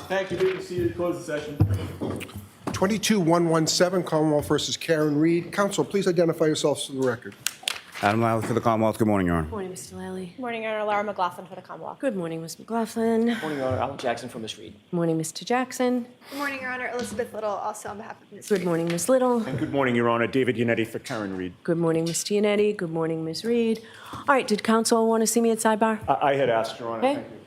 Thank you. Be seated. Close the session. 22117, Commonwealth versus Karen Reed. Counsel, please identify yourselves for the record. Adam Lally for the Commonwealth. Good morning, Your Honor. Good morning, Mr. Lally. Good morning, Your Honor. Laura McLaughlin for the Commonwealth. Good morning, Ms. McLaughlin. Good morning, Your Honor. Alan Jackson for Ms. Reed. Good morning, Mr. Jackson. Good morning, Your Honor. Elizabeth Little, also on behalf of Ms. Good morning, Ms. Little. And good morning, Your Honor. David Yannetti for Karen Reed. Good morning, Ms. Giannetti. Good morning, Ms. Reed. All right, did counsel want to see me at sidebar? I had asked, Your Honor. Okay. Thank you.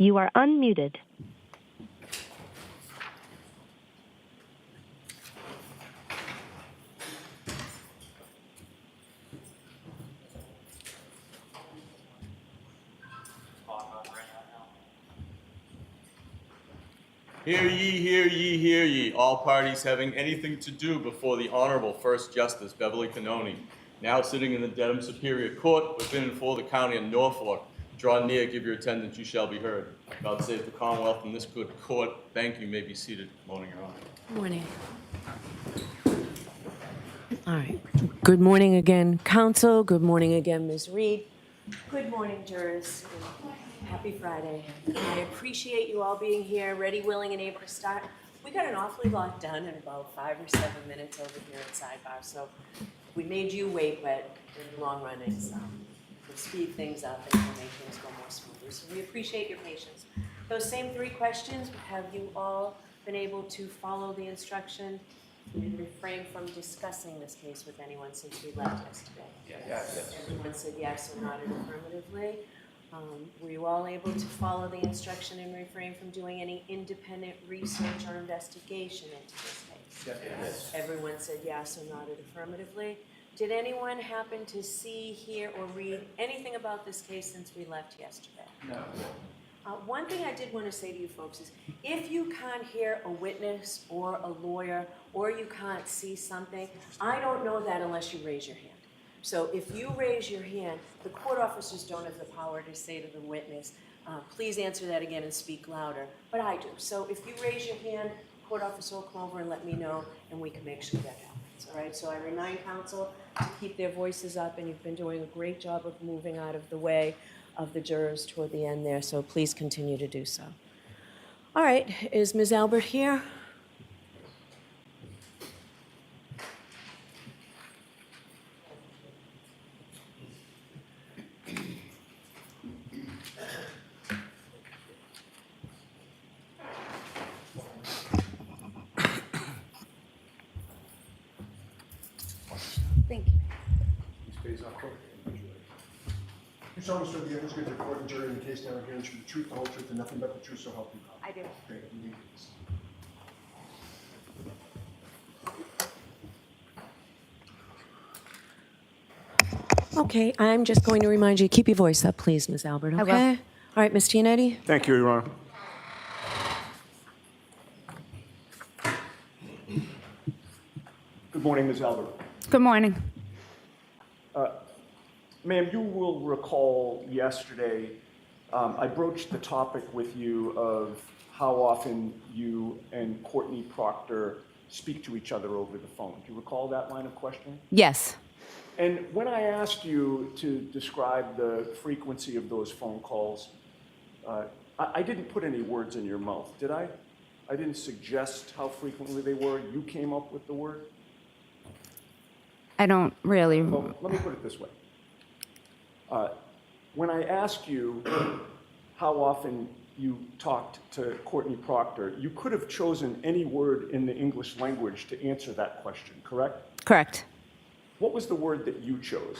You are unmuted. Hear ye, hear ye, hear ye, all parties having anything to do before the Honorable First Justice Beverly Cannoni, now sitting in the Dedham Superior Court within and for the County of Norfolk. Draw near, give your attendance, you shall be heard. God save the Commonwealth and this good court. Thank you, may be seated. Morning, Your Honor. Morning. All right. Good morning again, counsel. Good morning again, Ms. Reed. Good morning, jurors. Happy Friday. I appreciate you all being here, ready, willing, and able to start. We got an awfully lot done in about 5 or 7 minutes over here at Sidebar, so we made you wait, but in the long run, we'll speed things up and we'll make things go more smoothly. So we appreciate your patience. Those same 3 questions, have you all been able to follow the instruction and refrain from discussing this case with anyone since we left yesterday? Yes. Everyone said yes or nodded affirmatively. Were you all able to follow the instruction and refrain from doing any independent research or investigation into this case? Yes. Everyone said yes or nodded affirmatively. Did anyone happen to see, hear, or read anything about this case since we left yesterday? No. One thing I did want to say to you folks is, if you can't hear a witness or a lawyer, or you can't see something, I don't know that unless you raise your hand. So if you raise your hand, the court officers don't have the power to say to the witness, please answer that again and speak louder, but I do. So if you raise your hand, the court officer will come over and let me know, and we can make sure that happens, all right? So I remind counsel to keep their voices up, and you've been doing a great job of moving out of the way of the jurors toward the end there, so please continue to do so. All right, is Ms. Albert here? Thank you. You solemnly swear the evidence given to the court and jury in the case now in hearing should be the truth, the whole truth, and nothing but the truth, so help you God. I do. Great. You may please. Okay, I'm just going to remind you, keep your voice up, please, Ms. Albert, will. okay? All right, Ms. Giannetti? Thank you, Your Honor. Good morning, Ms. Albert. Good morning. Ma'am, you will recall yesterday, I broached the topic with you of how often you and Courtney Proctor speak to each other over the phone. Do you recall that line of questioning? Yes. And when I asked you to describe the frequency of those phone calls, I didn't put any words in your mouth, did I? I didn't suggest how frequently they were. You came up with the word? I don't really. Well, let me put it this way. When I asked you how often you talked to Courtney Proctor, you could have chosen any word in the English language to answer that question, correct? Correct. What was the word that you chose?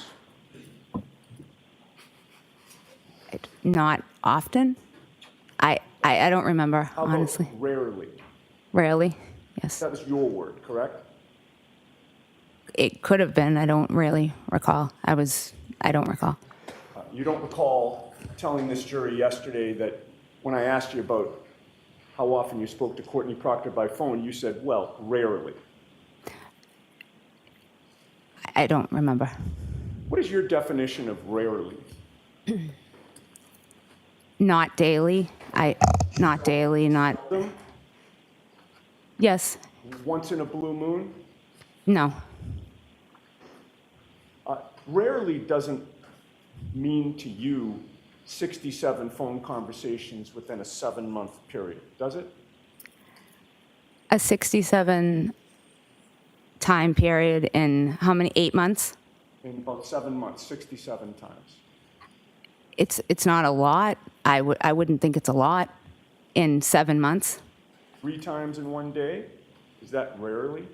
Not often. I don't remember, How about honestly. rarely? Rarely. Yes. That was your word, correct? It could have been. I don't really recall. I don't recall. You don't recall telling this jury yesterday that when I asked you about how often you spoke to Courtney Proctor by phone, you said, well, rarely. I don't remember. What is your definition of rarely? Not daily. Not daily, not. Seldom? Yes. Once in a blue moon? No. Rarely doesn't mean to you 67 phone conversations within a 7-month period, does it? A 67 time period in how many? 8 months? In about 7 months, 67 times. It's not a lot. I wouldn't think it's a lot in 7 months. 3 times in one day? Is that rarely?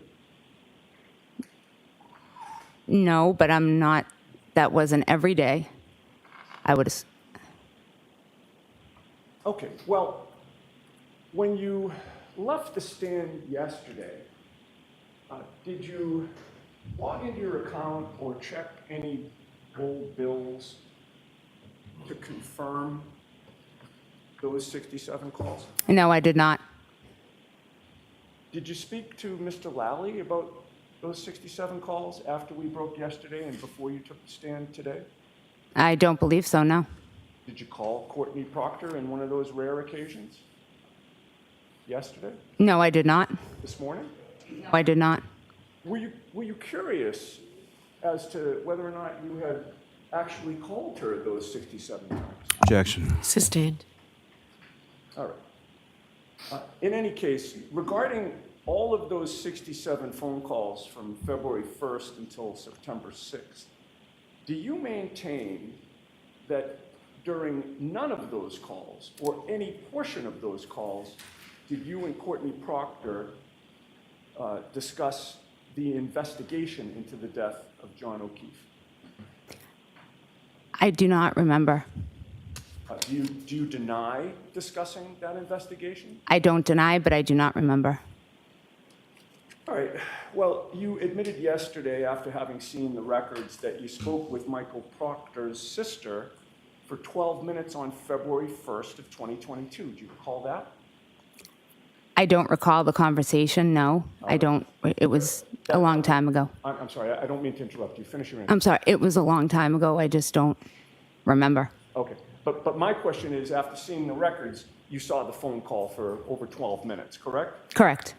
No, but I'm not. That wasn't every day. I would. Okay, well, when you left the stand yesterday, did you log into your account or check any old bills to confirm those 67 calls? No, I did not. Did you speak to Mr. Lally about those 67 calls after we broke yesterday and before you took the stand today? I don't believe so, no. Did you call Courtney Proctor in one of those rare occasions? Yesterday? No, I did not. This morning? No, I did not. Were you curious as to whether or not you had actually called her those 67 times? Objection. Sustained. All right. In any case, regarding all of those 67 phone calls from February 1st until September 6th, do you maintain that during none of those calls, or any portion of those calls, did you and Courtney Proctor discuss the investigation into the death of John O'Keefe? I do not remember. Do you deny discussing that investigation? I don't deny, but I do not remember. All right. Well, you admitted yesterday, after having seen the records, that you spoke with Michael Proctor's sister for 12 minutes on February 1st of 2022. Do you recall that? I don't recall the conversation, no. I don't. It was a long time ago. I'm sorry. I don't mean to interrupt you. Finish your answer. I'm sorry. It was a long time ago. I just don't remember. Okay. But my question is, after seeing the records, you saw the phone call for over 12 minutes, correct? Correct.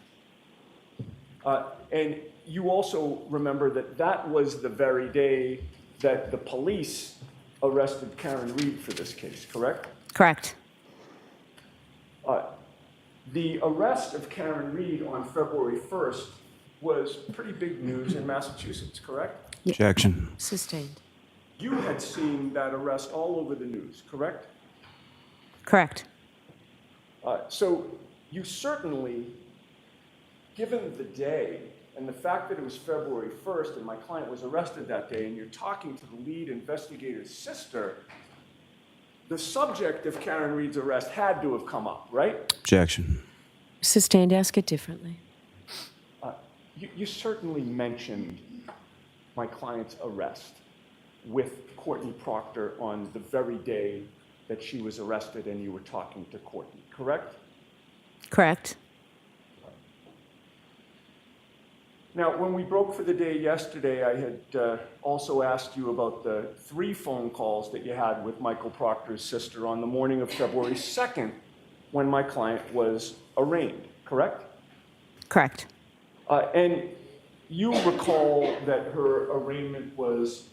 And you also remember that that was the very day that the police arrested Karen Reed for this case, correct? Correct. The arrest of Karen Reed on February 1st was pretty big news in Massachusetts, correct? Objection. Sustained. You had seen that arrest all over the news, correct? Correct. So you certainly, given the day and the fact that it was February 1st and my client was arrested that day and you're talking to the lead investigator's sister, the subject of Karen Reed's arrest had to have come up, right? Objection. Sustained. Ask it differently. You certainly mentioned my client's arrest with Courtney Proctor on the very day that she was arrested and you were talking to Courtney, correct? Correct. Now, when we broke for the day yesterday, I had also asked you about the 3 phone calls that you had with Michael Proctor's sister on the morning of February 2nd when my client was arraigned, correct? Correct. And you recall that her arraignment was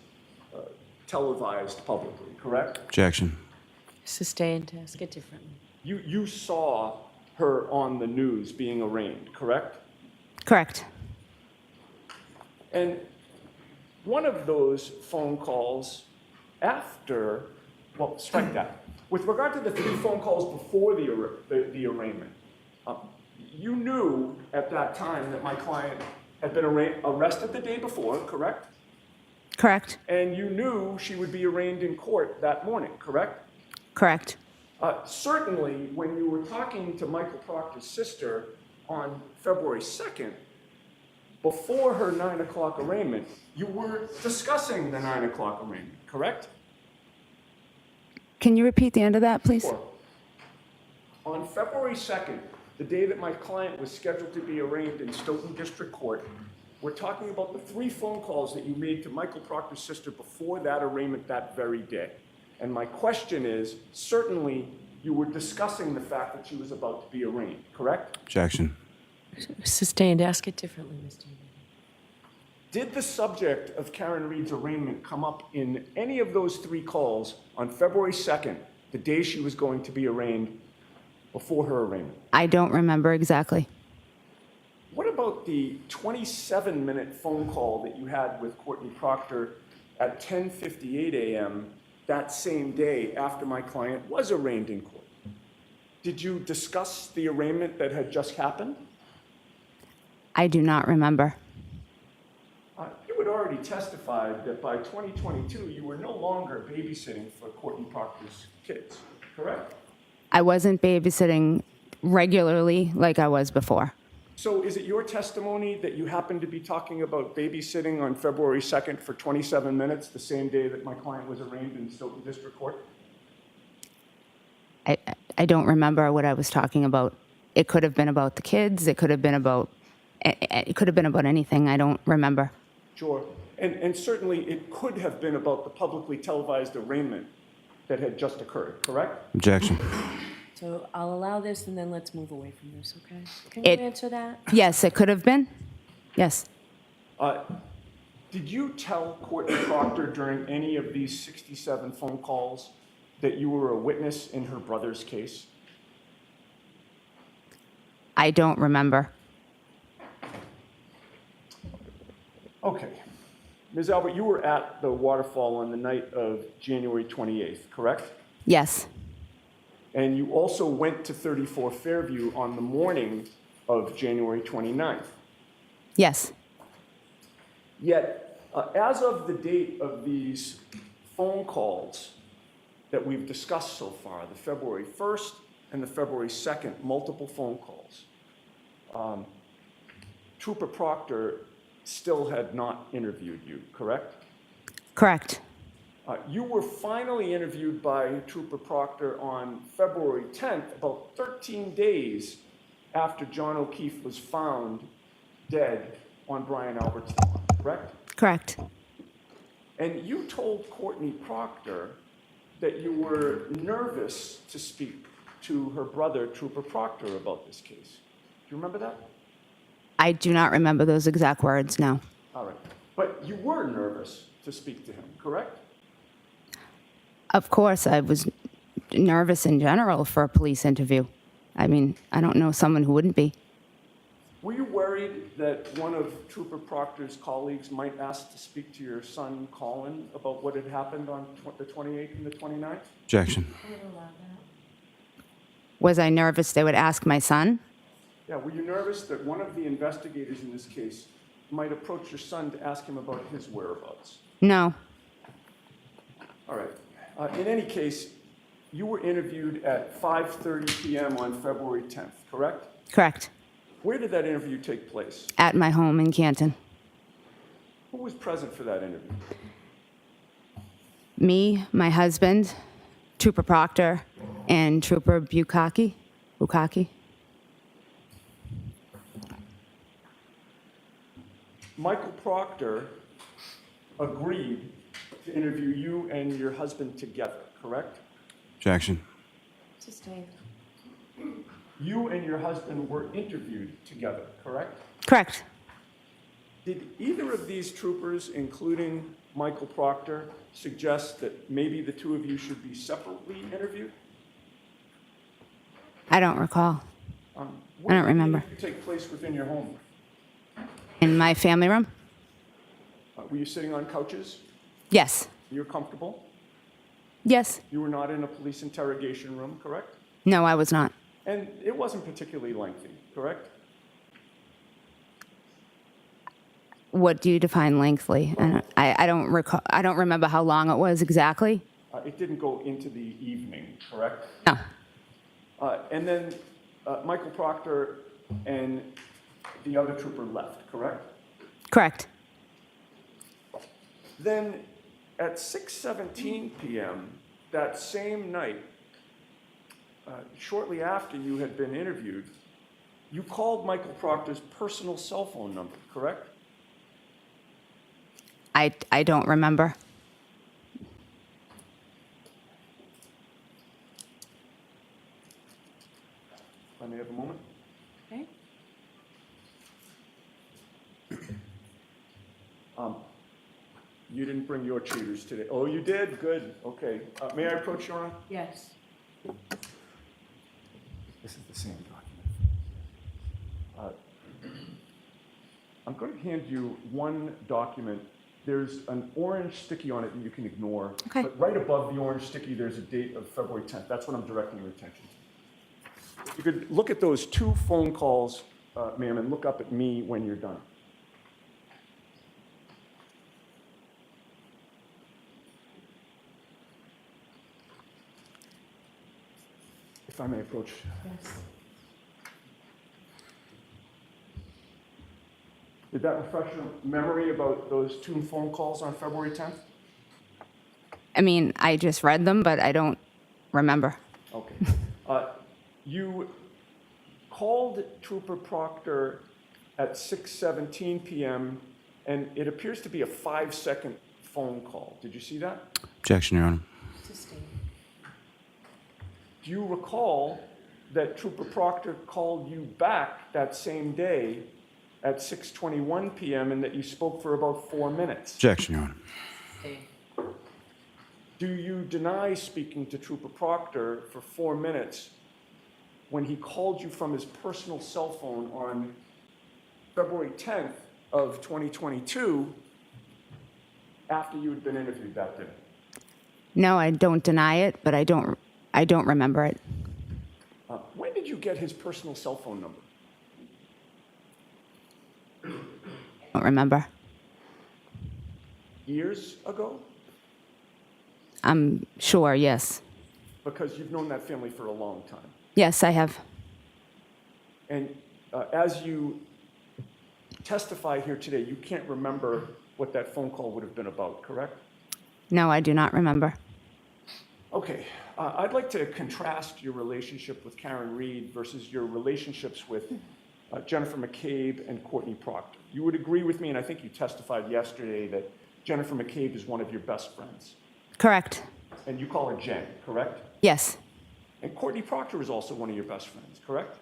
televised publicly, correct? Objection. Sustained. Ask it differently. You saw her on the news being arraigned, correct? Correct. And one of those phone calls after, well, strike that. With regard to the 3 phone calls before the arraignment, you knew at that time that my client had been arrested the day before, correct? Correct. And you knew she would be arraigned in court that morning, correct? Correct. Certainly, when you were talking to Michael Proctor's sister on February 2nd, before her 9 o'clock arraignment, you were discussing the 9 o'clock arraignment, correct? Can you repeat the end of that, please? Or, on February 2nd, the day that my client was scheduled to be arraigned in Stoughton District Court, we're talking about the 3 phone calls that you made to Michael Proctor's sister before that arraignment that very day. And my question is, certainly you were discussing the fact that she was about to be arraigned, correct? Objection. Sustained. Ask it differently, Mr. Reed. Did the subject of Karen Reed's arraignment come up in any of those 3 calls on February 2nd, the day she was going to be arraigned, before her arraignment? I don't remember exactly. What about the 27-minute phone call that you had with Courtney Proctor at 10:58 a.m. that same day after my client was arraigned in court? Did you discuss the arraignment that had just happened? I do not remember. You had already testified that by 2022, you were no longer babysitting for Courtney Proctor's kids, correct? I wasn't babysitting regularly like I was before. So is it your testimony that you happened to be talking about babysitting on February 2nd for 27 minutes, the same day that my client was arraigned in Stoughton District Court? I don't remember what I was talking about. It could have been about the kids. It could have been about anything. I don't remember. Sure. And certainly it could have been about the publicly televised arraignment that had just occurred, correct? Objection. So I'll allow this, and then let's move away from this, okay? Can It- you answer that? Yes, it could have been. Yes. Did you tell Courtney Proctor during any of these 67 phone calls that you were a witness in her brother's case? I don't remember. Okay. Ms. Albert, you were at the waterfall on the night of January 28th, correct? Yes. And you also went to 34 Fairview on the morning of January 29th. Yes. Yet, as of the date of these phone calls that we've discussed so far, the February 1st and the February 2nd, multiple phone calls, Trooper Proctor still had not interviewed you, correct? Correct. You were finally interviewed by Trooper Proctor on February 10th, about 13 days after John O'Keefe was found dead on Brian Albert's lawn, correct? Correct. And you told Courtney Proctor that you were nervous to speak to her brother, Trooper Proctor, about this case. Do you remember that? I do not remember those exact words, no. All right. But you were nervous to speak to him, correct? Of course, I was nervous in general for a police interview. I mean, I don't know someone who wouldn't be. Were you worried that one of Trooper Proctor's colleagues might ask to speak to your son, Colin, about what had happened on the 28th and the 29th? Objection. Was I nervous they would ask my son? Yeah, were you nervous that one of the investigators in this case might approach your son to ask him about his whereabouts? No. All right. In any case, you were interviewed at 5:30 p.m. on February 10th, correct? Correct. Where did that interview take place? At my home in Canton. Who was present for that interview? Me, my husband, Trooper Proctor, and Trooper Bukaki. Michael Proctor agreed to interview you and your husband together, correct? Objection. Sustained. You and your husband were interviewed together, correct? Correct. Did either of these troopers, including Michael Proctor, suggest that maybe the two of you should be separately interviewed? I don't recall. Where I don't did the remember. interview take place within your home? In my family room? Were you sitting on couches? Yes. You're comfortable? Yes. You were not in a police interrogation room, correct? No, I was not. And it wasn't particularly lengthy, correct? What do you define lengthily? I don't recall. I don't remember how long it was exactly. It didn't go into the evening, correct? No. And then Michael Proctor and the other trooper left, correct? Correct. Then at 6:17 p.m. that same night, shortly after you had been interviewed, you called Michael Proctor's personal cell phone number, correct? I don't remember. Let me have a moment. Okay. You didn't bring your cheaters today. Oh, you did? Good. Okay. May I approach Your Honor? Yes. This is the same document. I'm going to hand you one document. There's an orange sticky on it that you can ignore. Okay. But right above the orange sticky, there's a date of February 10th. That's what I'm directing your attention to. You could look at those two phone calls, ma'am, and look up at me when you're done. If I may approach. Yes. Did that refresh your memory about those 2 phone calls on February 10th? I mean, I just read them, but I don't remember. Okay. You called Trooper Proctor at 6:17 p.m., and it appears to be a 5-second phone call. Did you see that? Objection, Your Honor. Sustained. Do you recall that Trooper Proctor called you back that same day at 6:21 p.m. and that you spoke for about 4 minutes? Objection, Your Honor. Sustained. Do you deny speaking to Trooper Proctor for 4 minutes when he called you from his personal cell phone on February 10th of 2022 after you had been interviewed that day? No, I don't deny it, but I don't remember it. When did you get his personal cell phone number? I don't remember. Years ago? I'm sure, yes. Because you've known that family for a long time. Yes, I have. And as you testify here today, you can't remember what that phone call would have been about, correct? No, I do not remember. Okay, I'd like to contrast your relationship with Karen Reed versus your relationships with Jennifer McCabe and Courtney Proctor. You would agree with me, and I think you testified yesterday, that Jennifer McCabe is one of your best friends. Correct. And you call her Jen, correct? Yes. And Courtney Proctor is also one of your best friends, correct?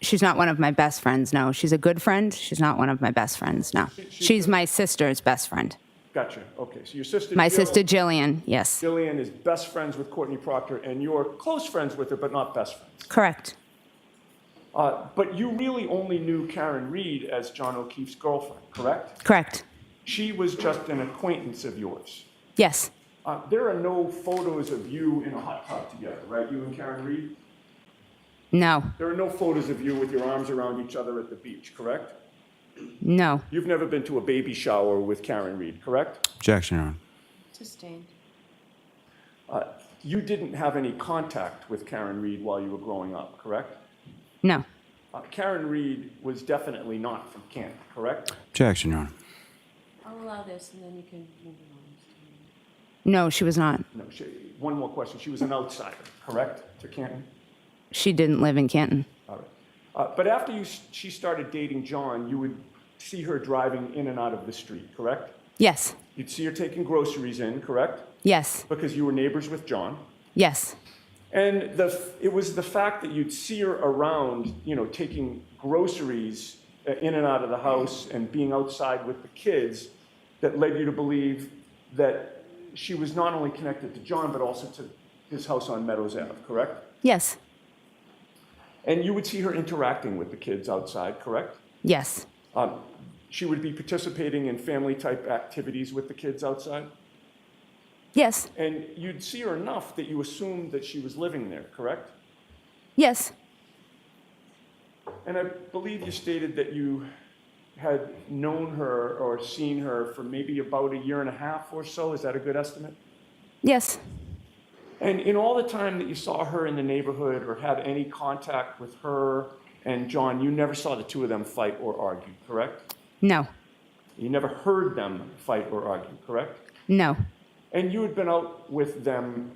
She's not one of my best friends, no. She's a good friend. She's not one of my best friends, no. She's my sister's best friend. Gotcha, okay. So your sister My Jill, sister Jillian, yes. Jillian is best friends with Courtney Proctor, and you're close friends with her, but not best friends. Correct. But you really only knew Karen Reed as John O'Keefe's girlfriend, correct? Correct. She was just an acquaintance of yours. Yes. There are no photos of you in a hot tub together, right? You and Karen Reed? No. There are no photos of you with your arms around each other at the beach, correct? No. You've never been to a baby shower with Karen Reed, correct? Objection, Your Honor. Sustained. You didn't have any contact with Karen Reed while you were growing up, correct? No. Karen Reed was definitely not from Canton, correct? Objection, Your Honor. I'll allow this, and then you can move on. No, she was not. No, one more question. She was an outsider, correct, to Canton? She didn't live in Canton. All right. But after she started dating John, you would see her driving in and out of the street, correct? Yes. You'd see her taking groceries in, correct? Yes. Because you were neighbors with John. Yes. And it was the fact that you'd see her around, taking groceries in and out of the house and being outside with the kids that led you to believe that she was not only connected to John, but also to his house on Meadows Ave, correct? Yes. And you would see her interacting with the kids outside, correct? Yes. She would be participating in family-type activities with the kids outside? Yes. And you'd see her enough that you assumed that she was living there, correct? Yes. And I believe you stated that you had known her or seen her for maybe about 1.5 years or so. Is that a good estimate? Yes. And in all the time that you saw her in the neighborhood or had any contact with her and John, you never saw the two of them fight or argue, correct? No. You never heard them fight or argue, correct? No. And you had been out with them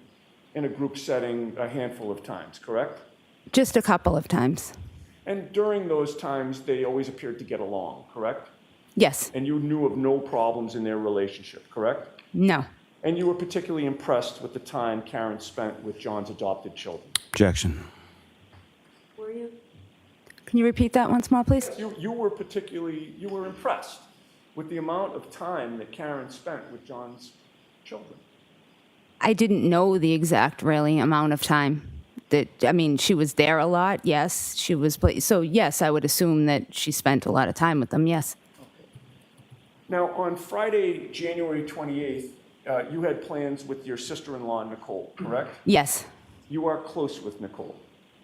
in a group setting a handful of times, correct? Just a couple of times. And during those times, they always appeared to get along, correct? Yes. And you knew of no problems in their relationship, correct? No. And you were particularly impressed with the time Karen spent with John's adopted children. Objection. Were you? Can you repeat that once more, please? You were impressed with the amount of time that Karen spent with John's children. I didn't know the exact really amount of time. She was there a lot, yes. She was, so yes, I would assume that she spent a lot of time with them, yes. Now, on Friday, January 28th, you had plans with your sister-in-law, Nicole, correct? Yes. You are close with Nicole.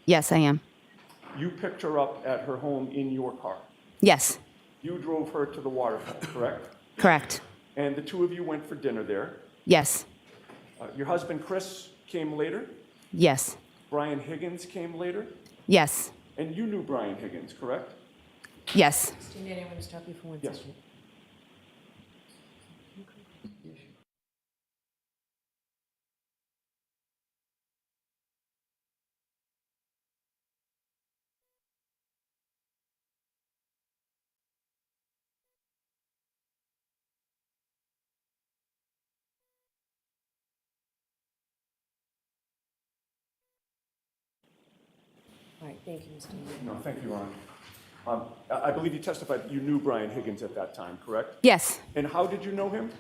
Yes, I am. You picked her up at her home in your car. Yes. You drove her to the waterfall, correct? Correct. And the two of you went for dinner there. Yes. Your husband, Chris, came later. Yes. Brian Higgins came later, Yes. and you knew Brian Higgins, correct? Yes. Mr. Neri, I'm going to stop you for one Yes. second. All right, thank you, Mr. Neri. No, thank you, Ron. I believe you testified that you knew Brian Higgins at that time, correct? Yes. And how did you know him?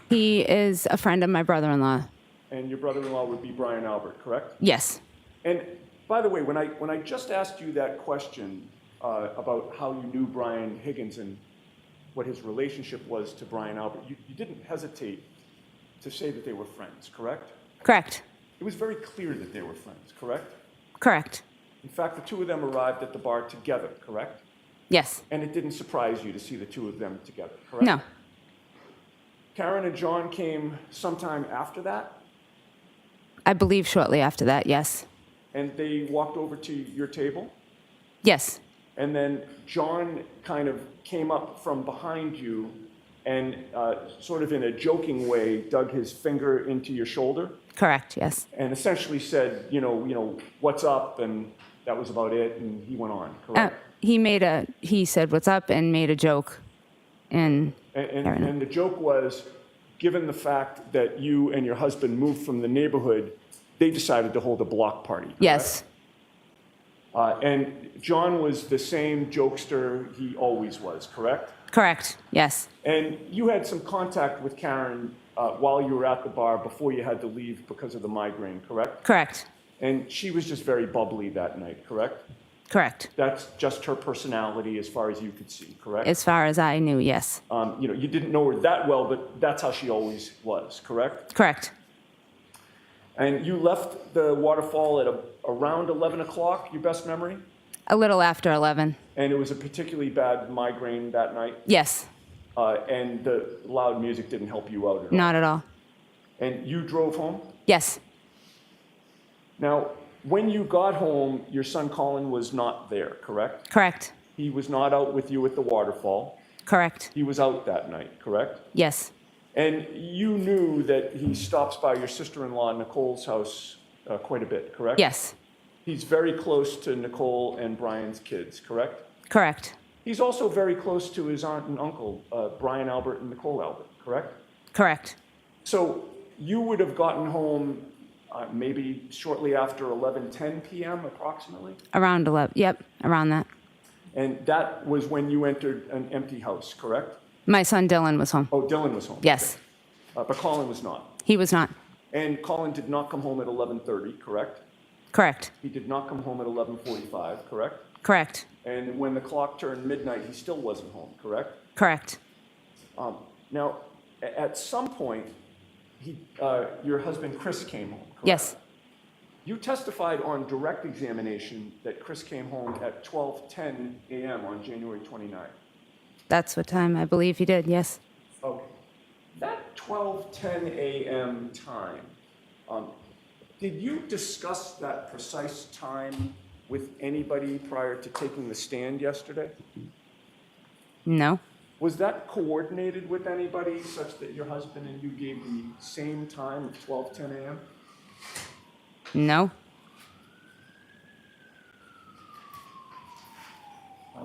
He is a friend of my brother-in-law. And your brother-in-law would be Brian Albert, correct? Yes. And by the way, when I just asked you that question about how you knew Brian Higgins and what his relationship was to Brian Albert, you didn't hesitate to say that they were friends, correct? Correct. It was very clear that they were friends, correct? Correct. In fact, the two of them arrived at the bar together, correct? Yes. And it didn't surprise you to see the two of them together, correct? No. Karen and John came sometime after that, I believe shortly after that, yes. and they walked over to your table, Yes. and then John kind of came up from behind you and sort of in a joking way dug his finger into your shoulder Correct, yes. and essentially said, what's up, and that was about it, and he went on, correct? He said, what's up, and made a joke. And And the joke was, given the fact that you and your husband moved from the neighborhood, they decided to hold a block party. Correct? yes, And John was the same jokester he always was, correct? correct, yes, And you had some contact with Karen while you were at the bar before you had to leave because of the migraine, correct? correct, And she was just very bubbly that night, correct? correct. That's just her personality as far as you could see, correct? As far as I knew, yes. You didn't know her that well, but that's how she always was, correct? Correct. And you left the waterfall at around 11 o'clock, your best memory? A little after 11. And it was a particularly bad migraine that night? Yes, And the loud music didn't help you out at all? not at all. And you drove home? Yes, Now, when you got home, your son Colin was not there, correct? correct, He was not out with you at the waterfall. correct. He was out that night, correct? Yes, And you knew that he stops by your sister-in-law Nicole's house quite a bit, correct? yes, He's very close to Nicole and Brian's kids, correct? correct, He's also very close to his aunt and uncle, Brian Albert and Nicole Albert, correct? correct. So you would have gotten home maybe shortly after 11:10 p.m. approximately? Around 11, yep, around that. And that was when you entered an empty house, correct? My son Dylan was home. Oh, Dylan was home. Yes, Okay. But Colin was not. he was not. And Colin did not come home at 11:30, correct? Correct, He did not come home at 11:45, correct? correct, And when the clock turned midnight, he still wasn't home, correct? correct. Now, at some point, your husband Chris came home, correct? Yes, You testified on direct examination that Chris came home at 12:10 a.m. on January 29th. that's what time I believe he did, yes. Okay. That 12:10 a.m. time, did you discuss that precise time with anybody prior to taking the stand yesterday? No, Was that coordinated with anybody such that your husband and you gave the same time of 12:10 a.m.? no,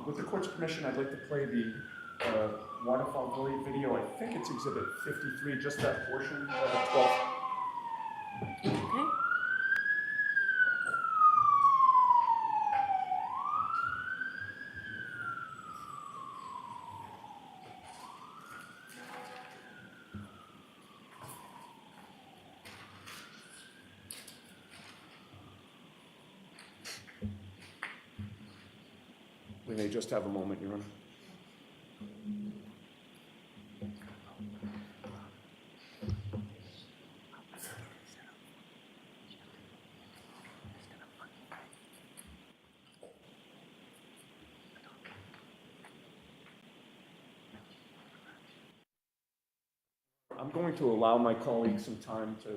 With the court's permission, I'd like to play the waterfall video. I think it's Exhibit 53, just that portion, 12. Okay. We may just have a moment, Your Honor. I'm going to allow my colleagues some time to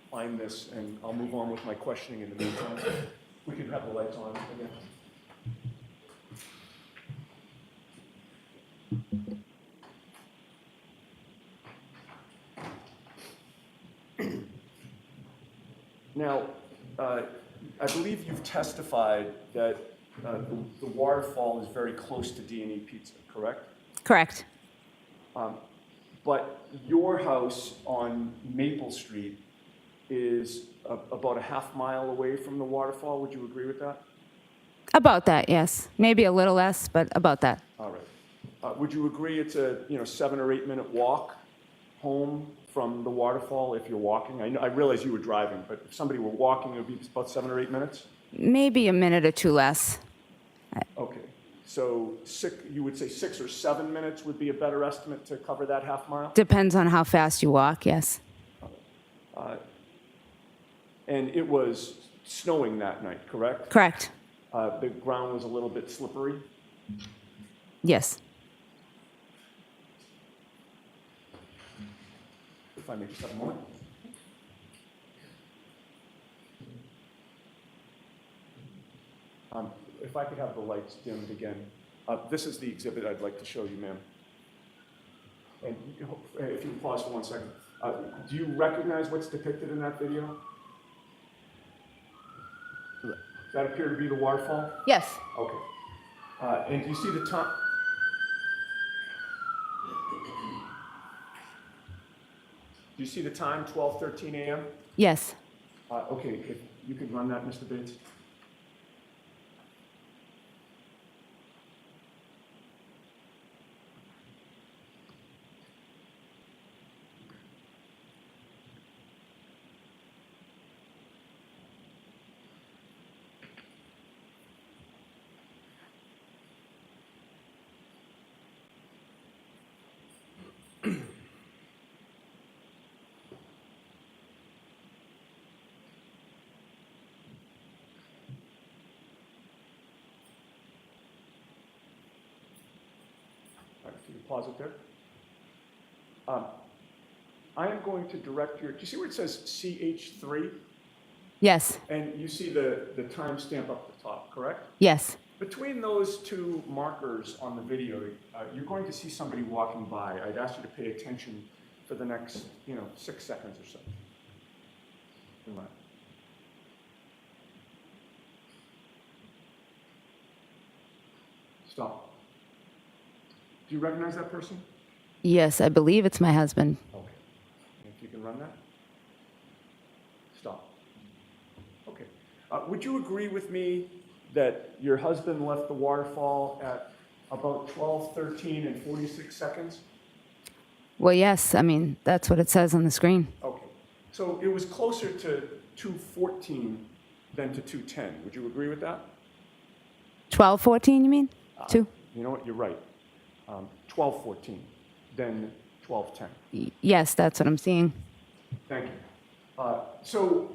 find this, and I'll move on with my questioning in the meantime. We can have the lights on again. Now, I believe you've testified that the waterfall is very close to D&E Pizza, correct? Correct. But your house on Maple Street is about a half mile away from the waterfall. Would you agree with that? About that, yes. Maybe a little less, but about that. All right. Would you agree it's a 7 or 8 minute walk home from the waterfall if you're walking? I realize you were driving, but if somebody were walking, it would be about 7 or 8 minutes? Maybe a minute or two less. Okay. So you would say 6 or 7 minutes would be a better estimate to cover that half mile? Depends on how fast you walk, yes. And it was snowing that night, correct? Correct. The ground was a little bit slippery? Yes. If I may just have a moment. If I could have the lights dimmed again. This is the exhibit I'd like to show you, ma'am. And if you can pause for 1 second. Do you recognize what's depicted in that video? Does that appear to be the waterfall? Yes. Okay. And do you see the time? Do you see the time, 12:13 a.m.? Yes. Okay, if you could run that, Mr. Bates. Can you pause it there? I am going to direct your, do you see where it says CH3? Yes. And you see the timestamp up the top, correct? Yes. Between those two markers on the video, you're going to see somebody walking by. I'd ask you to pay attention for the next, 6 seconds or so. Come on. Stop. Do you recognize that person? Yes, I believe it's my husband. Okay. If you can run that. Stop. Okay. Would you agree with me that your husband left the waterfall at about 12:13 and 46 seconds? Well, yes. I mean, that's what it says on the screen. Okay. So it was closer to 2:14 than to 2:10. Would you agree with that? 12:14, you mean? Two? You know what? You're right. 12:14, then 12:10. Yes, that's what I'm seeing. Thank you. So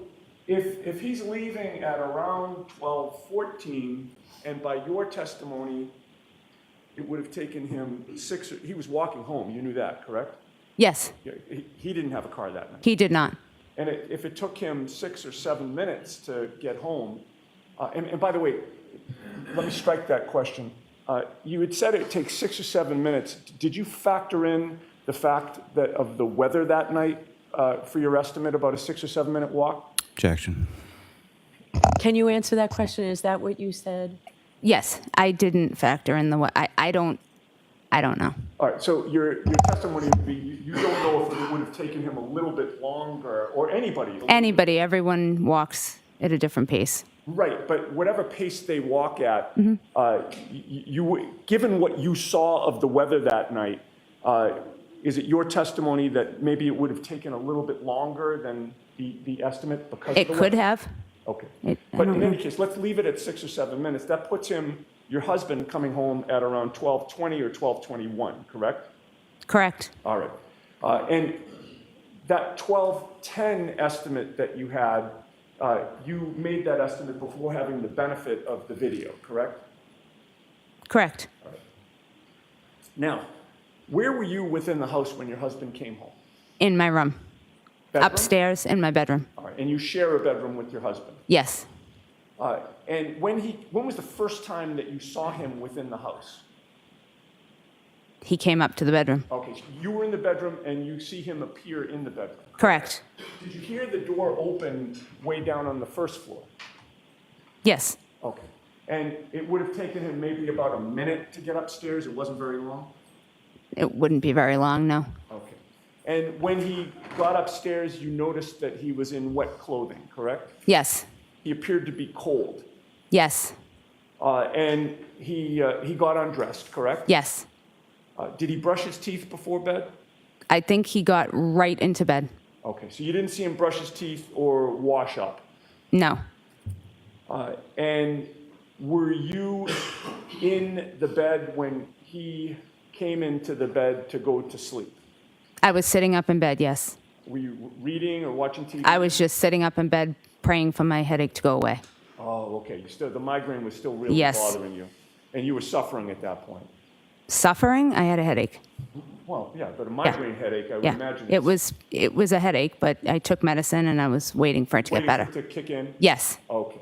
if he's leaving at around 12:14, and by your testimony, it would have taken him he was walking home, you knew that, correct? Yes, Yeah, he didn't have a car that night. he did not. And if it took him 6 or 7 minutes to get home, and by the way, let me strike that question. You had said it takes 6 or 7 minutes. Did you factor in the fact that of the weather that night for your estimate about a 6 or 7 minute walk? Objection. Can you answer that question? Is that what you said? Yes, I didn't factor in the. I don't know. All right, so your testimony would be you don't know if it would have taken him a little bit longer, or anybody. Anybody, everyone walks at a different pace. Right, but whatever pace they walk at, given what you saw of the weather that night, is it your testimony that maybe it would have taken a little bit longer than the estimate because It of the could weather? have. Okay. I But don't in know. any case, let's leave it at 6 or 7 minutes. That puts your husband coming home at around 12:20 or 12:21, correct? Correct. All right. And that 12:10 estimate that you had, you made that estimate before having the benefit of the video, correct? Correct. Now, where were you within the house when your husband came home? In my room. Bedroom? Upstairs in my bedroom. All right. right, and you share a bedroom with your husband. Yes. And when was the first time that you saw him within the house? He came up to the bedroom. Okay, so you were in the bedroom and you see him appear in the bedroom. Correct. Did you hear the door open way down on the first floor? Yes. Okay. And it would have taken him maybe about a minute to get upstairs? It wasn't very long? It wouldn't be very long, no. Okay. And when he got upstairs, you noticed that he was in wet clothing, correct? Yes. He appeared to be cold. Yes. And he got undressed, correct? Yes. Did he brush his teeth before bed? I think he got right into bed. Okay, so you didn't see him brush his teeth or wash up. No. And were you in the bed when he came into the bed to go to sleep? I was sitting up in bed, yes. Were you reading or watching TV? I was just sitting up in bed praying for my headache to go away. Oh, okay. The migraine was still really Yes. bothering you. And you were suffering at that point. Suffering? I had a headache. Well, yeah, but a migraine headache, I would Yeah. imagine. It was a headache, but I took medicine and I was waiting for it to get waiting better. for it to kick in? Yes. Okay.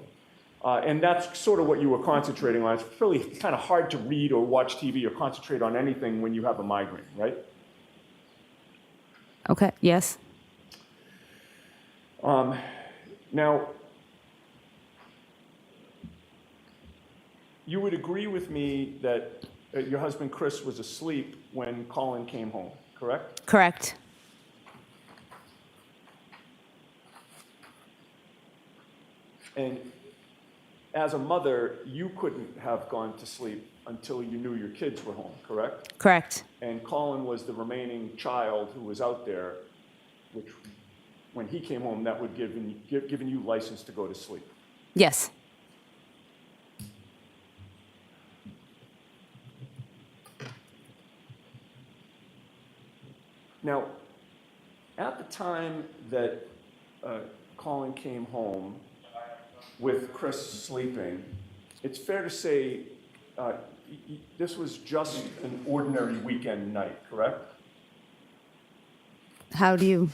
And that's sort of what you were concentrating on. It's really kind of hard to read or watch TV or concentrate on anything when you have a migraine, right? Okay. Yes. Now, you would agree with me that your husband Chris was asleep when Colin came home, correct? Correct. And as a mother, you couldn't have gone to sleep until you knew your kids were home, correct? Correct. And Colin was the remaining child who was out there, which, when he came home, that would given you license to go to sleep. Yes. Now, at the time that Colin came home with Chris sleeping, it's fair to say this was just an ordinary weekend night, correct? How do you?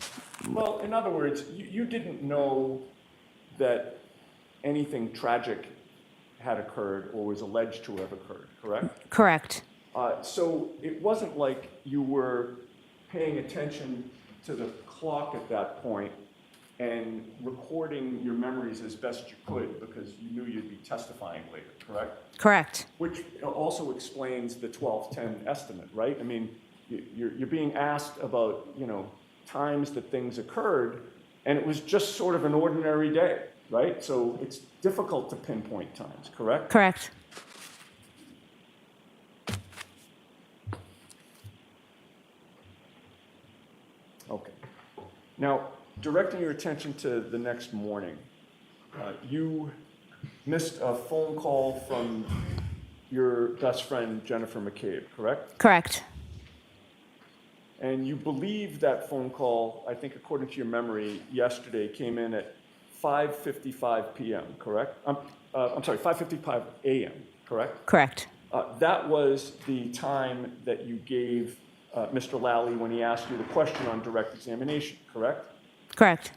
Well, in other words, you didn't know that anything tragic had occurred or was alleged to have occurred, correct? Correct. So it wasn't like you were paying attention to the clock at that point and recording your memories as best you could because you knew you'd be testifying later, correct? Correct. Which also explains the 12:10 estimate, right? I mean, you're being asked about, times that things occurred, and it was just sort of an ordinary day, right? So it's difficult to pinpoint times, correct? Correct. Okay. Now, directing your attention to the next morning, you missed a phone call from your best friend, Jennifer McCabe, correct? Correct. And you believe that phone call, I think according to your memory, yesterday came in at 5:55 p.m., correct? I'm sorry, 5:55 a.m., correct? Correct. That was the time that you gave Mr. Lally when he asked you the question on direct examination, correct? Correct.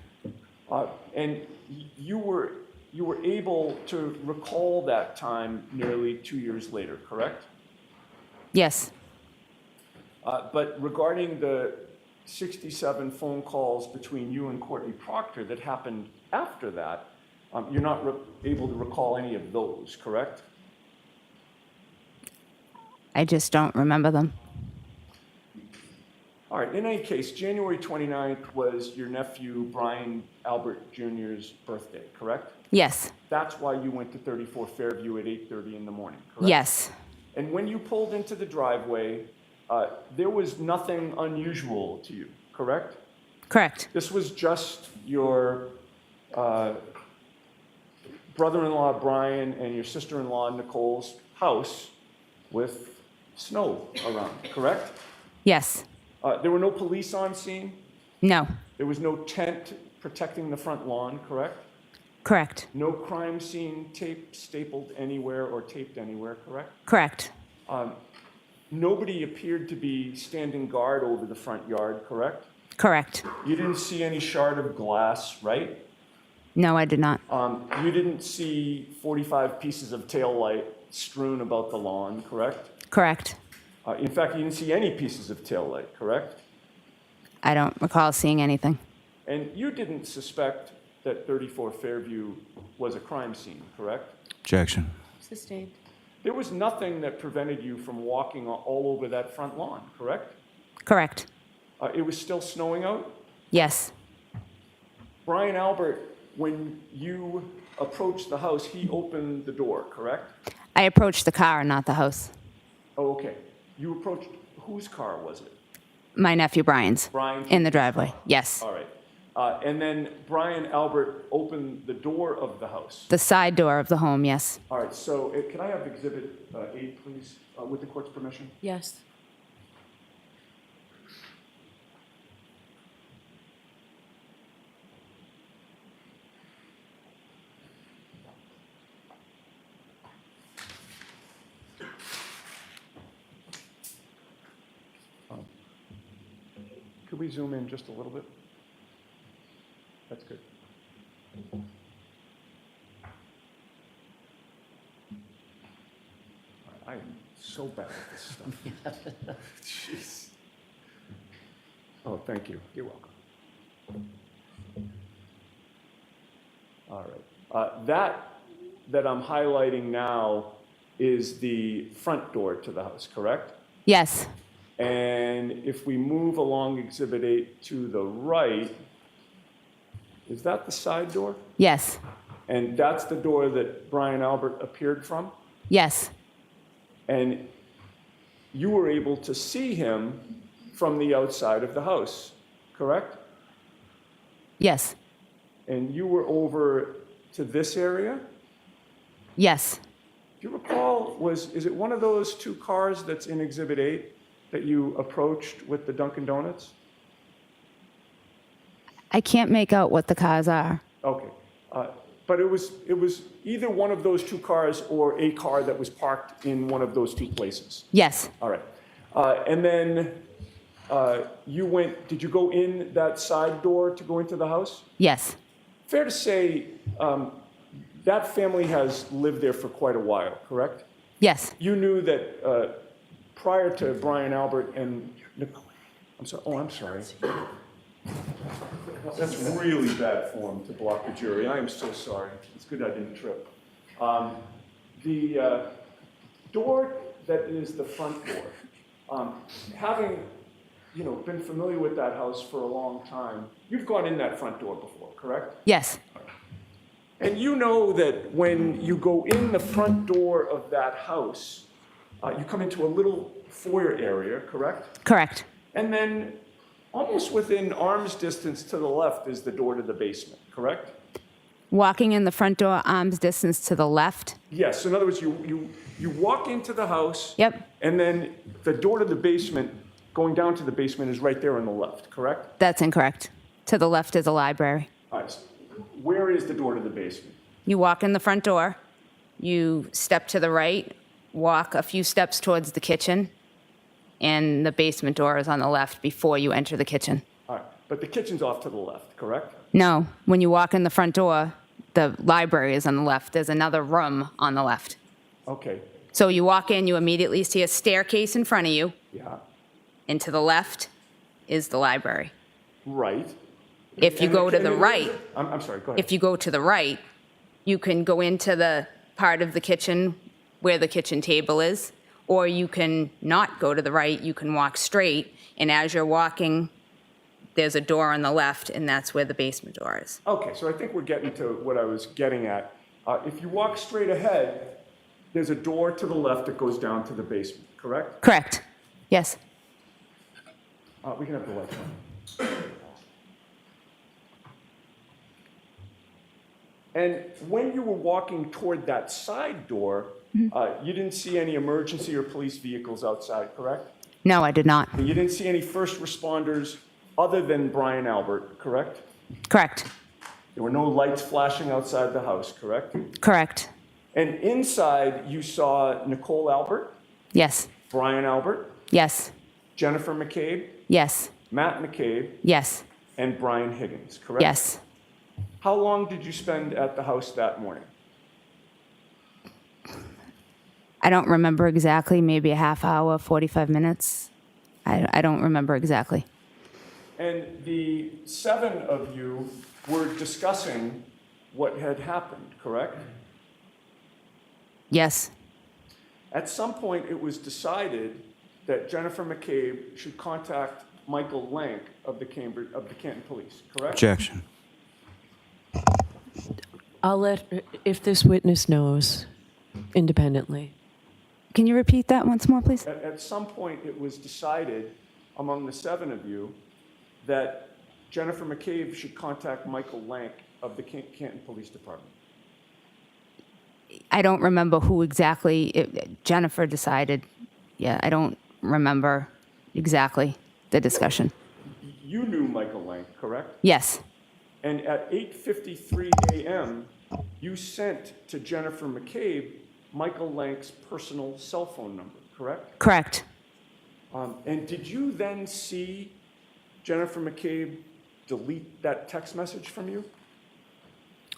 And you were able to recall that time nearly 2 years later, correct? Yes. But regarding the 67 phone calls between you and Courtney Proctor that happened after that, you're not able to recall any of those, correct? I just don't remember them. All right, in any case, January 29th was your nephew Brian Albert Jr.'s birthday, correct? Yes. That's why you went to 34 Fairview at 8:30 in the morning, correct? Yes. And when you pulled into the driveway, there was nothing unusual to you, correct? Correct. This was just your brother-in-law Brian and your sister-in-law Nicole's house with snow around, correct? Yes. There were no police on scene. No. There was no tent protecting the front lawn, correct? Correct. No crime scene tape stapled anywhere or taped anywhere, correct? Correct. Nobody appeared to be standing guard over the front yard, correct? Correct. You didn't see any shard of glass, right? No, I did not. You didn't see 45 pieces of tail light strewn about the lawn, correct? Correct. In fact, you didn't see any pieces of tail light, correct? I don't recall seeing anything. And you didn't suspect that 34 Fairview was a crime scene, correct? Objection. Sustained. There was nothing that prevented you from walking all over that front lawn, correct? Correct. It was still snowing out? Yes. Brian Albert, when you approached the house, he opened the door, correct? I approached the car, not the house. Oh, okay. You approached, whose car was it? My nephew Brian's. Brian's? In the driveway. Yes. All right. And then Brian Albert opened the door of the house. The side door of the home, yes. All right, so can I have Exhibit 8, please, with the court's permission? Yes. Could we zoom in just a little bit? That's good. I am so bad at this stuff. Jeez. Oh, thank you. You're welcome. All right. That I'm highlighting now is the front door to the house, correct? Yes. And if we move along Exhibit 8 to the right, is that the side door? Yes. And that's the door that Brian Albert appeared from? Yes. And you were able to see him from the outside of the house, correct? Yes. And you were over to this area? Yes. Do you recall, is it one of those two cars that's in Exhibit 8 that you approached with the Dunkin' Donuts? I can't make out what the cars are. Okay. But it was either one of those two cars or a car that was parked in one of those two places. Yes. All right. And then did you go in that side door to go into the house? Yes. Fair to say that family has lived there for quite a while, correct? Yes. You knew that prior to Brian Albert and Nicole, I'm sorry. That's really bad form to block the jury. I am so sorry. It's good I didn't trip. The door that is the front door, having been familiar with that house for a long time, you've gone in that front door before, correct? Yes. And you know that when you go in the front door of that house, you come into a little foyer area, correct? Correct. And then almost within arm's distance to the left is the door to the basement, correct? Walking in the front door, arm's distance to the left. Yes, in other words, you walk into the house. Yep. And then the door to the basement, going down to the basement, is right there on the left, correct? That's incorrect. To the left is a library. All right. Where is the door to the basement? You walk in the front door, you step to the right, walk a few steps towards the kitchen, and the basement door is on the left before you enter the kitchen. All right, but the kitchen's off to the left, correct? No, when you walk in the front door, the library is on the left. There's another room on the left. Okay, So you walk in, you immediately see a staircase in front of you, yeah, and to the left is the library. right. If you And go to and the right, I'm sorry, go ahead. if you go to the right, you can go into the part of the kitchen where the kitchen table is, or you can not go to the right, you can walk straight, and as you're walking, there's a door on the left, and that's where the basement door is. Okay, so I think we're getting to what I was getting at. If you walk straight ahead, there's a door to the left that goes down to the basement, correct? Correct. Yes. We can have the lights on. And when you were walking toward that side door, you didn't see any emergency or police vehicles outside, correct? No, I did not. And you didn't see any first responders other than Brian Albert, correct? Correct. There were no lights flashing outside the house, correct? Correct. And inside, you saw Nicole Albert, Yes. Brian Albert, Yes. Jennifer McCabe, Yes. Matt McCabe, Yes. and Brian Higgins, correct? Yes. How long did you spend at the house that morning? I don't remember exactly, maybe a half hour, 45 minutes. I don't remember exactly. And the 7 of you were discussing what had happened, correct? Yes, At some point, it was decided that Jennifer McCabe should contact Michael Lank of the Canton Police, correct? Objection. I'll let, if this witness knows independently. can you repeat that once more, please? At some point, it was decided among the 7 of you that Jennifer McCabe should contact Michael Lank of the Canton Police Department. I don't remember who exactly Jennifer decided. Yeah, I don't remember exactly the discussion. You knew Michael Lank, correct? Yes, And at 8:53 a.m., you sent to Jennifer McCabe Michael Lank's personal cell phone number, correct? correct. And did you then see Jennifer McCabe delete that text message from you?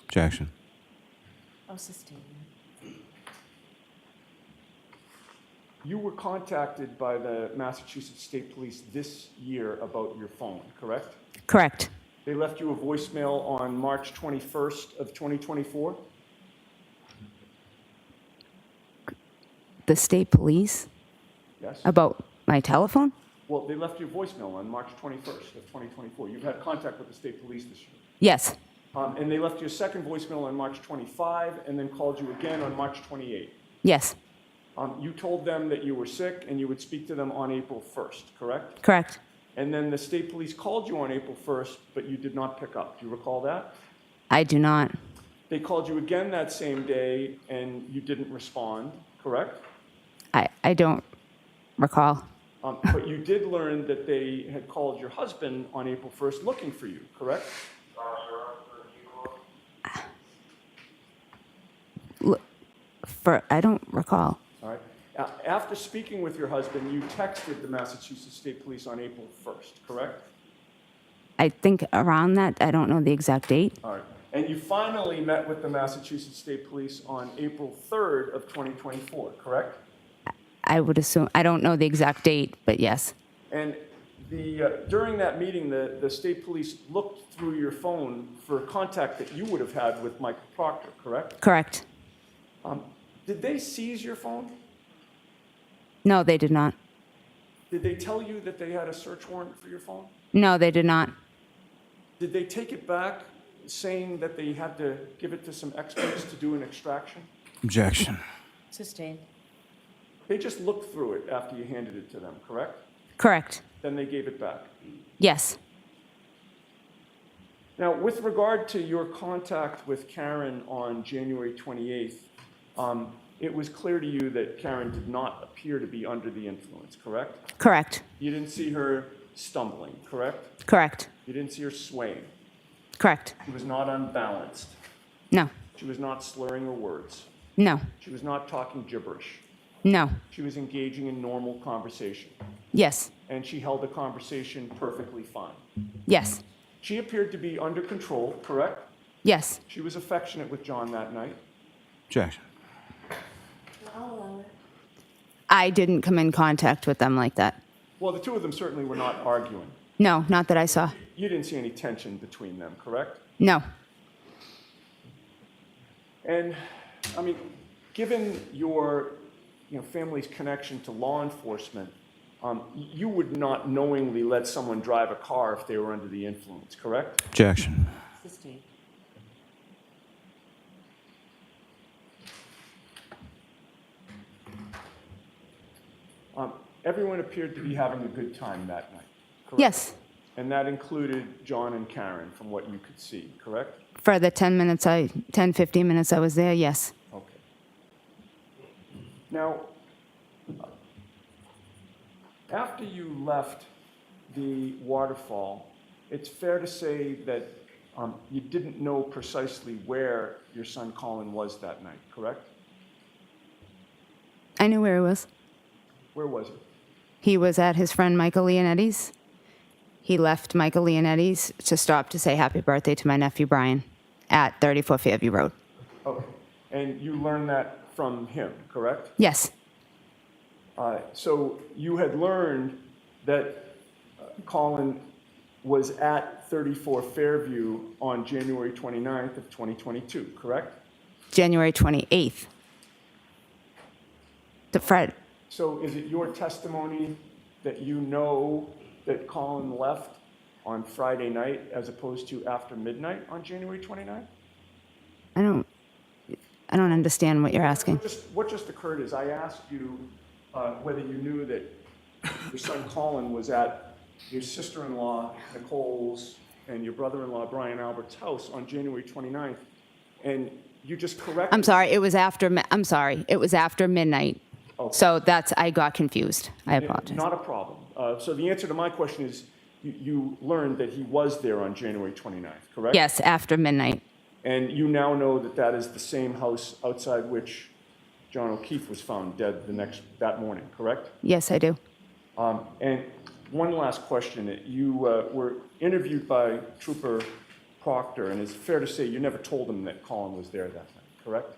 Objection. I'll sustain. You were contacted by the Massachusetts State Police this year about your phone, correct? Correct. They left you a voicemail on March 21st of 2024? The state police Yes? about my telephone? Well, they left you a voicemail on March 21st of 2024. You've had contact with the state police this year. Yes, And they left you a second voicemail on March 25 and then called you again on March 28. yes, You told them that you were sick and you would speak to them on April 1st, correct? correct. And then the state police called you on April 1st, but you did not pick up. Do you recall that? I do not. They called you again that same day and you didn't respond, correct? I don't recall. But you did learn that they had called your husband on April 1st looking for you, correct? I don't recall. All right. After speaking with your husband, you texted the Massachusetts State Police on April 1st, correct? I think around that, I don't know the exact date. All right. And you finally met with the Massachusetts State Police on April 3rd of 2024, correct? I would assume, I don't know the exact date, but yes, And during that meeting, the state police looked through your phone for contact that you would have had with Michael Proctor, correct? correct. Did they seize your phone? No, they did not. Did they tell you that they had a search warrant for your phone? No, they did not. Did they take it back saying that they had to give it to some experts to do an extraction? Objection. Sustained. They just looked through it after you handed it to them, correct? Correct. Then they gave it back. Yes, Now, with regard to your contact with Karen on January 28th, it was clear to you that Karen did not appear to be under the influence, correct? correct. You didn't see her stumbling, correct? Correct. You didn't see her swaying. Correct. She was not unbalanced. No, She was not slurring her words. no, She was not talking gibberish. no. She was engaging in normal conversation. Yes, And she held the conversation perfectly fine. yes, She appeared to be under control, correct? yes. She was affectionate with John that night. Objection. I'll allow it. I didn't come in contact with them like that. Well, the two of them certainly were not arguing. No, not that I saw. You didn't see any tension between them, correct? No, And, I mean, given your family's connection to law enforcement, you would not knowingly let someone drive a car if they were under the influence, correct? Objection. Sustained. Everyone appeared to be having a good time that night, correct? yes. And that included John and Karen, from what you could see, correct? For the 10, 15 minutes I was there, yes. Okay. Now, after you left the waterfall, it's fair to say that you didn't know precisely where your son Colin was that night, correct? I knew where he was. Where was he? He was at his friend Michael Leonetti's. He left Michael Leonetti's to stop to say happy birthday to my nephew Brian. at 34 Fairview Road. Okay. And you learned that from him, correct? Yes, So you had learned that Colin was at 34 Fairview on January 29th of 2022, correct? January 28th. The Fred. So is it your testimony that you know that Colin left on Friday night as opposed to after midnight on January 29th? I don't understand what you're asking. What just occurred is I asked you whether you knew that your son Colin was at your sister-in-law Nicole's and your brother-in-law Brian Albert's house on January 29th, and you just corrected. I'm sorry, it was after midnight. Okay. So I got confused. I apologize. Not a problem. So the answer to my question is you learned that he was there on January 29th, correct? Yes, after midnight. And you now know that that is the same house outside which John O'Keefe was found dead that morning, correct? Yes, I do. And one last question. You were interviewed by Trooper Proctor, and it's fair to say you never told him that Colin was there that night, correct?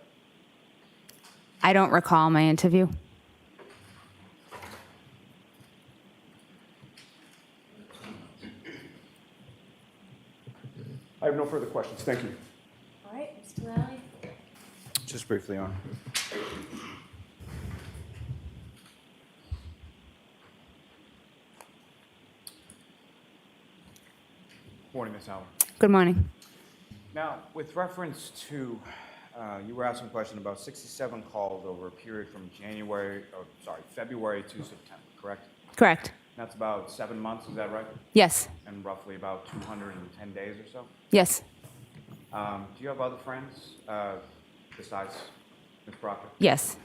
I don't recall my interview. I have no further questions. Thank you. All right, Mr. Lally? Just briefly, Your Honor. Morning, Ms. Howard. Good morning. Now, with reference to, you were asking a question about 67 calls over a period from February to September, correct? Correct. That's about 7 months, is that right? Yes. And roughly about 210 days or so? Yes. Do you have other friends besides Ms. Proctor? Yes.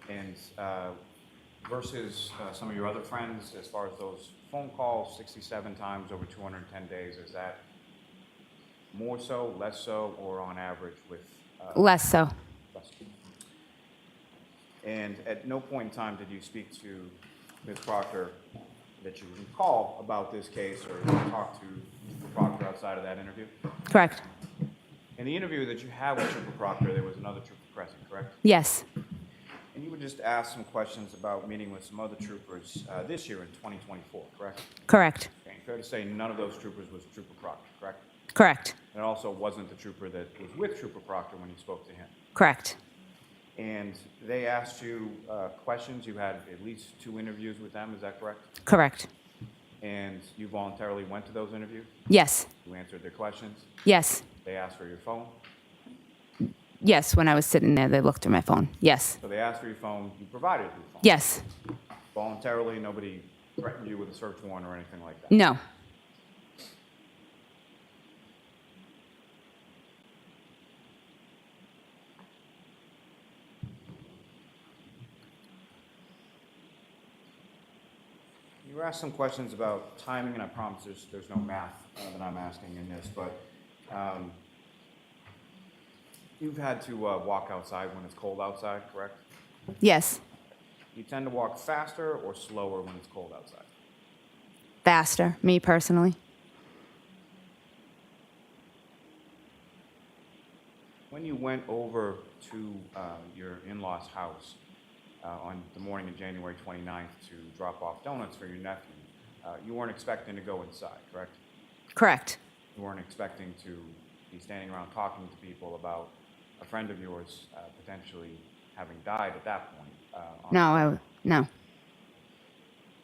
And versus some of your other friends, as far as those phone calls, 67 times over 210 days, is that more so, less so, or on average with? Less so. Less? And at no point in time did you speak to Ms. Proctor that you recall about this case or talk to Mr. Proctor outside of that interview? Correct. In the interview that you had with Trooper Proctor, there was another trooper present, correct? Yes. And you would just ask some questions about meeting with some other troopers this year in 2024, correct? Correct. Okay, fair to say none of those troopers was Trooper Proctor, correct? Correct. And it also wasn't the trooper that was with Trooper Proctor when you spoke to him. Correct. And they asked you questions. You had at least 2 interviews with them, is that correct? Correct. And you voluntarily went to those interviews? Yes. You answered their questions? Yes. They asked for your phone? Yes. When I was sitting there, they looked through my phone. Yes. So they asked for your phone, you provided your phone? Yes. Voluntarily, nobody threatened you with a search warrant or anything like that? No. You were asked some questions about timing, and I promise there's no math that I'm asking in this, but you've had to walk outside when it's cold outside, correct? Yes. You tend to walk faster or slower when it's cold outside? Faster. Me personally. When you went over to your in-law's house on the morning of January 29th to drop off donuts for your nephew, you weren't expecting to go inside, correct? Correct. You weren't expecting to be standing around talking to people about a friend of yours potentially having died at that point. No. No.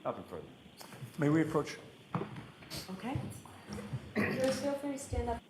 Nothing further. May we approach? Okay. Jurors, feel free to stand up.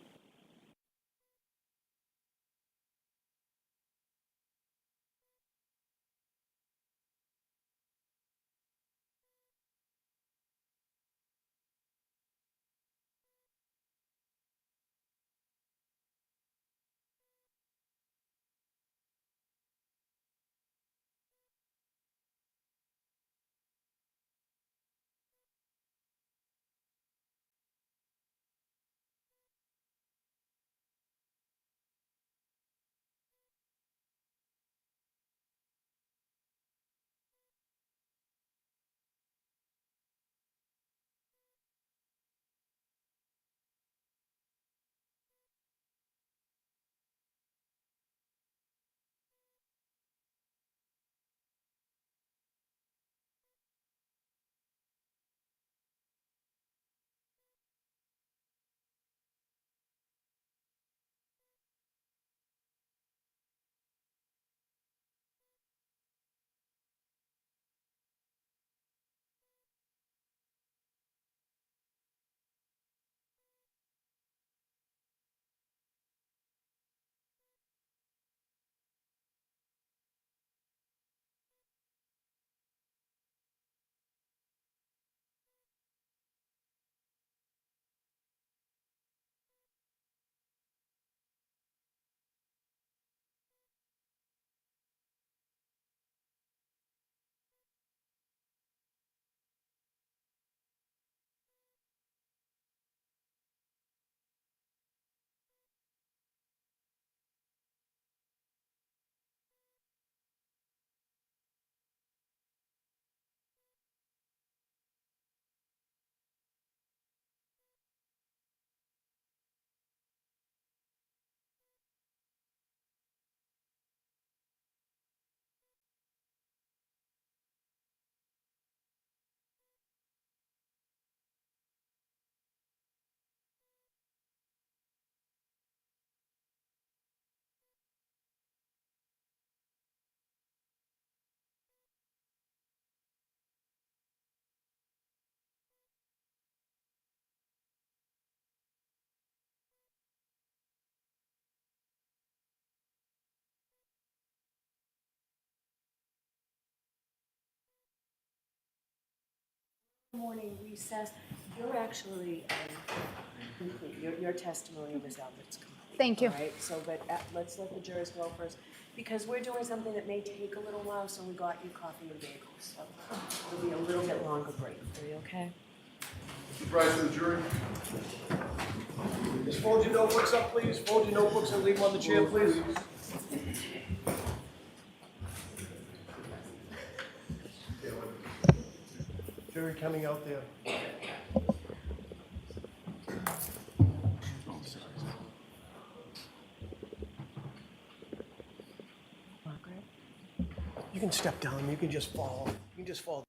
morning recess. You're actually complete. Your testimony, Ms. Albert's complete. Thank you. All right, so but let's let the jurors go first, because we're doing something that may take a little while, so we got you coffee and bagels. So it'll be a little bit longer break for you, okay? Rise to the jury. Just fold your notebooks up, please. Fold your notebooks and leave them on the chair, please. Jury coming out there. Margaret? You can step down, you can just fall. You can just fall.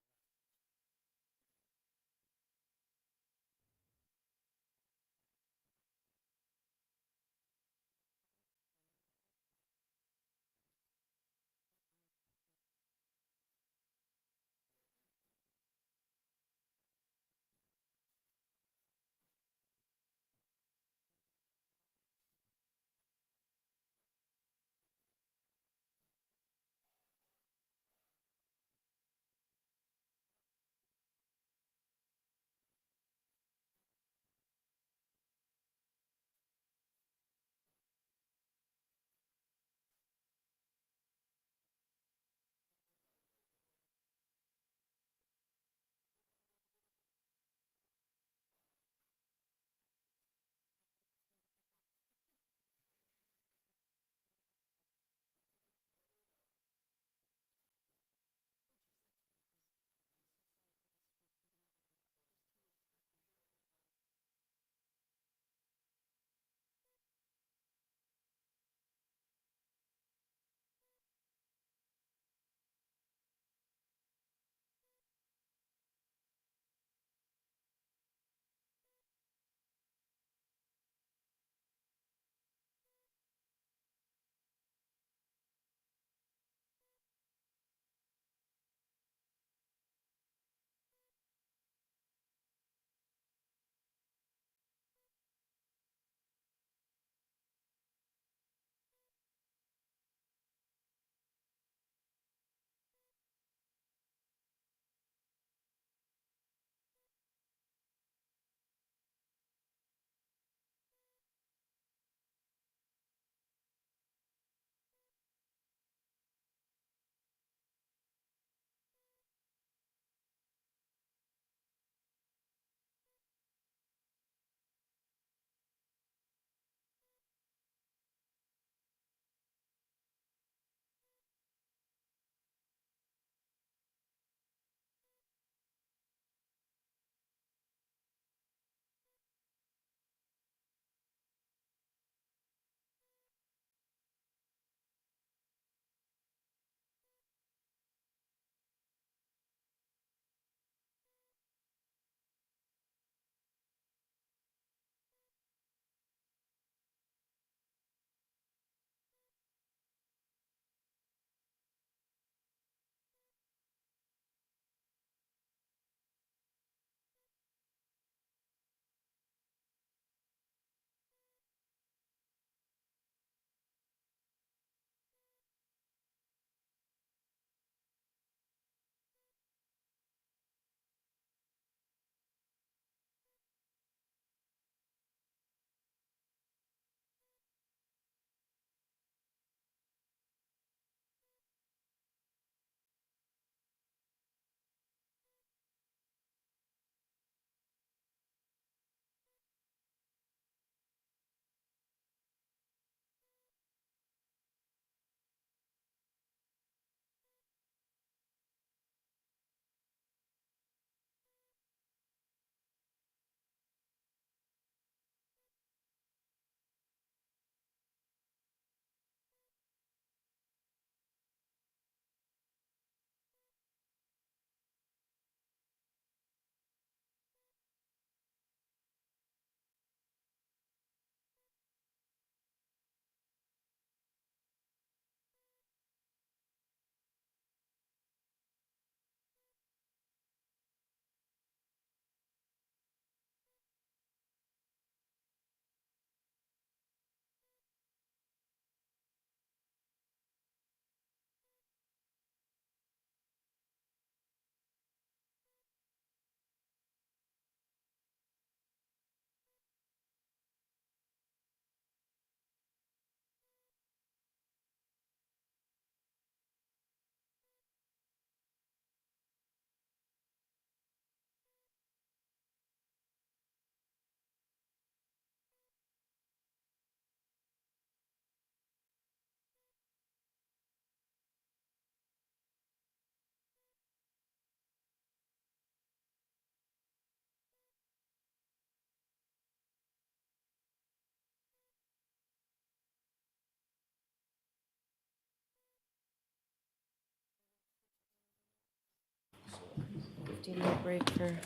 15-minute break for.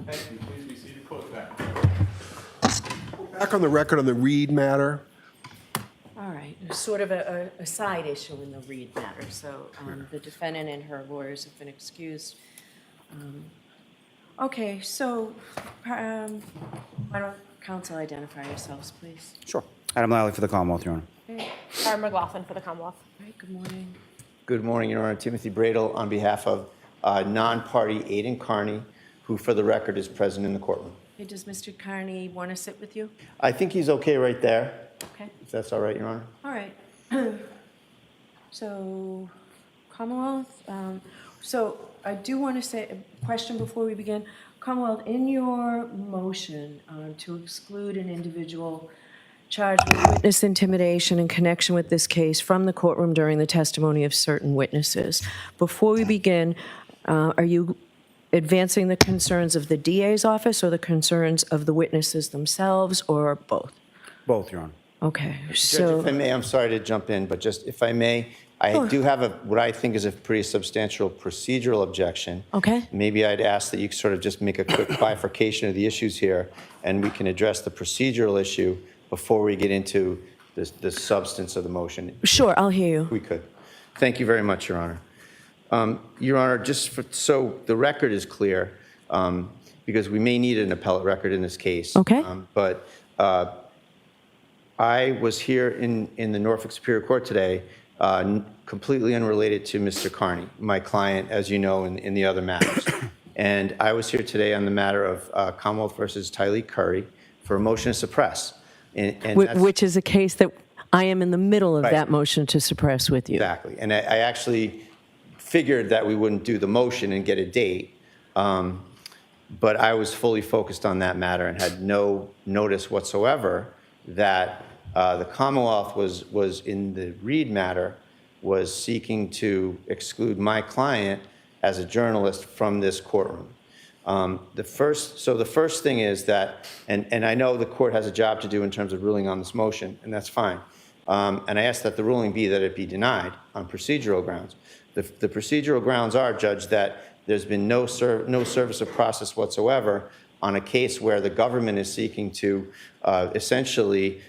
Thank you. Please be seated. Court back. Back on the record on the Reed matter. All right, there's sort of a side issue in the Reed matter. So the defendant and her lawyers have been excused. Okay, so why don't counsel identify yourselves, please? Sure. Adam Lally for the Commonwealth, Your Honor. Okay. Sarah McLaughlin for the Commonwealth. All right, good morning. Good morning, Your Honor. Timothy Bradel on behalf of non-party Aidan Carney, who for the record is present in the courtroom. Hey, does Mr. Carney want to sit with you? I think he's okay right there, Okay. if that's all right, Your Honor. All right. So, Commonwealth, so I do want to say a question before we begin. Commonwealth, in your motion to exclude an individual charged with witness intimidation in connection with this case from the courtroom during the testimony of certain witnesses, before we begin, are you advancing the concerns of the DA's office or the concerns of the witnesses themselves, or both? Both, Your Honor. Okay, Judge, so. if I may, I'm sorry to jump in, but just if I may, I do have what I think is a pretty substantial procedural objection. Okay. Maybe I'd ask that you sort of just make a quick bifurcation of the issues here, and we can address the procedural issue before we get into the substance of the motion. Sure, I'll hear you. We could. Thank you very much, Your Honor. Your Honor, so the record is clear, because we may need an appellate record in this case. Okay. But I was here in the Norfolk Superior Court today, completely unrelated to Mr. Carney, my client, as you know, in the other matters. And I was here today on the matter of Commonwealth versus Tylee Curry for a motion to suppress. And that's- Which is a case that I am in the middle of Right. that motion to suppress with you. Exactly. And I actually figured that we wouldn't do the motion and get a date, but I was fully focused on that matter and had no notice whatsoever that the Commonwealth was in the Reed matter, was seeking to exclude my client as a journalist from this courtroom. The first thing is that, and I know the court has a job to do in terms of ruling on this motion, and that's fine. And I ask that the ruling be that it be denied on procedural grounds. The procedural grounds are, Judge, that there's been no service of process whatsoever on a case where the government is seeking to essentially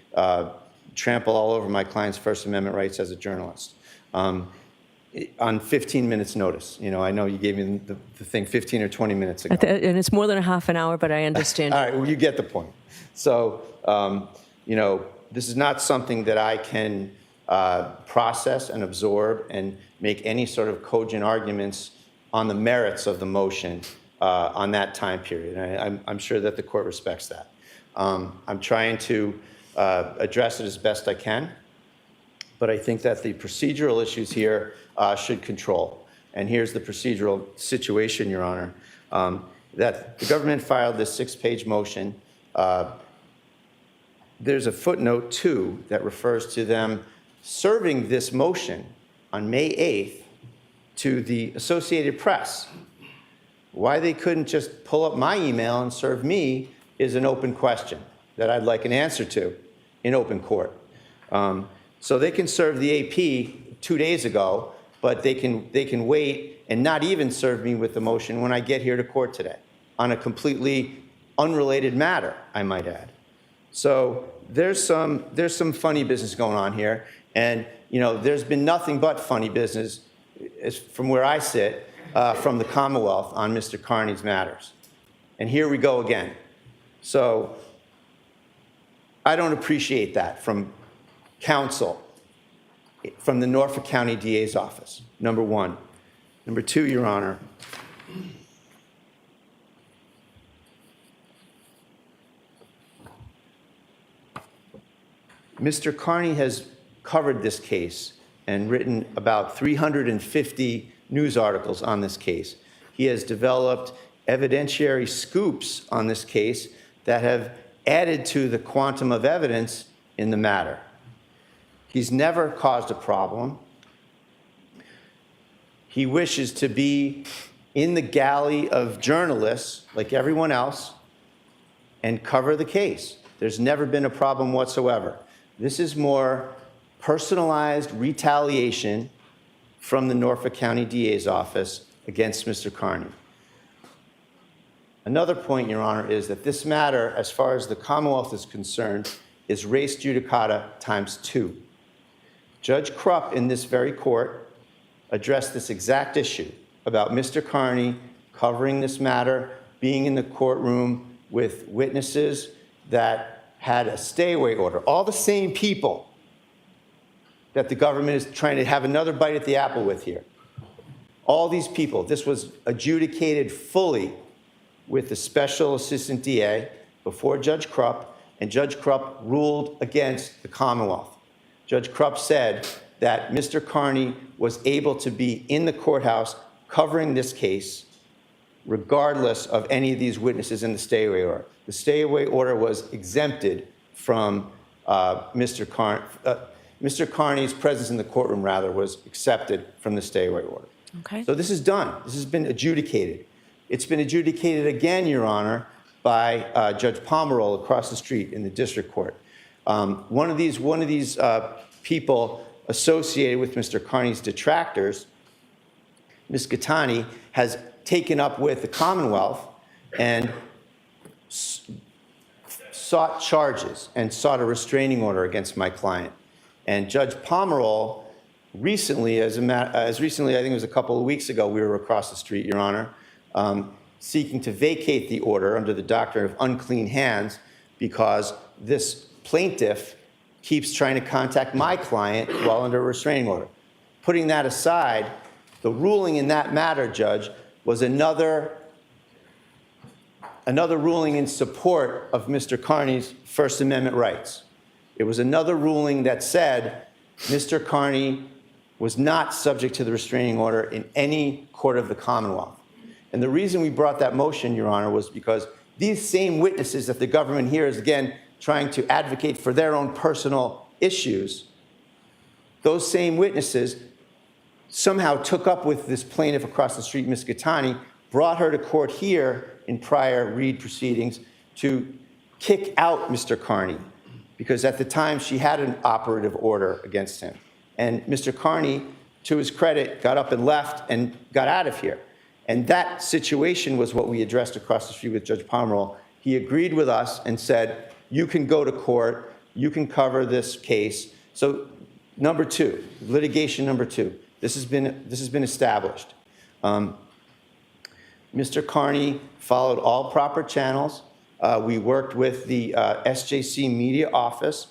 trample all over my client's First Amendment rights as a journalist. On 15 minutes notice. You know, I know you gave me the thing 15 or 20 minutes ago. And it's more than a half an hour, but I understand. All right, well, you get the point. So, you know, this is not something that I can process and absorb and make any sort of cogent arguments on the merits of the motion on that time period. I'm sure that the court respects that. I'm trying to address it as best I can, but I think that the procedural issues here should control. And here's the procedural situation, Your Honor, that the government filed this 6-page motion. There's a footnote 2 that refers to them serving this motion on May 8th to the Associated Press. Why they couldn't just pull up my email and serve me is an open question that I'd like an answer to in open court. So they can serve the AP 2 days ago, but they can wait and not even serve me with the motion when I get here to court today on a completely unrelated matter, I might add. So there's some funny business going on here, and you know there's been nothing but funny business from where I sit from the Commonwealth on Mr. Carney's matters. And here we go again. So I don't appreciate that from counsel, from the Norfolk County DA's office, number one. Number two, Your Honor, Mr. Carney has covered this case and written about 350 news articles on this case. He has developed evidentiary scoops on this case that have added to the quantum of evidence in the matter. He's never caused a problem. He wishes to be in the galley of journalists, like everyone else, and cover the case. There's never been a problem whatsoever. This is more personalized retaliation from the Norfolk County DA's office against Mr. Carney. Another point, Your Honor, is that this matter, as far as the Commonwealth is concerned, is res judicata times 2. Judge Krupp in this very court addressed this exact issue about Mr. Carney covering this matter, being in the courtroom with witnesses that had a stay-away order. All the same people that the government is trying to have another bite at the apple with here. All these people, this was adjudicated fully with the Special Assistant DA before Judge Krupp, and Judge Krupp ruled against the Commonwealth. Judge Krupp said that Mr. Carney was able to be in the courthouse covering this case regardless of any of these witnesses in the stay-away order. The stay-away order was exempted from Mr. Carney's presence in the courtroom, rather, was accepted from the stay-away order. Okay. So this is done. This has been adjudicated. It's been adjudicated again, Your Honor, by Judge Pomeroy across the street in the district court. One of these people associated with Mr. Carney's detractors, Ms. Gattani, has taken up with the Commonwealth and sought charges and sought a restraining order against my client. And Judge Pomeroy recently, as recently, I think it was a couple of weeks ago, we were across the street, Your Honor, seeking to vacate the order under the doctrine of unclean hands because this plaintiff keeps trying to contact my client while under a restraining order. Putting that aside, the ruling in that matter, Judge, was another ruling in support of Mr. Carney's First Amendment rights. It was another ruling that said Mr. Carney was not subject to the restraining order in any court of the Commonwealth. And the reason we brought that motion, Your Honor, was because these same witnesses that the government here is, again, trying to advocate for their own personal issues, those same witnesses somehow took up with this plaintiff across the street, Ms. Gattani, brought her to court here in prior Reed proceedings to kick out Mr. Carney, because at the time she had an operative order against him. And Mr. Carney, to his credit, got up and left and got out of here. And that situation was what we addressed across the street with Judge Pomeroy. He agreed with us and said, you can go to court, you can cover this case. So number 2, litigation number 2, this has been established. Mr. Carney followed all proper channels. We worked with the SJC media office.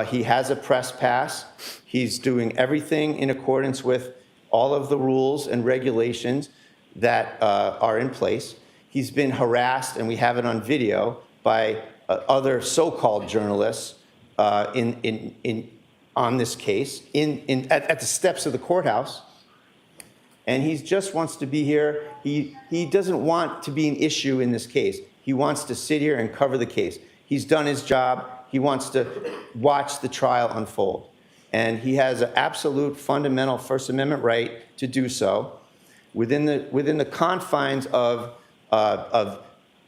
He has a press pass. He's doing everything in accordance with all of the rules and regulations that are in place. He's been harassed, and we have it on video, by other so-called journalists on this case at the steps of the courthouse. And he just wants to be here. He doesn't want to be an issue in this case. He wants to sit here and cover the case. He's done his job. He wants to watch the trial unfold. And he has an absolute fundamental First Amendment right to do so within the confines of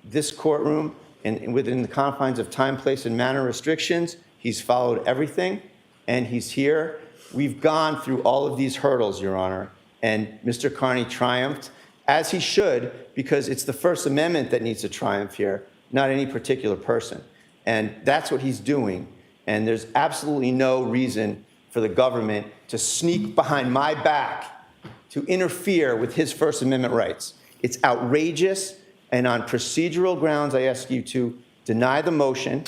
this courtroom and within the confines of time, place, and manner restrictions. He's followed everything, and he's here. We've gone through all of these hurdles, Your Honor, and Mr. Carney triumphed, as he should, because it's the First Amendment that needs to triumph here, not any particular person. And that's what he's doing. And there's absolutely no reason for the government to sneak behind my back to interfere with his First Amendment rights. It's outrageous, and on procedural grounds, I ask you to deny the motion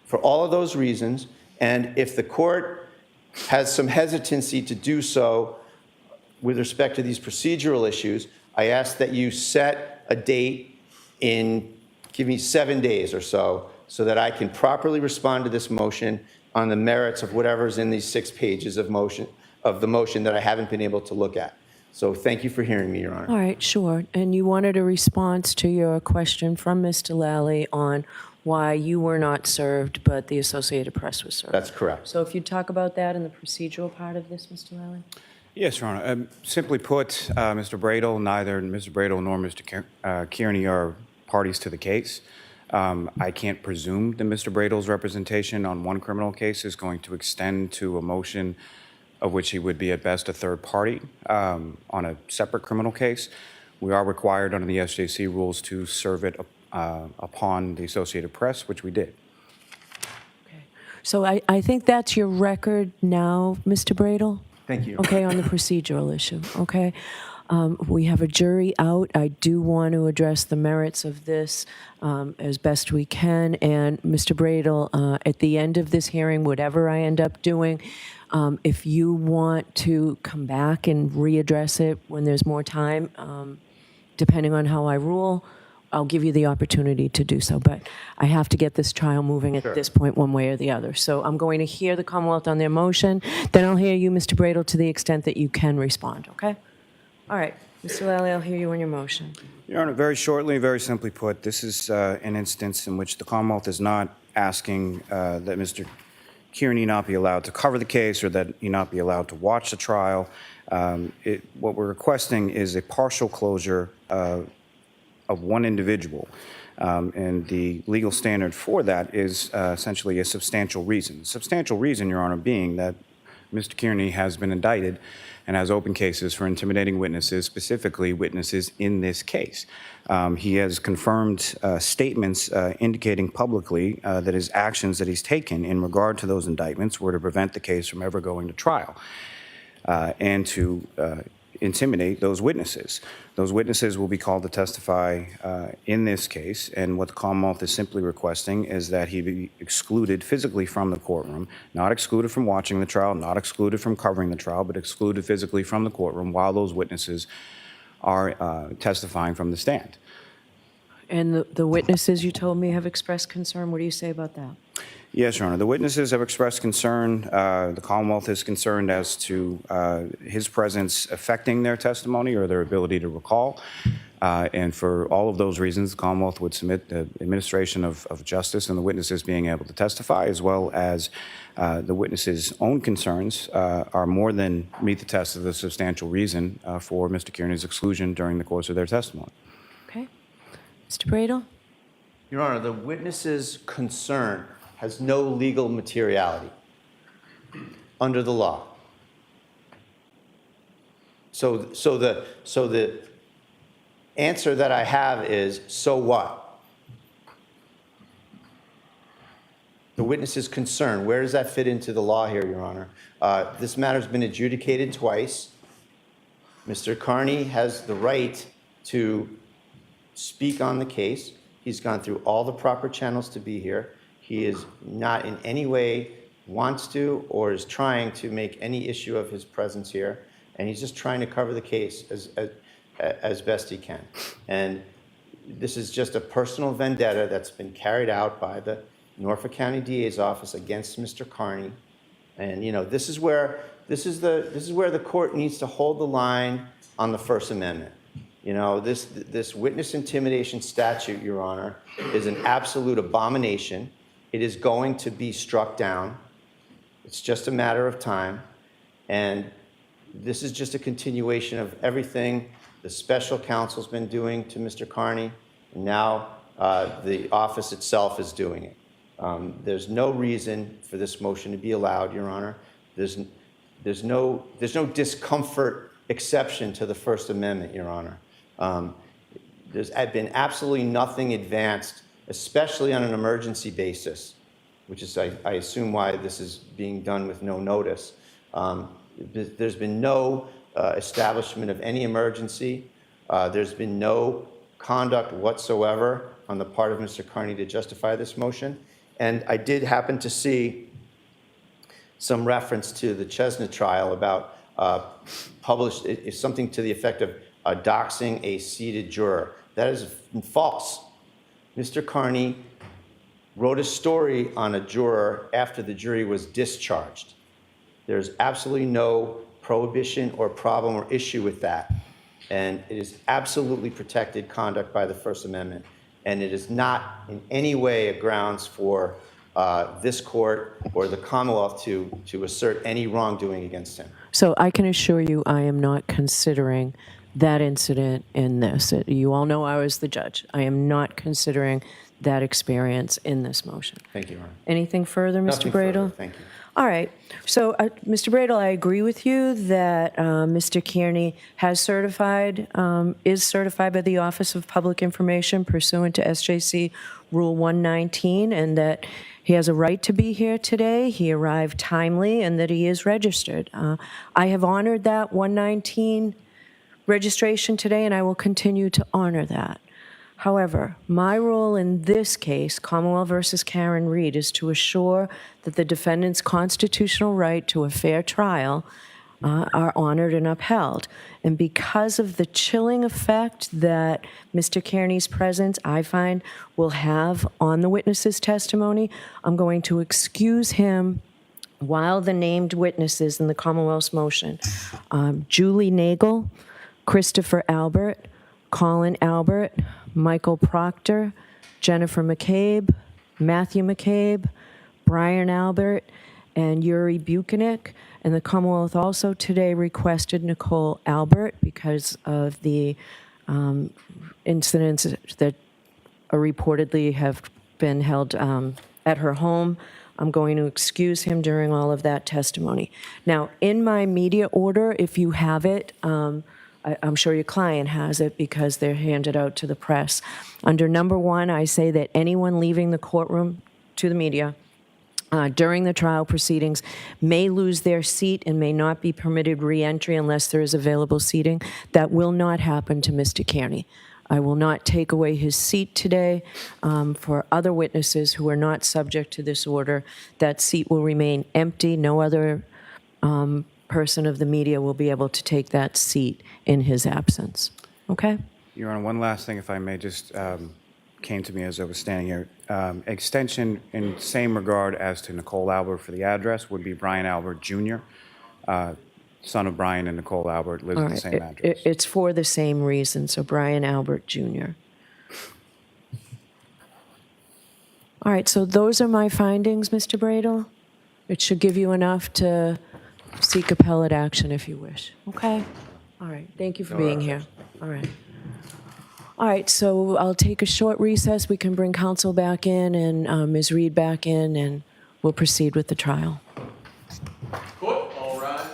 for all of those reasons. And if the court has some hesitancy to do so with respect to these procedural issues, I ask that you set a date give me 7 days or so that I can properly respond to this motion on the merits of whatever's in these 6 pages of the motion that I haven't been able to look at. So thank you for hearing me, Your Honor. All right, sure. And you wanted a response to your question from Mr. Lally on why you were not served, but the Associated Press was served. That's correct. So if you'd talk about that in the procedural part of this, Mr. Lally? Yes, Your Honor. Simply put, Mr. Bradel, neither Mr. Bradel nor Mr. Kearney are parties to the case. I can't presume that Mr. Bradel's representation on one criminal case is going to extend to a motion of which he would be at best a third party on a separate criminal case. we are required under the SJC rules to serve it upon the Associated Press, which we did. So I think that's your record now, Mr. Bradel? Thank you. Okay, on the procedural issue, okay? We have a jury out. I do want to address the merits of this as best we can. And Mr. Bradel, at the end of this hearing, whatever I end up doing, if you want to come back and readdress it when there's more time, depending on how I rule, I'll give you the opportunity to do so. But I have to get this trial moving at this point, one way or the other. So I'm going to hear the Commonwealth on their motion. Then I'll hear you, Mr. Bradel, to the extent that you can respond, okay? All right. Mr. Lally, I'll hear you on your motion. Your Honor, very shortly, very simply put, this is an instance in which the Commonwealth is not asking that Mr. Kearney not be allowed to cover the case or that he not be allowed to watch the trial. What we're requesting is a partial closure of one individual. And the legal standard for that is essentially a substantial reason. Substantial reason, Your Honor, being that Mr. Kearney has been indicted and has open cases for intimidating witnesses, specifically witnesses in this case. He has confirmed statements indicating publicly that his actions that he's taken in regard to those indictments were to prevent the case from ever going to trial and to intimidate those witnesses. Those witnesses will be called to testify in this case, and what the Commonwealth is simply requesting is that he be excluded physically from the courtroom, not excluded from watching the trial, not excluded from covering the trial, but excluded physically from the courtroom while those witnesses are testifying from the stand. And the witnesses you told me have expressed concern. What do you say about that? Yes, Your Honor. The witnesses have expressed concern. The Commonwealth is concerned as to his presence affecting their testimony or their ability to recall. And for all of those reasons, the Commonwealth would submit the administration of justice and the witnesses being able to testify, as well as the witnesses' own concerns are more than meet the test of the substantial reason for Mr. Kearney's exclusion during the course of their testimony. Okay. Mr. Bradel? Your Honor, the witness's concern has no legal materiality under the law. So the answer that I have is, so what? The witness's concern, where does that fit into the law here, Your Honor? This matter's been adjudicated twice. Mr. Kearney has the right to speak on the case. He's gone through all the proper channels to be here. He is not in any way wants to or is trying to make any issue of his presence here, and he's just trying to cover the case as best he can. And this is just a personal vendetta that's been carried out by the Norfolk County DA's office against Mr. Kearney. And you know, this is where the court needs to hold the line on the First Amendment. You know, this witness intimidation statute, Your Honor, is an absolute abomination. It is going to be struck down. It's just a matter of time. And this is just a continuation of everything the special counsel's been doing to Mr. Kearney, and now the office itself is doing it. There's no reason for this motion to be allowed, Your Honor. There's no discomfort exception to the First Amendment, Your Honor. There's been absolutely nothing advanced, especially on an emergency basis, which is, I assume, why this is being done with no notice. There's been no establishment of any emergency. There's been no conduct whatsoever on the part of Mr. Kearney to justify this motion. And I did happen to see some reference to the Chestnut trial about published, something to the effect of doxing a seated juror. That is false. Mr. Kearney wrote a story on a juror after the jury was discharged. There's absolutely no prohibition or problem or issue with that. And it is absolutely protected conduct by the First Amendment. And it is not in any way a grounds for this court or the Commonwealth to assert any wrongdoing against him. So I can assure you I am not considering that incident in this. You all know I was the judge. I am not considering that experience in this motion. Thank you, Your Honor. Anything further, Mr. Nothing Bradel? further. Thank you. All right. So, Mr. Bradel, I agree with you that Mr. Kearney is certified by the Office of Public Information pursuant to SJC Rule 119, and that he has a right to be here today. He arrived timely, and that he is registered. I have honored that 119 registration today, and I will continue to honor that. However, my role in this case, Commonwealth versus Karen Reed, is to assure that the defendant's constitutional right to a fair trial are honored and upheld. And because of the chilling effect that Mr. Kearney's presence, I find, will have on the witness's testimony, I'm going to excuse him while the named witnesses in the Commonwealth's motion, Julie Nagel, Christopher Albert, Colin Albert, Michael Proctor, Jennifer McCabe, Matthew McCabe, Brian Albert, and Yuri Buchanan. And the Commonwealth also today requested Nicole Albert because of the incidents that reportedly have been held at her home. I'm going to excuse him during all of that testimony. Now, in my media order, if you have it, I'm sure your client has it because they're handed out to the press. Under number 1, I say that anyone leaving the courtroom to the media during the trial proceedings may lose their seat and may not be permitted re-entry unless there is available seating. That will not happen to Mr. Kearney. I will not take away his seat today. For other witnesses who are not subject to this order, that seat will remain empty. No other person of the media will be able to take that seat in his absence. Okay? Your Honor, one last thing, if I may, just came to me as I was standing here. Extension in same regard as to Nicole Albert for the address would be Brian Albert Jr., son of Brian and Nicole Albert, lives All at the right. same address. It's for the same reason, so Brian Albert Jr. All right, so those are my findings, Mr. Bradel. It should give you enough to seek appellate action if you wish. Okay? All right, thank you for being here. All right. All right, so I'll take a short recess. We can bring counsel back in and Ms. Reed back in, and we'll proceed with the trial. Court, all rise.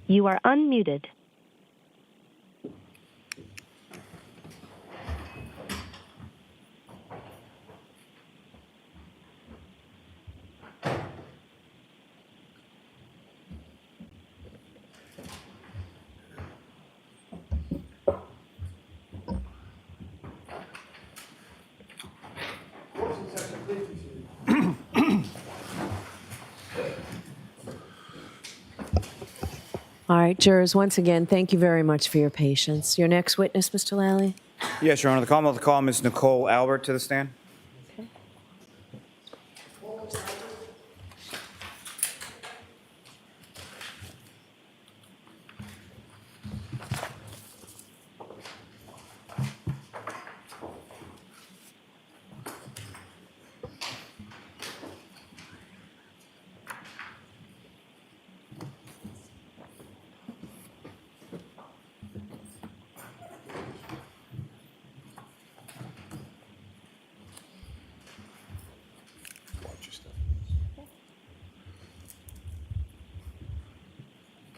You are unmuted. All right, jurors, once again, thank you very much for your patience. Your next witness, Mr. Lally? Yes, Your Honor. The Commonwealth will call Ms. Nicole Albert to the stand.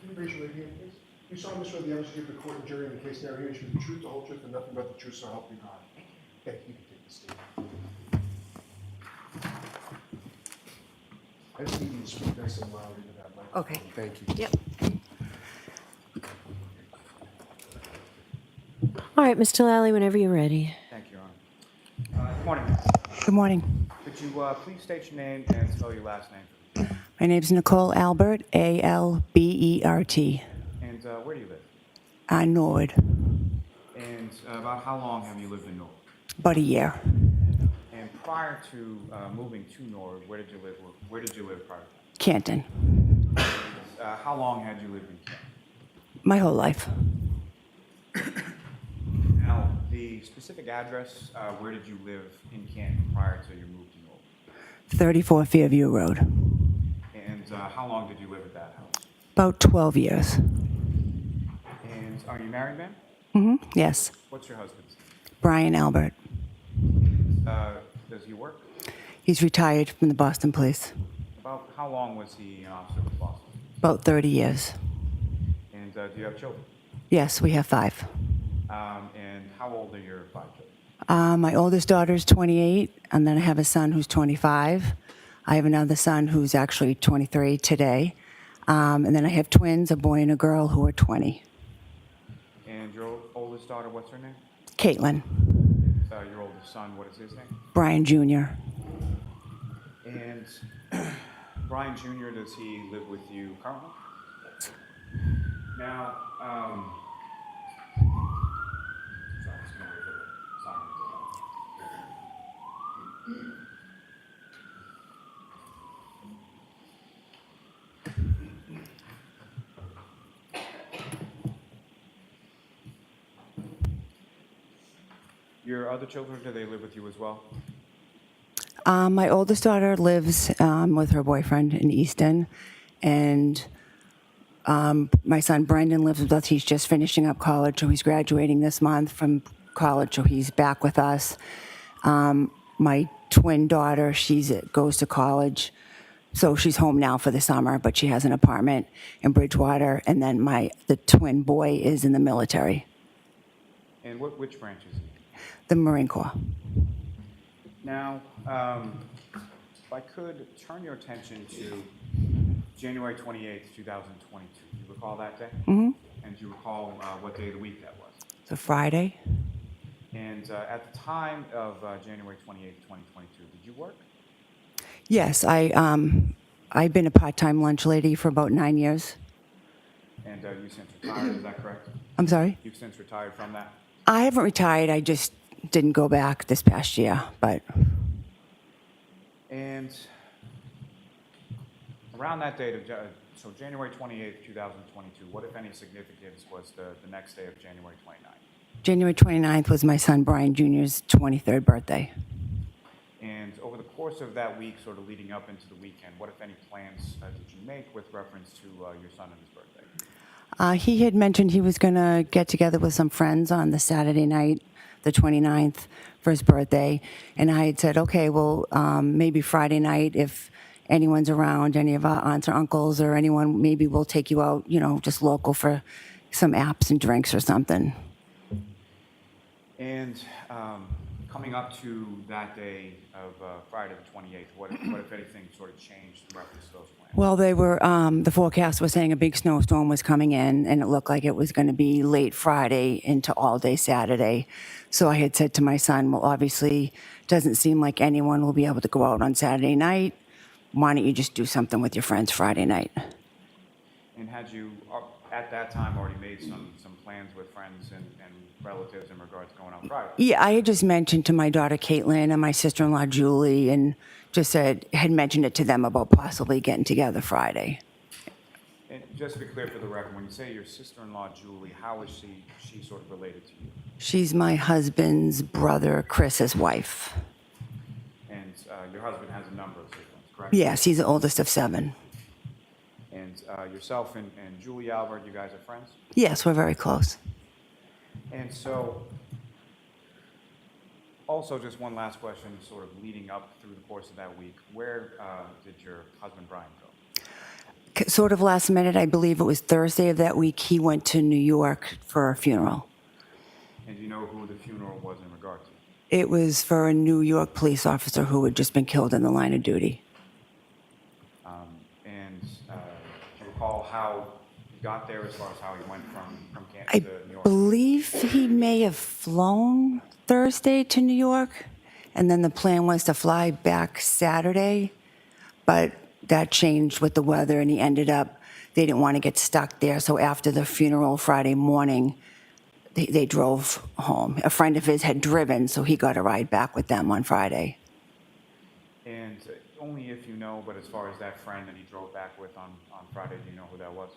Can you raise your right hand, please? You solemnly swear the evidence you give the court and jury in the case now hearing should be the truth, the whole truth, and nothing but the truth, so help you God. Okay, you can take the stand. I just need you to speak nice and loud into that microphone. Okay. Thank you. Yep. All right, Mr. Lally, whenever you're ready. Thank you, Your Honor. Good morning. Good morning. Could you please state your name and spell your last name? My name's Nicole Albert, A-L-B-E-R-T. And where do you live? Norwood. And about how long have you lived in Norwood? About a year. And prior to moving to Norwood, where did you live? Where did you live prior? Canton. How long had you lived in Canton? My whole life. Now, the specific address, where did you live in Canton prior to your move to Norwood? 34 Fairview Road. And how long did you live at that house? About 12 years. And are you married, ma'am? Yes. What's your husband's name? Brian Albert. Does he work? He's retired from the Boston Police. About how long was he an officer with Boston? About 30 years. And do you have children? Yes, we have 5. And how old are your 5 children? My oldest daughter is 28, and then I have a son who's 25. I have another son who's actually 23 today. And then I have twins, a boy and a girl, who are 20. And your oldest daughter, what's her name? Caitlin. Your oldest son, what is his name? Brian Jr. And Brian Jr., does he live with you currently? Now, sorry, just gonna wait for the sign to go. Your other children, do they live with you as well? My oldest daughter lives with her boyfriend in Easton, and my son Brendan lives with us. He's just finishing up college, so he's graduating this month from college, so he's back with us. My twin daughter, goes to college, so she's home now for the summer, but she has an apartment in Bridgewater, and then the twin boy is in the military, And which branch is he? the Marine Corps. Now, if I could turn your attention to January 28th, 2022. Do you recall that day? Mm-hmm. And do you recall what day of the week that was? It's a Friday. And at the time of January 28th, 2022, did you work? Yes, I've been a part-time lunch lady for about 9 years. And you've since retired, is that correct? I'm sorry? You've since retired from that? I haven't retired. I just didn't go back this past year, but And around that date, so January 28th, 2022, what, if any, significance was the next day of January 29th? January 29th was my son Brian Jr.'s 23rd birthday. And over the course of that week, sort of leading up into the weekend, what, if any, plans did you make with reference to your son and his birthday? He had mentioned he was going to get together with some friends on the Saturday night, the 29th, for his birthday. And I had said, okay, well, maybe Friday night, anyone's around, any of our aunts or uncles or anyone, maybe we'll take you out, just local for some apps and drinks or something. And coming up to that day of Friday the 28th, what if anything sort of changed in reference to those plans? Well, they were, the forecast was saying a big snowstorm was coming in, and it looked like it was going to be late Friday into all day Saturday. So I had said to my son, well, obviously, doesn't seem like anyone will be able to go out on Saturday night. Why don't you just do something with your friends Friday night? And had you, at that time, already made some plans with friends and relatives in regards to going out Friday? Yeah, I had just mentioned to my daughter Caitlin and my sister-in-law Julie, and just had mentioned it to them about possibly getting together Friday. And just to be clear for the record, when you say your sister-in-law Julie, how is she sort of related to you? She's my husband's brother, Chris's wife. And your husband has a number of siblings, correct? Yes, he's the oldest of 7. And yourself and Julie Albert, you guys are friends? Yes, we're very close. And so, also just one last question, sort of leading up through the course of that week, where did your husband Brian go? Sort of last minute, I believe it was Thursday of that week, he went to New York for a funeral. And do you know who the funeral was in regard to? It was for a New York police officer who had just been killed in the line of duty. And do you recall how he got there as far as how he went from Canton I to New York? believe he may have flown Thursday to New York, and then the plan was to fly back Saturday, but that changed with the weather, and he ended up, they didn't want to get stuck there, so after the funeral Friday morning, they drove home. A friend of his had driven, so he got a ride back with them on Friday. And only if you know, but as far as that friend that he drove back with on Friday, do you know who that was?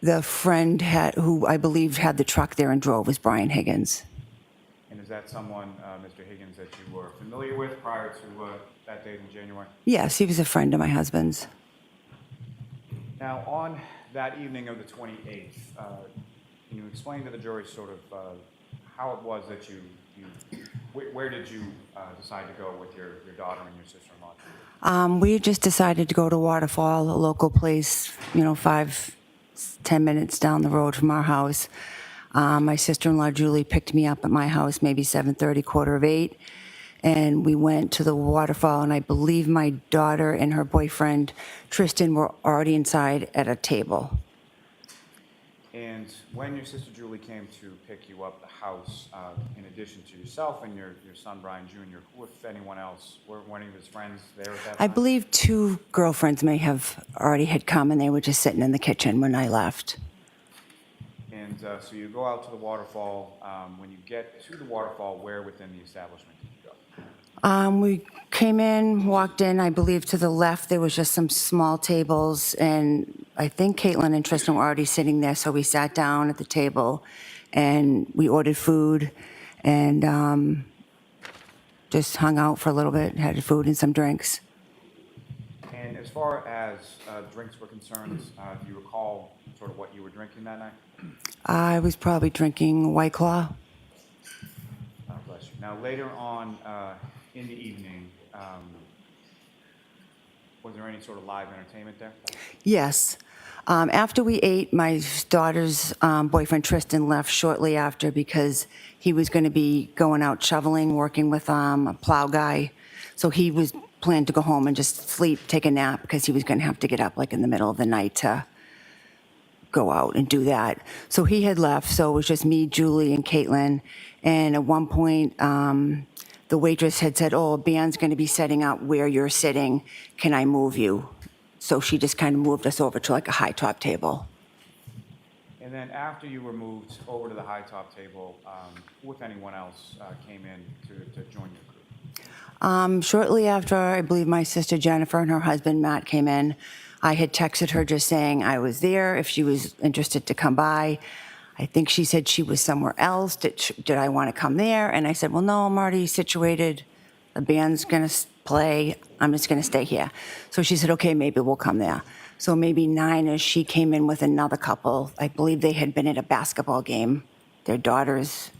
The friend who I believe had the truck there and drove was Brian Higgins. And is that someone, Mr. Higgins, that you were familiar with prior to that date in January? Yes, he was a friend of my husband's. Now, on that evening of the 28th, can you explain to the jury sort of how it was that where did you decide to go with your daughter and your sister-in-law? We just decided to go to Waterfall, a local place, 5-10 minutes down the road from our house. My sister-in-law Julie picked me up at my house maybe 7:30, 7:45, and we went to the waterfall, and I believe my daughter and her boyfriend Tristan were already inside at a table. And when your sister Julie came to pick you up the house, in addition to yourself and your son Brian Jr., who, if anyone else, were one of his friends there at that time? I believe 2 girlfriends may have already had come, and they were just sitting in the kitchen when I left. And so you go out to the waterfall. When you get to the waterfall, where within the establishment did you go? We came in, walked in, I believe to the left, there was just some small tables, and I think Caitlin and Tristan were already sitting there, so we sat down at the table, and we ordered food, and just hung out for a little bit, had food and some drinks. And as far as drinks were concerned, do you recall sort of what you were drinking that night? I was probably drinking White Claw. Bless you. Now, later on in the evening, was there any sort of live entertainment there? Yes. After we ate, my daughter's boyfriend Tristan left shortly after because he was going to be going out shoveling, working with a plow guy. So he was planned to go home and just sleep, take a nap, because he was going to have to get up like in the middle of the night to go out and do that. So he had left, so it was just me, Julie, and Caitlin. And at one point, the waitress had said, oh, a band's going to be setting up where you're sitting. Can I move you? So she just kind of moved us over to like a high top table. And then after you were moved over to the high top table, who, if anyone else, came in to join your group? Shortly after, I believe my sister Jennifer and her husband Matt came in. I had texted her just saying I was there, if she was interested to come by. I think she said she was somewhere else. Did I want to come there? And I said, well, no, I'm already situated. The band's going to play. I'm just going to stay here. So she said, okay, maybe we'll come there. So maybe 9-ish, she came in with another couple. I believe they had been at a basketball game, their daughter's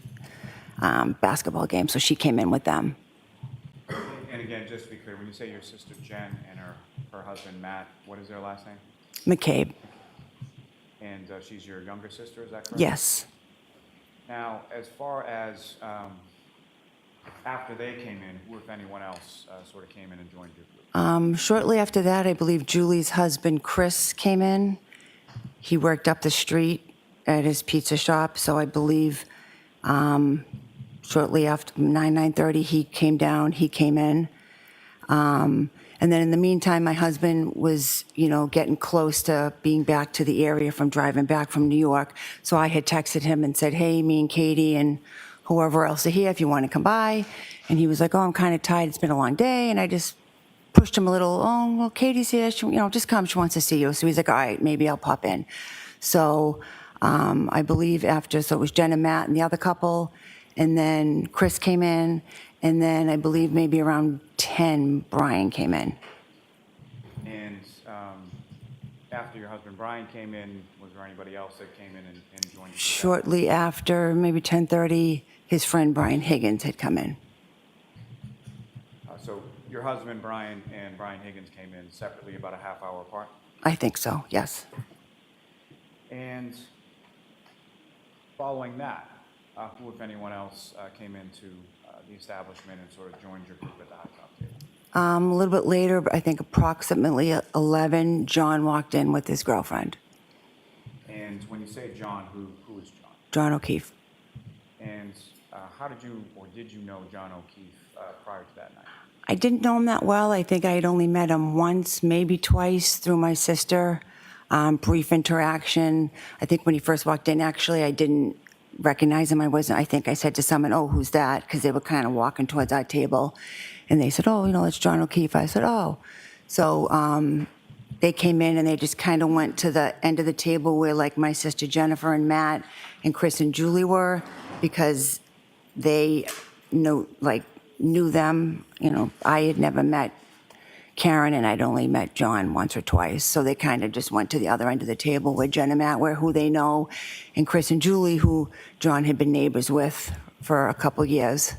basketball game. So she came in with them. And again, just to be clear, when you say your sister Jen and her her husband, Matt, what is their last name? McCabe. And she's your younger sister, is that correct? Yes. Now, as far as after they came in, who, if anyone else, sort of came in and joined your group? Shortly after that, I believe Julie's husband, Chris, came in. He worked up the street at his pizza shop, so I believe shortly after 9:30, he came down, he came in. And then in the meantime, my husband was, getting close to being back to the area from driving back from New York. So I had texted him and said, hey, me and Katie and whoever else are here, if you want to come by. And he was like, oh, I'm kind of tired. It's been a long day. And I just pushed him a little, oh, well, Katie's here. She, just come. She wants to see you. So he's like, all right, maybe I'll pop in. So I believe so it was Jen and Matt and the other couple. And then Chris came in. And then I believe maybe around 10, Brian came in. And after your husband Brian came in, was there anybody else that came in and joined you? Shortly after, maybe 10:30, his friend Brian Higgins had come in. So your husband Brian and Brian Higgins came in separately about a half hour apart? I think so, yes. And following that, who, if anyone else, came into the establishment and sort of joined your group at the hot top table? A little bit later, I think approximately 11, John walked in with his girlfriend, And when you say John, who is John? John O'Keefe. And how did you, or did you know John O'Keefe prior to that night? I didn't know him that well. I think I had only met him once, maybe twice through my sister. Brief interaction. I think when he first walked in, actually, I didn't recognize him. I think I said to someone, oh, who's that? Because they were kind of walking towards our table. And they said, oh, it's John O'Keefe. I said, oh. So they came in and they just kind of went to the end of the table where like my sister Jennifer and Matt and Chris and Julie were, because they knew them. I had never met Karen and I'd only met John once or twice. So they kind of just went to the other end of the table where Jen and Matt were, who they know, and Chris and Julie, who John had been neighbors with for a couple years.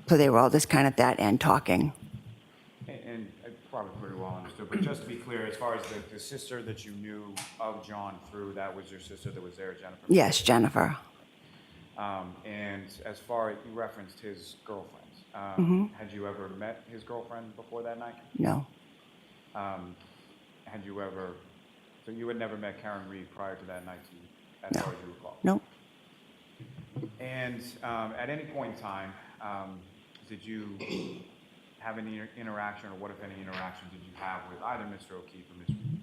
So they were all just kind of at that end talking. And probably pretty well understood, but just to be clear, as far as the sister that you knew of John through, that was your sister that was there, Jennifer? Yes, Jennifer. And as far as you referenced his girlfriend, had you ever met his girlfriend before that night? No. Had you ever, so you had never met Karen Reed prior to that night, as No. far as you recall? Nope. And at any point in time, did you have any interaction, or what, if any, interaction did you have with either Mr. O'Keefe or Ms. Reed?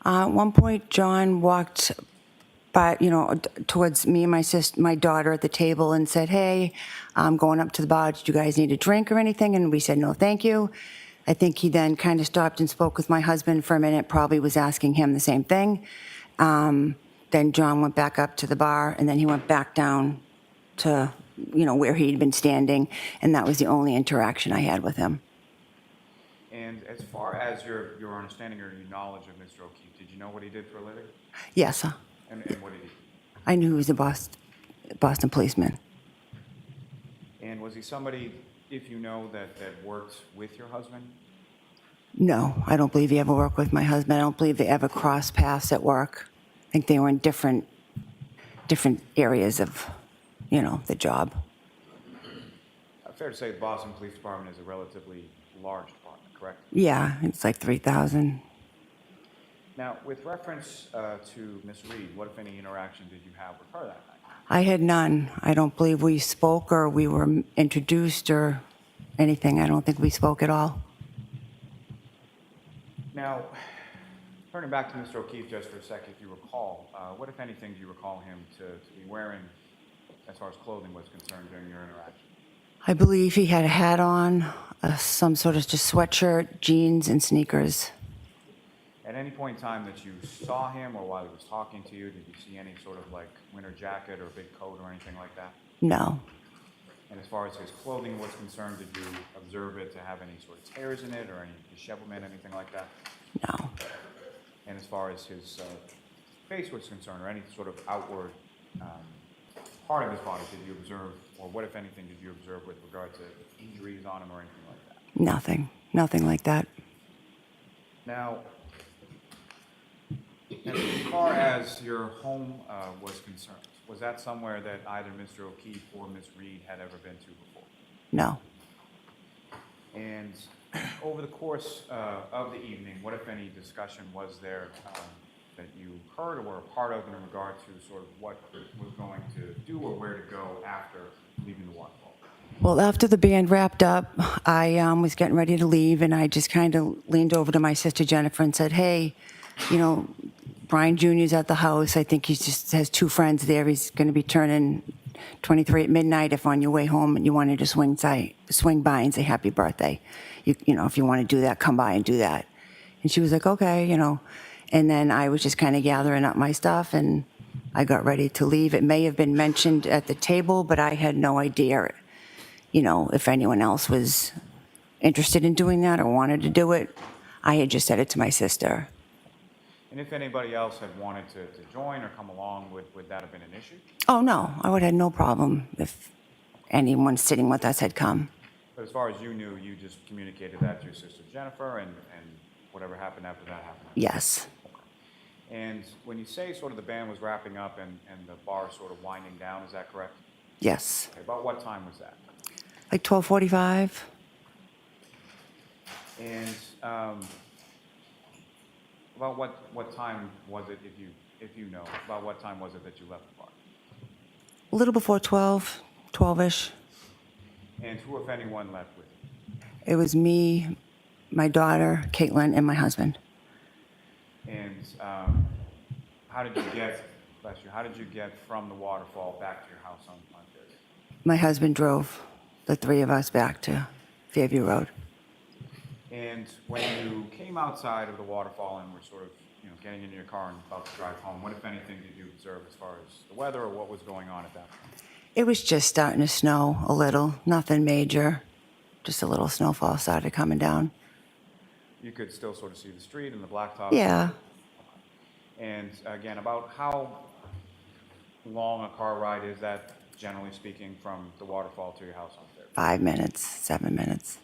At one point, John walked by, towards me and my daughter at the table and said, hey, I'm going up to the bar. Did you guys need a drink or anything? And we said, no, thank you. I think he then kind of stopped and spoke with my husband for a minute, probably was asking him the same thing. Then John went back up to the bar, and then he went back down to, where he'd been standing, and that was the only interaction I had with him. And as far as your understanding or your knowledge of Mr. O'Keefe, did you know what he did for a living? Yes, And what did he do? I knew he was a Boston policeman. And was he somebody, if you know, that worked with your husband? No, I don't believe he ever worked with my husband. I don't believe they ever crossed paths at work. I think they were in different areas of, the job. Fair to say the Boston Police Department is a relatively large department, correct? Yeah, it's like 3,000. Now, with reference to Ms. Reed, what, if any, interaction did you have with her that night? I had none. I don't believe we spoke or we were introduced or anything. I don't think we spoke at all. Now, turning back to Mr. O'Keefe just for a sec, if you recall, what, if anything, do you recall him to be wearing as far as clothing was concerned during your interaction? I believe he had a hat on, some sort of just sweatshirt, jeans, and sneakers. At any point in time that you saw him or while he was talking to you, did you see any sort of like winter jacket or big coat or anything like that? No. And as far as his clothing was concerned, did you observe it to have any sort of tears in it or any dishevelment, anything like that? No. And as far as his face was concerned, or any sort of outward part of his body, did you observe, or what, if anything, did you observe with regard to injuries on him or anything like that? Nothing like that. Now, as far as your home was concerned, was that somewhere that either Mr. O'Keefe or Ms. Reed had ever been to before? No. And over the course of the evening, what, if any, discussion was there that you heard or were a part of in regard to sort of what was going to do or where to go after leaving the waterfall? Well, after the band wrapped up, I was getting ready to leave, and I just kind of leaned over to my sister Jennifer and said, hey, you know, Brian Jr.'s at the house. I think he just has 2 friends there. He's going to be turning 23 at midnight. If on your way home and you wanted to swing by and say happy birthday, you know, if you want to do that, come by and do that. And she was like, okay, you know. And then I was just kind of gathering up my stuff, and I got ready to leave. It may have been mentioned at the table, but I had no idea, you know, if anyone else was interested in doing that or wanted to do it. I had just said it to my sister. And if anybody else had wanted to join or come along, would that have been an issue? Oh, no, I would have had no problem if anyone sitting with us had come. But as far as you knew, you just communicated that to your sister Jennifer, and whatever happened after that happened? Yes. And when you say sort of the band was wrapping up and the bar sort of winding down, is that correct? Yes. Okay, about what time was that? Like 12:45. And about what time was it, if you know, about what time was it that you left the bar? A little before 12, 12-ish. And who, if anyone, left with you? It was me, my daughter, Caitlin, and my husband. And how did you get, bless you, how did you get from the waterfall back to your house on Thursday? My husband drove the 3 of us back to Fairview Road. And when you came outside of the waterfall and were sort of, you know, getting into your car and about to drive home, what, if anything, did you observe as far as the weather or what was going on at that point? It was just starting to snow a little, nothing major. Just a little snowfall started coming down. You could still sort of see the street and the blacktop? Yeah. And again, about how long a car ride is that, generally speaking, from the waterfall to your house on Thursday? 5 minutes, 7 minutes.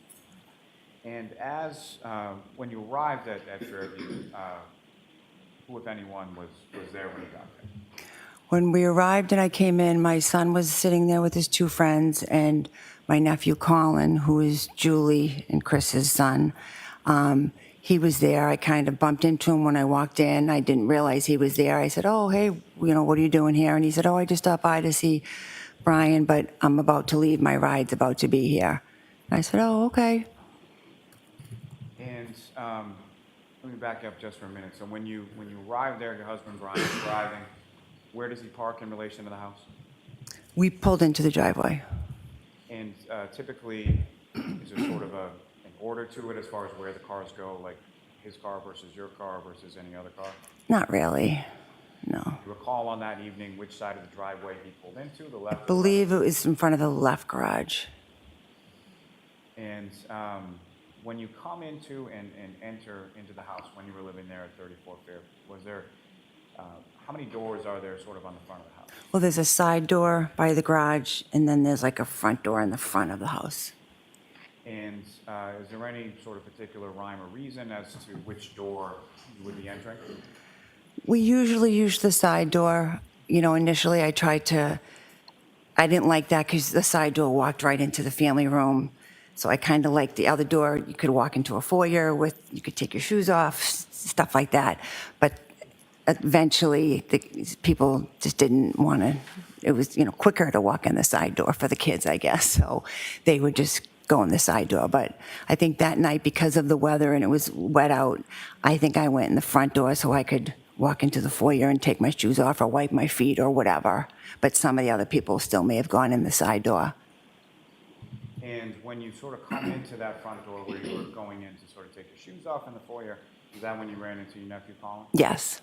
And as, when you arrived at Fairview, who, if anyone, was there when you got there? When we arrived and I came in, my son was sitting there with his 2 friends, and my nephew Colin, who is Julie and Chris's son, he was there. I kind of bumped into him when I walked in. I didn't realize he was there. I said, oh, hey, you know, what are you doing here? And he said, oh, I just stopped by to see Brian, but I'm about to leave. My ride's about to be here. I said, oh, okay. And let me back up just for a minute. So when you arrived there, your husband Brian was driving. Where does he park in relation to the house? We pulled into the driveway. And typically, is there sort of an order to it as far as where the cars go, like his car versus your car versus any other car? Not really, no. Do you recall on that evening which side of the driveway he pulled into, the left? I believe it was in front of the left garage. And when you come into and enter into the house when you were living there at 34 Fair, was there, how many doors are there sort of on the front of the house? Well, there's a side door by the garage, and then there's like a front door in the front of the house. And is there any sort of particular rhyme or reason as to which door you would be entering? We usually use the side door. You know, initially I didn't like that because the side door walked right into the family room. So I kind of liked the other door. You could walk into a foyer you could take your shoes off, stuff like that. But eventually the people just didn't want to, it was, you know, quicker to walk in the side door for the kids, I guess. So they would just go in the side door. But I think that night, because of the weather and it was wet out, I think I went in the front door so I could walk into the foyer and take my shoes off or wipe my feet or whatever. But some of the other people still may have gone in the side door. And when you sort of come into that front door where you were going in to sort of take your shoes off in the foyer, is that when you ran into your nephew Colin? Yes.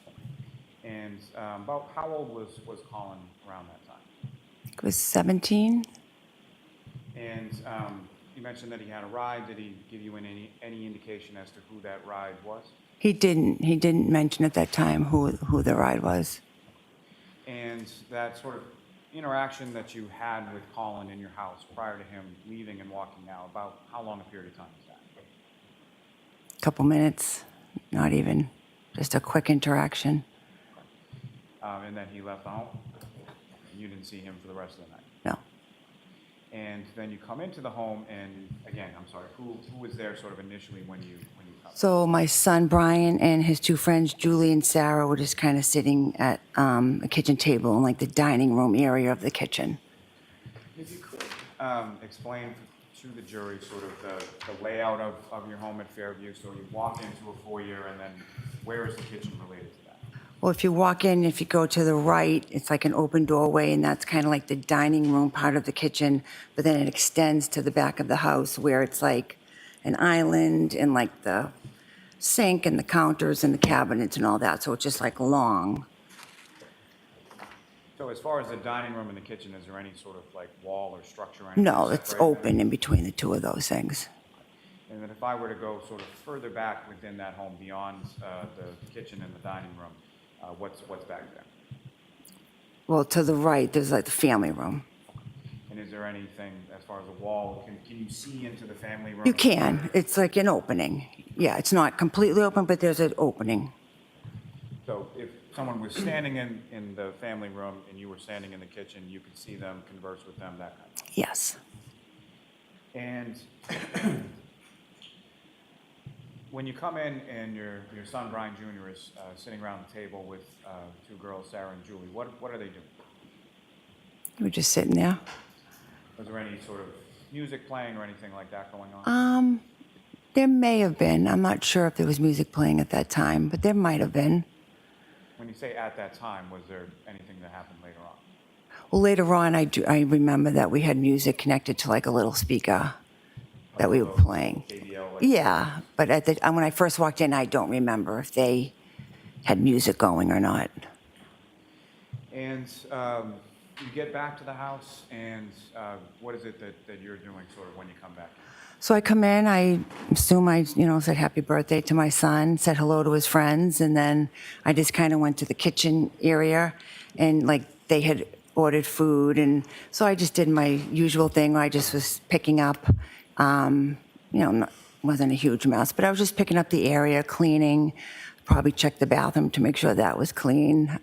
And about how old was Colin around that time? It was 17. And you mentioned that he had a ride. Did he give you any indication as to who that ride was? He didn't mention at that time who the ride was. And that sort of interaction that you had with Colin in your house prior to him leaving and walking out, about how long a period of time was that? A couple minutes, not even, just a quick interaction. And then he left the home? You didn't see him for the rest of the night? No. And then you come into the home, and again, I'm sorry, who was there sort of initially when you come? So my son Brian and his two friends, Julie and Sarah, were just kind of sitting at a kitchen table in like the dining room area of the kitchen. If you could explain to the jury sort of the layout of your home at Fairview. So you walk into a foyer, and then where is the kitchen related to that? Well, if you walk in, if you go to the right, it's like an open doorway, and that's kind of like the dining room part of the kitchen, but then it extends to the back of the house where it's like an island and like the sink and the counters and the cabinets and all that, so it's just like long. So as far as the dining room and the kitchen, is there any sort of like wall or structure or anything? No, it's separating them? open in between the two of those things. And then if I were to go sort of further back within that home beyond the kitchen and the dining room, what's back there? Well, to the right, there's like the family room. And is there anything as far as a wall? Can you see into the family room? You can. It's like an opening. Yeah, it's not completely open, but there's an opening. So if someone was standing in the family room and you were standing in the kitchen, you could see them, converse with them, that kind of thing? Yes. And when you come in and your son Brian Jr. is sitting around the table with two girls, Sarah and Julie, what are they doing? We're just sitting there. Was there any sort of music playing or anything like that going on? There may have been. I'm not sure if there was music playing at that time, but there might have been. When you say at that time, was there anything that happened later on? Well, later on, I remember that we had music connected to like a little speaker that we were playing. KBL, like Yeah, but when I first walked in, I don't remember if they had music going or not. And you get back to the house, and what is it that you're doing sort of when you come back? So I come in, I assume I, said happy birthday to my son, said hello to his friends, and then I just kind of went to the kitchen area, and like they had ordered food, and so I just did my usual thing. I just was picking up, wasn't a huge mess, but I was just picking up the area, cleaning, probably checked the bathroom to make sure that was clean.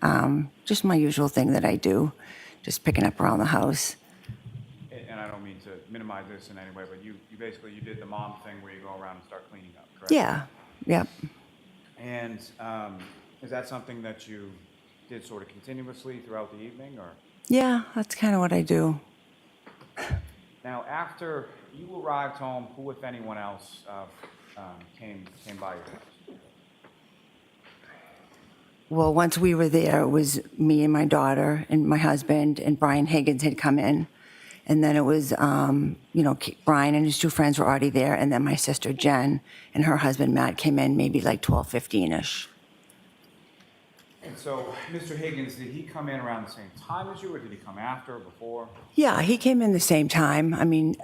Just my usual thing that I do, just picking up around the house. And I don't mean to minimize this in any way, but you basically did the mom thing where you go around and start cleaning up, correct? Yeah, yep. And is that something that you did sort of continuously throughout the evening, or? Yeah, that's kind of what I do. Now, after you arrived home, who, if anyone else, came by your house? Well, once we were there, it was me and my daughter and my husband, and Brian Higgins had come in. And then it was, Brian and his two friends were already there, and then my sister Jen and her husband Matt came in maybe like 12:15-ish. And so, Mr. Higgins, did he come in around the same time as you, or did he come after, before? Yeah, he came in the same time. I mean,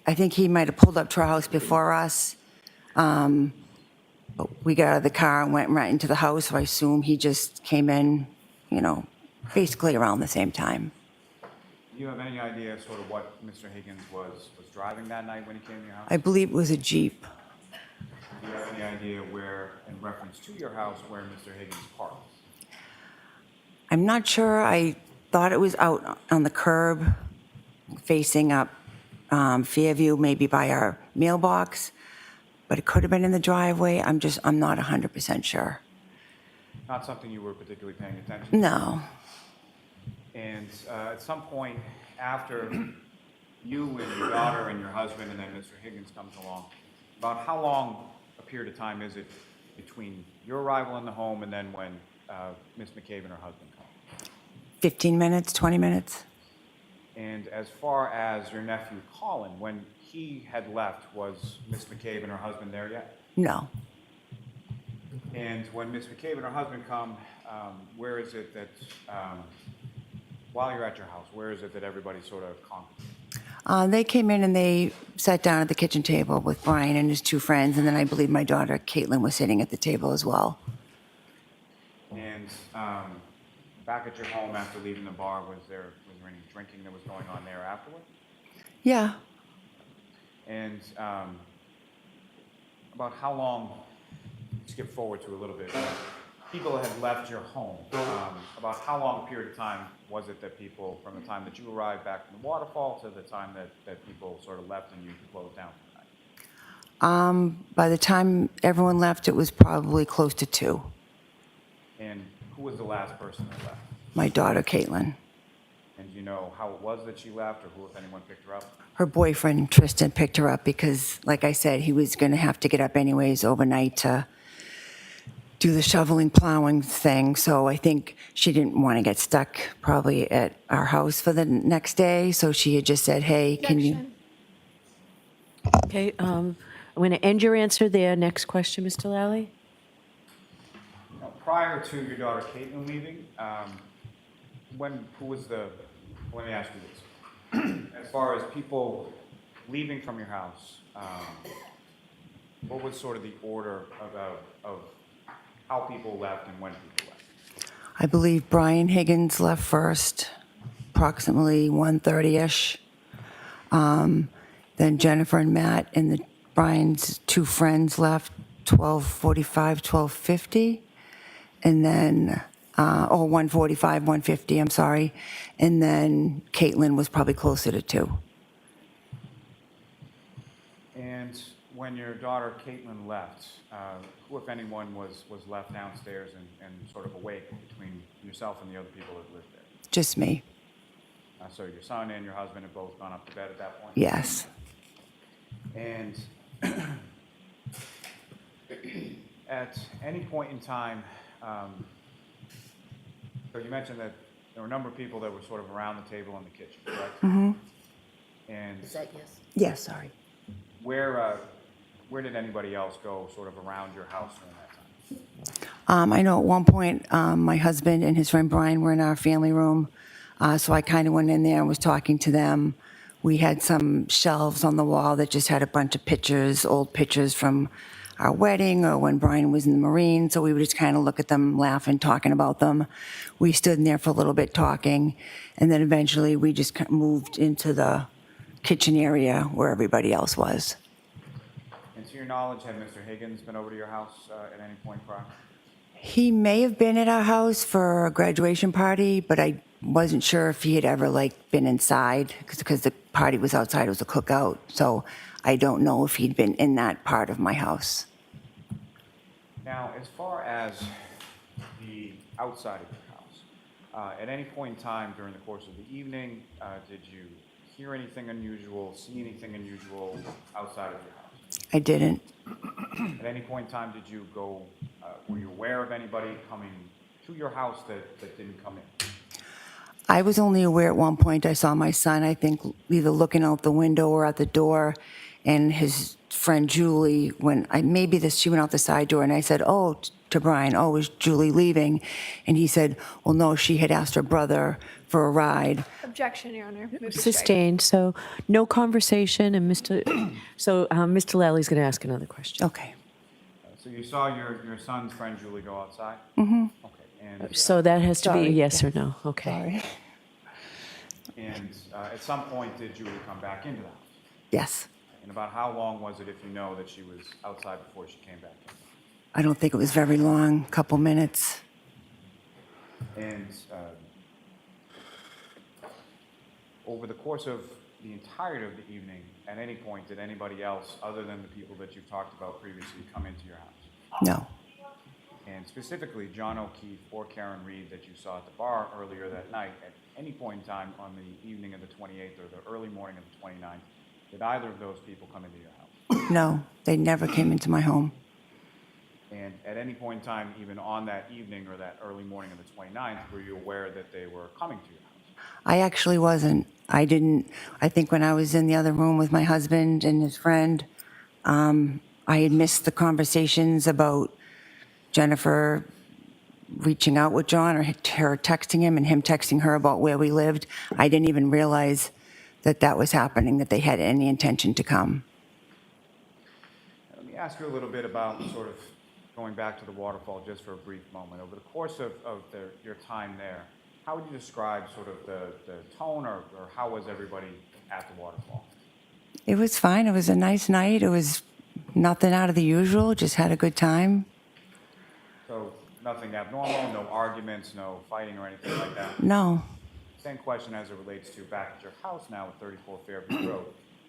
I think he might have pulled up to our house before us. But we got out of the car and went right into the house, so I assume he just came in, basically around the same time. Do you have any idea sort of what Mr. Higgins was driving that night when he came to your house? I believe it was a Jeep. Do you have any idea where, in reference to your house, where Mr. Higgins parked? I'm not sure. I thought it was out on the curb, facing up Fairview, maybe by our mailbox, but it could have been in the driveway. I'm not 100% sure. Not something you were particularly paying attention to? No. And at some point after you and your daughter and your husband and then Mr. Higgins comes along, about how long a period of time is it between your arrival in the home and then when Ms. McCabe and her husband come? 15 minutes, 20 minutes? And as far as your nephew Colin, when he had left, was Ms. McCabe and her husband there yet? No. And when Ms. McCabe and her husband come, where is it that, while you're at your house, where is it that everybody sort of congregates? They came in and they sat down at the kitchen table with Brian and his two friends, and then I believe my daughter Caitlin was sitting at the table as well. And back at your home after leaving the bar, was there any drinking that was going on there afterward? Yeah. And about how long, skip forward to a little bit. People had left your home. About how long a period of time was it that people, from the time that you arrived back from the waterfall to the time that people sort of left and you closed down for the night? By the time everyone left, it was probably close to 2. And who was the last person that left? My daughter, Caitlin. And do you know how it was that she left, or who, if anyone, picked her up? Her boyfriend, Tristan, picked her up because, like I said, he was going to have to get up anyways overnight to do the shoveling, plowing thing. So I think she didn't want to get stuck probably at our house for the next day. So she had just said, hey, can you? Okay, I'm going to end your answer there. Next question, Mr. Lally. Now, prior to your daughter Caitlin leaving, let me ask you this. As far as people leaving from your house, what was sort of the order of how people left and when people left? I believe Brian Higgins left first, approximately 1:30ish. Then Jennifer and Matt and Brian's 2 friends left 12:45, 12:50. And then, 1:45, 1:50, I'm sorry. And then Caitlin was probably closer to 2. And when your daughter Caitlin left, who, if anyone, was left downstairs and sort of awake between yourself and the other people that lived there? Just me. So your son and your husband have both gone up to bed at that point? Yes. And at any point in time, so you mentioned that there were a number of people that were sort of around the table in the kitchen, correct? Mm-hmm. And Is that yes? Yes, sorry. where did anybody else go sort of around your house during that time? I know at one point my husband and his friend Brian were in our family room, so I kind of went in there and was talking to them. We had some shelves on the wall that just had a bunch of pictures, old pictures from our wedding or when Brian was in the Marine, so we would just kind of look at them, laugh, and talking about them. We stood in there for a little bit talking, and then eventually we just moved into the kitchen area where everybody else was. And to your knowledge, had Mr. Higgins been over to your house at any point prior? He may have been at our house for a graduation party, but I wasn't sure if he had ever been inside because the party was outside. It was a cookout, so I don't know if he'd been in that part of my house. Now, as far as the outside of your house, at any point in time during the course of the evening, did you hear anything unusual, see anything unusual outside of your house? I didn't. At any point in time, did you go, were you aware of anybody coming to your house that didn't come in? I was only aware at one point I saw my son, I think, either looking out the window or at the door, and his friend Julie, she went out the side door, and I said, to Brian, is Julie leaving? And he said, well, no, she had asked her brother for a ride. Objection, Your Honor. Move to strike. Sustained, so no conversation, and Mr. Lally's going to ask another question. Okay. So you saw your son's friend Julie go outside? Mm-hmm. Okay. And, So that has to be a Sorry. yes or no, okay. Sorry. and at some point, did Julie come back into the house? Yes. And about how long was it, if you know, that she was outside before she came back in? I don't think it was very long, couple minutes. And over the course of the entirety of the evening, at any point, did anybody else, other than the people that you've talked about previously, come into your house? No. And specifically, John O'Keefe or Karen Reed that you saw at the bar earlier that night, at any point in time on the evening of the 28th or the early morning of the 29th, did either of those people come into your house? No, they never came into my home. And at any point in time, even on that evening or that early morning of the 29th, were you aware that they were coming to your house? I actually wasn't. I think when I was in the other room with my husband and his friend, I had missed the conversations about Jennifer reaching out with John or her texting him and him texting her about where we lived. I didn't even realize that was happening, that they had any intention to come. Let me ask you a little bit about sort of going back to the waterfall just for a brief moment. Over the course of your time there, how would you describe sort of the tone or how was everybody at the waterfall? It was fine. It was a nice night. It was nothing out of the usual, just had a good time. nothing abnormal, no arguments, no fighting or anything like that? No. Same question as it relates to back at your house now at 34 Fairview Road.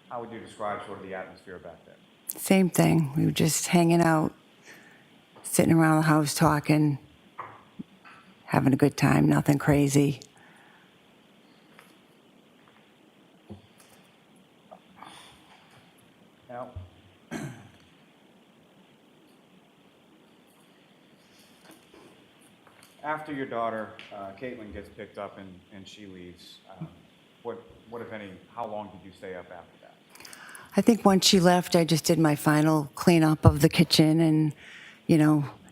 How would you describe sort of the atmosphere back there? Same thing. We were just hanging out, sitting around the house talking, having a good time, nothing crazy. Now, after your daughter, Caitlin, gets picked up and she leaves, what, if any, how long did you stay up after that? I think once she left, I just did my final cleanup of the kitchen and,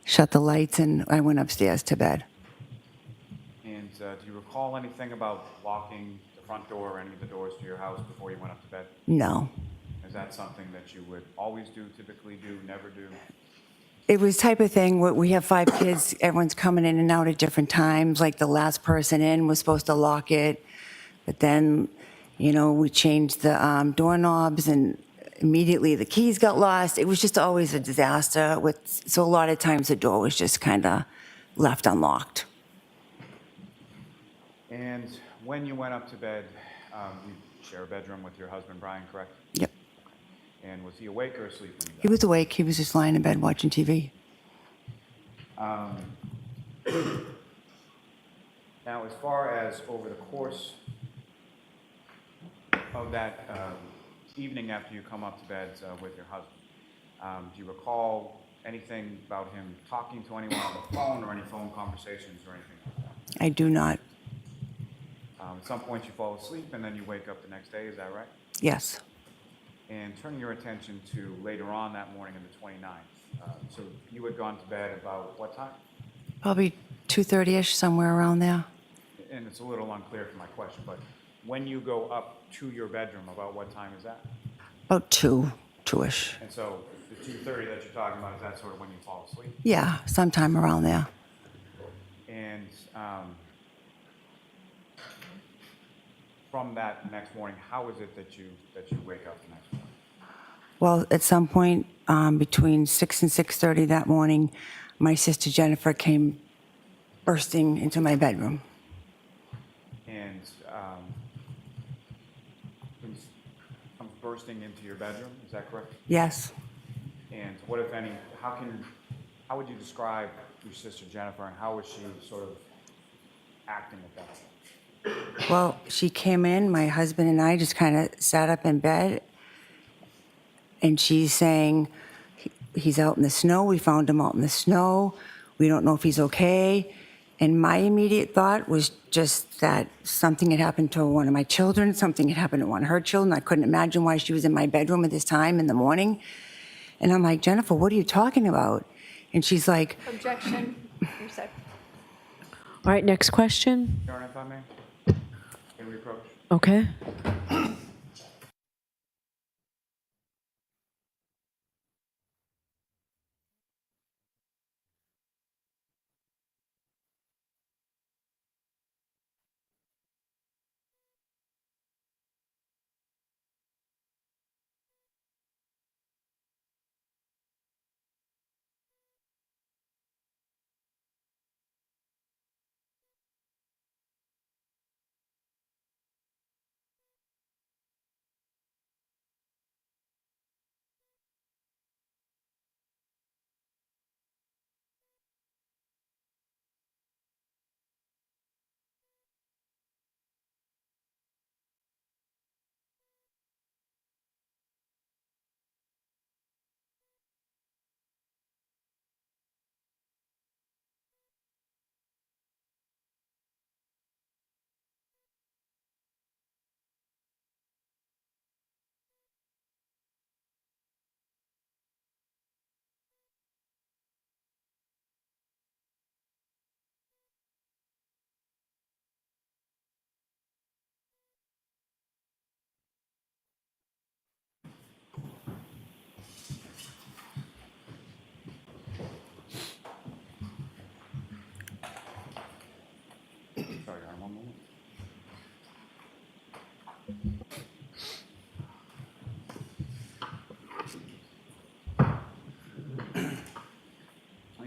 shut the lights, and I went upstairs to bed. And do you recall anything about locking the front door or any of the doors to your house before you went up to bed? No. Is that something that you would always do, typically do, never do? It was type of thing, we have 5 kids, everyone's coming in and out at different times. Like the last person in was supposed to lock it, but then, we changed the doorknobs and immediately the keys got lost. It was just always a disaster. So a lot of times the door was just kind of left unlocked. And when you went up to bed, you share a bedroom with your husband, Brian, correct? Yep. And was he awake or asleep when you He got was awake. He was just lying in bed watching TV. Now, as far as over the course of that evening after you come up to bed with your husband, do you recall anything about him talking to anyone on the phone or any phone conversations or anything like that? I do not. At some point you fall asleep and then you wake up the next day, is that right? Yes. And turning your attention to later on that morning of the 29th, so you had gone to bed about what time? Probably 2:30ish, somewhere around there. And it's a little unclear from my question, but when you go up to your bedroom, about what time is that? About 2-ish. And so the 2:30 that you're talking about, is that sort of when you fall asleep? Yeah, sometime around there. And from that next morning, how is it that you wake up the next morning? Well, at some point between 6 and 6:30 that morning, my sister Jennifer came bursting into my bedroom. And comes bursting into your bedroom, is that correct? Yes. And what, if any, how would you describe your sister Jennifer, and how was she sort of acting at that point? Well, she came in, my husband and I just kind of sat up in bed, and she's saying, he's out in the snow, we found him out in the snow, we don't know if he's okay. And my immediate thought was just that something had happened to one of my children, something had happened to one of her children. I couldn't imagine why she was in my bedroom at this time in the morning. And I'm like, Jennifer, what are you talking about? And she's like, Objection. You're set. All right, next question. Sharon, if I may? Can we approach? Okay.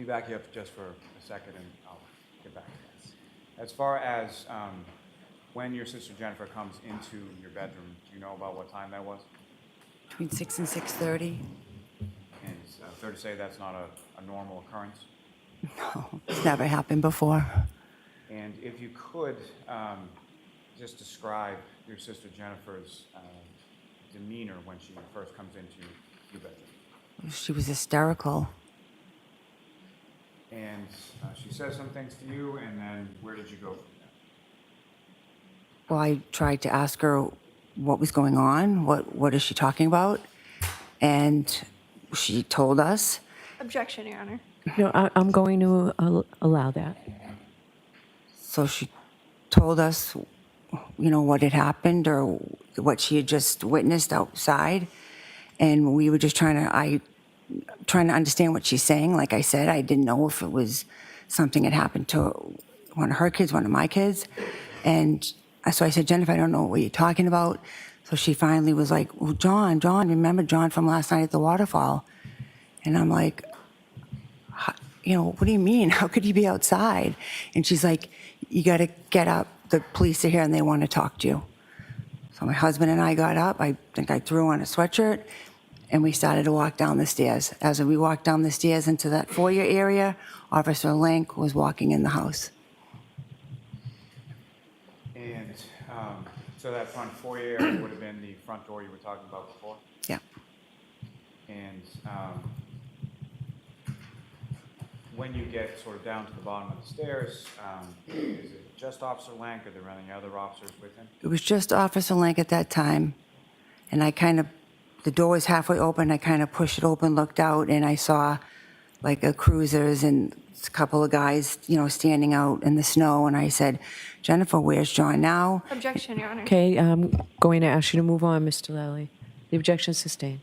me back you up just for a second, and I'll get back to this. As far as when your sister Jennifer comes into your bedroom, do you know about what time that was? Between 6 and 6:30. And it's fair to say that's not a normal occurrence? No, it's never happened before. And if you could just describe your sister Jennifer's demeanor when she first comes into your bedroom. She was hysterical. And she says some things to you, and then where did you go from there? Well, I tried to ask her what was going on, what is she talking about? And she told us. Objection, Your Honor. No, I'm going to allow that. So she told us, what had happened or what she had just witnessed outside. And we were just trying to understand what she's saying. Like I said, I didn't know if it was something that happened to one of her kids, one of my kids. And so I said, Jennifer, I don't know what you're talking about. So she finally was like, well, John, remember John from last night at the waterfall? And I'm like, what do you mean? How could he be outside? And she's like, you got to get up. The police are here and they want to talk to you. So my husband and I got up. I think I threw on a sweatshirt and we started to walk down the stairs. As we walked down the stairs into that foyer area, Officer Link was walking in the house. And so that front foyer area would have been the front door you were talking about before? Yeah. And when you get sort of down to the bottom of the stairs, is it just Officer Lank, or are there any other officers with him? It was just Officer Link at that time. And the door was halfway open. I kind of pushed it open, looked out, and I saw like a cruisers and a couple of guys, standing out in the snow. And I said, Jennifer, where's John now? Objection, Your Honor. Okay, I'm going to ask you to move on, Mr. Lally. The objection is sustained.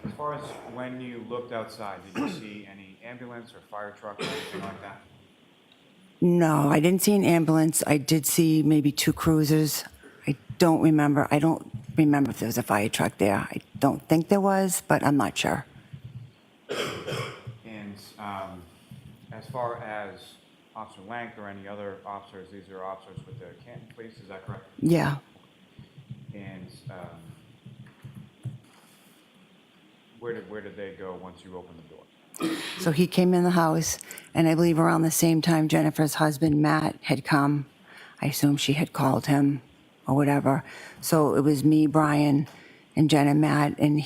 As far as when you looked outside, did you see any ambulance or fire truck or anything like that? No, I didn't see an ambulance. I did see maybe 2 cruisers. I don't remember if there was a fire truck there. I don't think there was, but I'm not sure. And as far as Officer Lank or any other officers, these are officers with the Canton Police, is that correct? Yeah. And where did they go once you opened the door? So he came in the house, and I believe around the same time Jennifer's husband, Matt, had come. I assume she had called him or whatever. So it was me, Brian, and Jen and Matt, and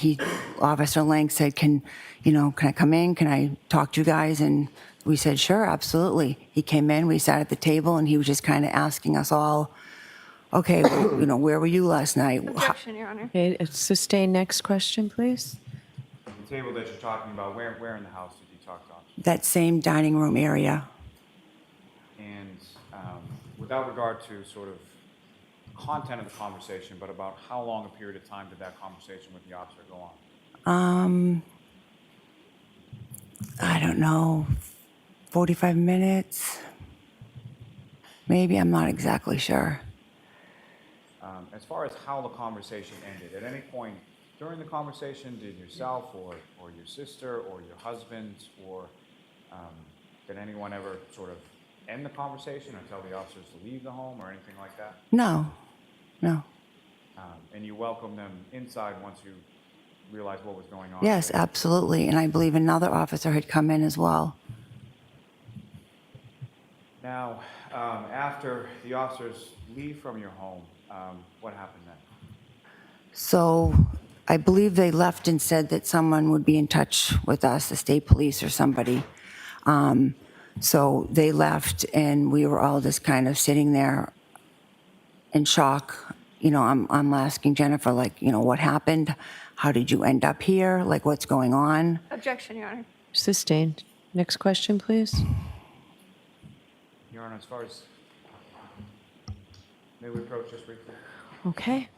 Officer Lang said, can I come in? Can I talk to you guys? And we said, sure, absolutely. He came in, we sat at the table, and he was just kind of asking us all, okay, well, where were you last night? Objection, Your Honor. Okay, sustained. Next question, please. The table that you're talking about, where in the house did you talk to officers? That same dining room area. And without regard to sort of content of the conversation, but about how long a period of time did that conversation with the officer go on? I don't know, 45 minutes, maybe, I'm not exactly sure. As far as how the conversation ended, at any point during the conversation, did yourself or your sister or your husband or did anyone ever sort of end the conversation or tell the officers to leave the home or anything like that? No. And you welcomed them inside once you realized what was going on? Yes, absolutely, and I believe another officer had come in as well. Now, after the officers leave from your home, what happened then? So I believe they left and said that someone would be in touch with us, the state police or somebody. So they left, and we were all just kind of sitting there in shock. I'm asking Jennifer, what happened? How did you end up here? What's going on? Objection, Your Honor. Sustained. Next question, please. Your Honor, as far as, may we approach just briefly? Okay.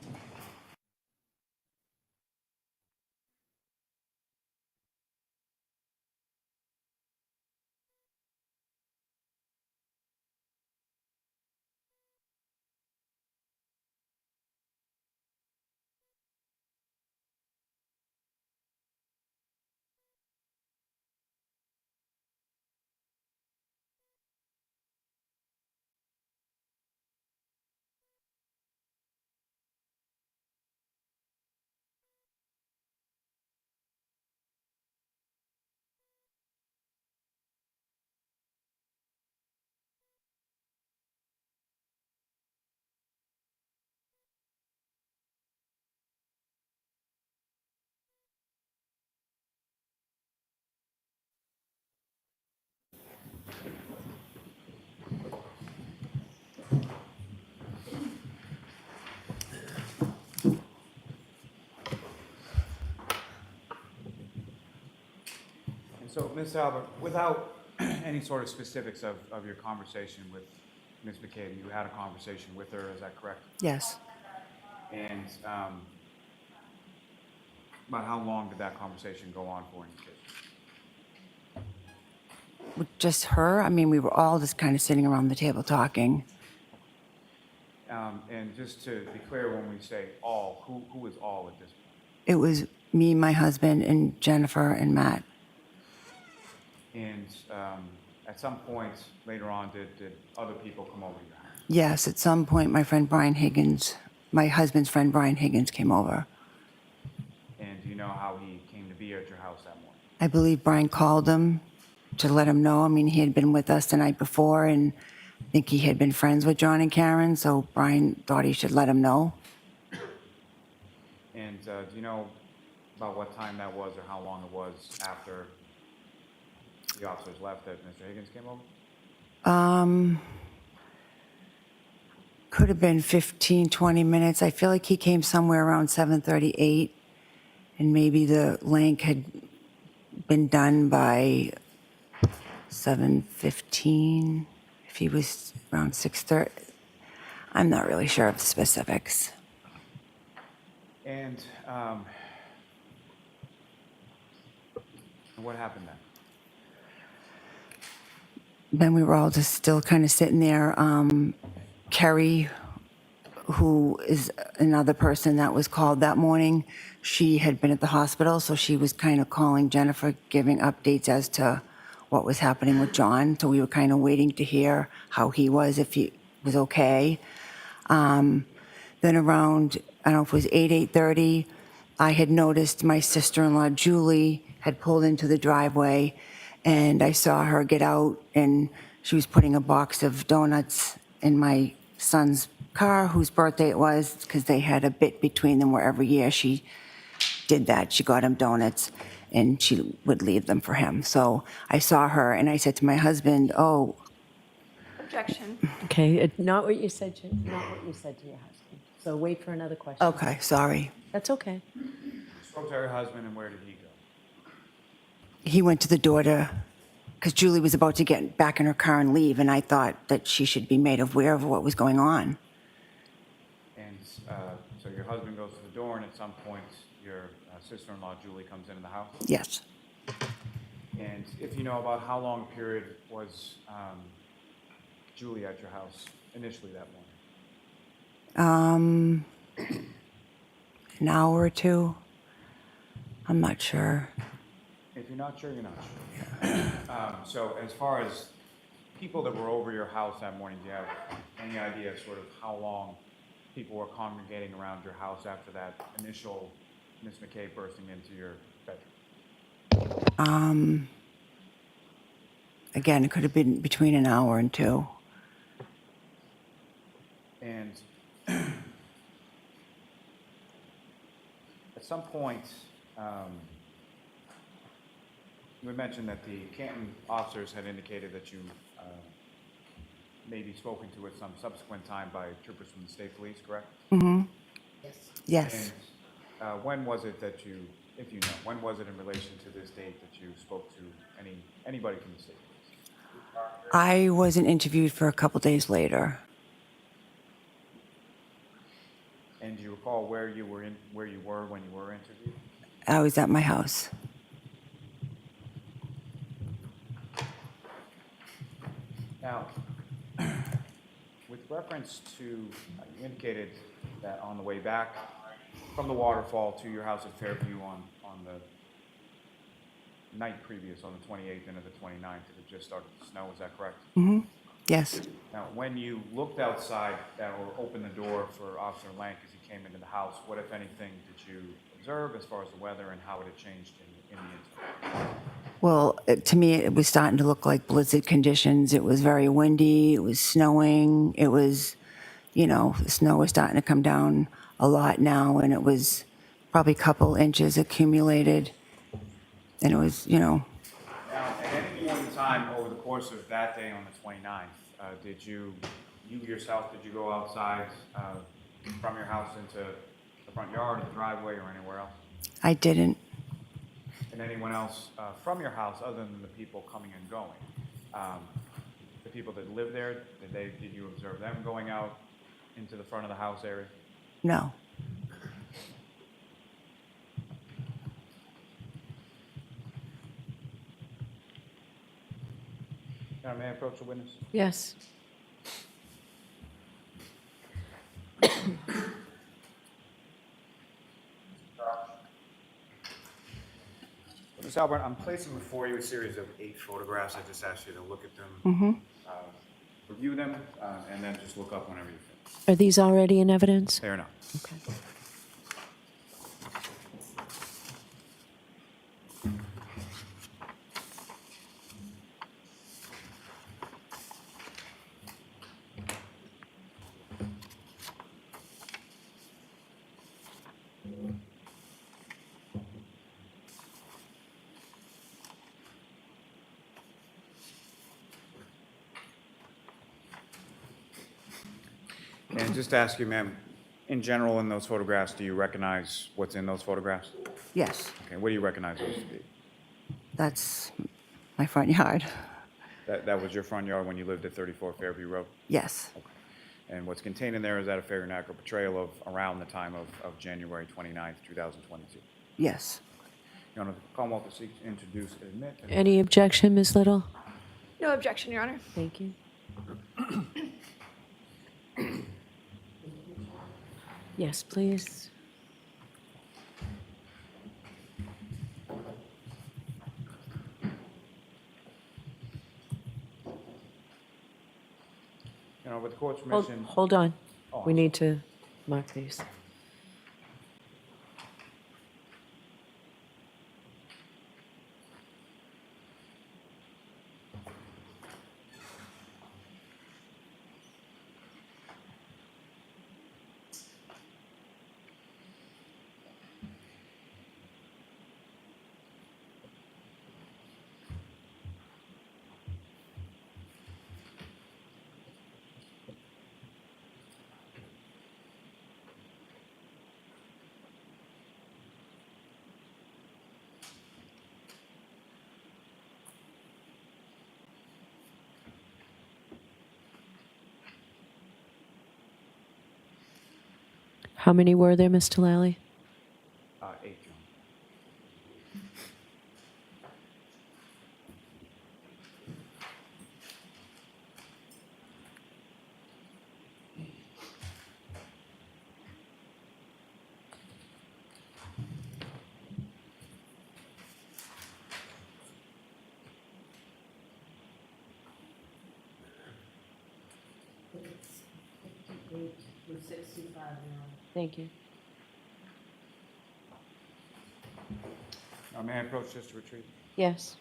So, Ms. Albert, without any sort of specifics of your conversation with Ms. McCabe, you had a conversation with her, is that correct? Yes. And about how long did that conversation go on for in the kitchen? With just her? I mean, we were all just kind of sitting around the table talking. And just to be clear, when we say all, who is all at this point? It was me, my husband, and Jennifer and Matt. And at some point later on, did other people come over to your house? Yes, at some point, my husband's friend Brian Higgins came over. And do you know how he came to be at your house that morning? I believe Brian called him to let him know. I mean, he had been with us the night before, and I think he had been friends with John and Karen, so Brian thought he should let him know. And do you know about what time that was or how long it was after the officers left that Mr. Higgins came over? Could have been 15, 20 minutes. I feel like he came somewhere around 7:38, and maybe the link had been done by 7:15, if he was around 6:30. I'm not really sure of the specifics. And what happened then? Then we were all just still kind of sitting there. Kerry, who is another person that was called that morning, she had been at the hospital, so she was kind of calling Jennifer, giving updates as to what was happening with John. So we were kind of waiting to hear how he was, if he was okay. Then around, I don't know if it was 8:30, I had noticed my sister-in-law, Julie, had pulled into the driveway, and I saw her get out, and she was putting a box of donuts in my son's car, whose birthday it was, because they had a bit between them where every year she did that. She got him donuts, and she would leave them for him. So I saw her, and I said to my husband, oh, Objection. Okay, not what you said, not what you said to your husband. So wait for another question. okay, sorry. That's okay. You spoke to her husband, and where did he go? He went to the door because Julie was about to get back in her car and leave, and I thought that she should be made aware of what was going on. And so your husband goes to the door, and at some point, your sister-in-law, Julie, comes into the house? Yes. And if you know about how long a period was Julie at your house initially that morning? An hour or two. I'm not sure. If you're not sure, you're not sure. So as far as people that were over your house that morning, do you have any idea sort of how long people were congregating around your house after that initial Ms. McCabe bursting into your bedroom? Again, it could have been between an hour and two. And at some point, you had mentioned that the Canton officers had indicated that you may be spoken to at some subsequent time by troopers from the state police, correct? Yes. And when was it that you, if you know, when was it in relation to this date that you spoke to anybody from the state police? I wasn't interviewed for a couple days later. And do you recall where you were when you were interviewed? I was at my house. Now, with reference to, you indicated that on the way back from the waterfall to your house at Fairview on the night previous, on the 28th into the 29th, it had just started to snow, is that correct? Yes. Now, when you looked outside or opened the door for Officer Lank as he came into the house, what, if anything, did you observe as far as the weather and how it had changed in the interim? Well, to me, it was starting to look like blizzard conditions. It was very windy. It was snowing. It was, the snow was starting to come down a lot now, and it was probably a couple inches accumulated. And it was, Now, at any point in time over the course of that day on the 29th, did you yourself, did you go outside from your house into the front yard, the driveway, or anywhere else? I didn't. and anyone else from your house other than the people coming and going. The people that live there, did you observe them going out into the front of the house area? No. May I approach the witness? Yes. Ms. Albert, I'm placing before you a series of 8 photographs. I just asked you to look at them, review them, and then just look up whenever you finish. Are these already in evidence? Fair enough. Okay. And just to ask you, ma'am, in general, in those photographs, do you recognize what's in those photographs? Yes, Okay, what do you recognize those to be? that's my front yard. That was your front yard when you lived at 34 Fairview Road? Yes, And what's contained in there, is that a fair and accurate portrayal of around the time of January 29th, 2022? yes. Your Honor, the Commonwealth to seek to introduce and admit. Any objection, Ms. Little? No objection, Your Honor. Thank you. Yes, please. You know, with the court's Hold, permission. hold on. Oh, We I'm need to mark these. How many were there, Mr. Lally? 8, Your Honor. Thank you. May I approach just to retrieve? Yes.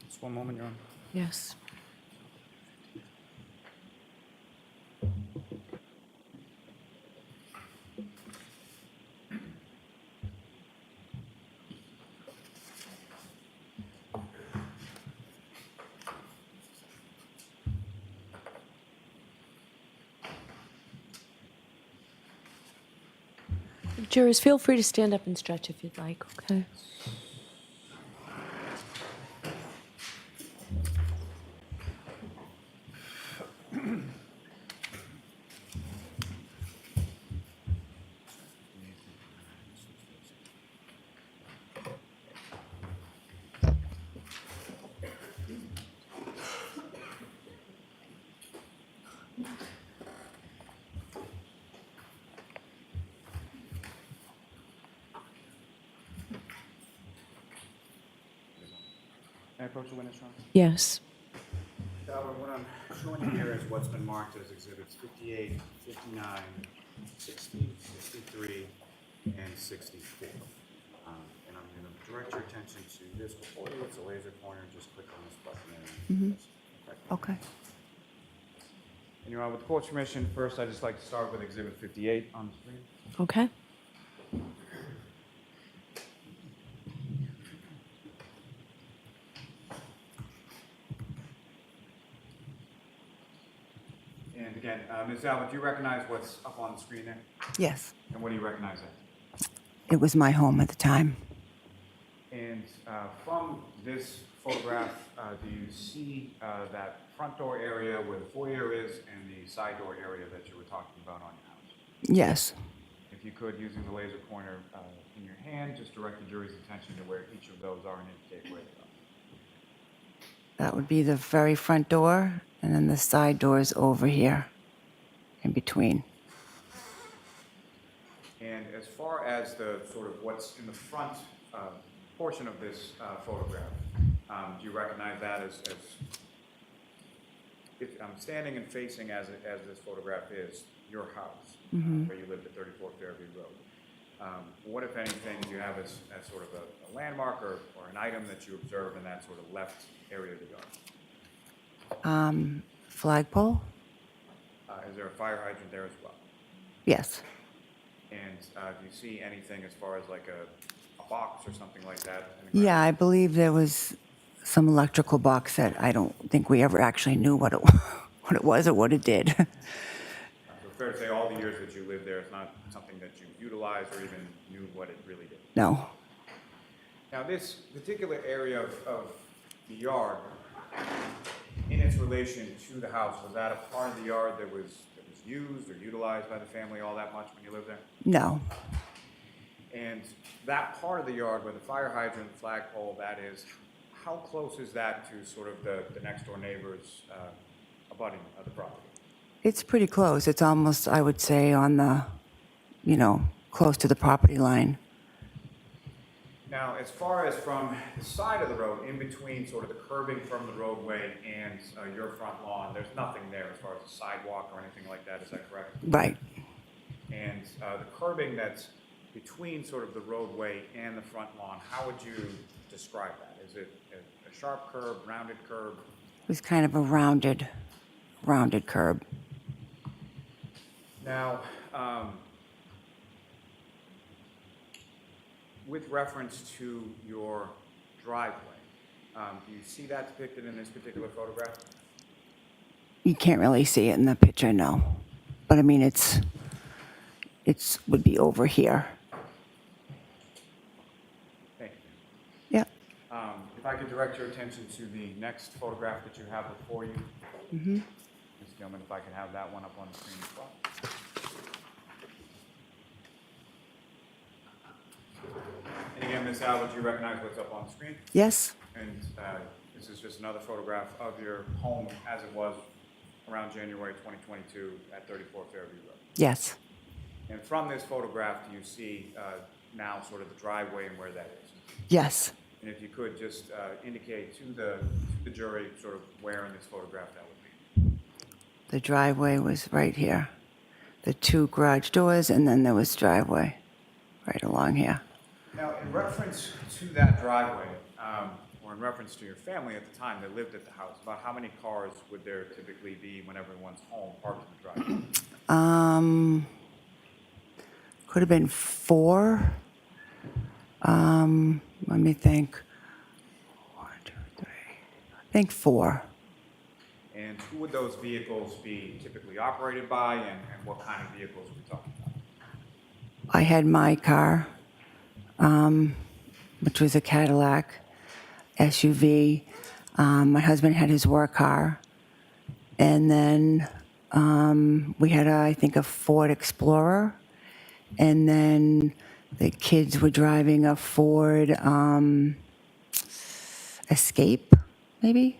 Just one moment, Your Honor. Yes. Jurors, feel free to stand up and stretch if you'd like, okay? May I approach the witness, Your Honor? Yes. Albert, what I'm showing you here is what's been marked as exhibits 58, 59, 60, 63, and 64. And I'm going to direct your attention to this before you. It's a laser pointer. Just click on this button there. Okay. And Your Honor, with the court's permission, first I'd just like to start with Exhibit 58 on the screen. Okay. And again, Ms. Allen, do you recognize what's up on the screen there? Yes, And what do you recognize there? it was my home at the time. And from this photograph, do you see that front door area where the foyer is and the side door area that you were talking about on your house? Yes. If you could, using the laser pointer in your hand, just direct the jury's attention to where each of those are and indicate where they are. That would be the very front door, and then the side doors over here, in between. And as far as the sort of what's in the front portion of this photograph, do you recognize that as if I'm standing and facing as this photograph is your house, where you lived at 34 Fairview Road? What, if anything, do you have as sort of a landmark or an item that you observe in that sort of left area of the yard? Flagpole? Is there a fire hydrant there as well? Yes. And do you see anything as far as like a box or something like that? in the ground? Yeah, I believe there was some electrical box that I don't think we ever actually knew what it, what it was or what it did. So fair to say all the years that you lived there, it's not something that you utilized or even knew what it really did? No. Now, this particular area of the yard, in its relation to the house, was that a part of the yard that was used or utilized by the family all that much when you lived there? No. And that part of the yard where the fire hydrant, flagpole, that is, how close is that to sort of the next door neighbors abutting the property? It's pretty close. It's almost, I would say, on the, close to the property line. Now, as far as from the side of the road, in between sort of the curbing from the roadway and your front lawn, there's nothing there as far as a sidewalk or anything like that, is that correct? Right. And the curbing that's between sort of the roadway and the front lawn, how would you describe that? Is it a sharp curb, rounded curb? It was kind of a rounded curb. Now, with reference to your driveway, do you see that depicted in this particular photograph? You can't really see it in the picture, no. But I mean, it's would be over here. Thank you. Yeah. If I could direct your attention to the next photograph that you have before you. Ms. Gilman, if I could have that one up on the screen as well. And again, Ms. Albert, do you recognize what's up on the screen? Yes. And this is just another photograph of your home as it was around January 2022 at 34 Fairview Road. Yes. And from this photograph, do you see now sort of the driveway and where that is? Yes. And if you could just indicate to the jury sort of where in this photograph that would be. The driveway was right here. The two garage doors, and then there was driveway right along here. Now, in reference to that driveway, or in reference to your family at the time that lived at the house, about how many cars would there typically be when everyone's home parked in the driveway? Could have been 4. Let me think. 1, 2, 3. I think 4. And who would those vehicles be typically operated by, and what kind of vehicles are we talking about? I had my car, which was a Cadillac SUV. My husband had his work car. And then we had, I think, a Ford Explorer. And then the kids were driving a Ford Escape, maybe?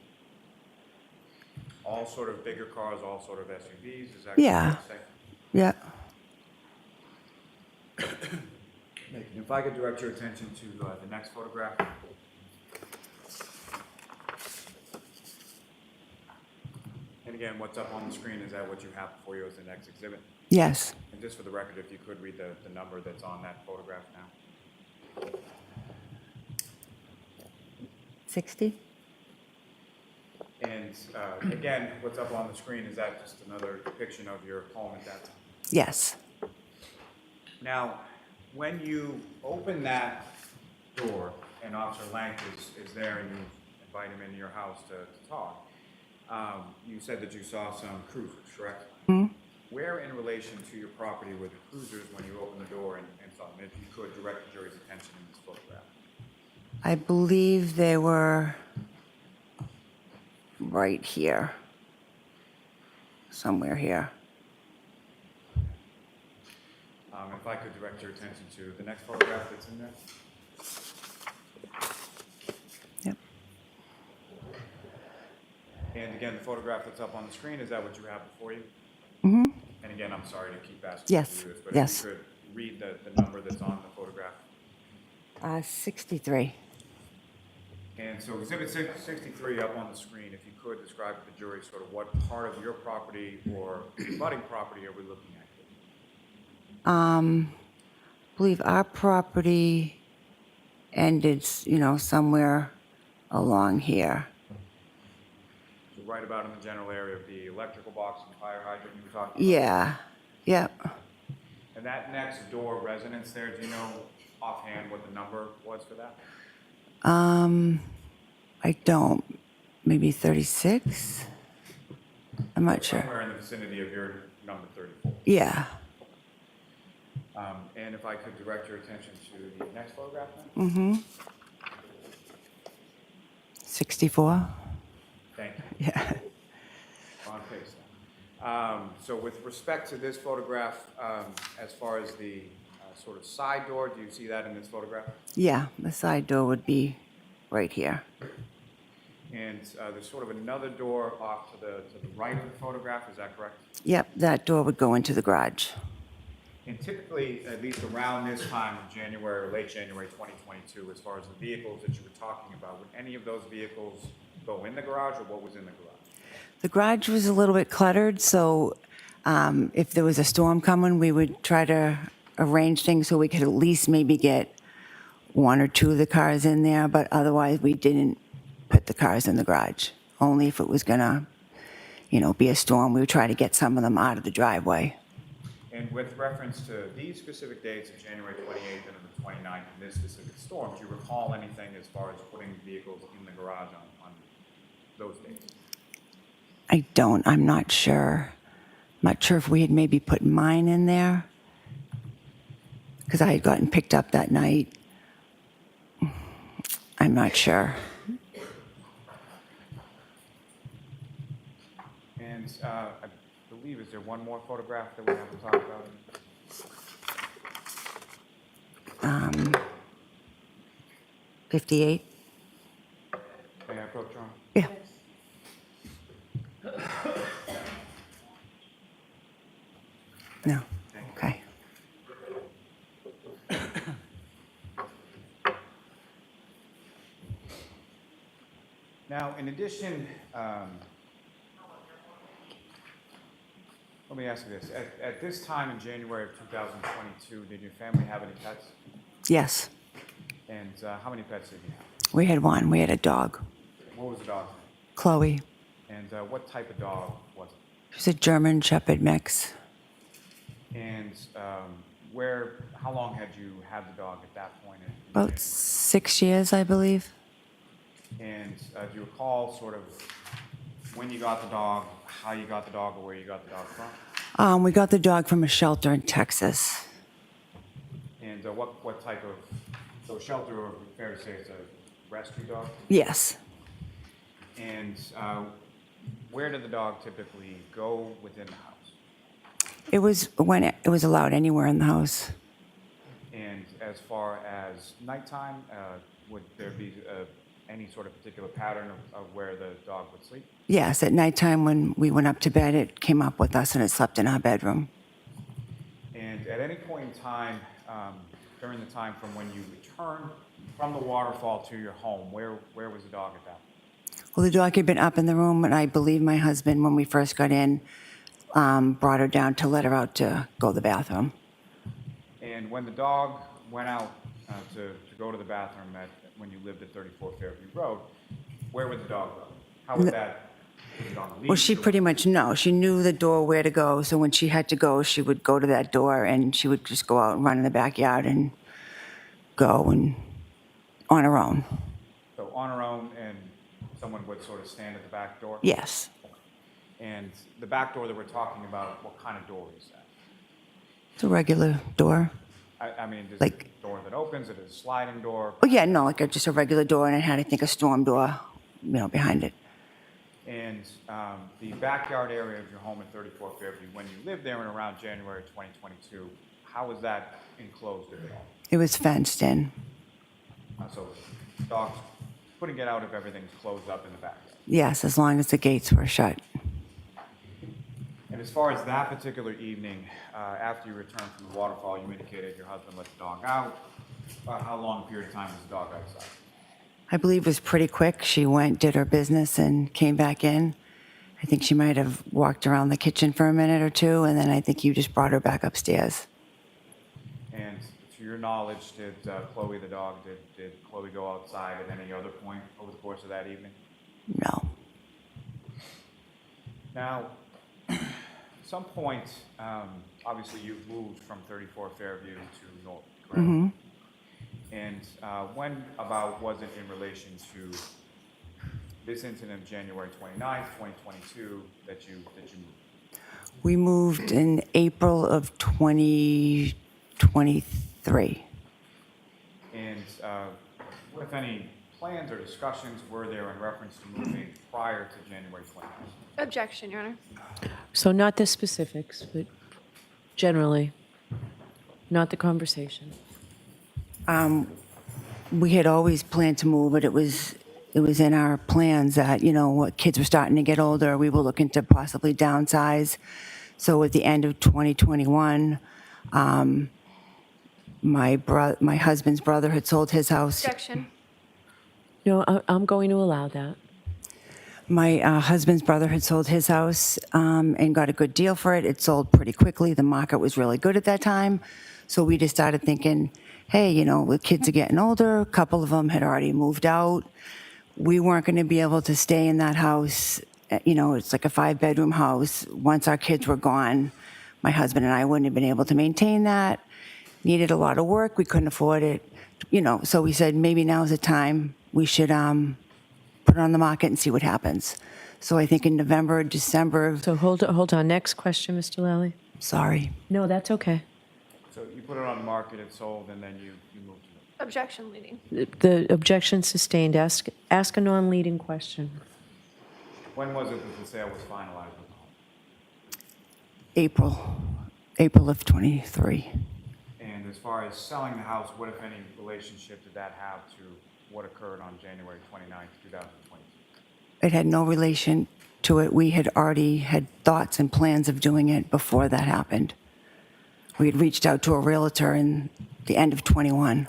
All sort of bigger cars, all sort of SUVs, is that Yeah. correct to say? Yeah. Thank you. If I could direct your attention to the next photograph. And again, what's up on the screen, is that what you have before you as the next exhibit? Yes. And just for the record, if you could read the number that's on that photograph now. 60? And again, what's up on the screen, is that just another depiction of your home at that time? Yes. Now, when you open that door and Officer Lank is there and you invite him into your house to talk, you said that you saw some cruisers, correct? Where in relation to your property were the cruisers when you opened the door and saw them? If you could direct the jury's attention in this photograph. I believe they were right here. Somewhere here. If I could direct your attention to the next photograph that's in there. Yep. And again, the photograph that's up on the screen, is that what you have before you? Mm-hmm. And again, I'm sorry to keep asking Yes, you to do this, but yes. if you could read the number that's on the photograph. 63. And so exhibit 63 up on the screen, if you could describe to the jury sort of what part of your property or abutting property are we looking at? I believe our property ended, somewhere along here. So right about in the general area of the electrical box and fire hydrant you were talking about? Yeah. Yep. And that next door residence there, do you know offhand what the number was for that? I don't. Maybe 36? I'm not sure. Somewhere in the vicinity of your number 34. Yeah. And if I could direct your attention to the next photograph then? Mm-hmm. 64? Thank you. Yeah. On pace then. So with respect to this photograph, as far as the sort of side door, do you see that in this photograph? Yeah, the side door would be right here. And there's sort of another door off to the right of the photograph, is that correct? Yep, that door would go into the garage. And typically, at least around this time of January or late January 2022, as far as the vehicles that you were talking about, would any of those vehicles go in the garage, or what was in the garage? The garage was a little bit cluttered, so if there was a storm coming, we would try to arrange things so we could at least maybe get one or two of the cars in there, but otherwise we didn't put the cars in the garage. Only if it was gonna, be a storm, we would try to get some of them out of the driveway. And with reference to these specific dates of January 28th and the 29th and this specific storm, do you recall anything as far as putting vehicles in the garage on those dates? I don't, I'm not sure. I'm not sure if we had maybe put mine in there, because I had gotten picked up that night. I'm not sure. And I believe, is there one more photograph that we haven't talked about? 58? May I approach, John? Yeah. No, okay. Now, in addition, let me ask you this. At this time in January of 2022, did your family have any pets? Yes, And how many pets did you have? we had one. We had a dog, What was the dog's name? Chloe. And what type of dog was it? She was a German Shepherd mix. And how long had you had the dog at that point? About 6 years, I believe. And do you recall sort of when you got the dog, how you got the dog, or where you got the dog from? We got the dog from a shelter in Texas. And what type of, so shelter, or fair to say it's a rescue dog? Yes. And where did the dog typically go within the house? It was when it was allowed anywhere in the house. And as far as nighttime, would there be any sort of particular pattern of where the dog would sleep? Yes, at nighttime when we went up to bed, it came up with us and it slept in our bedroom. And at any point in time, during the time from when you returned from the waterfall to your home, where was the dog at that point? Well, the dog had been up in the room, and I believe my husband, when we first got in, brought her down to let her out to go to the bathroom. And when the dog went out to go to the bathroom when you lived at 34 Fairview Road, where would the dog go? How would that Was it on a leash? Well, she pretty much she knew the door where to go. So when she had to go, she would go to that door and she would just go out and run in the backyard and go and on her own. So on her own, and someone would sort of stand at the back door? Yes. And the back door that we're talking about, what kind of door is that? It's a regular door. I mean, is Like- it a door that opens, is it a sliding door? Oh, yeah, no, like just a regular door, and it had, I think, a storm door, behind it. And the backyard area of your home at 34 Fairview, when you lived there in around January 2022, how was that enclosed, if at all? It was fenced in. So dogs couldn't get out if everything's closed up in the back. Yes, as long as the gates were shut. And as far as that particular evening, after you returned from the waterfall, you indicated your husband let the dog out. About how long a period of time was the dog outside? I believe it was pretty quick. She went, did her business, and came back in. I think she might have walked around the kitchen for a minute or two, and then I think you just brought her back upstairs. And to your knowledge, did Chloe the dog, did Chloe go outside at any other point over the course of that evening? No. Now, at some point, obviously you've moved from 34 Fairview to North, correct? And when about was it in relation to this incident of January 29th, 2022, that you moved? We moved in April of 2023. And what, if any, plans or discussions were there in reference to moving prior to January 29th? Objection, Your Honor. So not the specifics, but generally, not the conversation. We had always planned to move, but it was in our plans that, what kids were starting to get older, we were looking to possibly downsize. So at the end of 2021, my husband's brother had sold his house. Objection. No, I'm going to allow that. My husband's brother had sold his house and got a good deal for it. It sold pretty quickly. The market was really good at that time. So we just started thinking, hey, the kids are getting older. A couple of them had already moved out. We weren't going to be able to stay in that house. It's like a 5-bedroom house. Once our kids were gone, my husband and I wouldn't have been able to maintain that. Needed a lot of work. We couldn't afford it. So we said maybe now's the time we should put it on the market and see what happens. So I think in November, December. So hold on. Next question, Mr. Lally. Sorry. No, that's okay. So you put it on the market, it sold, and then you moved to it. Objection, leading. The objection sustained. Ask a non-leading question. When was it that the sale was finalized with the home? April of 23. And as far as selling the house, what, if any, relationship did that have to what occurred on January 29th, 2022? It had no relation to it. We had already had thoughts and plans of doing it before that happened. We had reached out to a realtor in the end of 21.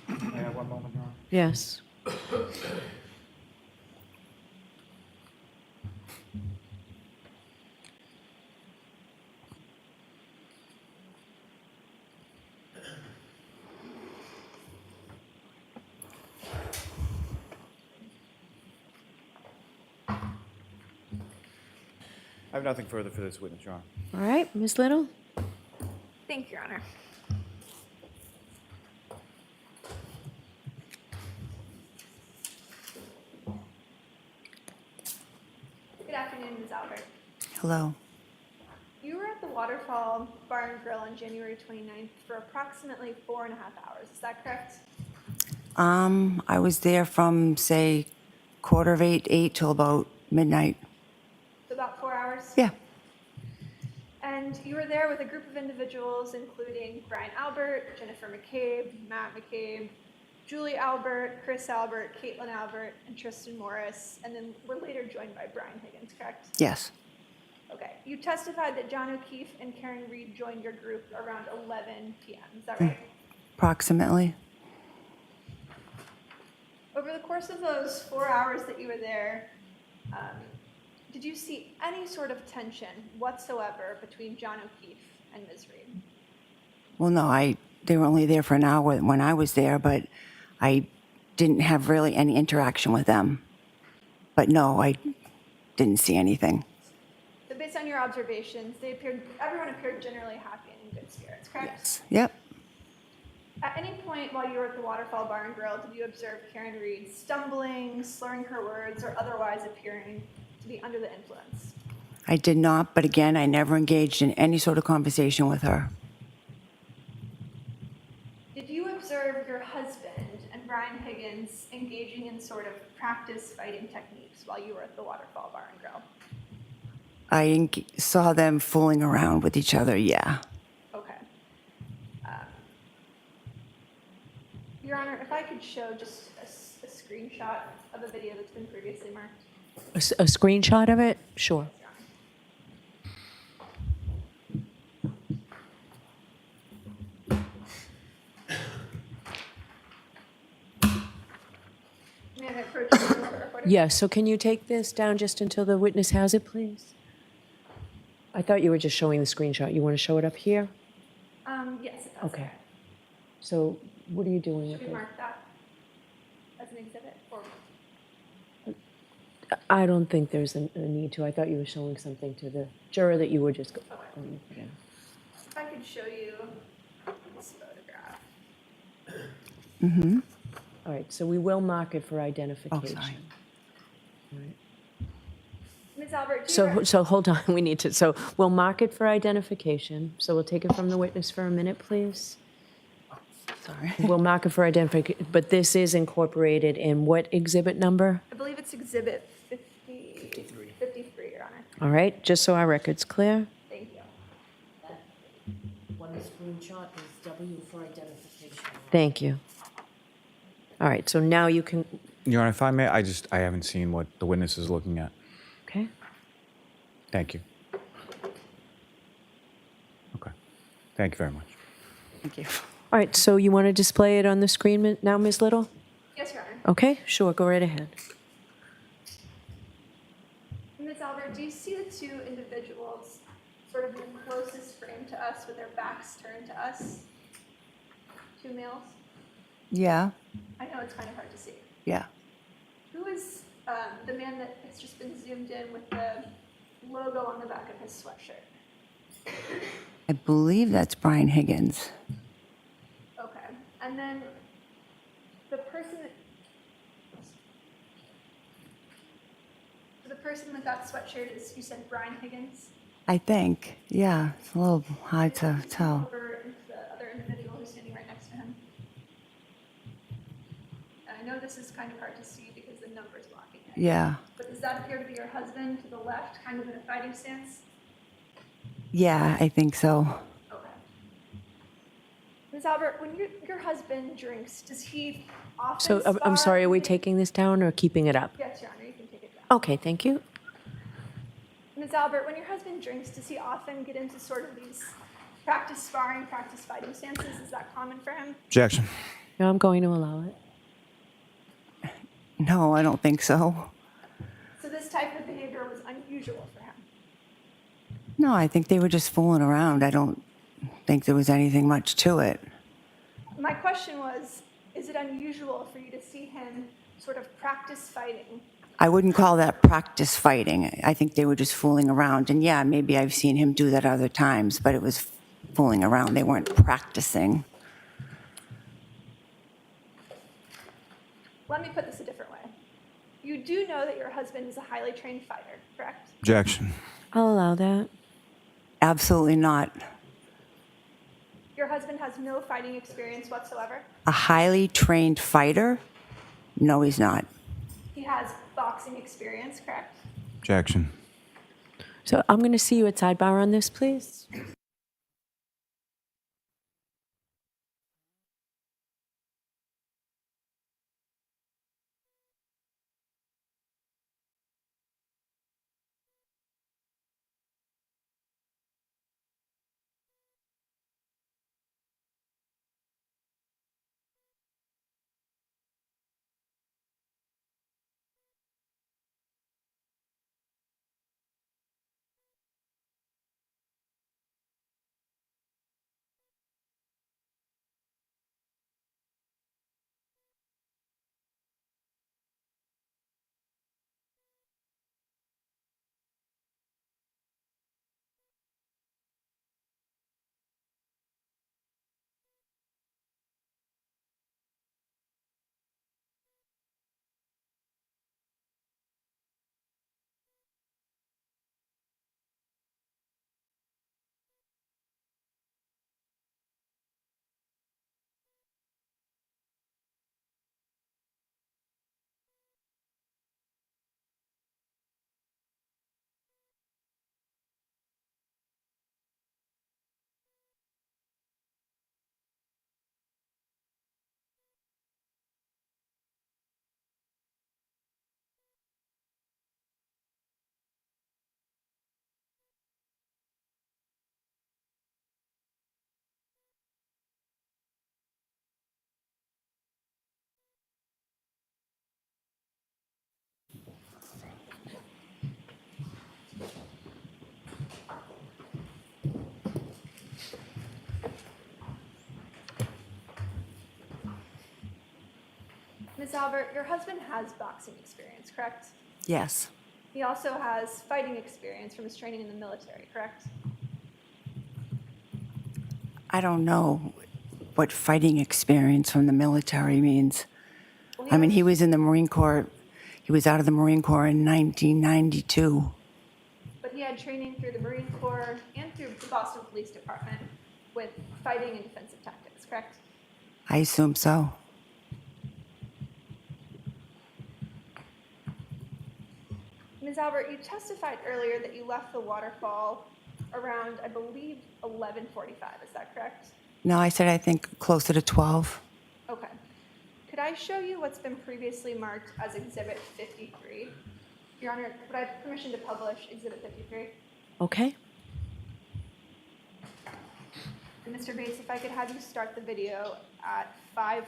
May I have one moment, Your Honor? Yes. I have nothing further for this witness, Your Honor. All right, Ms. Little? Thank you, Your Honor. Good afternoon, Ms. Albert. Hello. You were at the Waterfall Bar and Grill on January 29th for approximately 4.5 hours. Is that correct? I was there from, say, 7:45 till about midnight. So about 4 hours? Yeah. And you were there with a group of individuals, including Brian Albert, Jennifer McCabe, Matt McCabe, Julie Albert, Chris Albert, Caitlin Albert, and Tristan Morris, and then were later joined by Brian Higgins, correct? Yes. Okay. You testified that John O'Keefe and Karen Reed joined your group around 11 p.m. Is that right? Approximately. Over the course of those 4 hours that you were there, did you see any sort of tension whatsoever between John O'Keefe and Ms. Reed? Well, no, they were only there for an hour when I was there, but I didn't have really any interaction with them. But no, I didn't see anything. So based on your observations, everyone appeared generally happy and in good spirits, correct? Yep. At any point while you were at the Waterfall Bar and Grill, did you observe Karen Reed stumbling, slurring her words, or otherwise appearing to be under the influence? I did not, but again, I never engaged in any sort of conversation with her. Did you observe your husband and Brian Higgins engaging in sort of practice fighting techniques while you were at the Waterfall Bar and Grill? I saw them fooling around with each other, yeah. Okay. Your Honor, if I could show just a screenshot of a video that's been previously marked. A screenshot of it? Sure. Your Honor. May I approach you for the recording? Yeah, so can you take this down just until the witness has it, please? I thought you were just showing the screenshot. You want to show it up here? Yes, it does. Okay. So what are you doing Should with we it? mark that as an exhibit or? I don't think there's a need to. I thought you were showing something to the juror that you were just going. Yeah. If I could show you this photograph. Mm-hmm. All right, so we will mark it for identification. Oh, sorry. All right. Ms. Albert, do you So hold on, we need to, so we'll mark it for identification. So we'll take it from the witness for a minute, please. Sorry. We'll mark it for identification, but this is incorporated in what exhibit number? I believe it's exhibit 53, Your Honor. All right, just so our record's clear. Thank you. One screenshot is W for identification. Thank you. All right, so now you can, Your Honor, if I may, I haven't seen what the witness is looking at. okay? Thank you. Okay. Thank you very much. Thank you. All right, so you want to display it on the screen now, Ms. Little? Yes, Your Honor. Okay, sure, go right ahead. Ms. Albert, do you see the two individuals sort of in the closest frame to us with their backs turned to us? Two males? Yeah, I know it's kind of hard to see. yeah. Who is the man that has just been zoomed in with the logo on the back of his sweatshirt? I believe that's Brian Higgins. Okay. And then the person with that sweatshirt is, you said Brian Higgins? I think, yeah. It's a little hard to tell. Over into the other individual who's standing right next to him. And I know this is kind of hard to see because the number's blocking it. Yeah, But does that appear to be your husband to the left, kind of in a fighting stance? yeah, I think so. Okay. Ms. Albert, when your husband drinks, does he often So I'm sorry, are we taking this down or keeping it up? Yes, Your Honor, you can take it down. Okay, thank you. Ms. Albert, when your husband drinks, does he often get into sort of these practice sparring, practice fighting stances? Is that common for him? Objection. No, I'm going to allow it. No, I don't think so. So this type of behavior was unusual for him. No, I think they were just fooling around. I don't think there was anything much to it. My question was, is it unusual for you to see him sort of practice fighting? I wouldn't call that practice fighting. I think they were just fooling around. And yeah, maybe I've seen him do that other times, but it was fooling around. They weren't practicing. Let me put this a different way. You do know that your husband is a highly trained fighter, correct? Objection. I'll allow that. Absolutely not. Your husband has no fighting experience whatsoever. A highly trained fighter? No, he's not. He has boxing experience, correct? Objection. So I'm going to see you at sidebar on this, please. Ms. Albert, your husband has boxing experience, correct? Yes. He also has fighting experience from his training in the military, correct? I don't know what fighting experience from the military means. Well, I mean, has- he was in the Marine Corps. He was out of the Marine Corps in 1992. But he had training through the Marine Corps and through the Boston Police Department with fighting and defensive tactics, correct? I assume so. Ms. Albert, you testified earlier that you left the waterfall around, I believe, 11:45. Is that correct? No, I said I think closer to 12. Okay. Could I show you what's been previously marked as Exhibit 53? Your Honor, could I have permission to publish Exhibit 53? Okay. And Mr. Bates, if I could have you start the video at 5:14.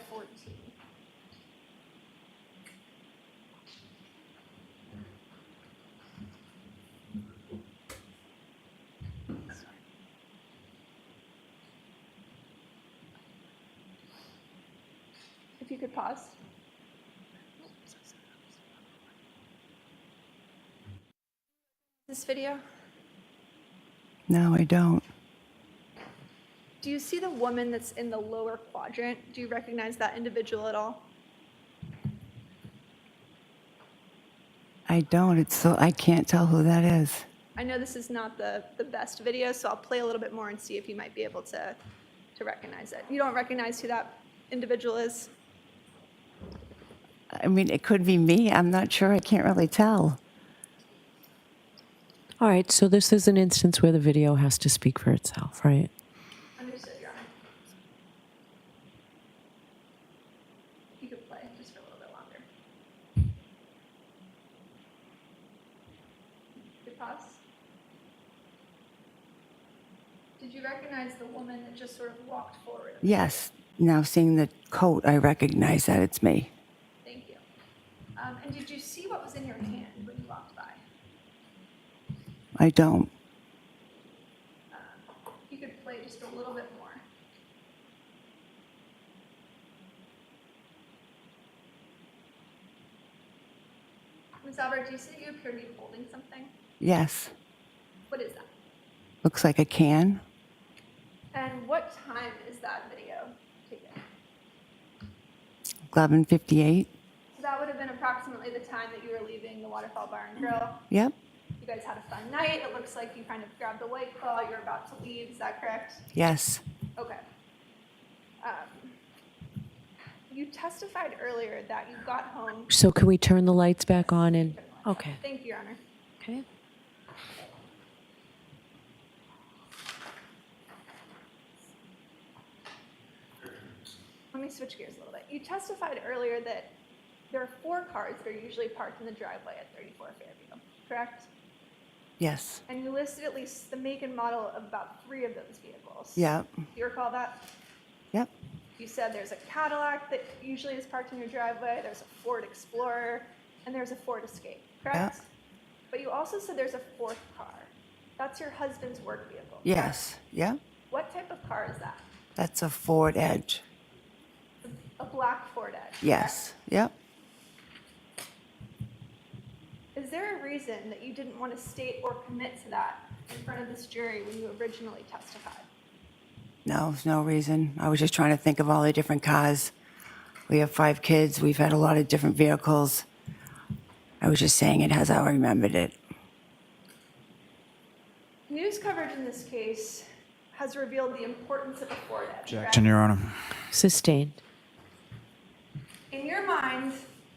If you could pause. This video? No, I don't. Do you see the woman that's in the lower quadrant? Do you recognize that individual at all? I don't. It's so I can't tell who that is. I know this is not the best video, so I'll play a little bit more and see if you might be able to recognize it. You don't recognize who that individual is? I mean, it could be me. I'm not sure. I can't really tell. All right, so this is an instance where the video has to speak for itself, right? Understood, Your Honor. You could play just for a little bit longer. Good pause. Did you recognize the woman that just sort of walked forward? Yes. Now seeing the coat, I recognize that it's me. Thank you. And did you see what was in your hand when you walked by? I don't. You could play just a little bit more. Ms. Albert, do you see that you appear to be holding something? Yes. What is that? Looks like a can. And what time is that video taken? 11:58. So that would have been approximately the time that you were leaving the Waterfall Bar and Grill. Yep. You guys had a fun night. It looks like you kind of grabbed the White Claw. You're about to leave. Is that correct? Yes. Okay. You testified earlier that you got home. So can we turn the lights back on and, okay, Thank you, Your Honor. okay. Let me switch gears a little bit. You testified earlier that there are 4 cars that are usually parked in the driveway at 34 Fairview, correct? Yes. And you listed at least the make and model of about 3 of those vehicles. Yep. Do you recall that? Yep. You said there's a Cadillac that usually is parked in your driveway, there's a Ford Explorer, and there's a Ford Escape, correct? Yep. But you also said there's a 4th car. That's your husband's work vehicle. correct? Yes. Yep. What type of car is that? That's a Ford Edge. A black Ford Edge. Yes. Yep. Is there a reason that you didn't want to state or commit to that in front of this jury when you originally testified? No, there's no reason. I was just trying to think of all the different cars. We have 5 kids. We've had a lot of different vehicles. I was just saying it as I remembered it. News coverage in this case has revealed the importance of a Ford Edge. Objection, Your Honor. Sustained. In your mind,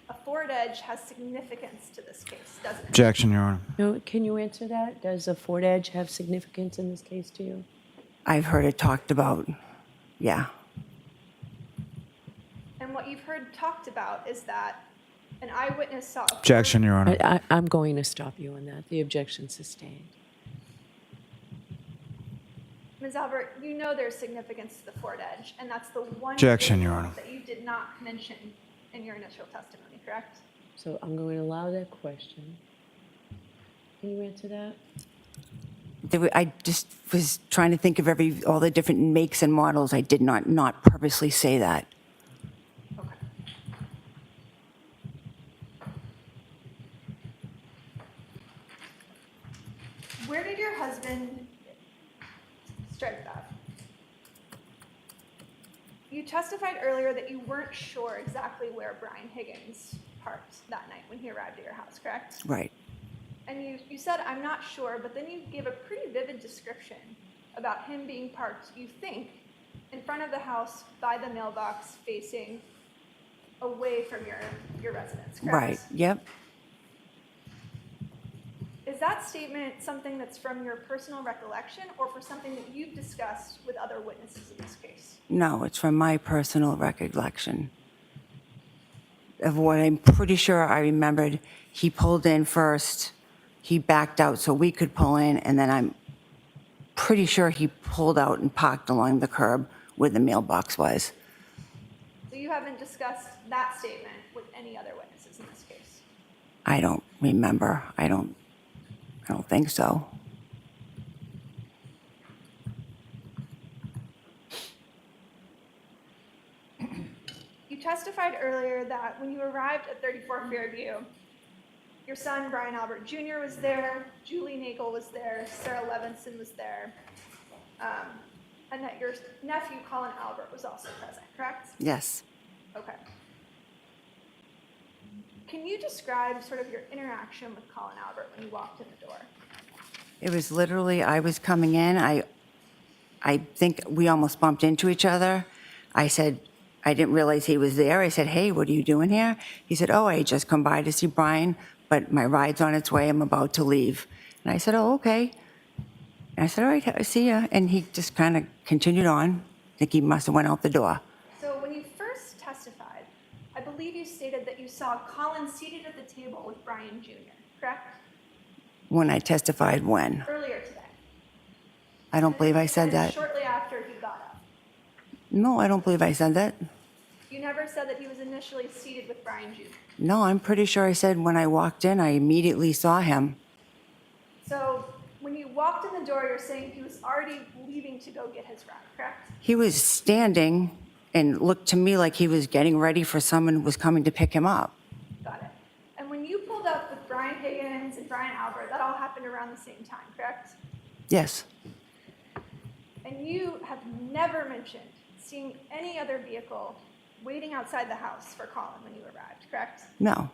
a Ford Edge has significance to this case, doesn't it? Objection, Your Honor. No, can you answer that? Does a Ford Edge have significance in this case to you? I've heard it talked about. Yeah. And what you've heard talked about is that an eyewitness saw a Ford- Objection, Your Honor. I'm going to stop you on that. The objection sustained. Ms. Albert, you know there's significance to the Ford Edge, and that's the one Objection, Your vehicle Honor. that you did not mention in your initial testimony, correct? So I'm going to allow that question. Can you answer that? I just was trying to think of all the different makes and models. I did not purposely say that. Okay. Where did your husband strike that? You testified earlier that you weren't sure exactly where Brian Higgins parked that night when he arrived at your house, correct? Right. And you said, I'm not sure, but then you gave a pretty vivid description about him being parked, you think, in front of the house by the mailbox facing away from your residence, correct? Right. Yep. Is that statement something that's from your personal recollection or for something that you've discussed with other witnesses in this case? No, it's from my personal recollection of what I'm pretty sure I remembered. He pulled in first, he backed out so we could pull in, and then I'm pretty sure he pulled out and parked along the curb where the mailbox was. So you haven't discussed that statement with any other witnesses in this case? I don't remember. I don't think so. You testified earlier that when you arrived at 34 Fairview, your son, Brian Albert Jr. was there, Julie NICOLE was there, Sarah Levinson was there, and that your nephew, Colin Albert, was also present, correct? Yes. Okay. Can you describe sort of your interaction with Colin Albert when you walked in the door? It was literally, I was coming in, I think we almost bumped into each other. I said, I didn't realize he was there. I said, hey, what are you doing here? He said, oh, I just come by to see Brian, but my ride's on its way. I'm about to leave. And I said, oh, okay. And I said, all right, I see ya. And he just kind of continued on. I think he must have went out the door. So when you first testified, I believe you stated that you saw Colin seated at the table with Brian Jr., correct? When I testified, when? Earlier today. I don't believe I said And that. shortly after he got up. No, I don't believe I said that. You never said that he was initially seated with Brian Jr. No, I'm pretty sure I said when I walked in, I immediately saw him. So when you walked in the door, you're saying he was already leaving to go get his ride, correct? He was standing and looked to me like he was getting ready for someone who was coming to pick him up. Got it. And when you pulled up with Brian Higgins and Brian Albert, that all happened around the same time, correct? Yes. And you have never mentioned seeing any other vehicle waiting outside the house for Colin when you arrived, correct? No.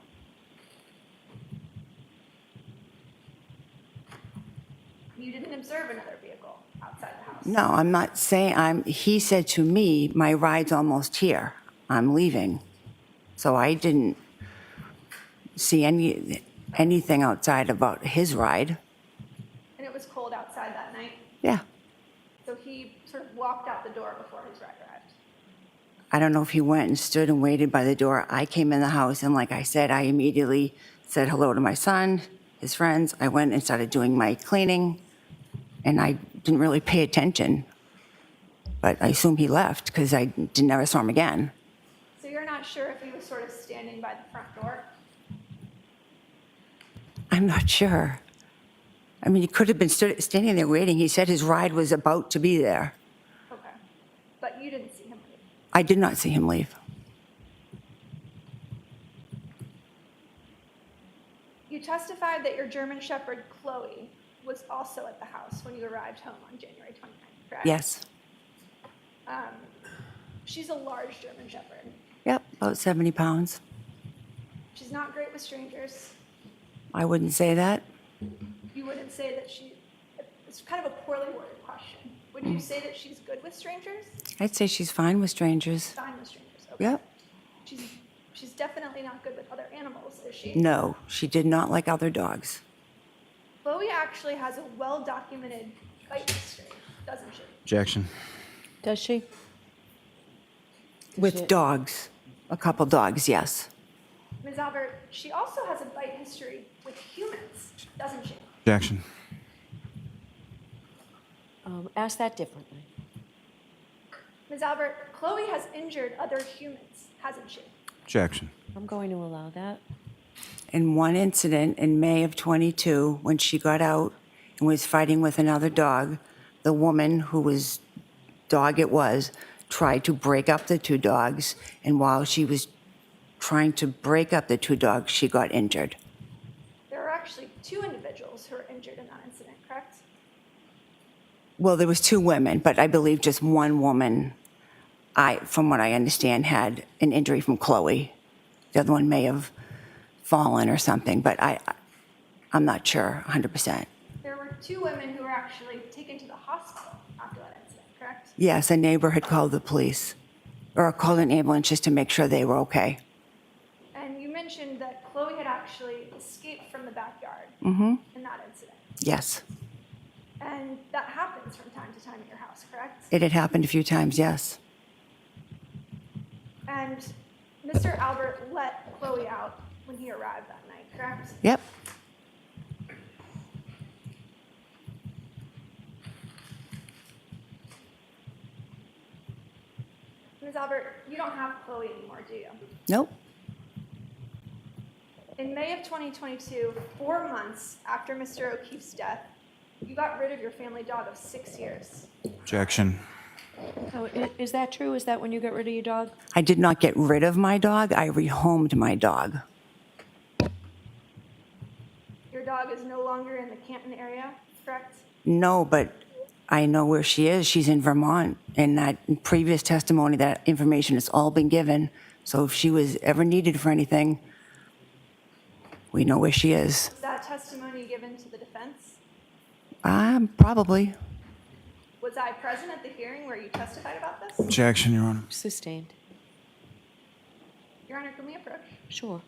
You didn't observe another vehicle outside the house? No, I'm not saying, he said to me, my ride's almost here. I'm leaving. So I didn't see anything outside about his ride. And it was cold outside that night? Yeah. So he sort of walked out the door before his ride arrived? I don't know if he went and stood and waited by the door. I came in the house, and like I said, I immediately said hello to my son, his friends. I went and started doing my cleaning, and I didn't really pay attention. But I assume he left because I never saw him again. So you're not sure if he was sort of standing by the front door? I'm not sure. I mean, he could have been standing there waiting. He said his ride was about to be there. Okay. But you didn't see him leave? I did not see him leave. You testified that your German Shepherd, Chloe, was also at the house when you arrived home on January 29th, correct? Yes. She's a large German Shepherd. Yep, about 70 pounds. She's not great with strangers. I wouldn't say that. You wouldn't say that it's kind of a poorly worded question. Would you say that she's good with strangers? I'd say she's fine with strangers. Fine with strangers, okay. Yep. She's definitely not good with other animals, is she? No, she did not like other dogs. Chloe actually has a well-documented bite history, doesn't she? Objection. Does she? With dogs. A couple dogs, yes. Ms. Albert, she also has a bite history with humans, doesn't she? Objection. Ask that differently. Ms. Albert, Chloe has injured other humans, hasn't she? Objection. I'm going to allow that. In one incident in May of 22, when she got out and was fighting with another dog, the woman whose dog it was tried to break up the two dogs, and while she was trying to break up the two dogs, she got injured. There are actually two individuals individuals who were injured in that incident, correct? Well, there was 2 women, but I believe just one woman, from what I understand, had an injury from Chloe. The other one may have fallen or something, but I'm not sure 100%. There were 2 women who were actually taken to the hospital after that incident, correct? Yes, a neighbor had called the police, or called an ambulance just to make sure they were okay. And you mentioned that Chloe had actually escaped from the backyard Mm-hmm. in that incident. Yes. And that happens from time to time at your house, correct? It had happened a few times, yes. And Mr. Albert let Chloe out when he arrived that night, correct? Yep. Ms. Albert, you don't have Chloe anymore, do you? Nope. In May of 2022, 4 months after Mr. O'Keefe's death, you got rid of your family dog of 6 years. Objection. Oh, is that true? Is that when you got rid of your dog? I did not get rid of my dog. I rehomed my dog. Your dog is no longer in the Canton area, correct? No, but I know where she is. She's in Vermont. And that previous testimony, that information has all been given. So if she was ever needed for anything, we know where she is. Was that testimony given to the defense? Probably. Was I present at the hearing where you testified about this? Objection, Your Honor. Sustained. Your Honor, can we approach? Sure.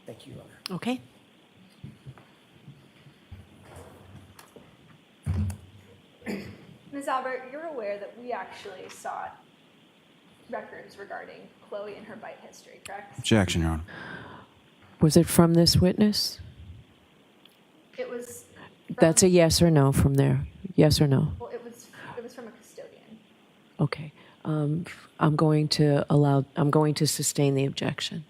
Thank you, Your Honor. Okay. Ms. Albert, you're aware that we actually sought records regarding Chloe and her bite history, correct? Objection, Your Honor. Was it from this witness? It was. That's a yes or no from there. Yes or no? Well, it was from a custodian. Okay. I'm going to sustain the objection.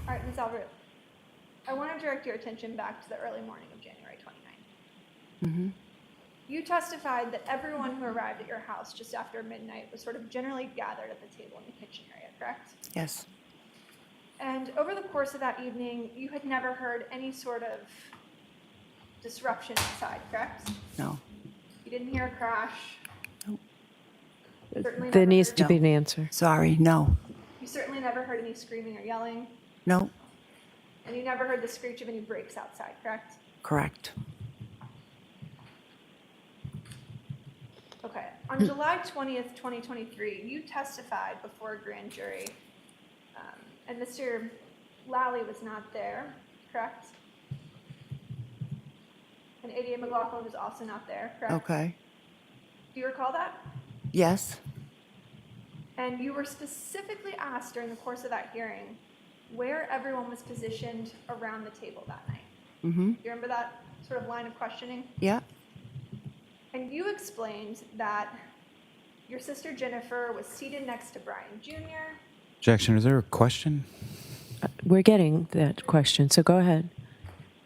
All right, Ms. Albert, I want to direct your attention back to the early morning of January 29th. Mm-hmm. You testified that everyone who arrived at your house just after midnight was sort of generally gathered at the table in the kitchen area, correct? Yes. And over the course of that evening, you had never heard any sort of disruption inside, correct? No. You didn't hear a crash? Nope. Certainly There never needs heard- to be an answer. Sorry, no. You certainly never heard any screaming or yelling, No. and you never heard the screech of any brakes outside, correct? Correct. Okay. On July 20th, 2023, you testified before a grand jury, and Mr. Lally was not there, correct? And ADA McLaughlin was also not there, correct? Okay. Do you recall that? Yes. And you were specifically asked during the course of that hearing where everyone was positioned around the table that night. Mm-hmm. Do you remember that sort of line of questioning? Yeah. And you explained that your sister Jennifer was seated next to Brian Jr. Objection, is there a question? We're getting that question, so go ahead.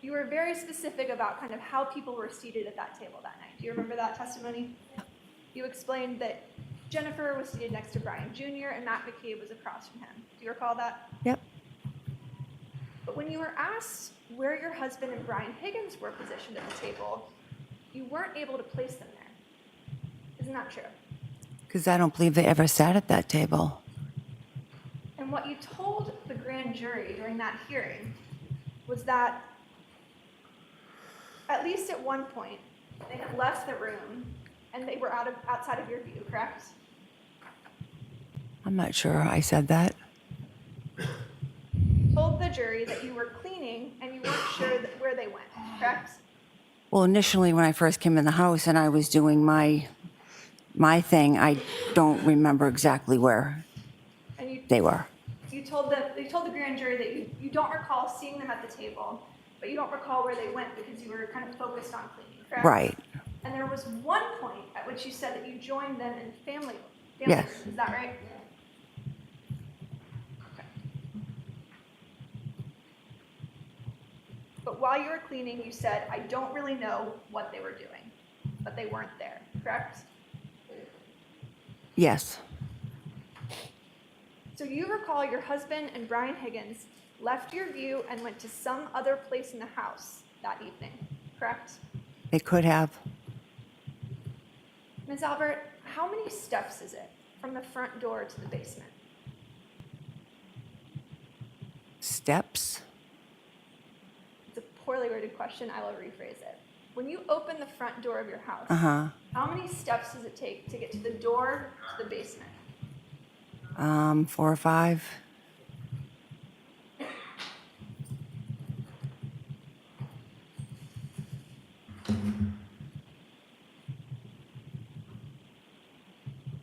You were very specific about kind of how people were seated at that table that night. Do you remember that testimony? You explained that Jennifer was seated next to Brian Jr. and Matt McCabe was across from him. Do you recall that? Yep. But when you were asked where your husband and Brian Higgins were positioned at the table, you weren't able to place them there. Isn't that true? Because I don't believe they ever sat at that table. And what you told the grand jury during that hearing was that at least at one point, they had left the room and they were outside of your view, correct? I'm not sure I said that. Told the jury that you were cleaning and you weren't sure where they went, correct? Well, initially when I first came in the house and I was doing my thing, I don't remember exactly where And they were. you told the grand jury that you don't recall seeing them at the table, but you don't recall where they went because you were kind of focused on cleaning, correct? Right. And there was one point at which you said that you joined them in family Yes. room. Is that right? Okay. But while you were cleaning, you said, I don't really know what they were doing, but they weren't there, correct? Yes. So you recall your husband and Brian Higgins left your view and went to some other place in the house that evening, correct? They could have. Ms. Albert, how many steps is it from the front door to the basement? Steps? It's a poorly worded question. I will rephrase it. When you open the front door of your house, Uh-huh. how many steps does it take to get to the door to the basement? 4 or 5.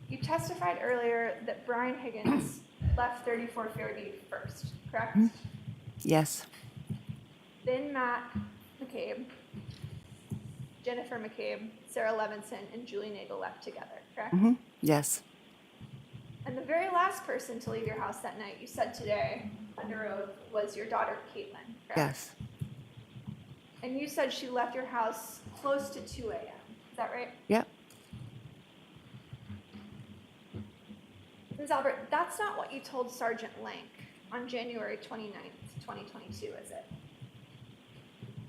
You testified earlier that Brian Higgins left 3430 first, correct? Yes. Then Matt McCabe, Jennifer McCabe, Sarah Levinson, and Julie Nagel left together, correct? Mm-hmm. Yes. And the very last person to leave your house that night, you said today, under oath, was your daughter, Caitlin, correct? Yes. And you said she left your house close to 2 a.m. Is that right? Yep. Ms. Albert, that's not what you told Sergeant Lank on January 29th, 2022, is it?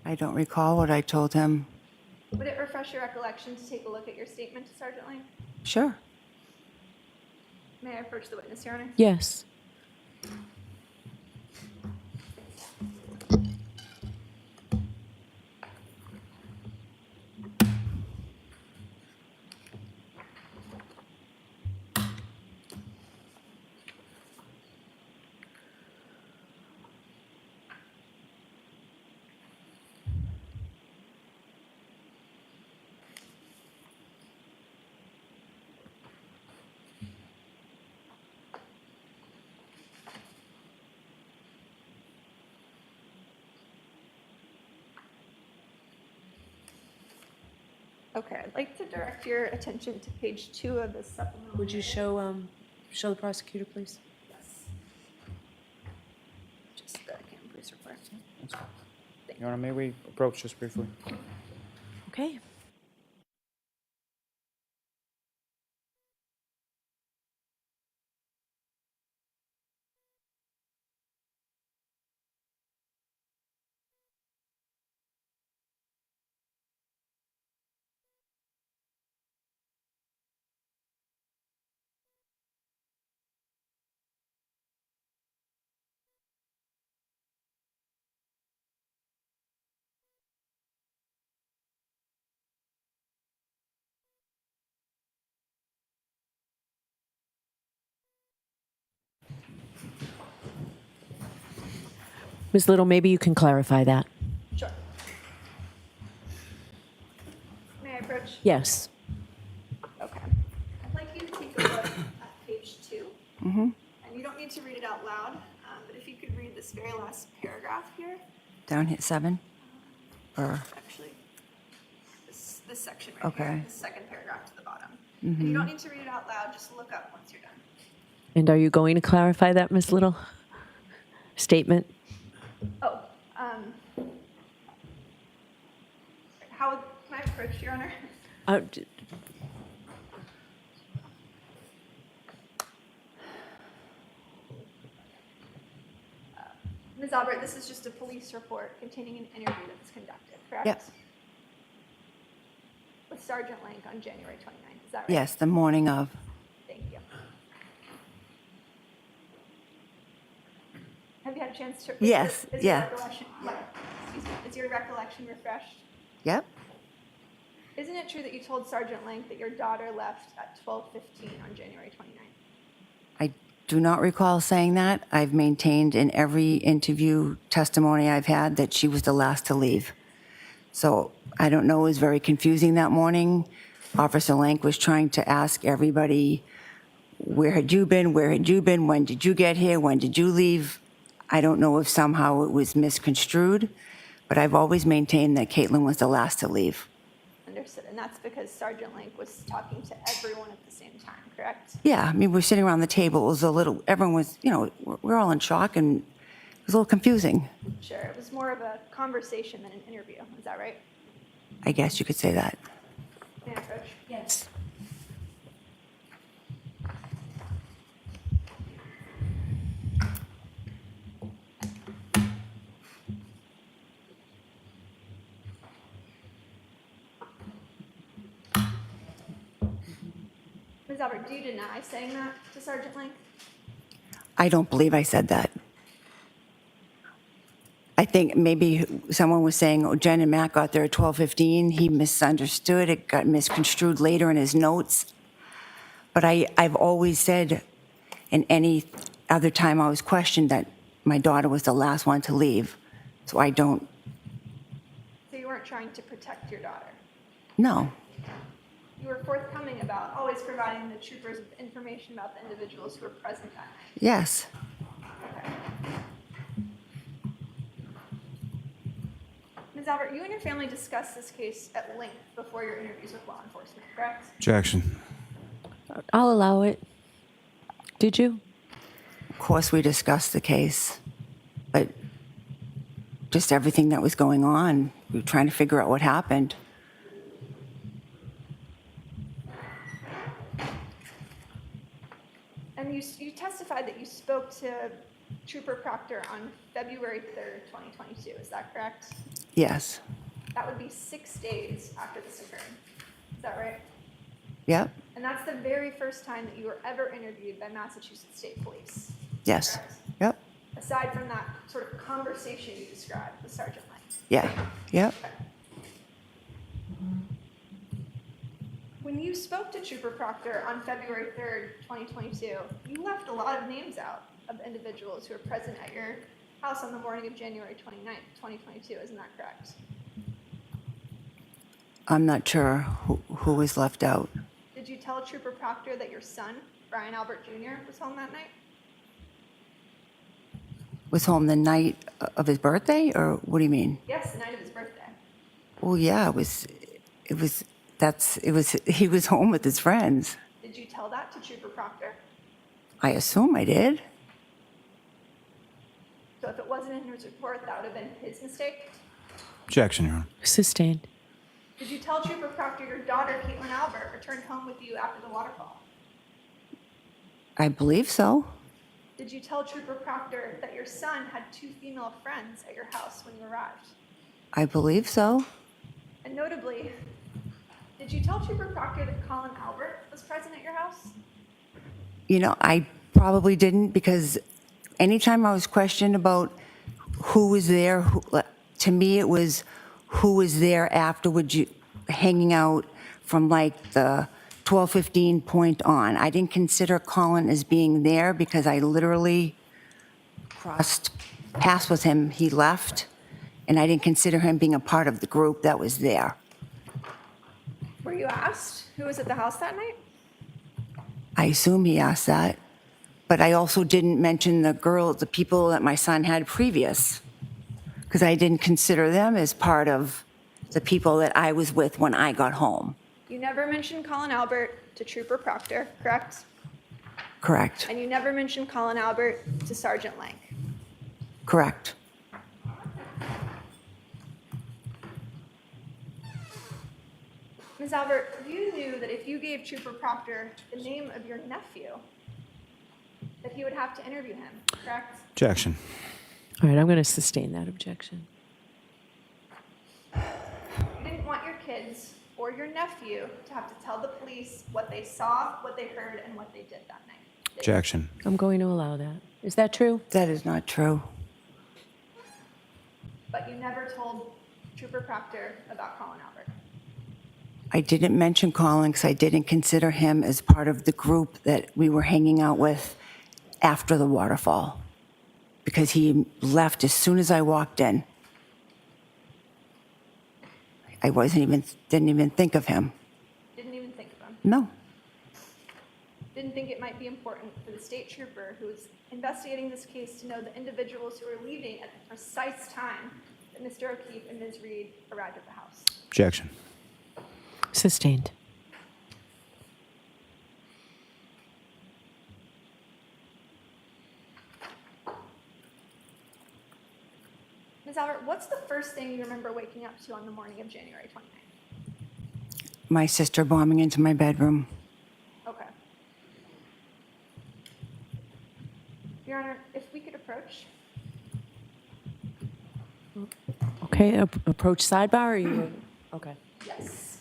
I don't recall what I told him. Would it refresh your recollection to take a look at your statement to Sergeant Lank? Sure. May I approach the witness, Your Honor? Yes. Okay, I'd like to direct your attention to page 2 of this supplemental. Would you show the prosecutor, please? Yes. Just the Canton Police Report. Your Honor, may we approach just briefly? Okay. Ms. Little, maybe you can clarify that. Sure. May I approach? Yes. Okay. I'd like you to take a look at page 2. And you don't need to read it out loud, but if you could read this very last paragraph here, Down here, 7? Or, actually, this section right here, Okay. the second paragraph to the bottom. And you don't need to read it out loud, just look up once you're done. And are you going to clarify that, Ms. Little? Statement? Oh, how, can I approach, Your Honor? D- Ms. Albert, this is just a police report containing an interview that was conducted, correct? Yep. With Sergeant Lank on January 29th, is that right? yes, the morning of. Thank you. Have you had a chance to? Yes, is yeah. Your recollection, excuse me, is your recollection refreshed? Yep. Isn't it true that you told Sergeant Lank that your daughter left at 12:15 on January 29th? I do not recall saying that. I've maintained in every interview testimony I've had that she was the last to leave. So I don't know, it was very confusing that morning. Officer Lank was trying to ask everybody, where had you been? Where had you been? When did you get here? When did you leave? I don't know if somehow it was misconstrued, but I've always maintained that Caitlin was the last to leave. Understood, and that's because Sergeant Lank was talking to everyone at the same time, correct? Yeah, I mean, we're sitting around the table. It was a little, everyone was, we're all in shock, and it was a little confusing. Sure, it was more of a conversation than an interview, is that right? I guess you could say that. May I approach? Yes. Ms. Albert, do you deny saying that to Sergeant Lank? I don't believe I said that. I think maybe someone was saying, oh, Jen and Matt got there at 12:15. He misunderstood. It got misconstrued later in his notes. But I've always said, in any other time I was questioned, that my daughter was the last one to leave. So I don't, So you weren't trying to protect your daughter? no. You were forthcoming about always providing the troopers with information about the individuals who were present that night? Yes, Okay. Ms. Albert, you and your family discussed this case at length before your interviews with law enforcement, correct? Objection. I'll allow it. Did you? of course we discussed the case, but just everything that was going on, we were trying to figure out what happened. And you testified that you spoke to Trooper Proctor on February 3rd, 2022, is that correct? Yes, That would be 6 days after this occurred. Is that right? yep, And that's the very first time that you were ever interviewed by Massachusetts State Police. yes, Correct? yep, Aside from that sort of conversation you described with Sergeant Lang. yeah, yep. When you spoke to Trooper Proctor on February 3rd, 2022, you left a lot of names out of individuals who were present at your house on the morning of January 29th, 2022. Isn't that correct? I'm not sure who was left out. Did you tell Trooper Proctor that your son, Brian Albert Jr., was home that night? Was home the night of his birthday, or what do you mean? Yes, the night of his birthday. Well, yeah, he was home with his friends. Did you tell that to Trooper Proctor? I assume I did. So if it wasn't in his report, that would have been his mistake? Objection, Your Honor. Sustained. Did you tell Trooper Proctor your daughter, Caitlin Albert, returned home with you after the waterfall? I believe so. Did you tell Trooper Proctor that your son had 2 female friends at your house when you arrived? I believe so. And notably, did you tell Trooper Proctor that Colin Albert was present at your house? I probably didn't, because anytime I was questioned about who was there, to me it was who was there afterwards, hanging out from like the 12:15 point on. I didn't consider Colin as being there because I literally crossed passed with him, he left, and I didn't consider him being a part of the group that was there. Were you asked who was at the house that night? I assume he asked that, but I also didn't mention the people that my son had previous, because I didn't consider them as part of the people that I was with when I got home. You never mentioned Colin Albert to Trooper Proctor, correct? Correct. And you never mentioned Colin Albert to Sergeant Lang. Correct. Ms. Albert, you knew that if you gave Trooper Proctor the name of your nephew, that he would have to interview him, correct? Objection. All right, I'm going to sustain that objection. You didn't want your kids or your nephew to have to tell the police what they saw, what they heard, and what they did that night. did you? Objection. I'm going to allow that. Is that true? That is not true. But you never told Trooper Proctor about Colin Albert. I didn't mention Colin because I didn't consider him as part of the group that we were hanging out with after the waterfall, because he left as soon as I walked in. I didn't even think of him. Didn't even think of him. No. Didn't think it might be important for the state trooper who was investigating this case to know the individuals who were leaving at the precise time that Mr. O'Keefe and Ms. Reed arrived at the house. Objection. Sustained. Ms. Albert, what's the first thing you remember waking up to on the morning of January 29th? My sister bombing into my bedroom. Okay. Your Honor, if we could approach. Okay, approach sidebar, or you? Okay. Yes.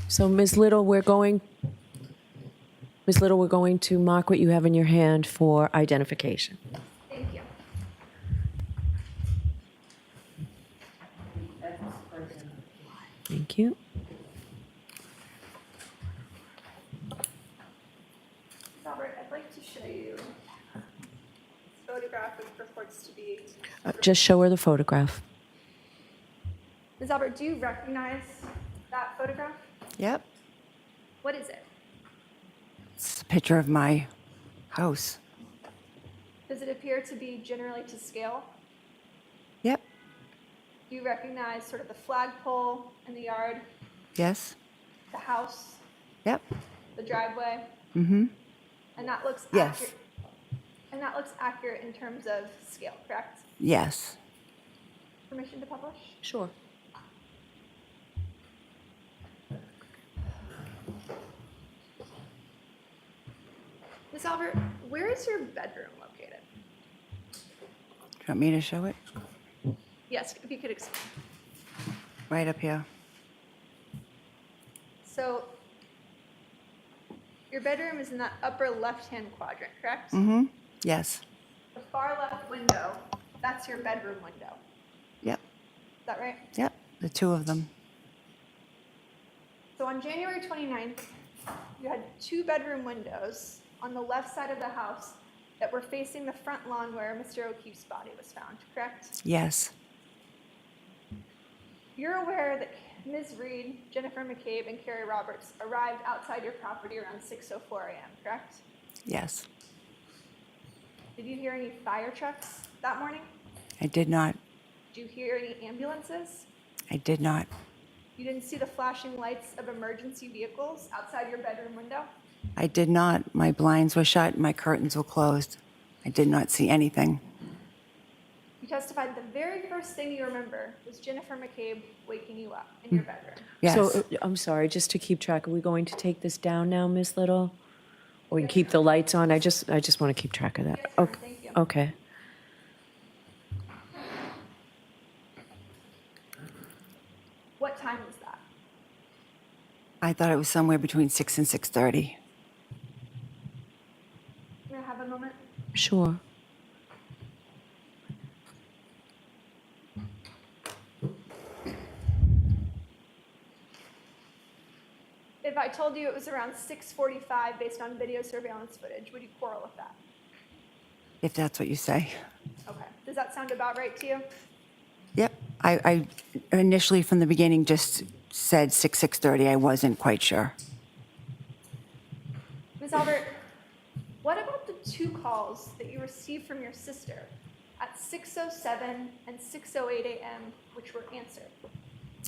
So, Ms. Little, we're going to mark what you have in your hand for identification. Thank you. Thank you. Ms. Albert, I'd like to show you a photograph which purports to be. Just show her the photograph. Ms. Albert, do you recognize that photograph? Yep. What is it? It's a picture of my house. Does it appear to be generally to scale? Yep. Do you recognize sort of the flagpole in the yard, Yes. the house, Yep. the driveway? Mm-hmm. And that looks Yes. accurate. And that looks accurate in terms of scale, correct? Yes. Permission to publish? Sure. Ms. Albert, where is your bedroom located? Do you want me to show it? Yes, if you could explain. Right up here. So, your bedroom is in that upper left-hand quadrant, correct? Mm-hmm. Yes. The far left window, that's your bedroom window. Yep. Is that right? Yep. The two of them. So on January 29th, you had 2-bedroom windows on the left side of the house that were facing the front lawn where Mr. O'Keefe's body was found, correct? Yes. You're aware that Ms. Reed, Jennifer McCabe, and Carrie Roberts arrived outside your property around 6:04 a.m., correct? Yes. Did you hear any fire trucks that morning? I did not. Did you hear any ambulances? I did not. You didn't see the flashing lights of emergency vehicles outside your bedroom window? I did not. My blinds were shut. My curtains were closed. I did not see anything. You testified the very first thing you remember was Jennifer McCabe waking you up in your bedroom. Yes. So, I'm sorry, just to keep track, are we going to take this down now, Ms. Little? Or we can keep the lights on? I just want to keep track of that. Yes, ma'am. Okay. Thank you. Okay. What time was that? I thought it was somewhere between 6 and 6:30. May I have a moment? Sure. If I told you it was around 6:45 based on video surveillance footage, would you quarrel with that? If that's what you say. Okay. Does that sound about right to you? Yep. I initially from the beginning just said 6:30. I wasn't quite sure. Ms. Albert, what about the 2 calls that you received from your sister at 6:07 and 6:08 a.m., which were answered?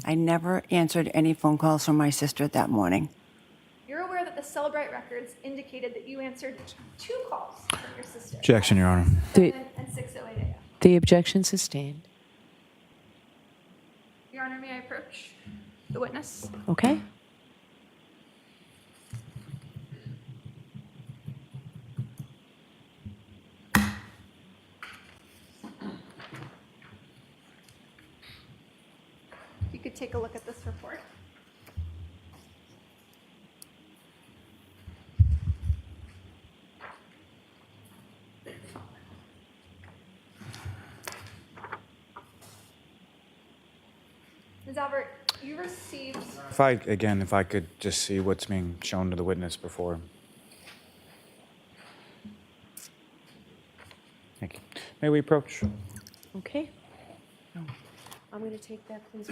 I never answered any phone calls from my sister that morning. You're aware that the Celebrite records indicated that you answered 2 calls from your sister. Objection, Your Honor. The- 7 and 6:08 a.m. The objection sustained. Your Honor, may I approach the witness? Okay? If you could take a look at this report. Ms. Albert, you received If I could just see what's being shown to the witness before. Thank you. May we approach? Okay. I'm going to take that, please.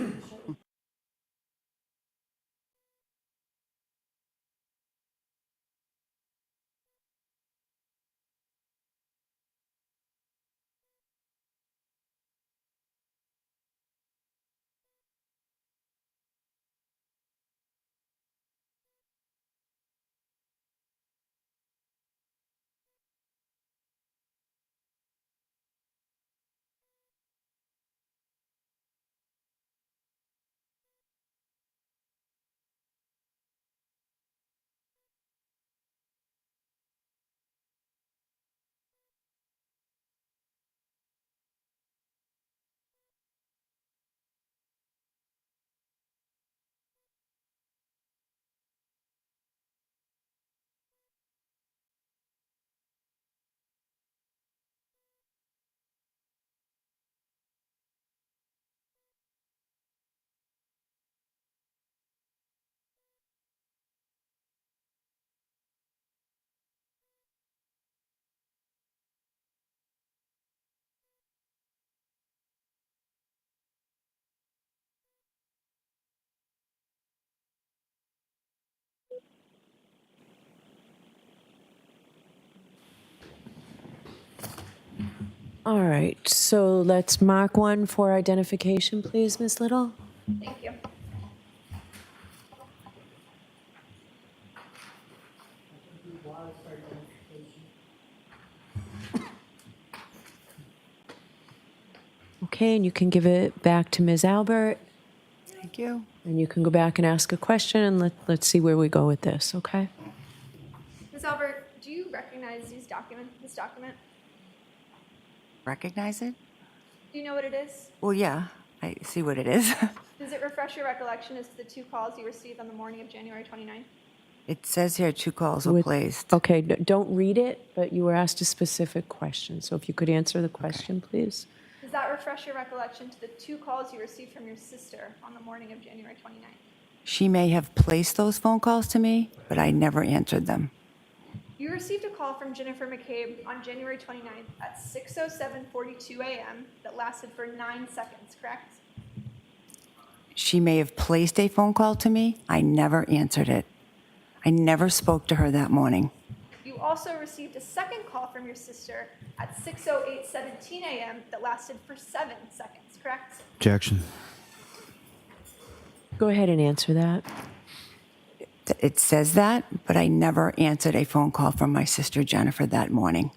All right, so let's mark one for identification, please, Ms. Little. Thank you. Okay, and you can give it back to Ms. Albert, Thank you. and you can go back and ask a question, and let's see where we go with this, okay? Ms. Albert, do you recognize this document? Recognize it? Do you know what it is? Well, yeah. I see what it is. Does it refresh your recollection as to the 2 calls you received on the morning of January 29th? It says here 2 calls were With- placed. Okay, don't read it, but you were asked a specific question, so if you could answer the question, please. Does that refresh your recollection to the 2 calls you received from your sister on the morning of January 29th? She may have placed those phone calls to me, but I never answered them. You received a call from Jennifer McCabe on January 29th at 6:07:42 a.m. that lasted for 9 seconds, correct? She may have placed a phone call to me. I never answered it. I never spoke to her that morning. You also received a second call from your sister at 6:08:17 a.m. that lasted for 7 seconds, correct? Objection. Go ahead and answer that. It says that, but I never answered a phone call from my sister Jennifer that morning.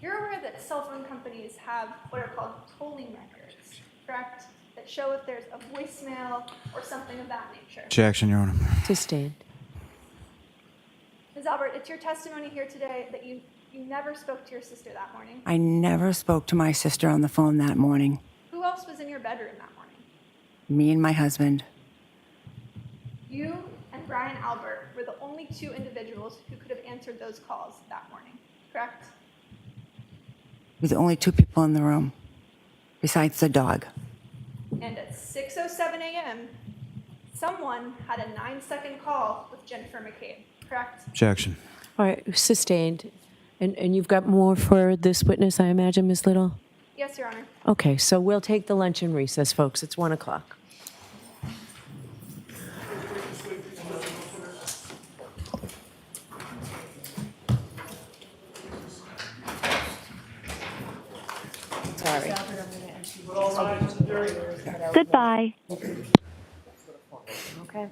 You're aware that cell phone companies have what are called tolling records, correct? That show if there's a voicemail or something of that nature. Objection, Your Honor. Sustained. Ms. Albert, it's your testimony here today that you never spoke to your sister that morning. I never spoke to my sister on the phone that morning. Who else was in your bedroom that morning? Me and my husband. You and Brian Albert were the only 2 individuals who could have answered those calls that morning, correct? We're the only 2 people in the room, besides the dog. And at 6:07 a.m., someone had a 9-second call with Jennifer McCabe, correct? Objection. All right, sustained. And you've got more for this witness, I imagine, Ms. Little? Yes, Your Honor. Okay, so we'll take the luncheon recess, folks. It's 1 o'clock. Sorry. Goodbye. Okay.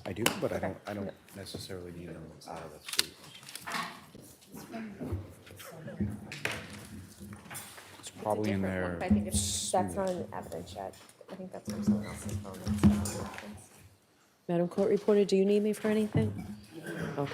I do, but I don't necessarily need them out of the suit. It's probably in there. I think that's not an evidence yet. I think that's from someone else's phone. Madam Court Reporter, do you need me for anything? Okay.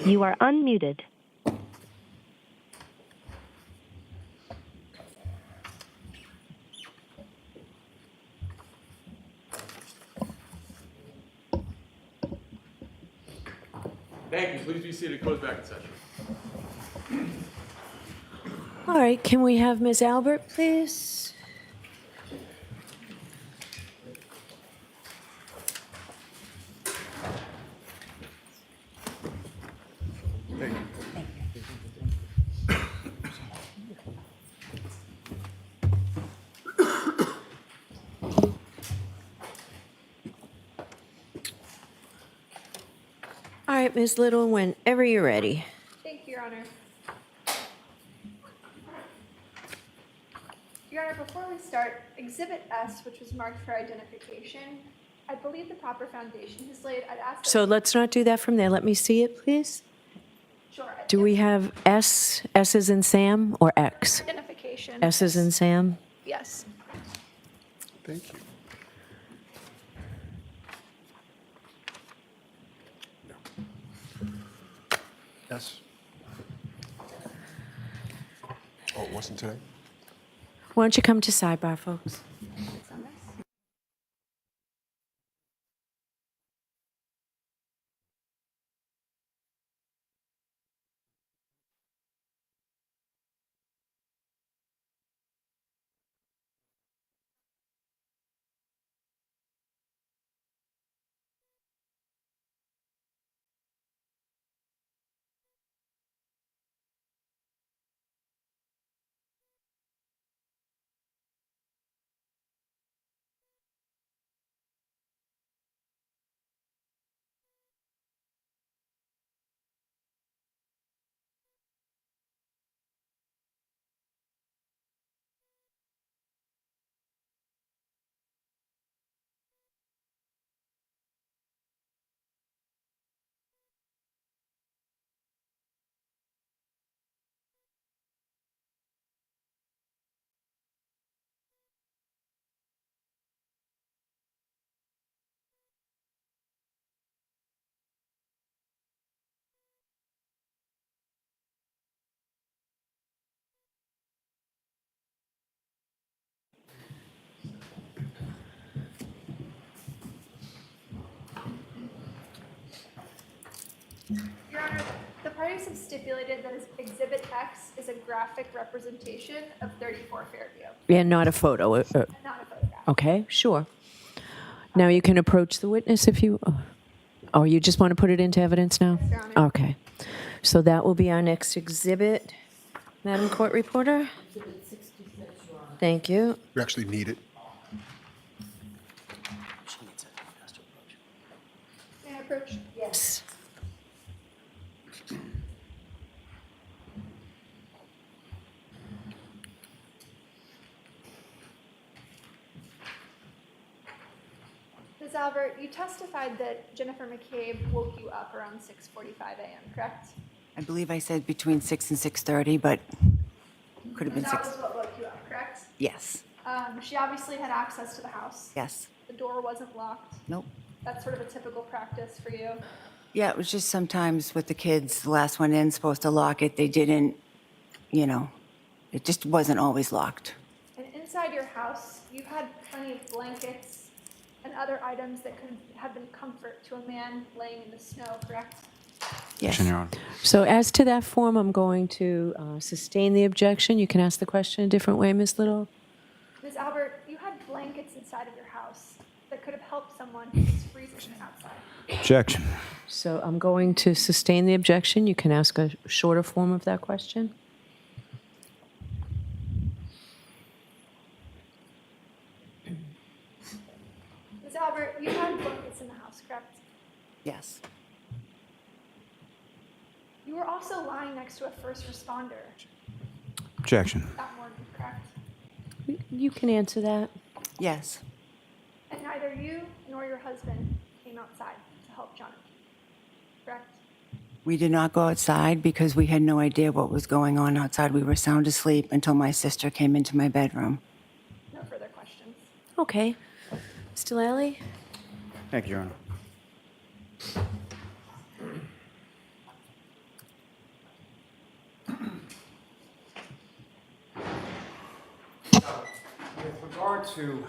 You are unmuted. Thank you. Please be seated. Court back in session. All right, can we have Ms. Albert, please? All right, Ms. Little, whenever you're ready. Thank you, Your Honor. Your Honor, before we start, Exhibit S, which was marked for identification, I believe the proper foundation is laid. I'd ask that. So let's not do that from there. Let me see it, please. Sure. Do we have S, S as in Sam, or X? Identification. S as in Sam? Yes. Thank you. Yes. Oh, it wasn't today? Why don't you come to sidebar, folks? Your Honor, the parties have stipulated that Exhibit X is a graphic representation of 34 Fairview, Yeah, not a photo. not a photograph. Okay, sure. Now you can approach the witness if you, oh, you just want to put it into evidence now? Yes, Your Honor. Okay. So that will be our next exhibit. Madam Court Reporter? Thank you. You actually need it. May I approach? Yes. Ms. Albert, you testified that Jennifer McCabe woke you up around 6:45 a.m., correct? I believe I said between 6 and 6:30, but could have been That 6. was what woke you up, correct? Yes. She obviously had access to the house. Yes. The door wasn't locked. Nope. That's sort of a typical practice for you. Yeah, it was just sometimes with the kids, the last one in, supposed to lock it, they didn't, it just wasn't always locked. And inside your house, you had plenty of blankets and other items that could have been comfort to a man laying in the snow, correct? Yes. Your Honor. So as to that form, I'm going to sustain the objection. You can ask the question a different way, Ms. Little. Ms. Albert, you had blankets inside of your house that could have helped someone who was freezing outside. Objection. So I'm going to sustain the objection. You can ask a shorter form of that question. Ms. Albert, you had blankets in the house, correct? Yes. You were also lying next to a first responder Objection. that morning, correct? You can answer that. Yes. And neither you nor your husband came outside to help Jonathan, correct? We did not go outside because we had no idea what was going on outside. We were sound asleep until my sister came into my bedroom. No further questions. Okay. Mr. Lally? Thank you, Your Honor. to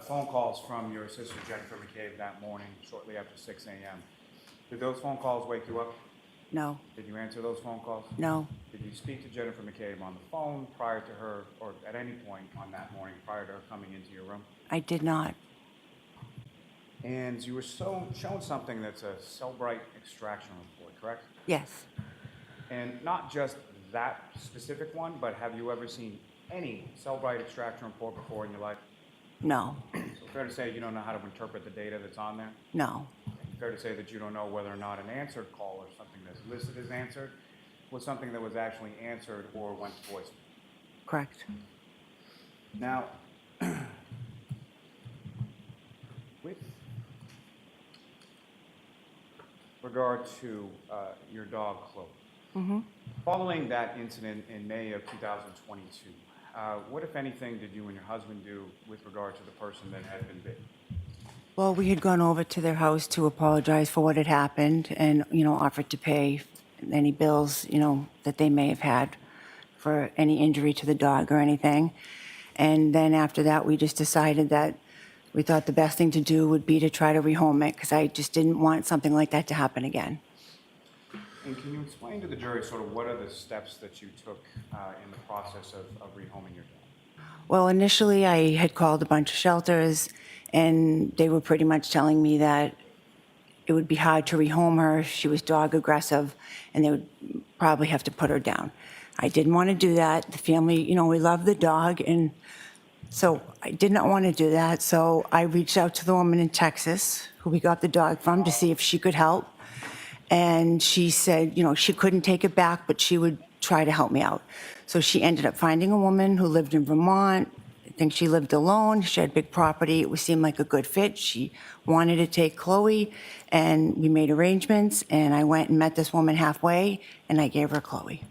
phone calls from your sister Jennifer McCabe that morning, shortly after 6 a.m., did those phone calls wake you up? No, Did you answer those phone calls? no, Did you speak to Jennifer McCabe on the phone prior to her, or at any point on that morning prior to her coming into your room? I did not. And you were shown something that's a Cellbrite extraction report, correct? Yes, And not just that specific one, but have you ever seen any Cellbrite extraction report before in your life? no, So fair to say you don't know how to interpret the data that's on there? no, Fair to say that you don't know whether or not an answered call or something that's listed as answered was something that was actually answered or went to voicemail. correct. Now, with regard to your dog, Chloe, following that incident in May of 2022, what, if anything, did you and your husband do with regard to the person that had been bitten? Well, we had gone over to their house to apologize for what had happened and, offered to pay any bills, that they may have had for any injury to the dog or anything. And then after that, we just decided that we thought the best thing to do would be to try to rehome it because I just didn't want something like that to happen again. And can you explain to the jury sort of what are the steps that you took in the process of rehoming your dog? Well, initially, I had called a bunch of shelters, and they were pretty much telling me that it would be hard to rehome her. She was dog aggressive, and they would probably have to put her down. I didn't want to do that. The family, we love the dog, and so I did not want to do that. So I reached out to the woman in Texas who we got the dog from to see if she could help. And she said, she couldn't take it back, but she would try to help me out. So she ended up finding a woman who lived in Vermont. I think she lived alone. She had big property. It seemed like a good fit. She wanted to take Chloe, and we made arrangements. And I went and met this woman halfway, and I gave her Chloe.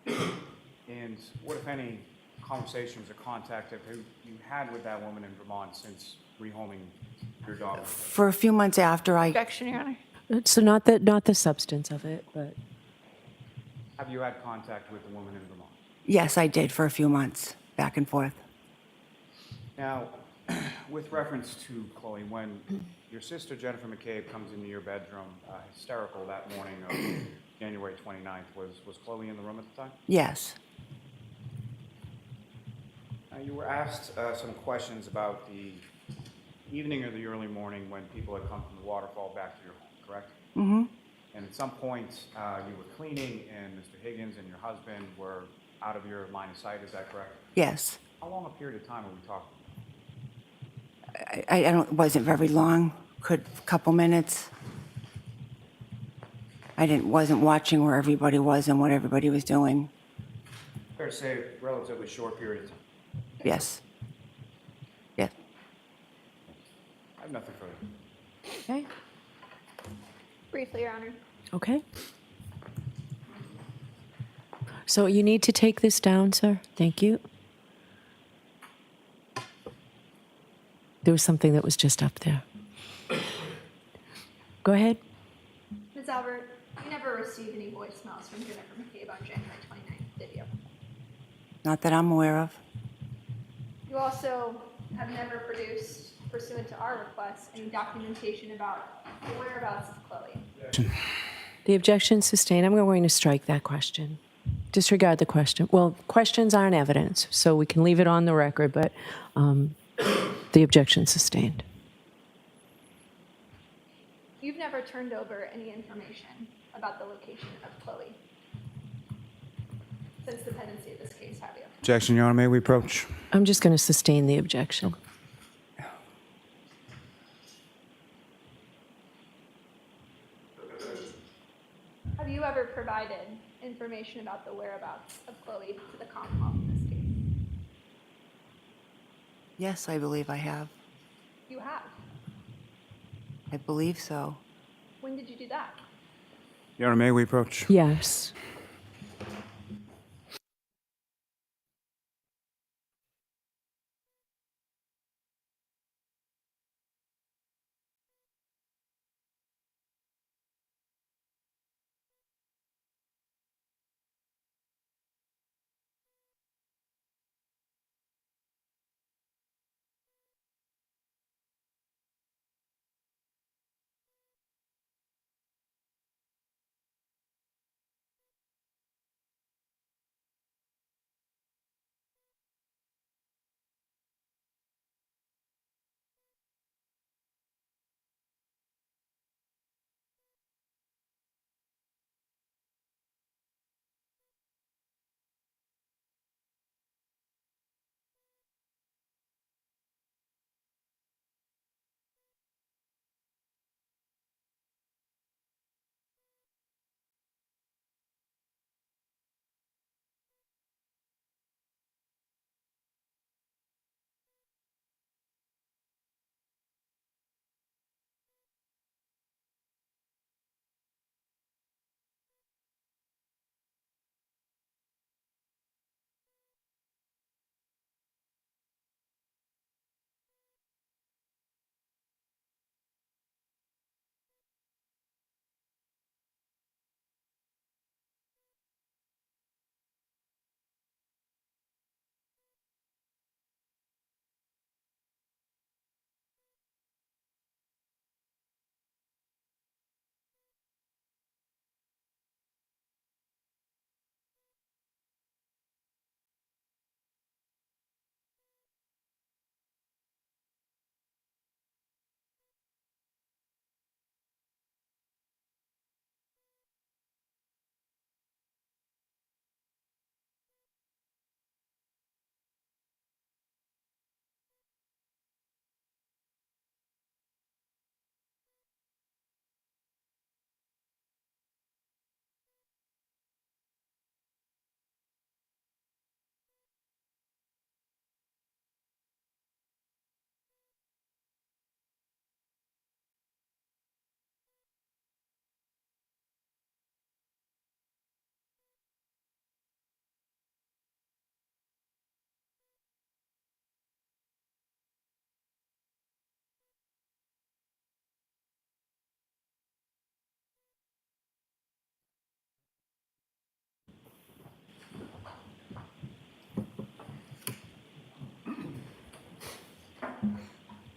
And what, if any, conversations or contact have you had with that woman in Vermont since rehoming your dog? For a few months after Objection, Your Honor. So not the substance of it, but Have you had contact with the woman in Vermont? Yes, I did for a few months, back and forth. Now, with reference to Chloe, when your sister Jennifer McCabe comes into your bedroom hysterical that morning of January 29th, was Chloe in the room at the time? Yes, You were asked some questions about the evening or the early morning when people had come from the waterfall back to your home, correct? Mm-hmm. And at some point, you were cleaning, and Mr. Higgins and your husband were out of your line of sight, is that correct? Yes. How long a period of time are we talking? It wasn't very long, a couple minutes. Wasn't watching where everybody was and what everybody was doing. Fair to say, a relatively short period of time. Yes. Yes. I have nothing further. okay. Briefly, Your Honor. Okay. So you need to take this down, sir. Thank you. There was something that was just up there. Go ahead. Ms. Albert, you never received any voicemails from Jennifer McCabe on January 29th, did you? Not that I'm aware of. You also have never produced, pursuant to our request, any documentation about the whereabouts of Chloe. The objection sustained. I'm going to strike that question. Disregard the question. Well, questions aren't evidence, so we can leave it on the record, but the objection sustained. You've never turned over any information about the location of Chloe since the pendency of this case, have you? Objection, Your Honor, may we approach? I'm just going to sustain the objection. Have you ever provided information about the whereabouts of Chloe to the Commonwealth in this case? Yes, I believe I have. You have. I believe so. When did you do that? Your Honor, may we approach? Yes.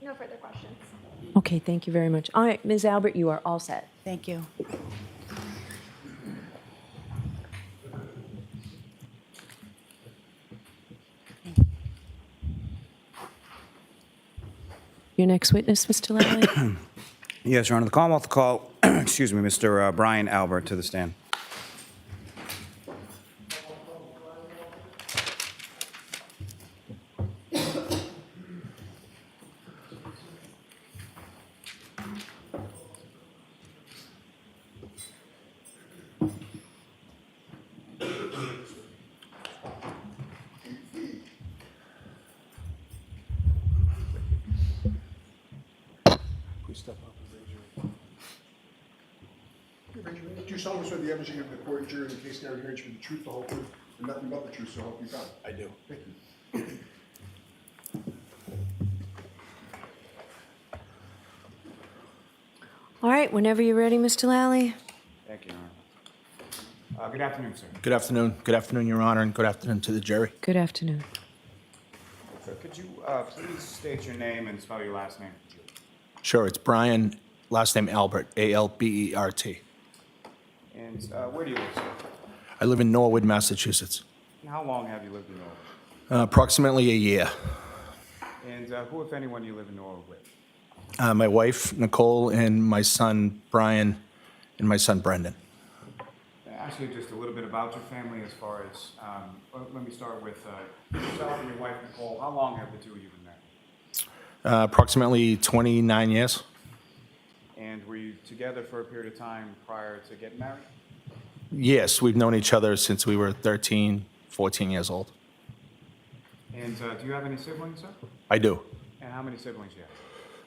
No further questions. Okay, thank you very much. All right, Ms. Albert, you are all set. Thank you. Your next witness, Mr. Lally? Yes, Your Honor. The Commonwealth will call, excuse me, Mr. Brian Albert to the stand. Please step up and raise your hand. Raise your hand. Do you solemnly swear the evidence you give to the court and jury in the case now hearing should be the truth, the whole truth, and nothing but the truth, so help you God? I do. Thank you. All right, whenever you're ready, Mr. Lally. Thank you, Your Honor. Good afternoon, sir. Good afternoon. Good afternoon, Your Honor, and good afternoon to the jury. Good afternoon. Sir, could you please state your name and spell your last name? Sure, it's Brian, last name Albert, A-L-B-E-R-T. And where do you live, sir? I live in Norwood, Massachusetts. And how long have you lived in Norwood? Approximately a year. And who, if anyone, do you live in Norwood with? My wife, Nicole, and my son, Brian, and my son, Brendan. Ask you just a little bit about your family as far as, let me start with yourself and your wife, Nicole. How long have the two of you been married? Approximately 29 years. And were you together for a period of time prior to getting married? Yes, we've known each other since we were 13, 14 years old. And do you have any siblings, sir? I do. And how many siblings do you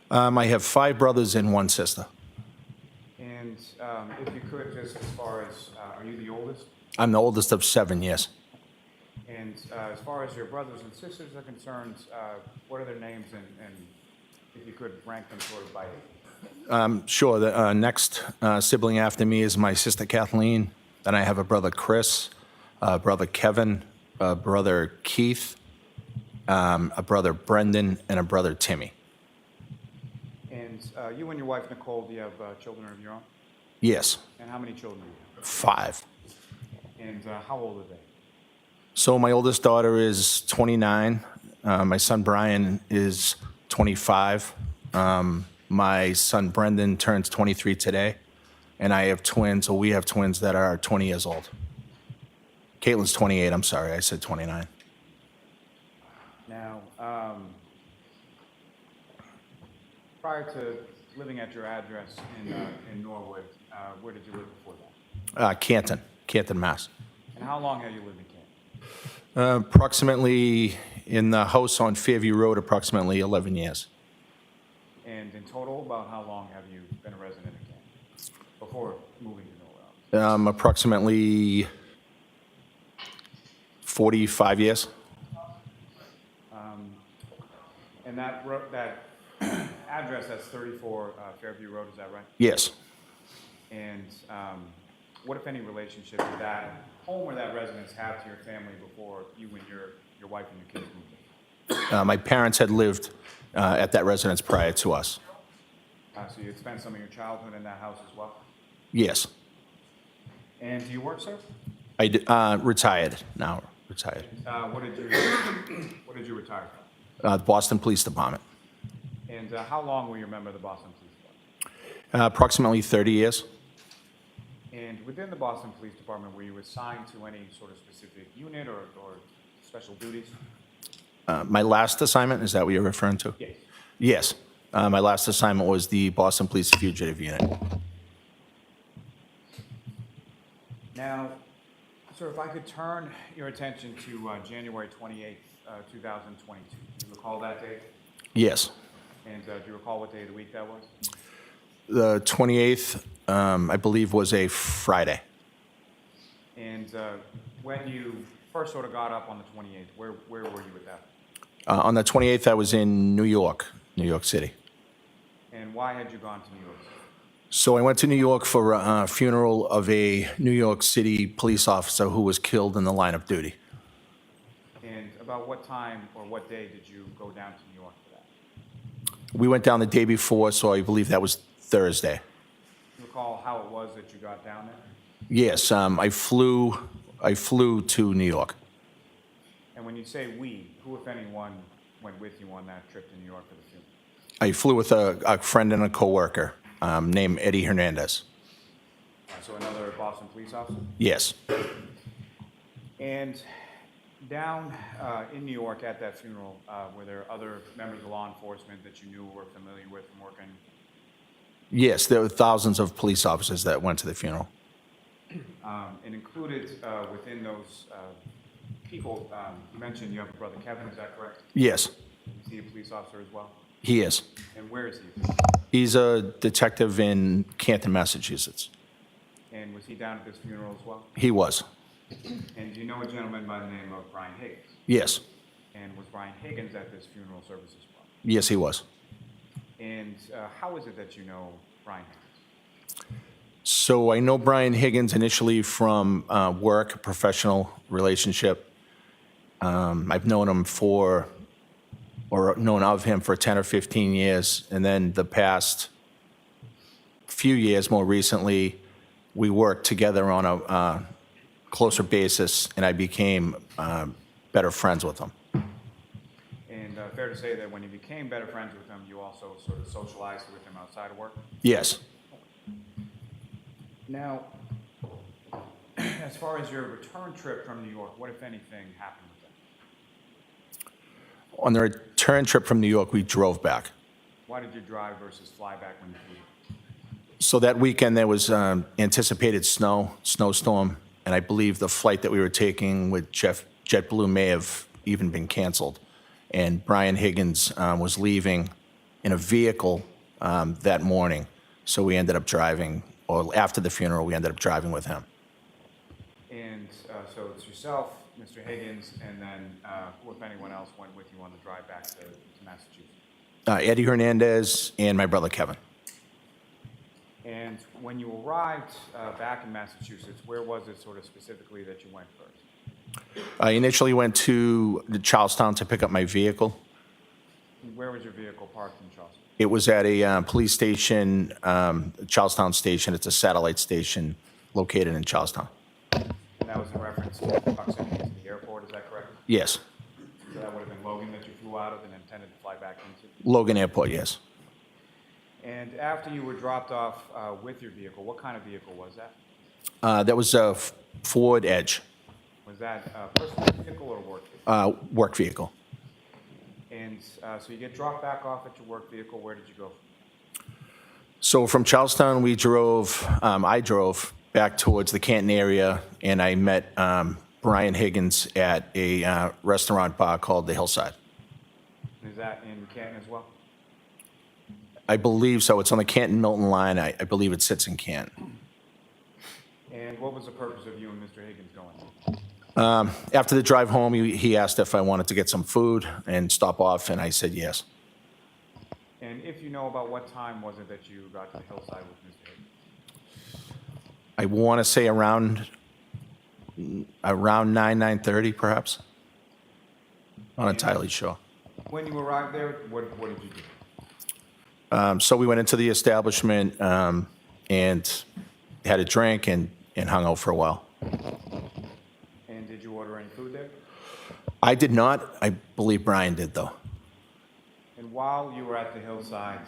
have? I have 5 brothers and 1 sister. And if you could, just as far as, are you the oldest? I'm the oldest of 7, yes. And as far as your brothers and sisters are concerned, what are their names? And if you could rank them sort of by age. Sure, the next sibling after me is my sister Kathleen. Then I have a brother Chris, a brother Kevin, a brother Keith, a brother Brendan, and a brother Timmy. And you and your wife, Nicole, do you have children of your own? Yes, And how many children do you have? 5. And how old are they? So my oldest daughter is 29. My son Brian is 25. My son Brendan turns 23 today. And I have twins, or we have twins that are 20 years old. Caitlin's 28, I'm sorry, I said 29. Now, prior to living at your address in Norwood, where did you live before that? Canton, Mass. And how long have you lived in Canton? Approximately, in the house on Fairview Road, approximately 11 years. And in total, about how long have you been a resident of Canton before moving to Norwood? Approximately 45 years. And that address, that's 34 Fairview Road, is that right? Yes. And what, if any, relationship did that home or that residence have to your family before you and your wife and your kids moved in? My parents had lived at that residence prior to us. So you had spent some of your childhood in that house as well? Yes. And do you work, sir? Retired now. Retired. What did you retire from? Boston Police Department. And how long were you a member of the Boston Police Department? Approximately 30 years. And within the Boston Police Department, were you assigned to any sort of specific unit or special duties? My last assignment, is that what you're referring to? Yes. Yes. My last assignment was the Boston Police Fugitive Unit. Now, sir, if I could turn your attention to January 28th, 2022. Do you recall that date? Yes. And do you recall what day of the week that was? The 28th, I believe, was a Friday. And when you first sort of got up on the 28th, where were you at that? On the 28th, I was in New York City. And why had you gone to New York? So I went to New York for a funeral of a New York City police officer who was killed in the line of duty. And about what time or what day did you go down to New York for We went down the day before, so I believe that was Thursday. Do you recall how it was that you got down there? Yes, I flew to New York. And when you say we, who, if anyone, went with you on that trip to New York for the funeral? I flew with a friend and a coworker named Eddie Hernandez. So another Boston police officer? Yes. And down in New York at that funeral, were there other members of law enforcement that you knew or were familiar with from working? Yes, there were thousands of police officers that went to the funeral. And included within those people, you mentioned you have a brother Kevin, is that correct? Yes, Is he a police officer as well? he is. And where is he? He's a detective in Canton, Massachusetts. And was he down at this funeral as well? He was. And do you know a gentleman by the name of Brian Higgins? Yes. And was Brian Higgins at this funeral service as well? Yes, he was. And how is it that you know Brian Higgins? So I know Brian Higgins initially from work, a professional relationship. I've known him known of him for 10 or 15 years. And then the past few years, more recently, we worked together on a closer basis, and I became better friends with him. And fair to say that when you became better friends with him, you also sort of socialized with him outside of work? Yes. Now, as far as your return trip from New York, what, if anything, happened with that? On the return trip from New York, we drove back. Why did you drive versus fly back when you flew? So that weekend, there was anticipated snowstorm, and I believe the flight that we were taking with JetBlue may have even been canceled. And Brian Higgins was leaving in a vehicle that morning, so we ended up driving, or after the funeral, we ended up driving with him. And so it's yourself, Mr. Higgins, and then who, if anyone else, went with you on the drive back to Massachusetts? Eddie Hernandez and my brother Kevin. And when you arrived back in Massachusetts, where was it sort of specifically that you went first? I initially went to Charlestown to pick up my vehicle. Where was your vehicle parked in Charleston? It was at a police station, Charlestown Station. It's a satellite station located in Charlestown. And that was in reference to proximity to the airport, is that correct? Yes. So that would have been Logan that you flew out of and intended to fly back into? Logan Airport, yes. And after you were dropped off with your vehicle, what kind of vehicle was that? That was a Ford Edge, Was that a personal vehicle or a work vehicle? work vehicle. And so you get dropped back off at your work vehicle. Where did you go? So from Charlestown, I drove back towards the Canton area, and I met Brian Higgins at a restaurant bar called the Hillside. Is that in Canton as well? I believe so. It's on the Canton-Milton line. I believe it sits in Canton. And what was the purpose of you and Mr. Higgins going? After the drive home, he asked if I wanted to get some food and stop off, and I said yes. And if you know about what time was it that you got to the Hillside with Mr. Higgins? I want to say around 9:30, perhaps. Not entirely sure. When you arrived there, what did you do? So we went into the establishment and had a drink and hung out for a while. And did you order any food there? I did not. I believe Brian did, though. And while you were at the Hillside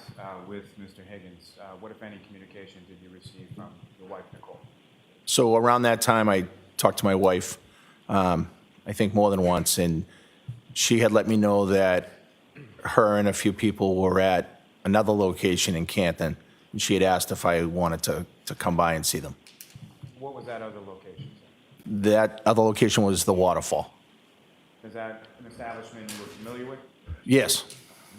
with Mr. Higgins, what, if any, communication did you receive from your wife, Nicole? So around that time, I talked to my wife, I think more than once, and she had let me know that her and a few people were at another location in Canton, and she had asked if I wanted to come by and see them. What was that other location? That other location was the Waterfall. Is that an establishment you were familiar with? Yes,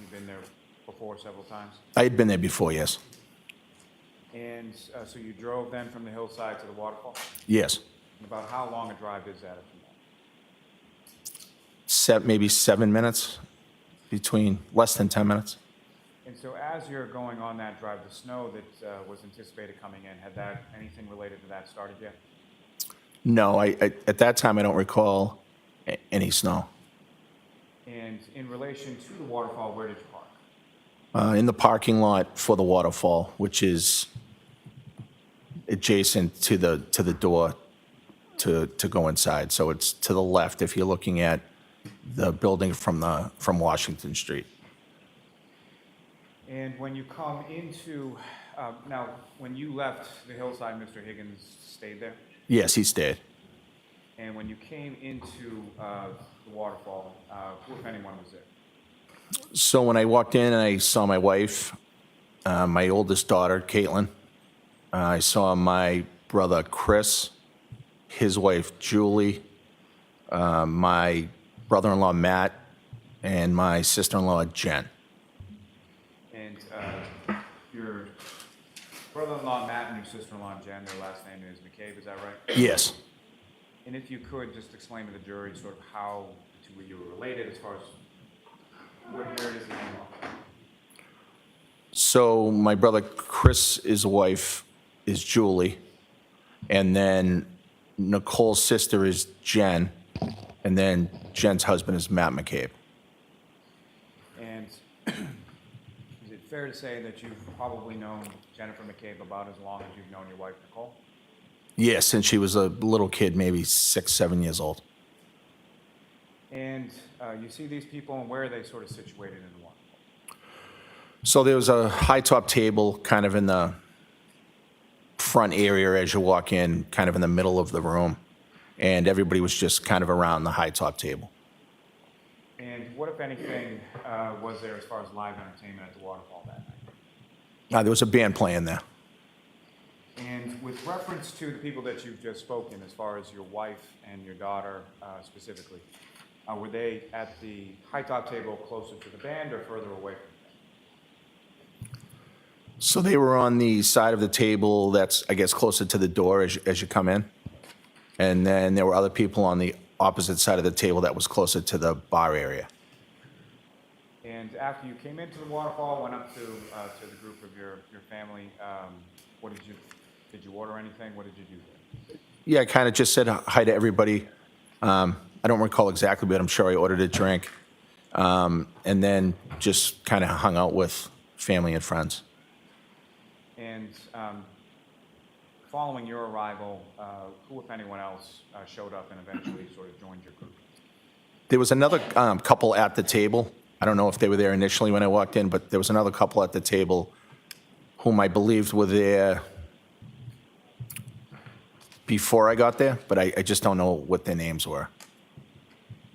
You've been there before several times? I had been there before, yes. And so you drove then from the Hillside to the Waterfall? Yes. And about how long a drive is that from that? Maybe 7 minutes, between less than 10 minutes. And so as you're going on that drive, the snow that was anticipated coming in, had that anything related to that started yet? No, at that time, I don't recall any snow. And in relation to the waterfall, where did you park? In the parking lot for the waterfall, which is adjacent to the door to go inside. So it's to the left if you're looking at the building from Washington Street. And when you come into, now, when you left the hillside, Mr. Higgins stayed there? Yes, he stayed. And when you came into the waterfall, who, if anyone, was there? So when I walked in, I saw my wife, my oldest daughter, Caitlin. I saw my brother, Chris, his wife, Julie, my brother-in-law, Matt, and my sister-in-law, Jen. And your brother-in-law, Matt, and your sister-in-law, Jen, their last name is McCabe, is that right? Yes. And if you could, just explain to the jury sort of how the two of you were related as far as where it is the name of. So my brother Chris's wife is Julie, and then Nicole's sister is Jen, and then Jen's husband is Matt McCabe. And is it fair to say that you've probably known Jennifer McCabe about as long as you've known your wife, Nicole? Yes, since she was a little kid, maybe 6, 7 years old. And you see these people, and where are they sort of situated in the waterfall? So there was a high-top table kind of in the front area as you walk in, kind of in the middle of the room, and everybody was just kind of around the high-top table. And what, if anything, was there as far as live entertainment at the waterfall that night? There was a band playing there. And with reference to the people that you've just spoken, as far as your wife and your daughter specifically, were they at the high-top table closer to the band or further away from the band? So they were on the side of the table that's, I guess, closer to the door as you come in. And then there were other people on the opposite side of the table that was closer to the bar area. And after you came into the waterfall, went up to the group of your family, what did you order anything? What did you do there? Yeah, I kind of just said hi to everybody. I don't recall exactly, but I'm sure I ordered a drink. And then just kind of hung out with family and friends. And following your arrival, who, if anyone else, showed up and eventually sort of joined your group? There was another couple at the table. I don't know if they were there initially when I walked in, but there was another couple at the table whom I believed were there before I got there, but I just don't know what their names were.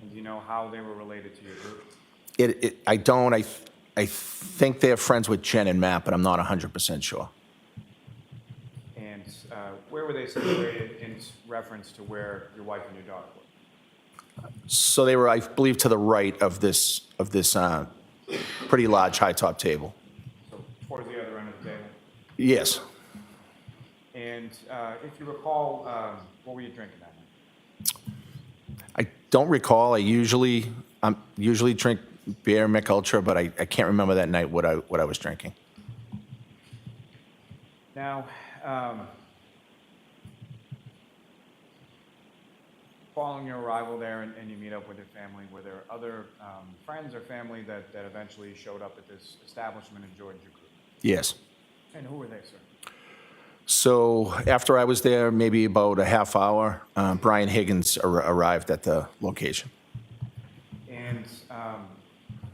And do you know how they were related to your group? I don't. I think they're friends with Jen and Matt, but I'm not 100% sure. And where were they situated in reference to where your wife and your daughter were? So they were, I believe, to the right of this pretty large high-top table. So towards the other end of the table? Yes. And if you recall, what were you drinking that night? I don't recall. I usually drink beer, Mick Ultra, but I can't remember that night what I was drinking. Now, following your arrival there and you meet up with your family, were there other friends or family that eventually showed up at this establishment and joined your group? Yes. And who were they, sir? So after I was there, maybe about a half hour, Brian Higgins arrived at the location. And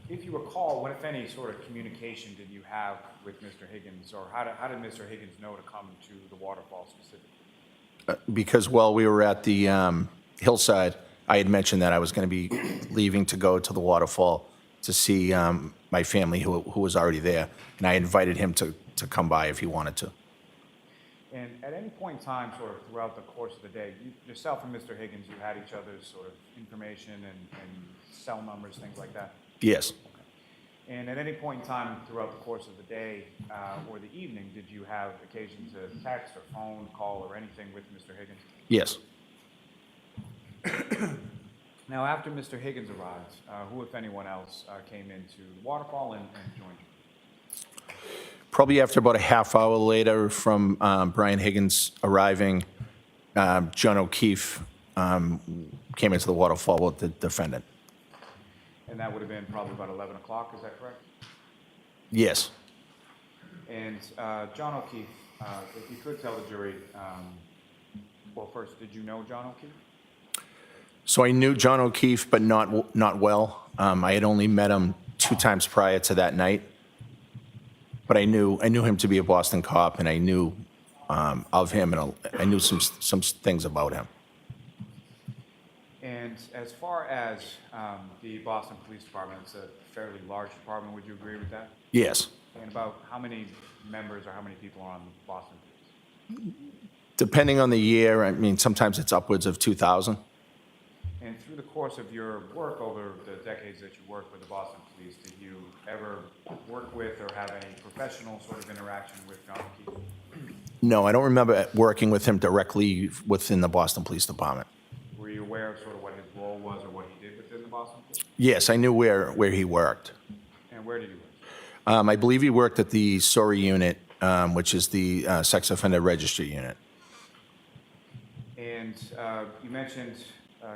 if you recall, what, if any, sort of communication did you have with Mr. Higgins, or how did Mr. Higgins know to come to the waterfall specifically? Because while we were at the hillside, I had mentioned that I was going to be leaving to go to the waterfall to see my family who was already there, and I invited him to come by if he wanted to. And at any point in time, sort of throughout the course of the day, yourself and Mr. Higgins, you had each other's sort of information and cell numbers, things like that? Yes. Okay. And at any point in time throughout the course of the day or the evening, did you have occasion to text or phone, call, or anything with Mr. Higgins? Yes. Now, after Mr. Higgins arrived, who, if anyone else, came into the waterfall and joined you? Probably after about a half hour later from Brian Higgins arriving, John O'Keefe came into the waterfall with the defendant. And that would have been probably about 11 o'clock, is that correct? Yes. And John O'Keefe, if you could tell the jury, well, first, did you know John O'Keefe? So I knew John O'Keefe, but not well. I had only met him 2 times prior to that night. But I knew him to be a Boston cop, and I knew of him, and I knew some things about him. And as far as the Boston Police Department, it's a fairly large department. Would you agree with that? Yes. And about how many members or how many people are on the Boston Police? Depending on the year, I mean, sometimes it's upwards of 2,000. And through the course of your work over the decades that you worked with the Boston Police, did you ever work with or have any professional sort of interaction with John O'Keefe? No, I don't remember working with him directly within the Boston Police Department. Were you aware of sort of what his role was or what he did within the Boston Police? Yes, I knew where he worked. And where did he work? I believe he worked at the SORI unit, which is the Sex Offender Registry unit. And you mentioned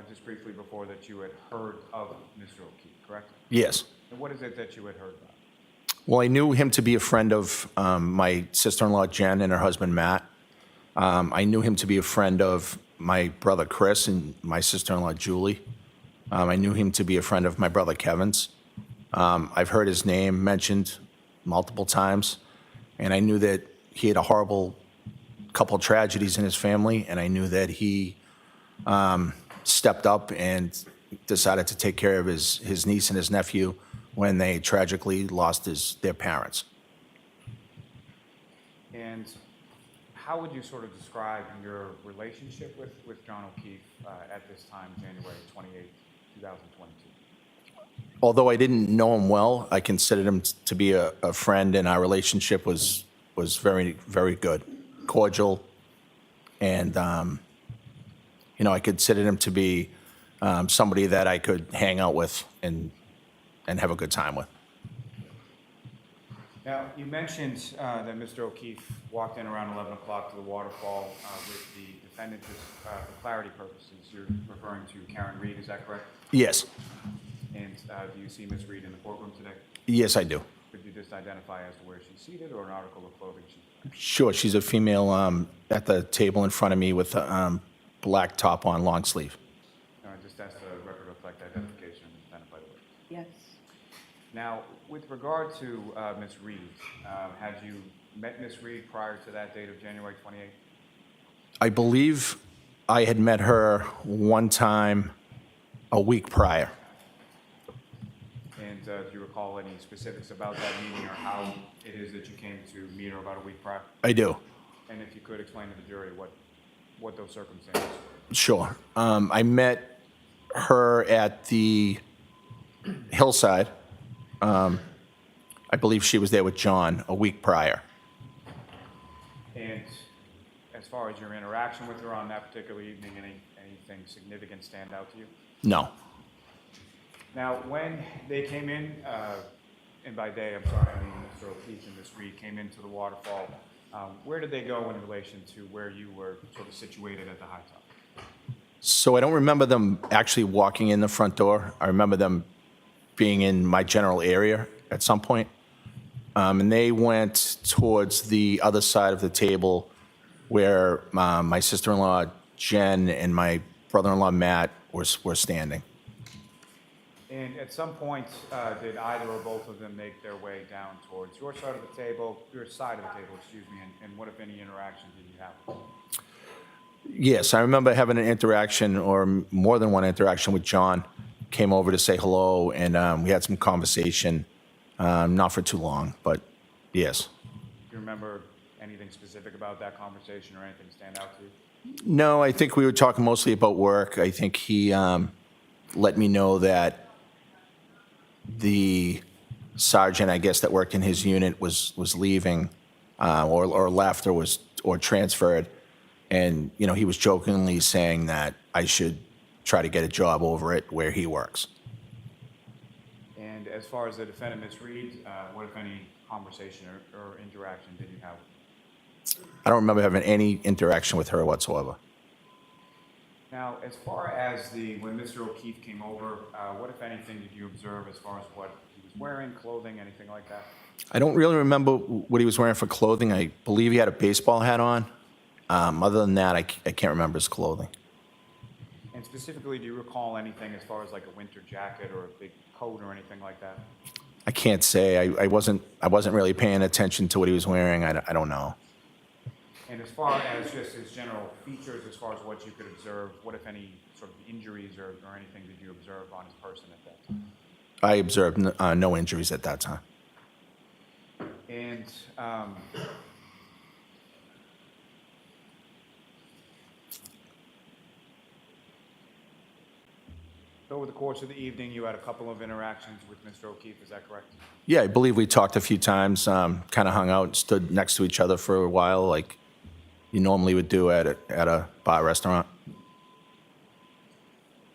just briefly before that you had heard of Mr. O'Keefe, correct? Yes. And what is it that you had heard about? Well, I knew him to be a friend of my sister-in-law, Jen, and her husband, Matt. I knew him to be a friend of my brother, Chris, and my sister-in-law, Julie. I knew him to be a friend of my brother, Kevin's. I've heard his name mentioned multiple times, and I knew that he had a horrible couple tragedies in his family, and I knew that he stepped up and decided to take care of his niece and his nephew when they tragically lost their parents. And how would you sort of describe your relationship with John O'Keefe at this time, January 28, 2022? Although I didn't know him well, I considered him to be a friend, and our relationship was very, very good, cordial, and I considered him to be somebody that I could hang out with and have a good time with. Now, you mentioned that Mr. O'Keefe walked in around 11 o'clock to the waterfall with the defendant. For clarity purposes, you're referring to Karen Reed, is that correct? Yes. And do you see Ms. Reed in the courtroom today? Yes, I do. Could you just identify as to where she's seated or an article of clothing she's wearing? Sure, she's a female at the table in front of me with a black top on, long sleeve. Just ask the record to reflect identification and identify the witness. Yes. Now, with regard to Ms. Reed, had you met Ms. Reed prior to that date of January 28th? I believe I had met her one time a week prior. And do you recall any specifics about that meeting or how it is that you came to meet her about a week prior? I do. And if you could explain to the jury what those circumstances were. Sure. I met her at the Hillside. I believe she was there with John a week prior. And as far as your interaction with her on that particular evening, anything significant stand out to you? No. Now, when they came in, and by they, I'm sorry, I mean Mr. O'Keefe and Ms. Reed came into the waterfall, where did they go in relation to where you were sort of situated at the high top? So I don't remember them actually walking in the front door. I remember them being in my general area at some point. And they went towards the other side of the table where my sister-in-law, Jen, and my brother-in-law, Matt, were standing. And at some point, did either or both of them make their way down towards your side of the table, your side of the table, excuse me, and what, if any, interaction did you have with them? Yes, I remember having an interaction, or more than one interaction, with John. Came over to say hello, and we had some conversation, not for too long, but yes. Do you remember anything specific about that conversation or anything stand out to you? No, I think we were talking mostly about work. I think he let me know that the sergeant, I guess, that worked in his unit was leaving, or left, or transferred, and he was jokingly saying that I should try to get a job over it where he works. And as far as the defendant, Ms. Reed, what, if any, conversation or interaction did you have? I don't remember having any interaction with her whatsoever. Now, as far as when Mr. O'Keefe came over, what, if anything, did you observe as far as what he was wearing, clothing, anything like that? I don't really remember what he was wearing for clothing. I believe he had a baseball hat on. Other than that, I can't remember his clothing. And specifically, do you recall anything as far as like a winter jacket or a big coat or anything like that? I can't say. I wasn't really paying attention to what he was wearing. I don't know. And as far as just his general features, as far as what you could observe, what, if any, sort of injuries or anything did you observe on his person at that time? I observed no injuries at that time. And over the course of the evening, you had a couple of interactions with Mr. O'Keefe, is that correct? Yeah, I believe we talked a few times, kind of hung out, stood next to each other for a while, like you normally would do at a bar restaurant.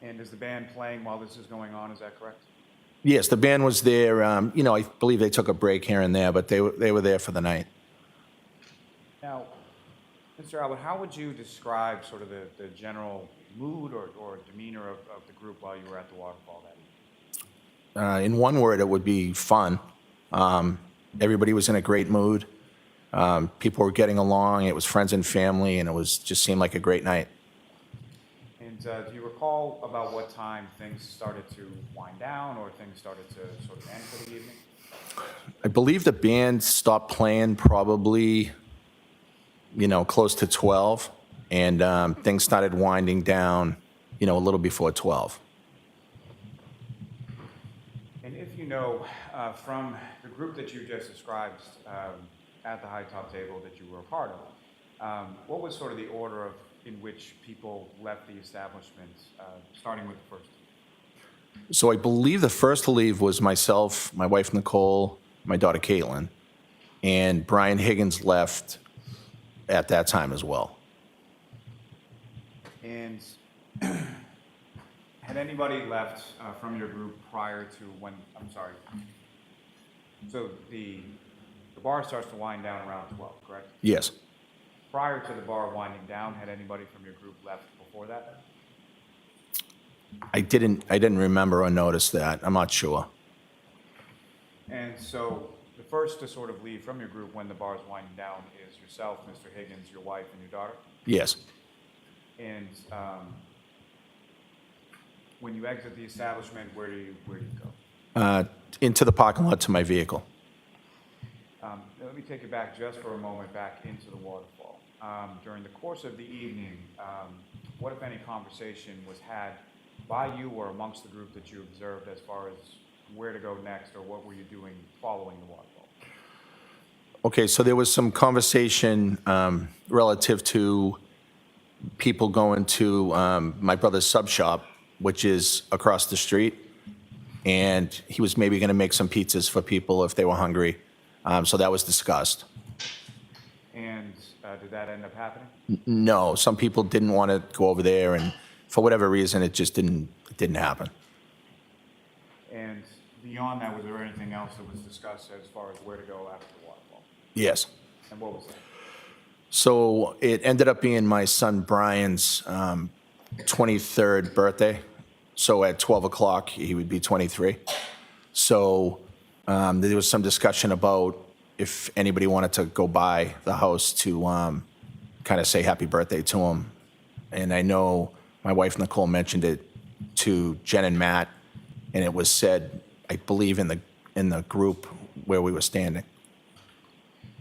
And is the band playing while this is going on, is that correct? Yes, the band was there. I believe they took a break here and there, but they were there for the night. Now, Mr. Albert, how would you describe sort of the general mood or demeanor of the group while you were at the waterfall that evening? In one word, it would be fun. Everybody was in a great mood. People were getting along. It was friends and family, and it just seemed like a great night. And do you recall about what time things started to wind down or things started to sort of end for the evening? I believe the band stopped playing probably, close to 12, and things started winding down, a little before 12. And if you know, from the group that you just described at the high top table that you were a part of, what was sort of the order in which people left the establishment, starting with the first? So I believe the first to leave was myself, my wife Nicole, my daughter Caitlin, and Brian Higgins left at that time as well. And had anybody left from your group prior to when, I'm sorry, so the bar starts to wind down around 12, correct? Yes. Prior to the bar winding down, had anybody from your group left before that? I didn't remember or notice that. I'm not sure. And so the first to sort of leave from your group when the bar is winding down is yourself, Mr. Higgins, your wife, and your daughter? Yes. And when you exit the establishment, where do you go? Into the parking lot to my vehicle. Let me take it back just for a moment, back into the waterfall. During the course of the evening, what, if any, conversation was had by you or amongst the group that you observed as far as where to go next, or what were you doing following the waterfall? Okay, so there was some conversation relative to people going to my brother's sub shop, which is across the street, and he was maybe going to make some pizzas for people if they were hungry. So that was discussed. And did that end up happening? No, some people didn't want to go over there, and for whatever reason, it just didn't happen. And beyond that, was there anything else that was discussed as far as where to go after the waterfall? Yes. And what was that? So it ended up being my son Brian's 23rd birthday. So at 12 o'clock, he would be 23. So there was some discussion about if anybody wanted to go by the house to kind of say happy birthday to him. And I know my wife Nicole mentioned it to Jen and Matt, and it was said, I believe, in the group where we were standing.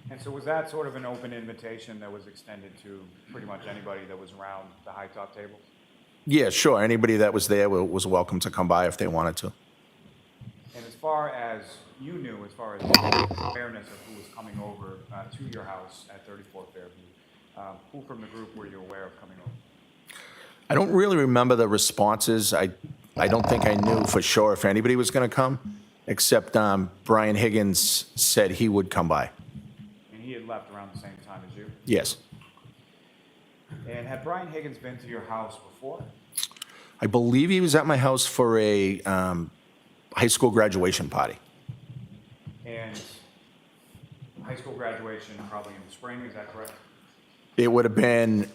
And so was that sort of an open invitation that was extended to pretty much anybody that was around the high top tables? Yeah, sure. Anybody that was there was welcome to come by if they wanted to. And as far as you knew, as far as awareness of who was coming over to your house at 34 Fairview, who from the group were you aware of coming over? I don't really remember the responses. I don't think I knew for sure if anybody was going to come, except Brian Higgins said he would come by. And he had left around the same time as you? Yes. And had Brian Higgins been to your house before? I believe he was at my house for a high school graduation party. And high school graduation probably in the spring, is that correct? It would have been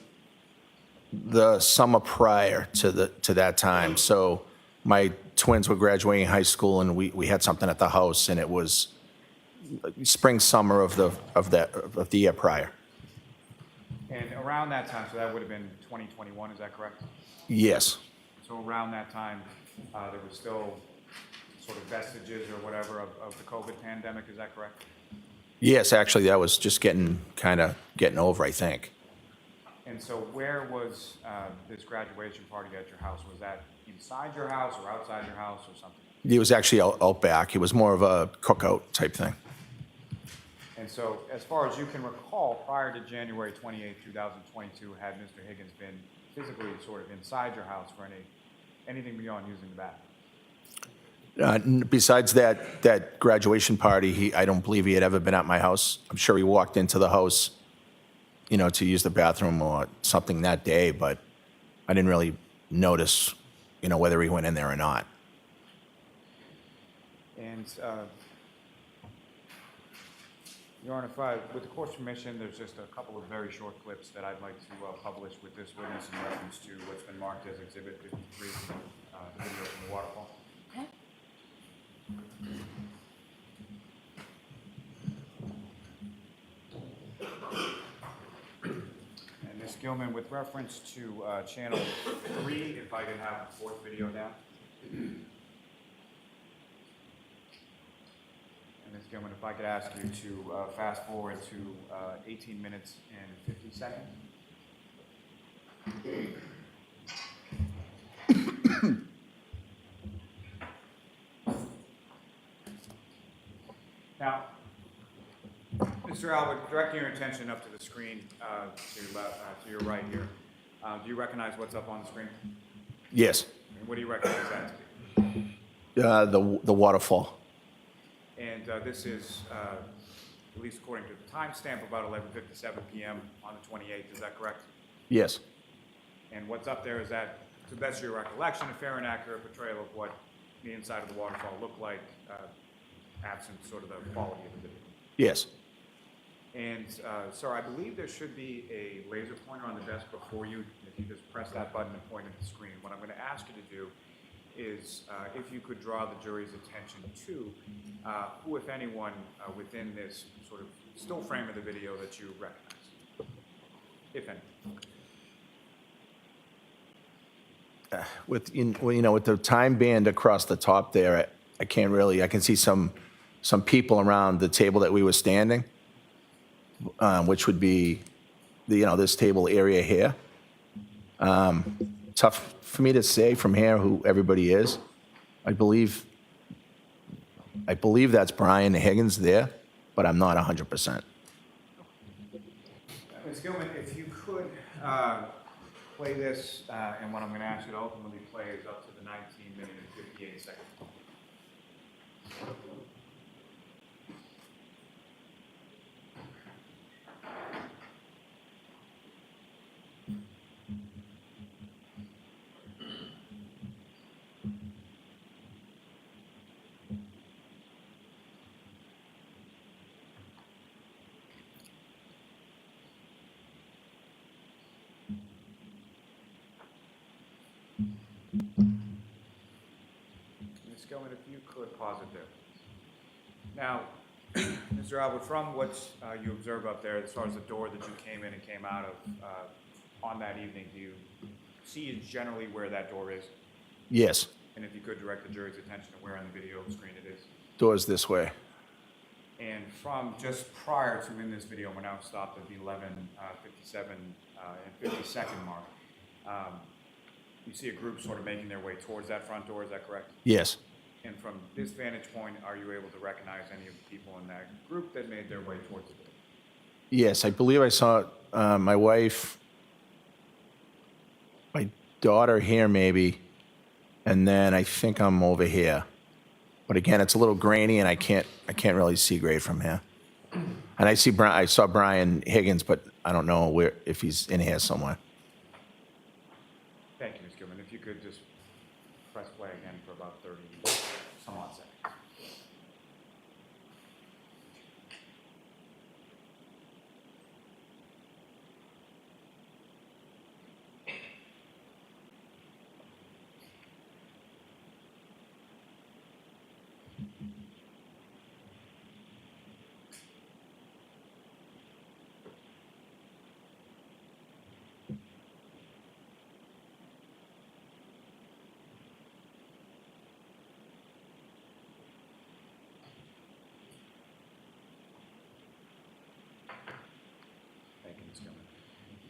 the summer prior to that time. So my twins were graduating high school, and we had something at the house, and it was spring, summer of the year prior. And around that time, so that would have been 2021, is that correct? Yes. So around that time, there was still sort of vestiges or whatever of the COVID pandemic, is that correct? Yes, actually, that was just getting over, I think. And so where was this graduation party at your house? Was that inside your house or outside your house or something? It was actually out back. It was more of a cookout type thing. And so as far as you can recall, prior to January 28, 2022, had Mr. Higgins been physically sort of inside your house for anything beyond using the bathroom? Besides that graduation party, I don't believe he had ever been at my house. I'm sure he walked into the house, to use the bathroom or something that day, but I didn't really notice, whether he went in there or not. And, Your Honor, with the court's permission, there's just a couple of very short clips that I'd like to publish with this witness in reference to what's been marked as Exhibit 53, the video from the waterfall. Okay. And Ms. Gilman, with reference to channel 3, if I could have the fourth video down. And Ms. Gilman, if I could ask you to fast forward to 18 minutes and 50 seconds. Now, Mr. Albert, directing your attention up to the screen to your right here. Do you recognize what's up on the screen? Yes. And what do you recognize that to be? The waterfall. And this is, at least according to the timestamp, about 11:57 p.m. on the 28th. Is that correct? Yes. And what's up there, is that, to the best of your recollection, a fair and accurate portrayal of what the inside of the waterfall looked like, absent sort of the quality of the video? Yes. And, sir, I believe there should be a laser pointer on the desk before you. If you just press that button and point at the screen. What I'm going to ask you to do is, if you could draw the jury's attention to who, if anyone, within this sort of still frame of the video that you recognize, if any. With the time band across the top there, I can't really. I can see some people around the table that we were standing, which would be this table area here. Tough for me to say from here who everybody is. I believe that's Brian Higgins there, but I'm not 100%. Ms. Gilman, if you could play this, and what I'm going to ask you to ultimately play is up to the 19 minute and 58 seconds. Ms. Gilman, if you could pause it there. Now, Mr. Albert, from what you observe up there, as far as the door that you came in and came out of on that evening, do you see generally where that door is? Yes. And if you could direct the jury's attention to where on the video screen it is. Doors this way. And from just prior to in this video, we're now stopped at the 11:57 and 50-second mark. You see a group sort of making their way towards that front door, is that correct? Yes. And from this vantage point, are you able to recognize any of the people in that group that made their way towards the door? Yes, I believe I saw my wife, my daughter here maybe, and then I think I'm over here. But again, it's a little grainy, and I can't really see great from here. And I saw Brian Higgins, but I don't know if he's in here somewhere. Thank you, Ms. Gilman. If you could just press play again for about 30 some odd seconds.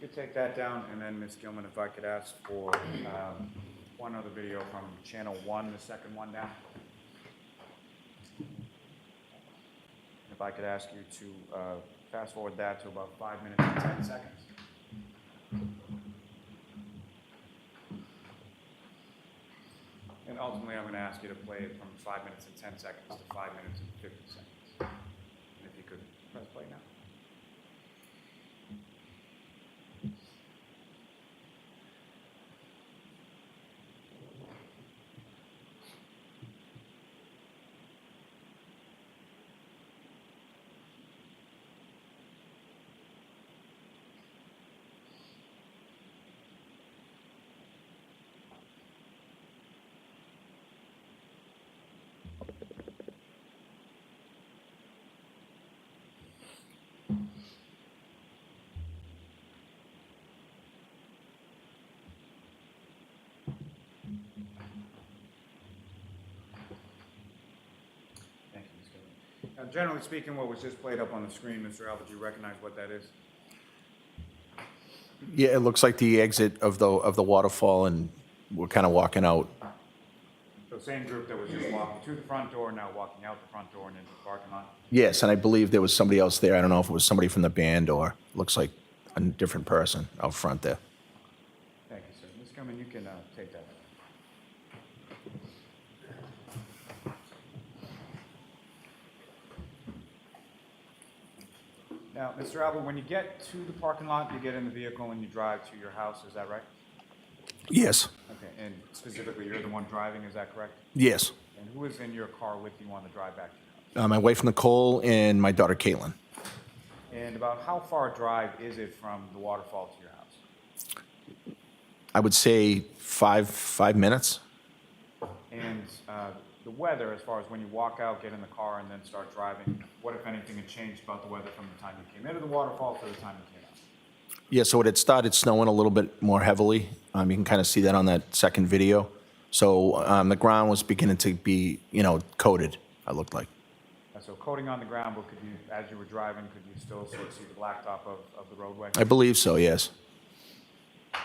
You could take that down, and then Ms. Gilman, if I could ask for one other video from channel 1, the second one down. If I could ask you to fast forward that to about 5 minutes and 10 seconds. And ultimately, I'm going to ask you to play it from 5 minutes and 10 seconds to 5 minutes and 50 seconds. And if you could press play now. Thank you, Ms. Gilman. Now, generally speaking, what was just played up on the screen, Mr. Albert, do you recognize what that is? Yeah, it looks like the exit of the waterfall, and we're kind of walking out. So same group that was just walking to the front door, now walking out the front door and into the parking lot? Yes, and I believe there was somebody else there. I don't know if it was somebody from the band or looks like a different person out front there. Thank you, sir. Ms. Gilman, you can take that. Now, Mr. Albert, when you get to the parking lot, you get in the vehicle and you drive to your house, is that right? Yes, Okay, and specifically, you're the one driving, is that correct? yes. And who is in your car with you on the drive back to your house? My wife Nicole and my daughter Caitlin. And about how far a drive is it from the waterfall to your house? I would say five minutes. And the weather, as far as when you walk out, get in the car, and then start driving, what, if anything, had changed about the weather from the time you came into the waterfall to the time you came out? Yeah, so it had started snowing a little bit more heavily. You can kind of see that on that second video. So the ground was beginning to be, coated, it looked like. So coating on the ground, but could you, as you were driving, could you still sort of see the blacktop of the roadway? I believe so, yes.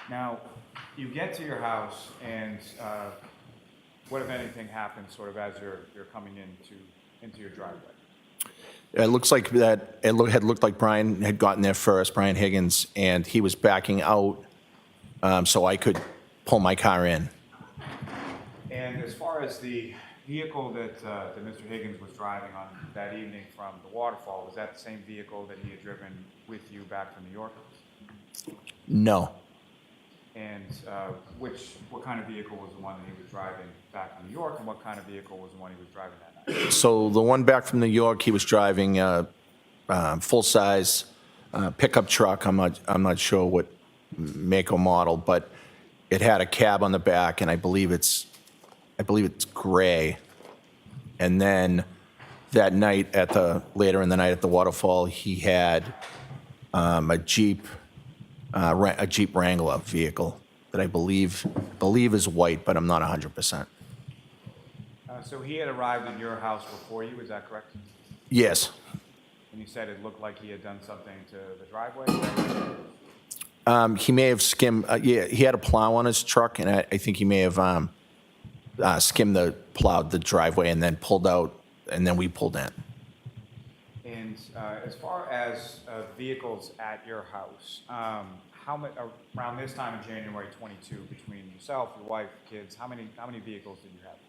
Now, you get to your house, and what, if anything, happens sort of as you're coming into your driveway? It looks like that, had looked like Brian had gotten there first, Brian Higgins, and he was backing out so I could pull my car in. And as far as the vehicle that Mr. Higgins was driving on that evening from the waterfall, was that the same vehicle that he had driven with you back from New York? No. And what kind of vehicle was the one that he was driving back from New York, and what kind of vehicle was the one he was driving that night? So the one back from New York, he was driving a full-size pickup truck. I'm not sure what make or model, but it had a cab on the back, and I believe it's gray. And then that night later in the night at the waterfall, he had a Jeep Wrangler vehicle that I believe is white, but I'm not 100%. So he had arrived at your house before you, is that correct? Yes. And you said it looked like he had done something to the driveway? He may have skimmed. Yeah, he had a plow on his truck, and I think he may have plowed the driveway and then pulled out, and then we pulled in. And as far as vehicles at your house, how many around this time in January 22, between yourself, your wife, kids, how many vehicles did you have?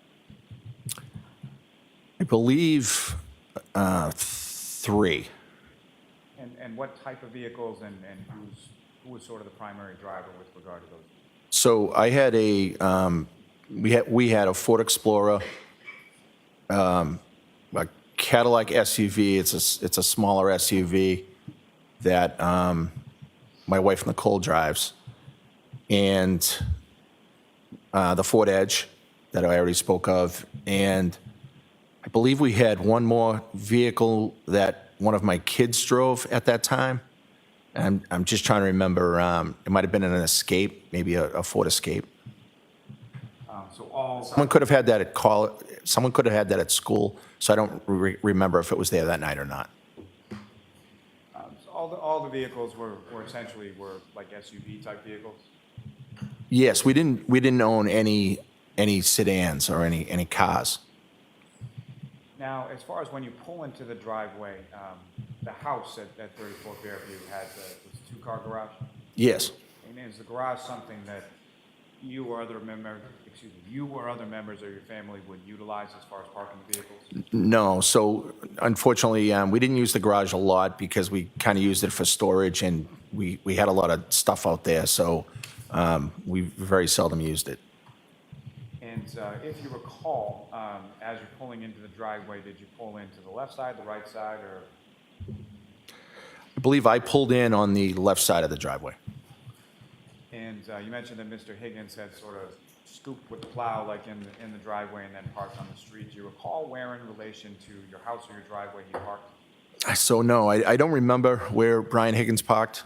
I believe 3. And what type of vehicles, and who was sort of the primary driver with regard to those? So I had we had a Ford Explorer, a Cadillac SUV. It's a smaller SUV that my wife Nicole drives, and the Ford Edge that I already spoke of, and I believe we had one more vehicle that one of my kids drove at that time. And I'm just trying to remember. It might have been an Escape, maybe a Ford Escape. Someone could have had that at Someone could have had that at school. So I don't remember if it was there that night or not. So all the vehicles were essentially like SUV type vehicles? Yes, we didn't own any sedans or any cars. Now, as far as when you pull into the driveway, the house at 34 Fairview has a two-car garage? Yes. And is the garage something that you or other members of your family would utilize as far as parking the vehicles? No. So unfortunately, we didn't use the garage a lot because we kind of used it for storage, and we had a lot of stuff out there. So we very seldom used it. And if you recall, as you're pulling into the driveway, did you pull into the left side, the right side, or? I believe I pulled in on the left side of the driveway. And you mentioned that Mr. Higgins had sort of scooped with the plow like in the driveway and then parked on the street. Do you recall where in relation to your house or your driveway he parked? So no, I don't remember where Brian Higgins parked.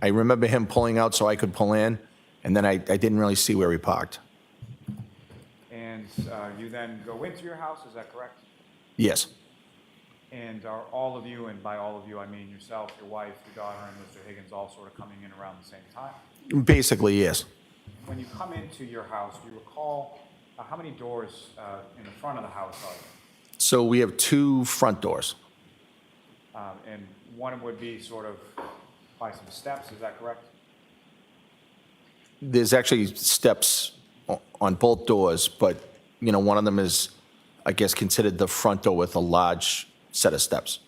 I remember him pulling out so I could pull in, and then I didn't really see where he parked. And you then go into your house, is that correct? Yes. And are all of you, and by all of you I mean yourself, your wife, your daughter, and Mr. Higgins all sort of coming in around the same time? Basically, yes. When you come into your house, do you recall how many doors in the front of the house are there? So we have two front doors. And one would be sort of by some steps, is that correct? There's actually steps on both doors, but, one of them is, I guess, considered the front door with a large set of steps.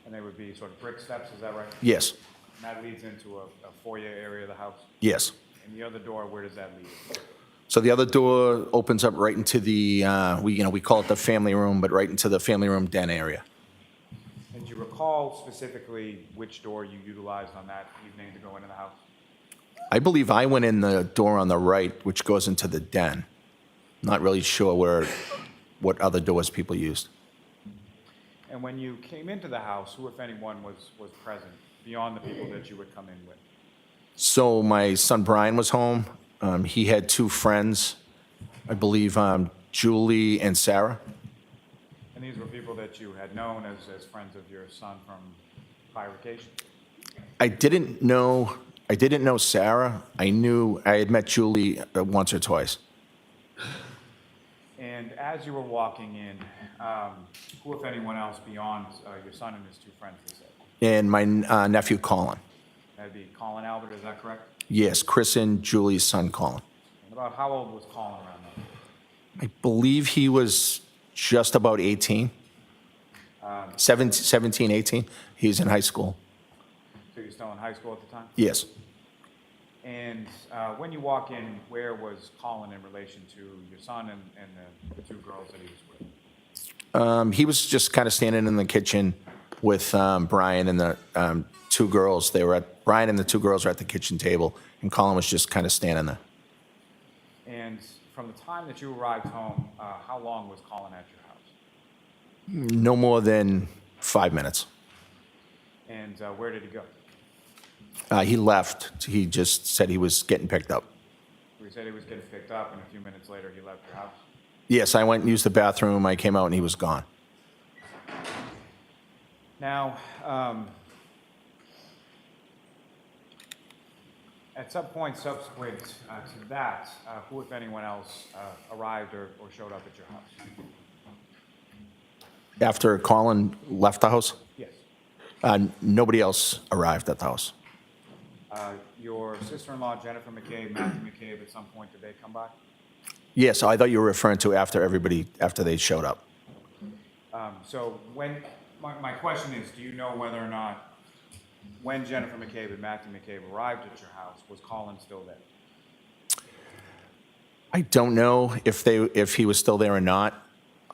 And they would be sort of brick steps, is that right? Yes. And that leads into a foyer area of the house? Yes. And the other door, where does that lead? So the other door opens up right into the, we call it the family room, but right into the family room den area. And do you recall specifically which door you utilized on that evening to go into the house? I believe I went in the door on the right, which goes into the den. Not really sure what other doors people used. And when you came into the house, who, if anyone, was present beyond the people that you would come in with? So my son Brian was home. He had two friends, I believe Julie and Sarah. And these were people that you had known as friends of your son from prior vacation? I didn't know Sarah. I had met Julie once or twice. And as you were walking in, who, if anyone else, beyond your son and his two friends was there? And my nephew Colin. That'd be Colin Albert, is that correct? Yes, Chris and Julie's son Colin. And about how old was Colin around then? I believe he was just about 18. 17, 18. He's in high school. So you're still in high school at the time? Yes. And when you walk in, where was Colin in relation to your son and the two girls that he was with? He was just kind of standing in the kitchen with Brian and the two girls. Brian and the two girls were at the kitchen table, and Colin was just kind of standing there. And from the time that you arrived home, how long was Colin at your house? No more than 5 minutes. And where did he go? He left. He just said he was getting picked up. He said he was getting picked up, and a few minutes later he left your house. Yes, I went and used the bathroom. I came out, and he was gone. Now, at some point subsequent to that, who, if anyone else, arrived or showed up at your house? After Colin left the house, Yes. nobody else arrived at the house. Your sister-in-law, Jennifer McCabe, Matthew McCabe, at some point, did they come by? Yes, I thought you were referring to after they showed up. So my question is, do you know whether or not when Jennifer McCabe and Matthew McCabe arrived at your house, was Colin still there? I don't know if he was still there or not.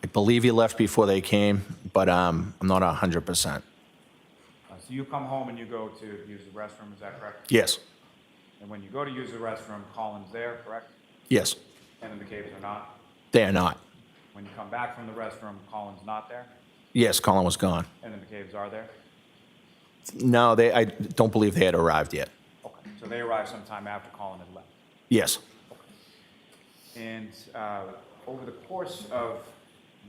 I believe he left before they came, but I'm not 100%. So you come home and you go to use the restroom, is that correct? Yes. And when you go to use the restroom, Colin's there, correct? Yes. And the McCabe's are not? They are not. When you come back from the restroom, Colin's not there? Yes, Colin was gone. And the McCabe's are there? No, I don't believe they had arrived yet. Okay, so they arrived sometime after Colin had left. Yes. And over the course of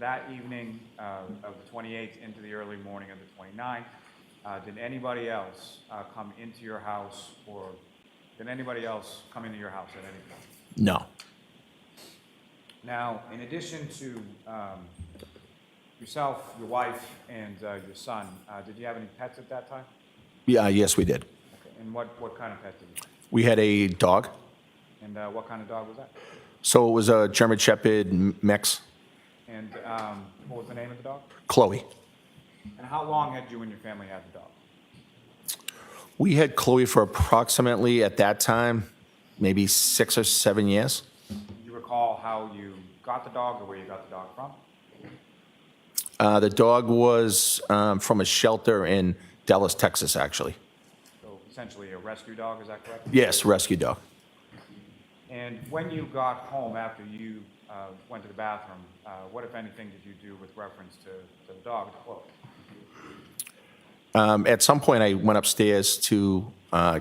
that evening of the 28th into the early morning of the 29th, did anybody else come into your house, or did anybody else come into your house at any point? No. Now, in addition to yourself, your wife, and your son, did you have any pets at that time? Yeah, yes, we did. Okay. And what kind of pet did you have? We had a dog. And what kind of dog was that? So it was a German Shepherd mix. And what was the name of the dog? Chloe. And how long had you and your family had the dog? We had Chloe for approximately, at that time, maybe 6 or 7 years. Do you recall how you got the dog or where you got the dog from? The dog was from a shelter in Dallas, Texas, actually. So essentially a rescue dog, is that correct? Yes, rescue dog. And when you got home after you went to the bathroom, what, if anything, did you do with reference to the dog, Chloe? At some point, I went upstairs to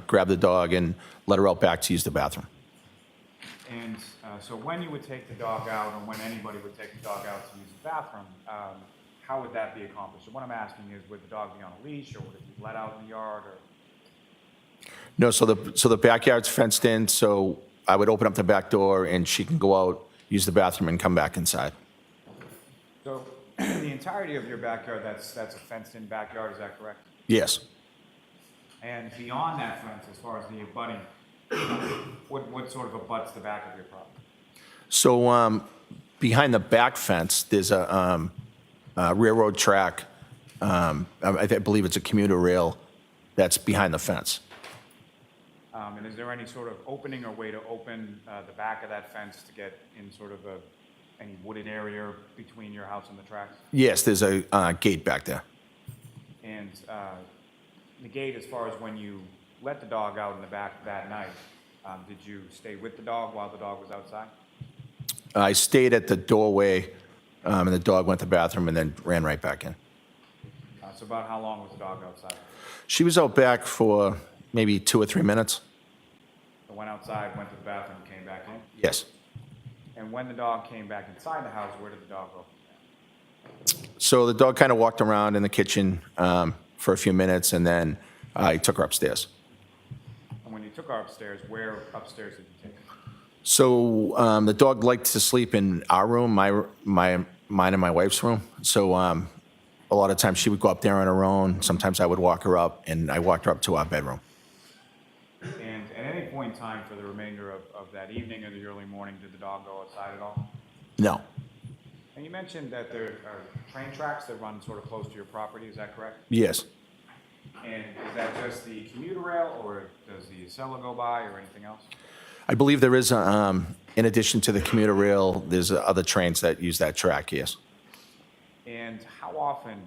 grab the dog and let her out back to use the bathroom. And so when you would take the dog out, or when anybody would take the dog out to use the bathroom, how would that be accomplished? So what I'm asking is, would the dog be on a leash, or would it be let out in the yard, or? No, so the backyard's fenced in, so I would open up the back door and she can go out, use the bathroom, and come back inside. So the entirety of your backyard, that's a fenced-in backyard, is that correct? Yes. And beyond that fence, as far as the abutting, what sort of abuts the back of your property? So behind the back fence, there's a railroad track. I believe it's a commuter rail that's behind the fence. And is there any sort of opening or way to open the back of that fence to get in sort of any wooded area between your house and the tracks? Yes, there's a gate back there. And the gate, as far as when you let the dog out in the back that night, did you stay with the dog while the dog was outside? I stayed at the doorway, and the dog went to the bathroom and then ran right back in. So about how long was the dog outside? She was out back for maybe 2 or 3 minutes. So went outside, went to the bathroom, came back in? Yes. And when the dog came back inside the house, where did the dog go? So the dog kind of walked around in the kitchen for a few minutes, and then I took her upstairs. And when you took her upstairs, where upstairs did you take her? So the dog liked to sleep in our room, mine and my wife's room. So a lot of times she would go up there on her own. Sometimes I would walk her up, and I walked her up to our bedroom. And at any point in time for the remainder of that evening or the early morning, did the dog go outside at all? No. And you mentioned that there are train tracks that run sort of close to your property, is that correct? Yes. And is that just the commuter rail, or does the Acela go by, or anything else? I believe there is, in addition to the commuter rail, there's other trains that use that track, yes. And how often,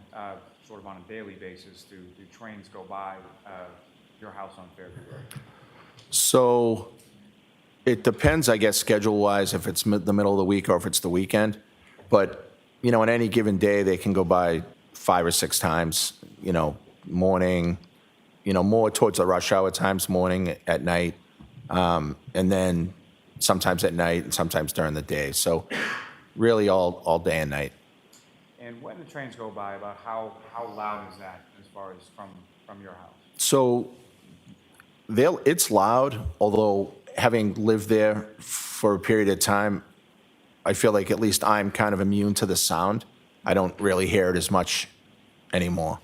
sort of on a daily basis, do trains go by your house on Fairview Road? So it depends, I guess, schedule-wise, if it's the middle of the week or if it's the weekend. But, you know, on any given day, they can go by 5 or 6 times, you know, morning, you know, more towards the rush hour times, morning, at night, and then sometimes at night and sometimes during the day. So really all day and night. And when the trains go by, about how loud is that as far as from your house? So it's loud, although having lived there for a period of time, I feel like at least I'm kind of immune to the sound. I don't really hear it as much anymore.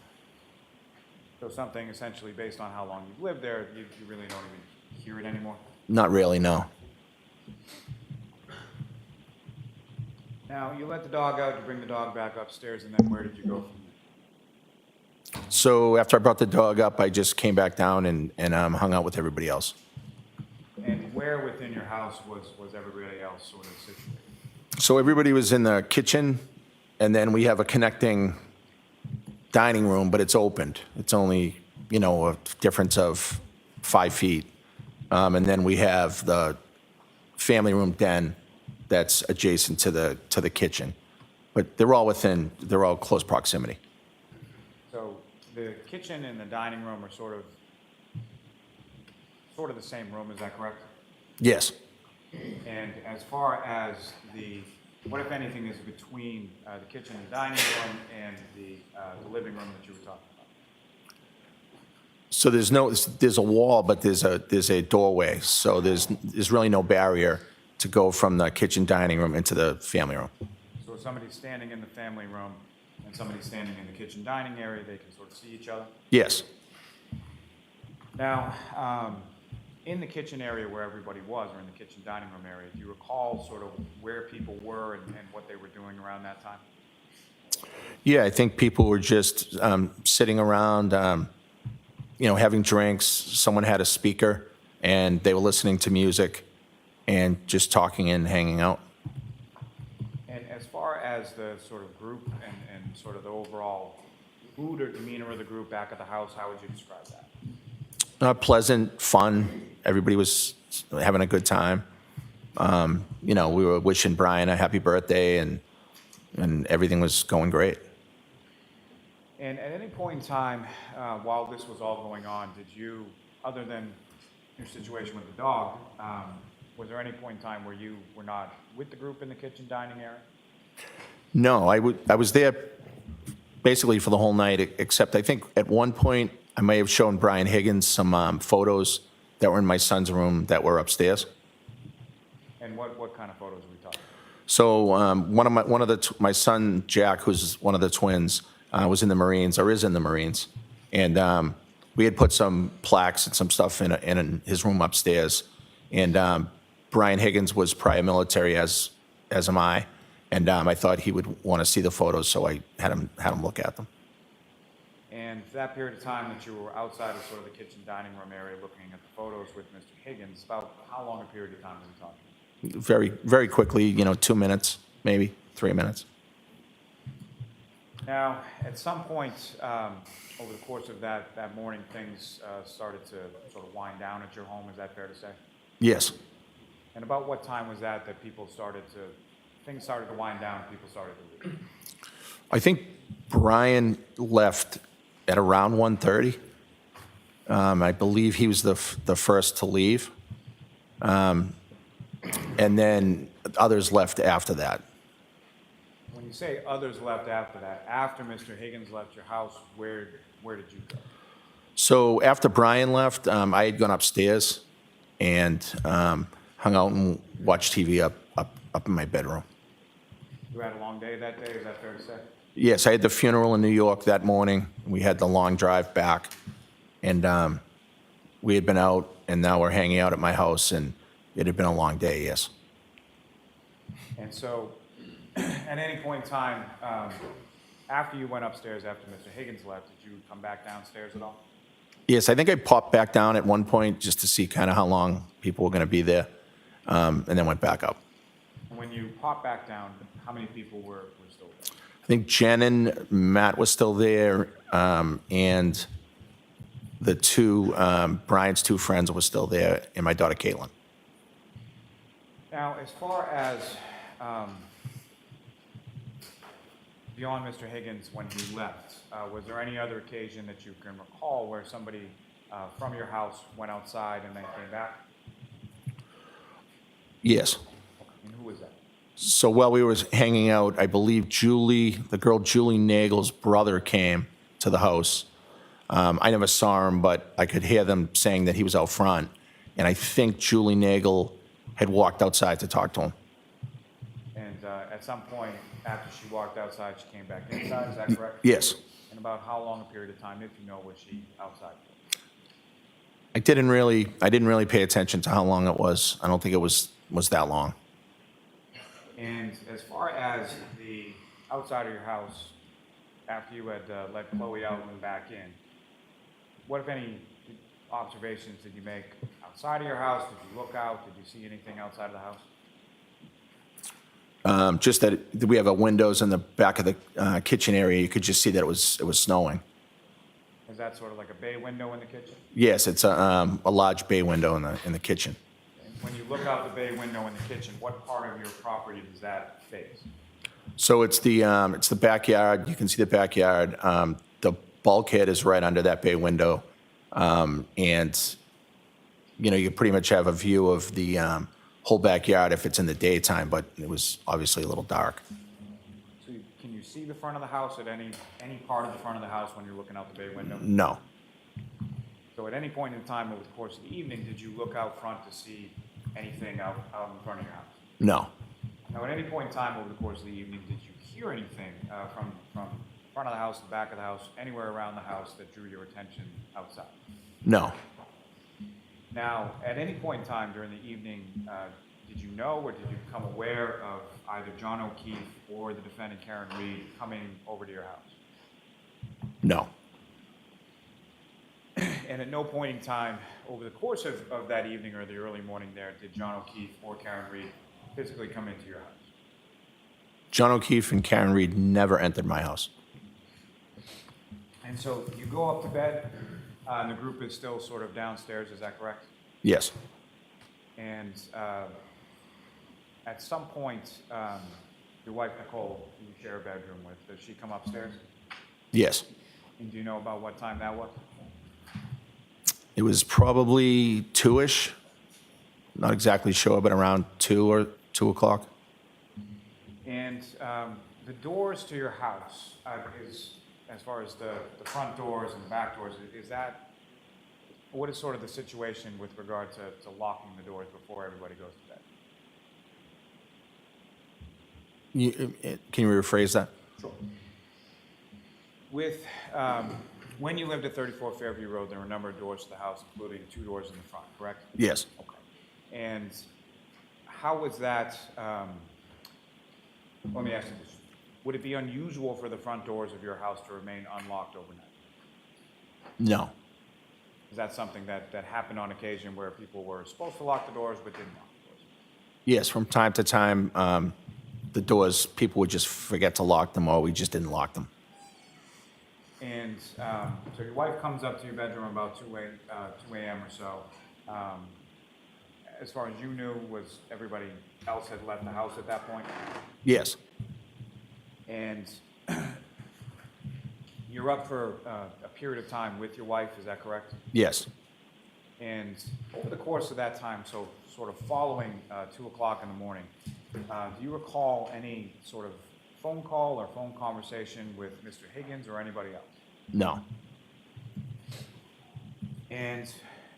So something essentially based on how long you've lived there, you really don't even hear it anymore? Not really, no. Now, you let the dog out, you bring the dog back upstairs, and then where did you go from there? So after I brought the dog up, I just came back down and hung out with everybody else. And where within your house was everybody else sort of situated? So everybody was in the kitchen, and then we have a connecting dining room, but it's opened. It's only, you know, a difference of 5 feet. And then we have the family room den that's adjacent to the kitchen. But they're all close proximity. So the kitchen and the dining room are sort of the same room, is that correct? Yes. And as far as what if anything is between the kitchen and dining room and the living room that you were talking So there's a wall, but there's a doorway. So there's really no barrier to go from the kitchen dining room into the family room. So if somebody's standing in the family room and somebody's standing in the kitchen dining area, they can sort of see each other? Yes. Now, in the kitchen area where everybody was, or in the kitchen dining room area, do you recall sort of where people were and what they were doing around that time? Yeah, I think people were just sitting around, having drinks. Someone had a speaker, and they were listening to music and just talking and hanging out. And as far as the sort of group and sort of the overall mood or demeanor of the group back at the house, how would you describe that? Pleasant, fun. Everybody was having a good time. We were wishing Brian a happy birthday, and everything was going great. And at any point in time, while this was all going on, did you, other than your situation with the dog, was there any point in time where you were not with the group in the kitchen dining area? No, I was there basically for the whole night, except I think at one point I may have shown Brian Higgins some photos that were in my son's room that were upstairs. And what kind of photos are we talking? So my son Jack, who's one of the twins, was in the Marines, or is in the Marines, and we had put some plaques and some stuff in his room upstairs. And Brian Higgins was prior military, as am I, and I thought he would want to see the photos, so I had him look at them. And that period of time that you were outside of sort of the kitchen dining room area looking at the photos with Mr. Higgins, about how long a period of time are we talking? Very, very quickly, 2 minutes, maybe 3 minutes. Now, at some point over the course of that morning, things started to sort of wind down at your home. Is that fair to say? Yes. And about what time was that things started to wind down and people started to leave? I think Brian left at around 1:30. I believe he was the first to leave. And then others left after that. When you say others left after that, after Mr. Higgins left your house, where did you go? So after Brian left, I had gone upstairs and hung out and watched TV up in my bedroom. You had a long day that day, is that fair to say? Yes, I had the funeral in New York that morning. We had the long drive back, and we had been out, and now we're hanging out at my house, and it had been a long day, yes. And so, at any point in time, after you went upstairs, after Mr. Higgins left, did you come back downstairs at all? Yes, I think I popped back down at one point just to see kind of how long people were going to be there, and then went back up. And when you popped back down, how many people were still there? I think Jen and Matt was still there, and the Brian's two friends were still there, and my daughter Caitlin. Now, as far as beyond Mr. Higgins when he left, was there any other occasion that you can recall where somebody from your house went outside and then came back? Yes. And who was that? So while we were hanging out, I believe the girl Julie Nagel's brother came to the house. I never saw him, but I could hear them saying that he was out front. And I think Julie Nagel had walked outside to talk to him. And at some point after she walked outside, she came back inside, is that correct? Yes. And about how long a period of time, if you know, was she outside? I didn't really pay attention to how long it was. I don't think it was that long. And as far as the outside of your house, after you had let Chloe out and back in, what, if any, observations did you make outside of your house? Did you look out? Did you see anything outside of the house? Just that we have windows in the back of the kitchen area. You could just see that it was snowing. Is that sort of like a bay window in the kitchen? Yes, it's a large bay window in the kitchen. And when you look out the bay window in the kitchen, what part of your property does that face? So it's the backyard. You can see the backyard. The bulkhead is right under that bay window, and you pretty much have a view of the whole backyard if it's in the daytime. But it was obviously a little dark. So can you see the front of the house at any part of the front of the house when you're looking out the bay window? No. So at any point in time over the course of the evening, did you look out front to see anything out in front of your house? No. Now, at any point in time over the course of the evening, did you hear anything from front of the house, the back of the house, anywhere around the house that drew your attention outside? No. Now, at any point in time during the evening, did you know or did you become aware of either John O'Keefe or the defendant Karen Reed coming over to your house? No. And at no point in time over the course of that evening or the early morning there, did John O'Keefe or Karen Reed physically come into your house? John O'Keefe and Karen Reed never entered my house. And so you go up to bed, and the group is still sort of downstairs, is that correct? Yes. And at some point, your wife, Nicole, who you share a bedroom with, does she come upstairs? Yes. And do you know about what time that was? It was probably 2-ish. Not exactly sure, but around 2 or 2 o'clock. And the doors to your house, is, as far as the front doors and the back doors, is that, what is sort of the situation with regard to locking the doors before everybody goes to bed? Can you rephrase that? Sure. With, when you lived at 34 Fairview Road, there were a number of doors to the house, including 2 doors in the front, correct? Yes. Okay. And how was that, let me ask you this. Would it be unusual for the front doors of your house to remain unlocked overnight? No. Is that something that happened on occasion where people were supposed to lock the doors but didn't lock the doors? Yes, from time to time, the doors, people would just forget to lock them, or we just didn't lock them. And so your wife comes up to your bedroom about 2 a.m. or so. As far as you knew, was everybody else had left the house at that point? Yes. And you're up for a period of time with your wife, is that correct? Yes. And over the course of that time, so sort of following 2 o'clock in the morning, do you recall any sort of phone call or phone conversation with Mr. Higgins or anybody else? No. And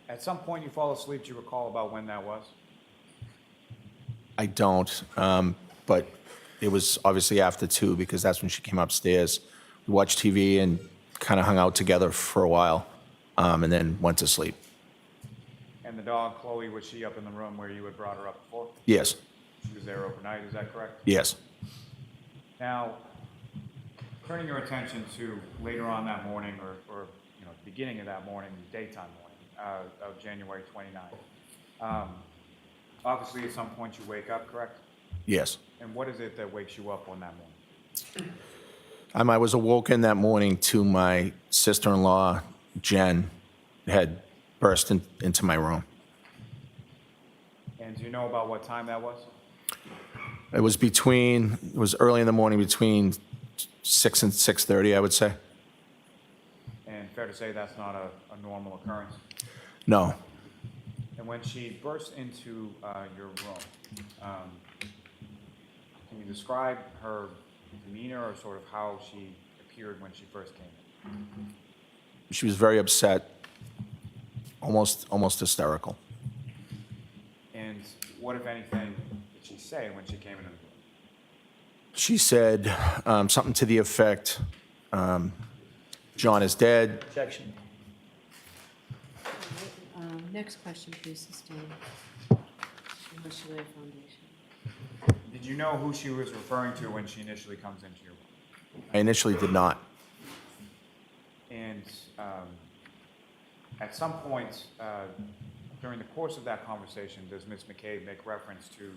at some point you fall asleep, do you recall about when that was? I don't, but it was obviously after 2 because that's when she came upstairs. We watched TV and kind of hung out together for a while, and then went to sleep. And the dog, Chloe, was she up in the room where you had brought her up before? Yes. She was there overnight, is that correct? Yes. Now, turning your attention to later on that morning or you know, the beginning of that morning, daytime morning of January 29th. Obviously, at some point you wake up, correct? Yes. And what is it that wakes you up on that morning? I was awoken that morning to my sister-in-law, Jen, had burst into my room. And do you know about what time that was? It was early in the morning, between 6 and 6:30, I would say. And fair to say that's not a normal occurrence? No. And when she burst into your room, can you describe her demeanor or sort of how she appeared when she first came in? She was very upset, almost hysterical. And what, if anything, did she say when she came into the room? She said something to the effect, John is dead. Objection. Next question, please, sustain. Unless you lay a foundation. Did you know who she was referring to when she initially comes into your room? I initially did not. And at some point during the course of that conversation, does Ms. McCabe make reference to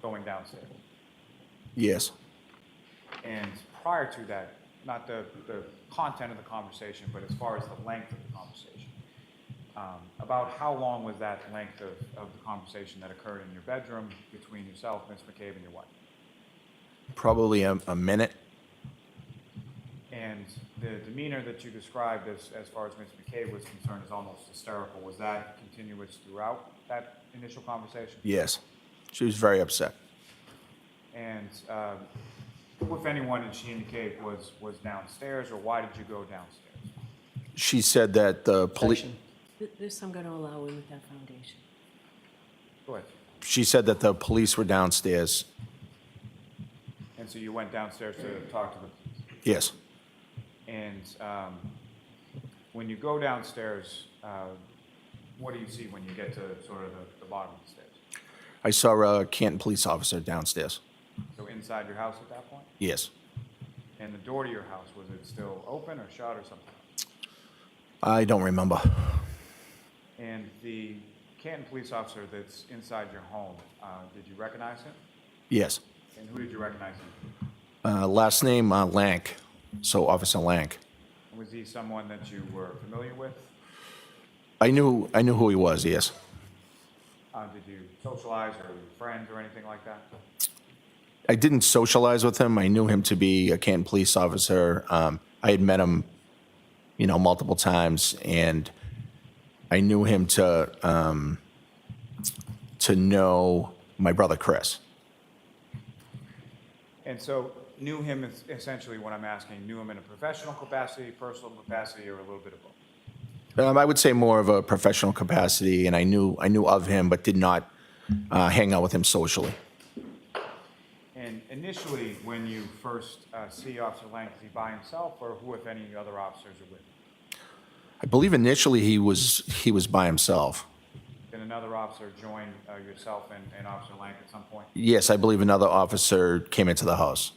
going downstairs? Yes. And prior to that, not the content of the conversation, but as far as the length of the conversation, about how long was that length of the conversation that occurred in your bedroom between yourself, Ms. McCabe, and your wife? Probably a minute. And the demeanor that you described as far as Ms. McCabe was concerned is almost hysterical. Was that continuous throughout that initial conversation? Yes. She was very upset. And who, if anyone, did she indicate was downstairs, or why did you go downstairs? She said that the police. Objection. This I'm going to allow in with that foundation. Go ahead. She said that the police were downstairs. And so you went downstairs to talk to the police. Yes. And when you go downstairs, what do you see when you get to sort of the bottom of the stairs? I saw a Canton police officer downstairs. So inside your house at that point? Yes. And the door to your house, was it still open or shut or something? I don't remember. And the Canton police officer that's inside your home, did you recognize him? Yes. And who did you recognize him? Last name, Lank. So Officer Lank. Was he someone that you were familiar with? I knew who he was, yes. Did you socialize or were you friends or anything like that? I didn't socialize with him. I knew him to be a Canton police officer. I had met him, multiple times, and I knew him to know my brother Chris. And so knew him is essentially what I'm asking, knew him in a professional capacity, personal capacity, or a little bit of both? I would say more of a professional capacity, and I knew of him, but did not hang out with him socially. And initially, when you first see Officer Lang, is he by himself, or who, if any, other officers are with him? I believe initially he was by himself. Did another officer join yourself and Officer Lang at some point? Yes, I believe another officer came into the house.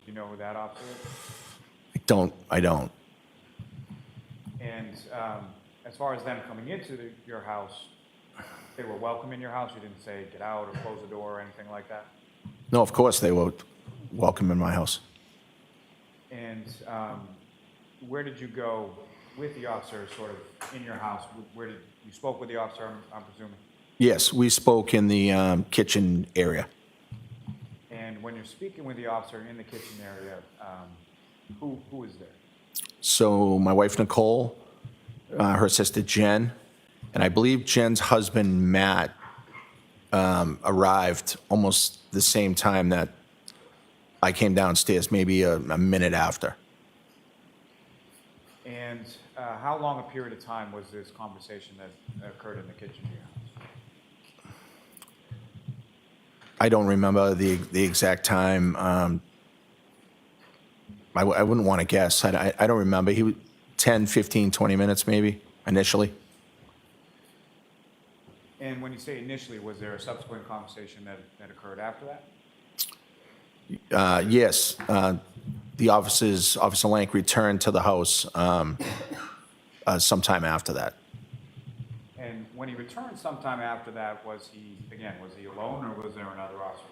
Do you know who that officer is? I don't. And as far as them coming into your house, they were welcome in your house? You didn't say get out or close the door or anything like that? No, of course they were welcome in my house. And where did you go with the officer sort of in your house? Where did you spoke with the officer, I'm presuming? Yes, we spoke in the kitchen area. And when you're speaking with the officer in the kitchen area, who is there? So my wife Nicole, her sister Jen, and I believe Jen's husband Matt arrived almost the same time that I came downstairs, maybe a minute after. And how long a period of time was this conversation that occurred in the kitchen of your house? I don't remember the exact time. I wouldn't want to guess. I don't remember. He was 10, 15, 20 minutes maybe initially. And when you say initially, was there a subsequent conversation that occurred after that? Yes. The Officer Lank returned to the house sometime after that. And when he returned sometime after that, was he alone or was there another officer?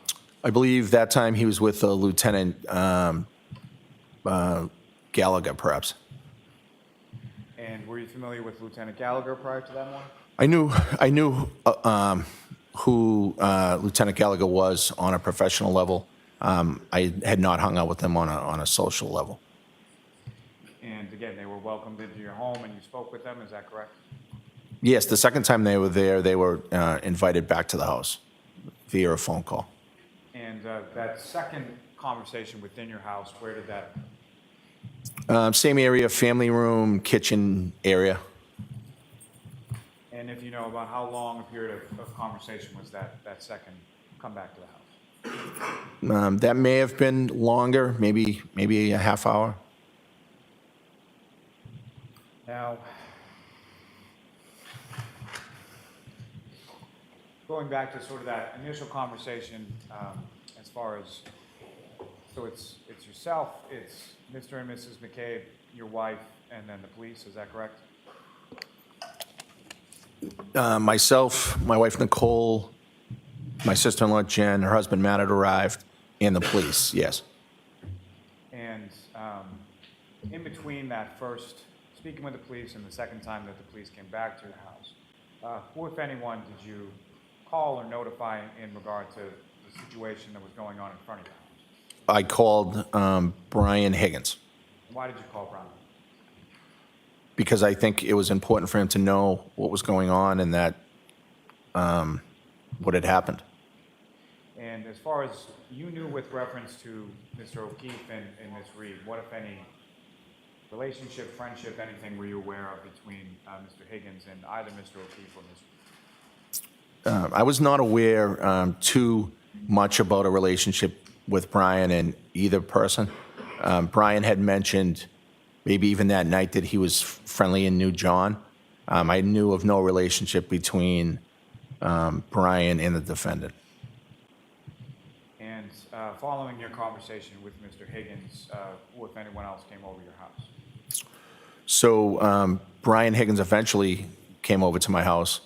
I believe that time he was with Lieutenant Gallagher, perhaps. And were you familiar with Lieutenant Gallagher prior to that one? I knew who Lieutenant Gallagher was on a professional level. I had not hung out with him on a social level. And again, they were welcomed into your home and you spoke with them, is that correct? Yes, the second time they were there, they were invited back to the house via a phone call. And that second conversation within your house, where did that? Same area, family room, kitchen area. And if you know about how long a period of conversation was that second come back to the house? That may have been longer, maybe a half hour. Now, going back to sort of that initial conversation, as far as, so it's yourself, it's Mr. and Mrs. McCabe, your wife, and then the police, is that correct? Myself, my wife Nicole, my sister-in-law Jen, her husband Matt had arrived, and the police, yes. And in between that first speaking with the police and the second time that the police came back to your house, who, if anyone, did you call or notify in regard to the situation that was going on in front of your house? I called Brian Higgins Why did you call Brian? because I think it was important for him to know what was going on and that what had happened. And as far as you knew with reference to Mr. O'Keefe and Ms. Reed, what, if any, relationship, friendship, anything were you aware of between Mr. Higgins and either Mr. O'Keefe or Ms. I was not aware too much about a relationship with Brian and either person. Brian had mentioned maybe even that night that he was friendly and knew John. I knew of no relationship between Brian and the defendant. And following your conversation with Mr. Higgins, who, if anyone else, came over your house? So Brian Higgins eventually came over to my house,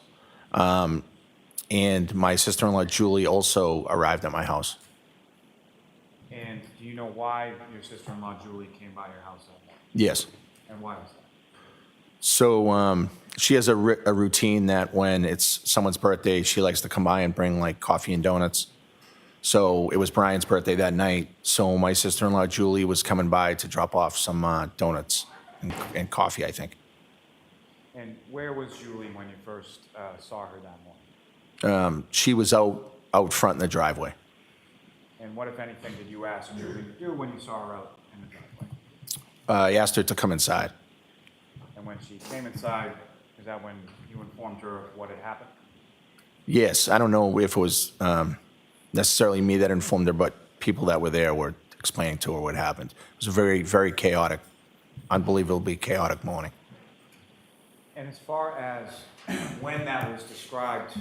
and my sister-in-law Julie also arrived at my house. And do you know why your sister-in-law Julie came by your house that morning? Yes. And why was that? So she has a routine that when it's someone's birthday, she likes to come by and bring like coffee and donuts. So it was Brian's birthday that night. So my sister-in-law Julie was coming by to drop off some donuts and coffee, I think. And where was Julie when you first saw her that morning? She was out front in the driveway. And what, if anything, did you ask Julie to do when you saw her out in the driveway? I asked her to come inside. And when she came inside, is that when you informed her of what had happened? Yes, I don't know if it was necessarily me that informed her, but people that were there were explaining to her what happened. It was a very, very chaotic, unbelievably chaotic morning. And as far as when that was described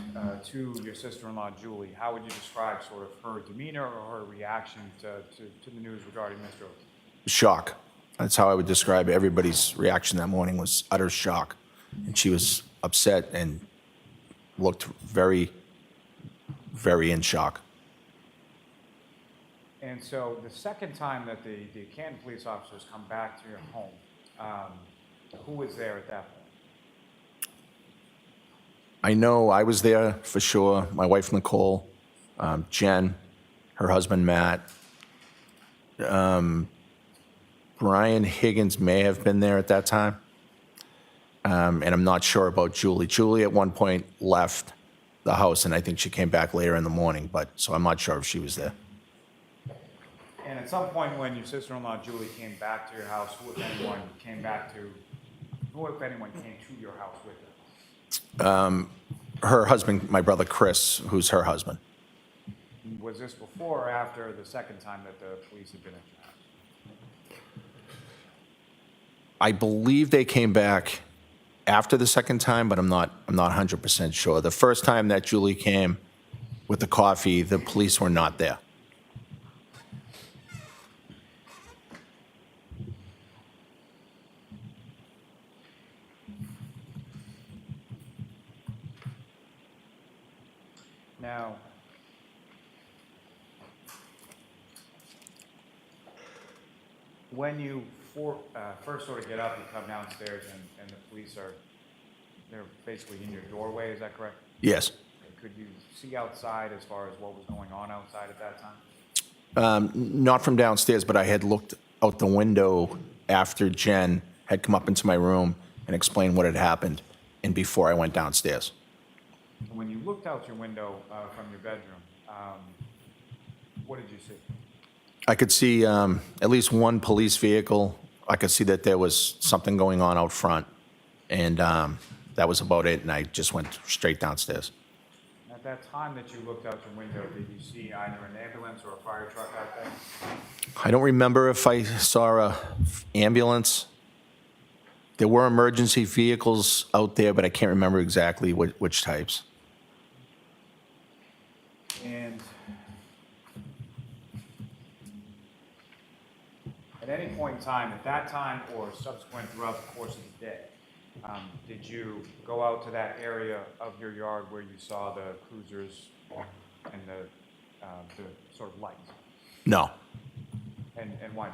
to your sister-in-law Julie, how would you describe sort of her demeanor or her reaction to the news regarding Mr. O'Keefe? Shock. That's how I would describe it. Everybody's reaction that morning was utter shock. And she was upset and looked very, very in shock. And so the second time that the Canton police officers come back to your home, who was there at that point? I know I was there for sure. My wife, Nicole, Jen, her husband, Matt. Brian Higgins may have been there at that time. And I'm not sure about Julie. Julie at one point left the house, and I think she came back later in the morning, so I'm not sure if she was there. And at some point when your sister-in-law Julie came back to your house, who, if anyone, came to your house with her? Her husband, my brother Chris, who's her husband. Was this before or after the second time that the police had been at your house? I believe they came back after the second time, but I'm not 100% sure. The first time that Julie came with the coffee, the police were not there. Now, when you first sort of get up, you come downstairs, and the police they're basically in your doorway, is that correct? Yes. Could you see outside as far as what was going on outside at that time? Not from downstairs, but I had looked out the window after Jen had come up into my room and explained what had happened, and before I went downstairs. When you looked out your window from your bedroom, what did you see? I could see at least one police vehicle. I could see that there was something going on out front, and that was about it, and I just went straight downstairs. At that time that you looked out your window, did you see either an ambulance or a fire truck out there? I don't remember if I saw an ambulance. There were emergency vehicles out there, but I can't remember exactly which types. And at any point in time, at that time or subsequent throughout the course of the day, did you go out to that area of your yard where you saw the cruisers and the sort of lights? No. And why?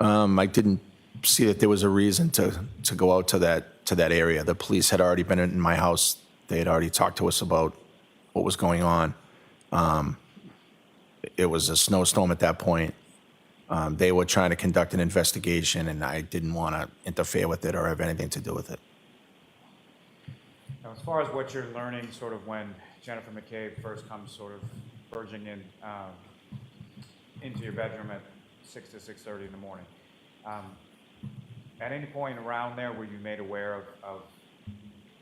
I didn't see that there was a reason to go out to that area. The police had already been in my house. They had already talked to us about what was going on. It was a snowstorm at that point. They were trying to conduct an investigation, and I didn't want to interfere with it or have anything to do with it. Now, as far as what you're learning, sort of when Jennifer McCabe first comes sort of verging in into your bedroom at 6 to 6:30 in the morning, At any point around there, were you made aware of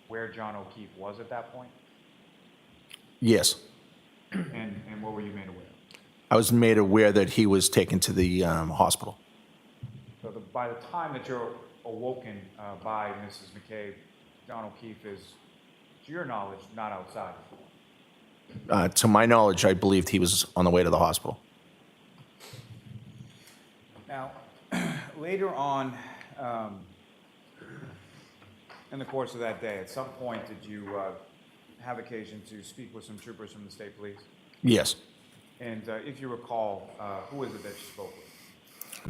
where John O'Keefe was at that point? Yes. And what were you made aware of? I was made aware that he was taken to the hospital. So by the time that you're awoken by Mrs. McCabe, John O'Keefe is, to your knowledge, not outside. To my knowledge, I believed he was on the way to the hospital. Now, later on in the course of that day, at some point, did you have occasion to speak with some troopers from the state police? Yes. And if you recall, who is it that you spoke with?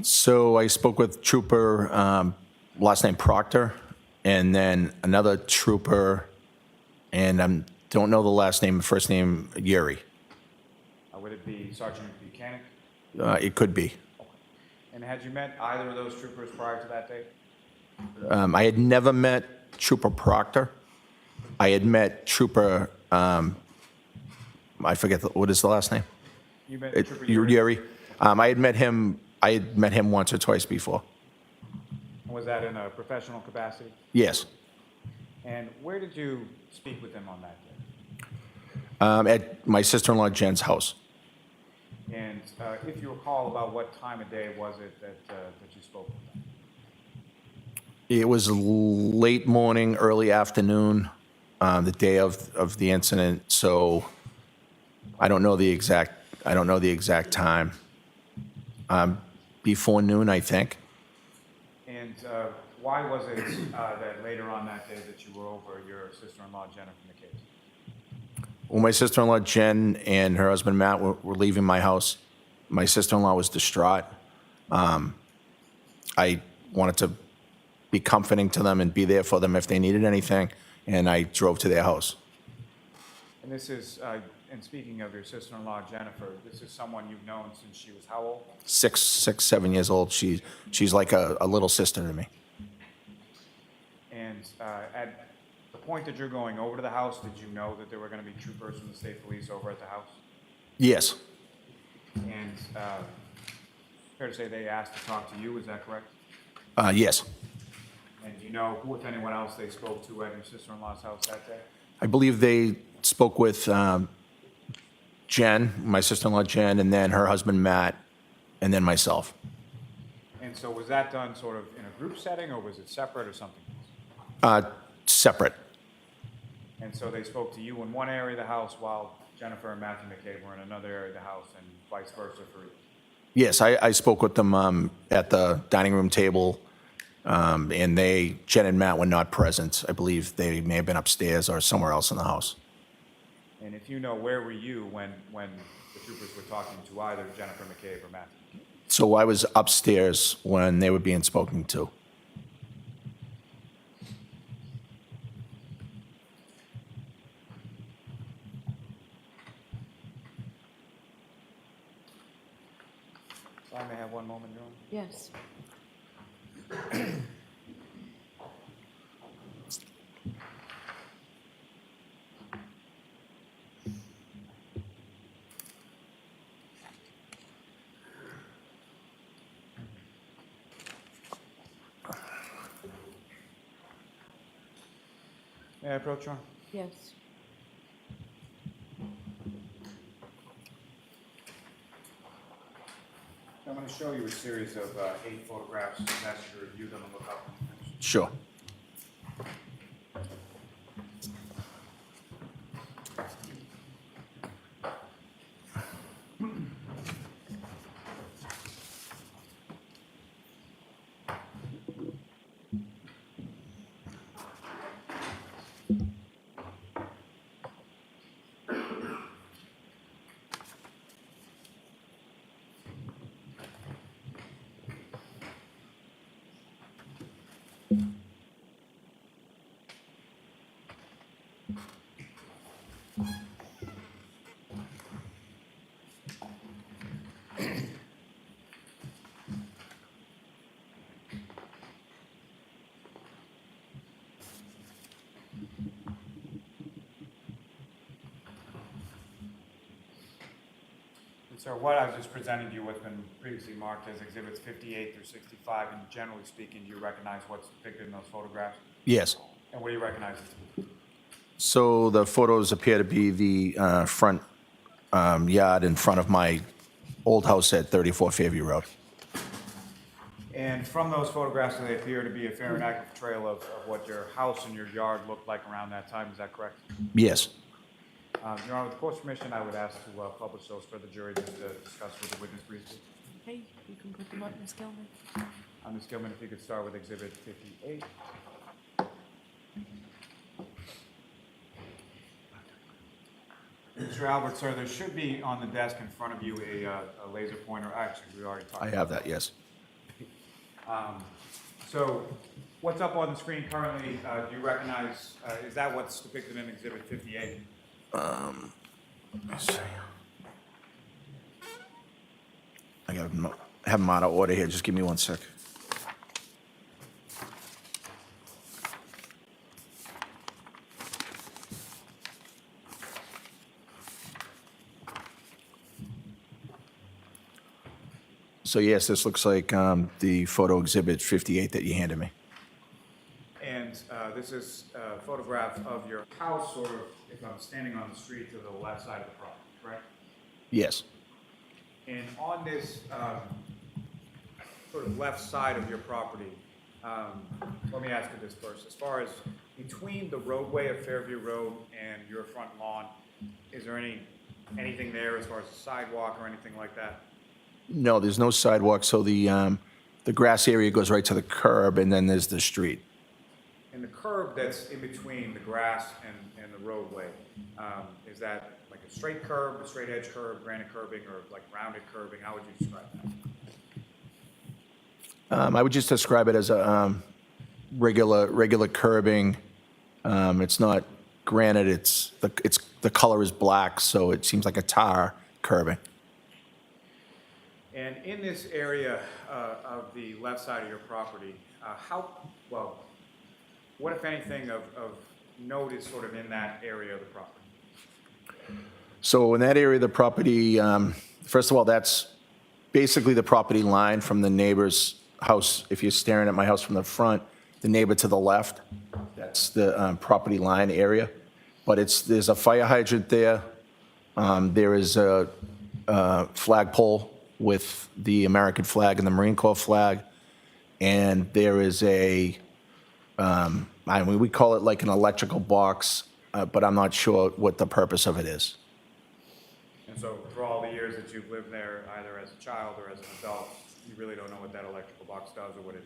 So I spoke with Trooper, last name Proctor, and then another trooper, and I don't know the last name, first name Yuri. Would it be Sergeant Buchanan? It could be. And had you met either of those troopers prior to that date? I had never met Trooper Proctor. I had met Trooper, I forget, what is the last name? You met Trooper Yuri? Yuri. I had met him once or twice before. Was that in a professional capacity? Yes. And where did you speak with him on that day? At my sister-in-law Jen's house. And if you recall, about what time of day was it that you spoke with them? It was late morning, early afternoon, the day of the incident, so I don't know the exact time. Before noon, I think. And why was it that later on that day that you were over your sister-in-law Jennifer McCabe? Well, my sister-in-law Jen and her husband Matt were leaving my house. My sister-in-law was distraught. I wanted to be comforting to them and be there for them if they needed anything, and I drove to their house. And this is, and speaking of your sister-in-law Jennifer, this is someone you've known since she was how old? 7 years old. She's like a little sister to me. And at the point that you're going over to the house, did you know that there were going to be troopers from the state police over at the house? Yes. And fair to say they asked to talk to you, is that correct? Yes. And do you know who, if anyone else, they spoke to at your sister-in-law's house that day? I believe they spoke with Jen, my sister-in-law Jen, and then her husband Matt, and then myself. And so was that done sort of in a group setting, or was it separate or something else? Separate. And so they spoke to you in one area of the house while Jennifer and Matthew McCabe were in another area of the house, and vice versa for you? Yes, I spoke with them at the dining room table, and Jen and Matt were not present. I believe they may have been upstairs or somewhere else in the house. And if you know, where were you when the troopers were talking to either Jennifer McCabe or Matthew McCabe? So I was upstairs when they were being spoken to. So I may have one moment, Your Honor. Yes. May I approach, Your Honor? Yes. I'm going to show you a series of 8 photographs and ask you to review them and look up. Sure. Sir, what I've just presented you what's been previously marked as exhibits 58 through 65, and generally speaking, do you recognize what's depicted in those photographs? Yes. And what do you recognize? So the photos appear to be the front yard in front of my old house at 34 Fairview Road. And from those photographs, they appear to be a fair and accurate portrayal of what your house and your yard looked like around that time, is that correct? Yes. Your Honor, with the court's permission, I would ask to publish those for the jury to discuss with the witness briefly. Okay, you can put them up, Ms. Gilman. Ms. Gilman, if you could start with exhibit 58. Mr. Albert, sir, there should be on the desk in front of you a laser pointer. Actually, we already talked I about have that, yes. So what's up on the screen currently, do you recognize, is that what's depicted in exhibit 58? Let me see. I have them out of order here. Just give me 1 sec. So yes, this looks like the photo exhibit 58 that you handed me. And this is a photograph of your house, sort of, if I'm standing on the street, to the left side of the property, correct? Yes. And on this sort of left side of your property, let me ask you this first. As far as between the roadway of Fairview Road and your front lawn, is there anything there as far as a sidewalk or anything like that? No, there's no sidewalk, so the grass area goes right to the curb, and then there's the street. And the curb that's in between the grass and the roadway, is that like a straight curb, a straight edge curb, granite curbing, or like rounded curbing? How would you describe that? I would just describe it as a regular curbing. It's not granite. It's the color is black, so it seems like a tar curbing. And in this area of the left side of your property, what if anything of note is sort of in that area of the property? So in that area of the property, first of all, that's basically the property line from the neighbor's house. If you're staring at my house from the front, the neighbor to the left, that's the property line area. But there's a fire hydrant there. There is a flagpole with the American flag and the Marine Corps flag. And there is we call it like an electrical box, but I'm not sure what the purpose of it is. And so for all the years that you've lived there, either as a child or as an adult, you really don't know what that electrical box does or what it is?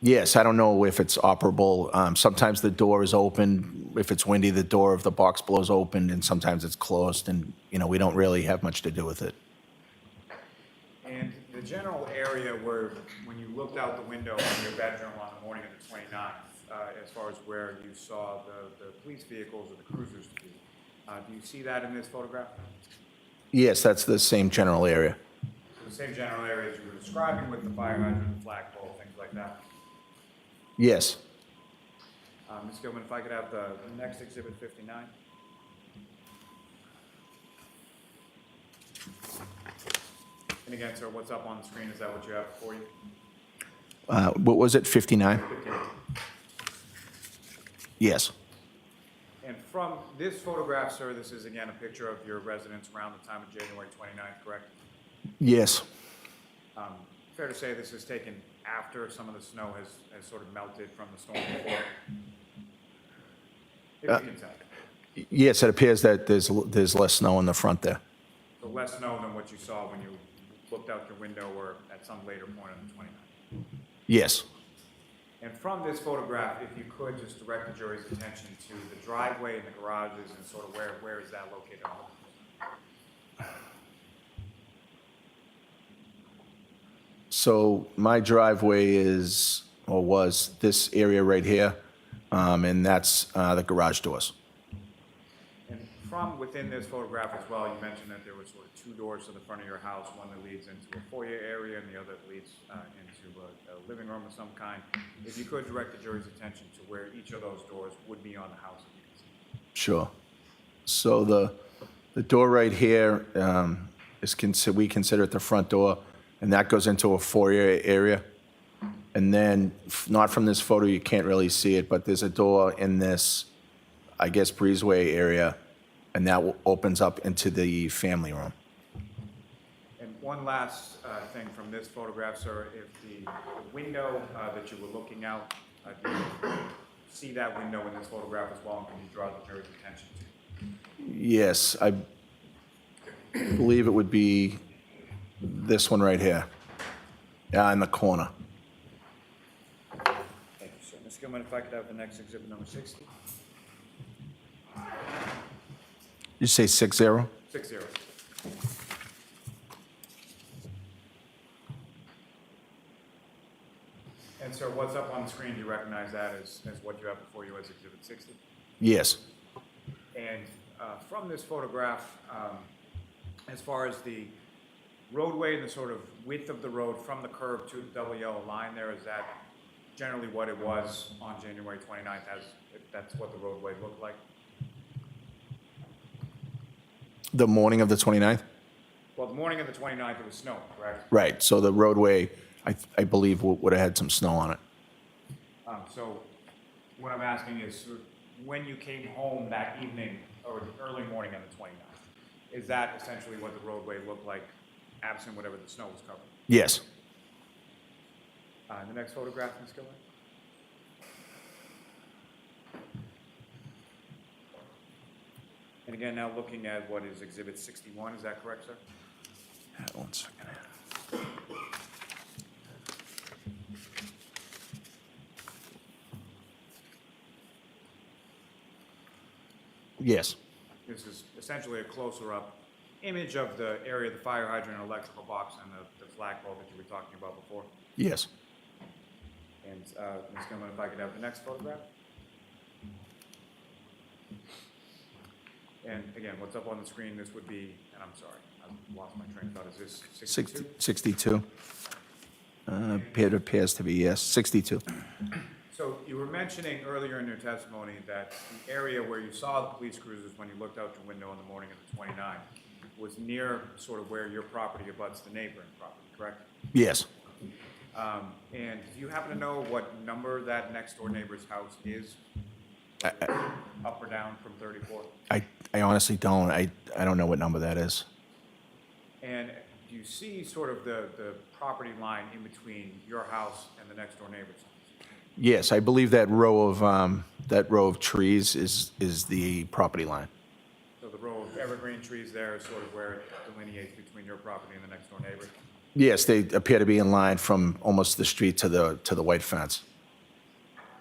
Yes, I don't know if it's operable. Sometimes the door is open. If it's windy, the door of the box blows open, and sometimes it's closed, and, we don't really have much to do with it. And the general area where, when you looked out the window in your bedroom on the morning of the 29th, as far as where you saw the police vehicles or the cruisers to be, do you see that in this photograph? Yes, that's the same general area. The same general area as you were describing with the fire hydrant, the flagpole, things like that? Yes. Ms. Gilman, if I could have the next exhibit 59. And again, sir, what's up on the screen? Is that what you have before you? What was it, 59? 58. Yes. And from this photograph, sir, this is again a picture of your residence around the time of January 29th, correct? Yes. Fair to say this is taken after some of the snow has sort of melted from the storm before? If you can tell. Yes, it appears that there's less snow in the front there. So less snow than what you saw when you looked out your window or at some later point on the 29th? Yes. And from this photograph, if you could just direct the jury's attention to the driveway and the garages and sort of where is that located on the plan? So my driveway was this area right here, and that's the garage doors. And from within this photograph as well, you mentioned that there were sort of two doors to the front of your house, one that leads into a foyer area and the other that leads into a living room of some kind. If you could direct the jury's attention to where each of those doors would be on the house, if you can see. Sure. So the door right here we consider it the front door, and that goes into a foyer area. And then, not from this photo, you can't really see it, but there's a door in this, I guess, breezeway area, and that opens up into the family room. And one last thing from this photograph, sir, if the window that you were looking out, do you see that window in this photograph as well, and can you draw the jury's attention to it? Yes, I believe it would be this one right here, in the corner. Thank you, sir. Ms. Gilman, if I could have the next exhibit, number 60. You say 6-0? 60. And sir, what's up on the screen, do you recognize that as what you have before you as exhibit 60? Yes. And from this photograph, as far as the roadway and the sort of width of the road from the curb to the double yellow line there, is that generally what it was on January 29th, as if that's what the roadway looked like? The morning of the 29th? Well, the morning of the 29th, it was snow, correct? Right, so the roadway, I believe, would have had some snow on it. So what I'm asking is, sort of, when you came home that evening, or the early morning on the 29th, is that essentially what the roadway looked like, absent whatever the snow was covering? Yes. The next photograph, Ms. Gilman? And again, now looking at what is Exhibit 61, is that correct, sir? 1 second. Yes. This is essentially a closer-up image of the area of the fire hydrant and electrical box and the flagpole that you were talking about before. Yes. And Ms. Gilman, if I could have the next photograph. And again, what's up on the screen, this would be, and I'm sorry, I've lost my train of thought, is this 62? 62. It appears to be, yes, 62. So you were mentioning earlier in your testimony that the area where you saw the police cruisers when you looked out your window on the morning of the 29th was near sort of where your property abuts the neighboring property, correct? Yes. And do you happen to know what number that next door neighbor's house is? Up or down from 34? I honestly don't. I don't know what number that is. And do you see sort of the property line in between your house and the next door neighbor's house? Yes, I believe that row of trees is the property line. So the row of evergreen trees there is sort of where it delineates between your property and the next door neighbor? Yes, they appear to be in line from almost the street to the white fence.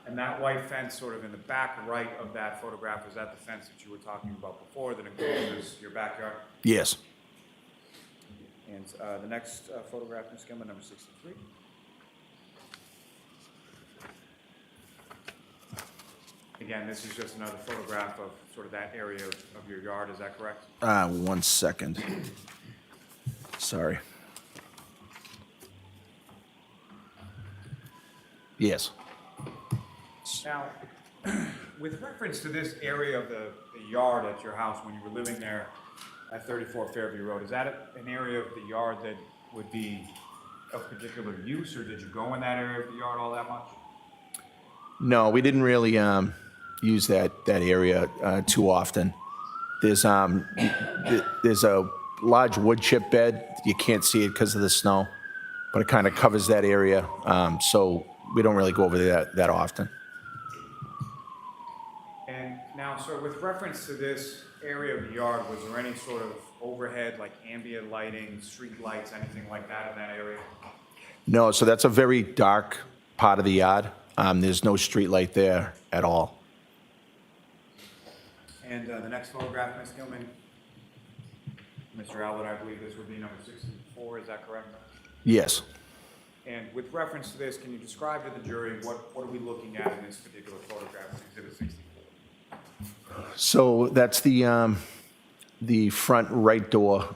And that white fence sort of in the back right of that photograph, is that the fence that you were talking about before that encloses your backyard? Yes. And the next photograph, Ms. Gilman, number 63. Again, this is just another photograph of sort of that area of your yard, is that correct? 1 second. Sorry. Yes. Now, with reference to this area of the yard at your house when you were living there at 34 Fairview Road, is that an area of the yard that would be of particular use, or did you go in that area of the yard all that much? No, we didn't really use that area too often. There's a large wood chip bed. You can't see it because of the snow, but it kind of covers that area. So we don't really go over there that often. And now, sir, with reference to this area of the yard, was there any sort of overhead, like ambient lighting, street lights, anything like that in that area? No, so that's a very dark part of the yard. There's no street light there at all. And the next photograph, Ms. Gilman, Mr. Albert, I believe this would be number 64, is that correct? Yes. And with reference to this, can you describe to the jury what are we looking at in this particular photograph, Exhibit 64? So that's the front right door,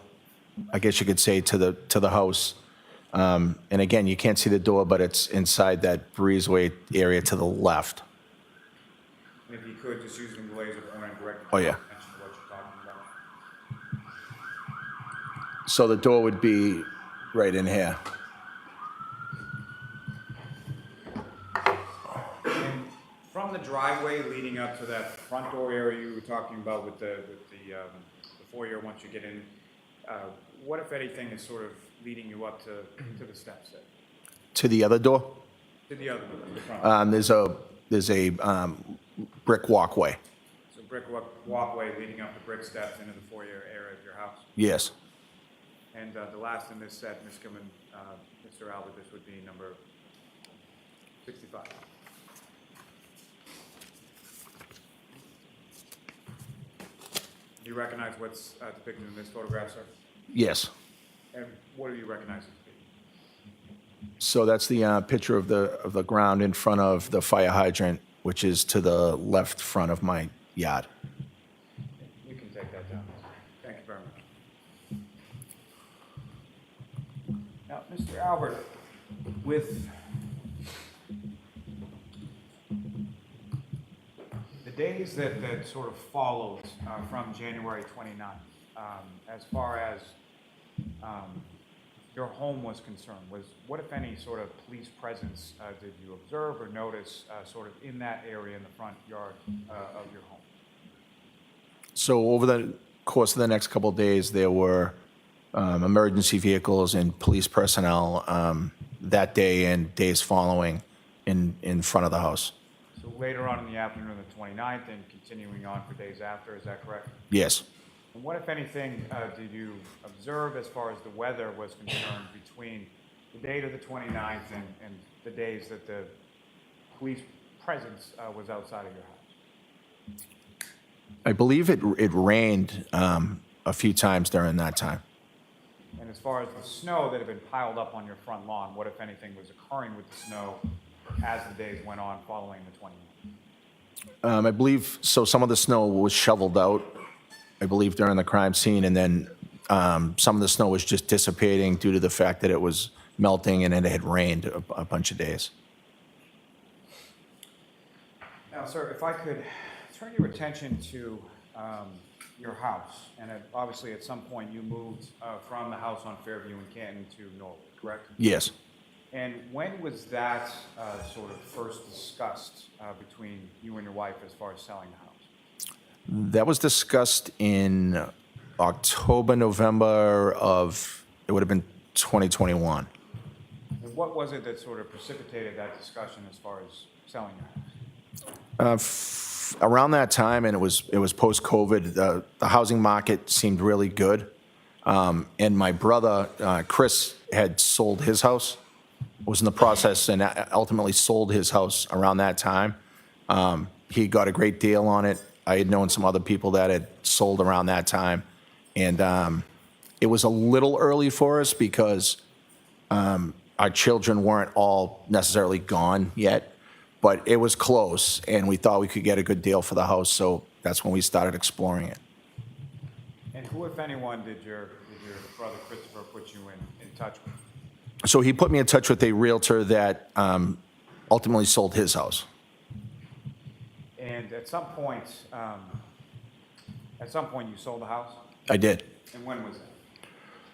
I guess you could say, to the house. And again, you can't see the door, but it's inside that breezeway area to the left. And if you could, just using the laser pointer and direct Oh, yeah. attention to what you're talking about. So the door would be right in here. And from the driveway leading up to that front door area you were talking about with the foyer once you get in, what if anything is sort of leading you up to the steps there? To the other door, To the other door, the front? there's a brick walkway. So brick walkway leading up the brick steps into the foyer area of your house? Yes. And the last in this set, Ms. Gilman, Mr. Albert, this would be number 65. Do you recognize what's depicted in this photograph, sir? Yes. And what do you recognize it to be? So that's the picture of the ground in front of the fire hydrant, which is to the left front of my yard. You can take that down. Thank you very much. Now, Mr. Albert, with the days that sort of followed from January 29th, as far as your home was concerned, what, if any, sort of police presence did you observe or notice sort of in that area in the front yard of your home? So over the course of the next couple of days, there were emergency vehicles and police personnel that day and days following in front of the house. So later on in the afternoon of the 29th and continuing on for days after, is that correct? Yes. And what, if anything, did you observe as far as the weather was concerned between the date of the 29th and the days that the police presence was outside of your house? I believe it rained a few times during that time. And as far as the snow that had been piled up on your front lawn, what, if anything, was occurring with the snow as the days went on following the 29th? I believe, so some of the snow was shoveled out, I believe, during the crime scene, and then some of the snow was just dissipating due to the fact that it was melting and it had rained a bunch of days. Now, sir, if I could turn your attention to your house, and obviously at some point you moved from the house on Fairview in Canton to Norwood, correct? Yes. And when was that sort of first discussed between you and your wife as far as selling the house? That was discussed in October, November of, it would have been 2021. And what was it that sort of precipitated that discussion as far as selling your house? Around that time, and it was post-COVID, the housing market seemed really good. And my brother, Chris, had sold his house, was in the process, and ultimately sold his house around that time. He got a great deal on it. I had known some other people that had sold around that time. And it was a little early for us because our children weren't all necessarily gone yet, but it was close, and we thought we could get a good deal for the house, so that's when we started exploring it. And who, if anyone, did your brother Christopher put you in touch with? So he put me in touch with a realtor that ultimately sold his house. And at some point you sold the house? I did. And when was that?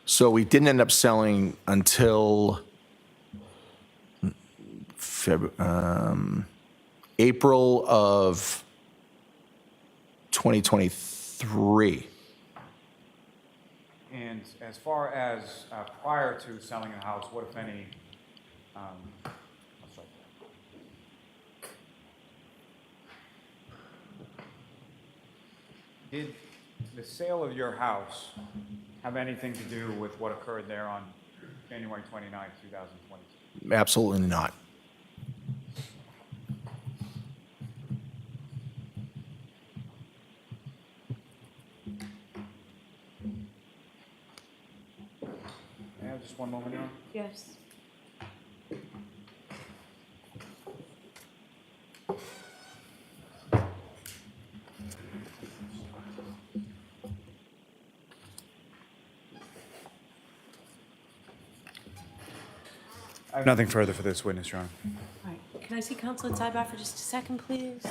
So we didn't end up selling until April of 2023. And as far as prior to selling the house, what, if any, did the sale of your house have anything to do with what occurred there on January 29, 2022? Absolutely not. May I have just one moment, Your Honor? Yes. I have nothing further for this witness, Your Honor. All right. Can I see Counsel Tybart for just a second, please?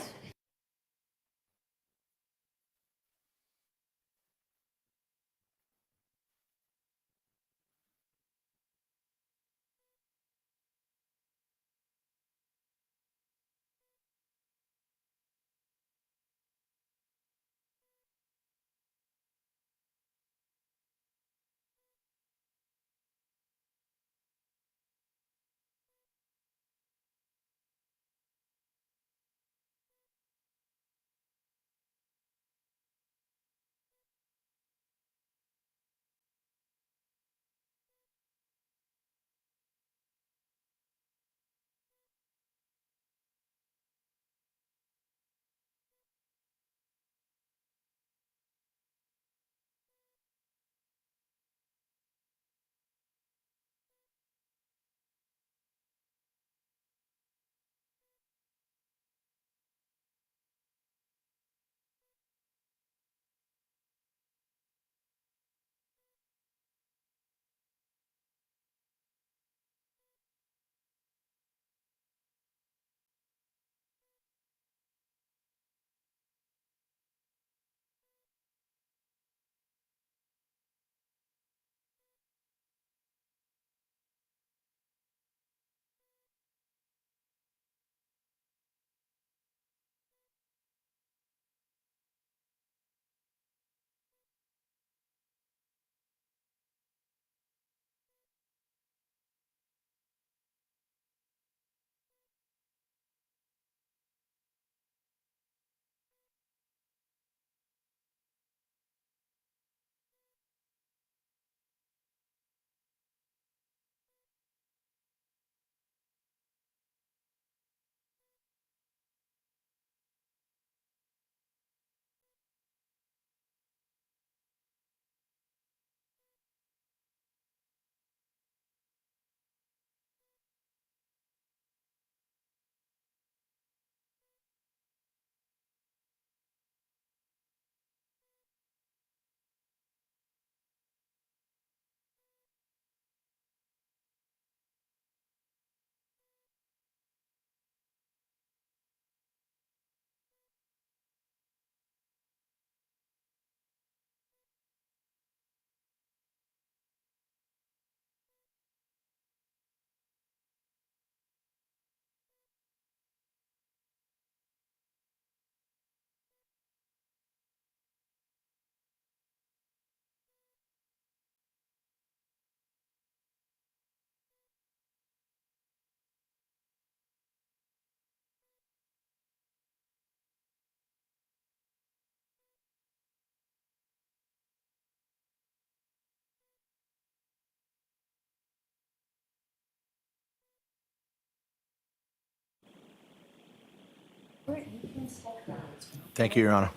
Thank you, Your Honor.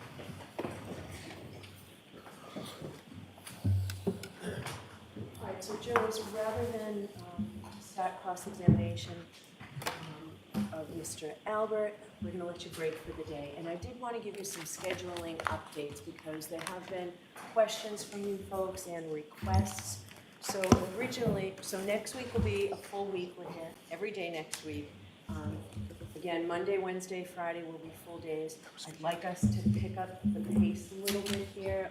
All right, so Joe's, rather than start cross-examination of Mr. Albert, we're going to let you break for the day. And I did want to give you some scheduling updates because there have been questions from you folks and requests. So originally, next week will be a full week with him, every day next week. Again, Monday, Wednesday, Friday will be full days. I'd like us to pick up the pace a little bit here,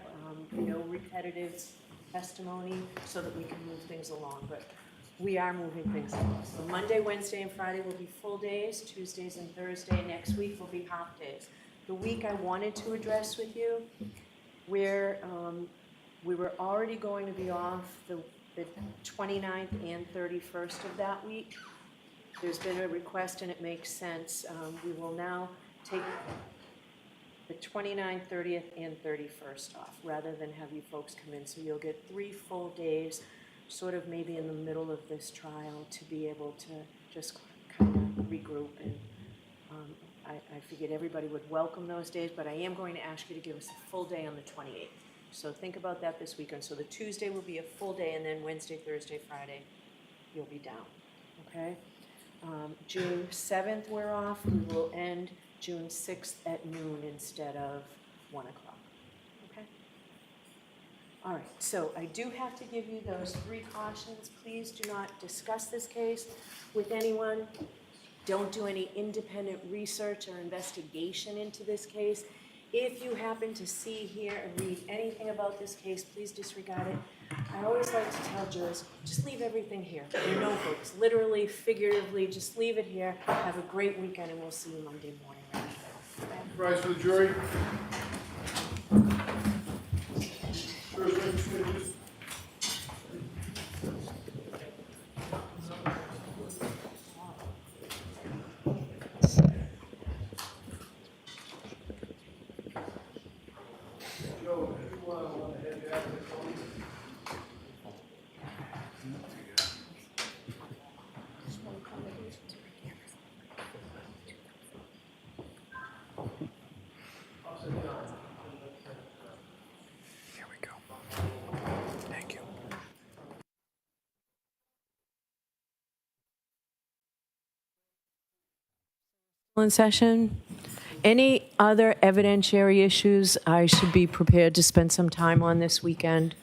no repetitive testimony so that we can move things along, but we are moving things along. So Monday, Wednesday, and Friday will be full days, Tuesdays and Thursday. Next week will be half days. The week I wanted to address with you, where we were already going to be off the 29th and 31st of that week. There's been a request and it makes sense. We will now take the 29th, 30th, and 31st off, rather than have you folks come in. So you'll get 3 full days, sort of maybe in the middle of this trial, to be able to just kind of regroup. And I figured everybody would welcome those days, but I am going to ask you to give us a full day on the 28th. So think about that this weekend. So the Tuesday will be a full day, and then Wednesday, Thursday, Friday, you'll be down, okay? June 7th, we're off. We will end June 6th at noon instead of 1 o'clock. Okay? All right, so I do have to give you those 3 cautions. Please do not discuss this case with anyone. Don't do any independent research or investigation into this case. If you happen to see, hear, or read anything about this case, please disregard it. I always like to tell jurors, just leave everything here. Your notebooks, literally, figuratively, just leave it here. Have a great weekend, and we'll see you Monday morning. Rise for the jury. Jurors, ready to stand, please. In session. Any other evidentiary issues I should be prepared to spend some time on this weekend?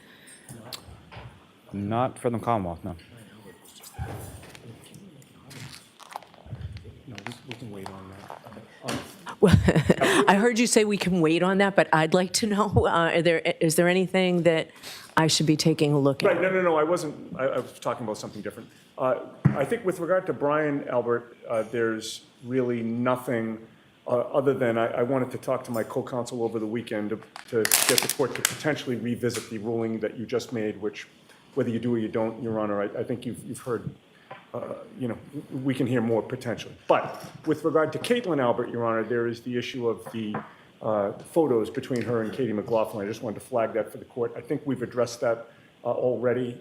Not for the Commonwealth, no. Well, I heard you say we can wait on that, but I'd like to know, is there anything that I should be taking a look at? Right, no, I wasn't, I was talking about something different. I think with regard to Brian Albert, there's really nothing other than I wanted to talk to my co-counsel over the weekend to get the court to potentially revisit the ruling that you just made, which, whether you do or you don't, Your Honor, I think you've heard, we can hear more potentially. But with regard to Caitlin Albert, Your Honor, there is the issue of the photos between her and Katie McLaughlin. I just wanted to flag that for the court. I think we've addressed that already,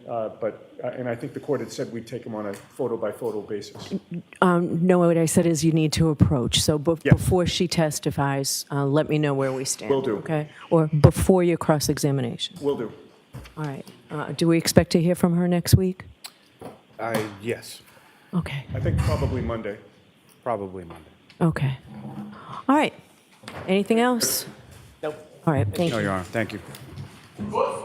and I think the court had said we'd take them on a photo-by-photo basis. No, what I said is you need to approach. So Yes. before she testifies, let me know where we stand. Will do. Okay? Or before your cross-examination. Will do. All right. Do we expect to hear from her next week? Yes, Okay. I think probably Monday. probably Monday. Okay. All right. Anything else? Nope. All right. Thank No, you. Your Honor, thank you. Court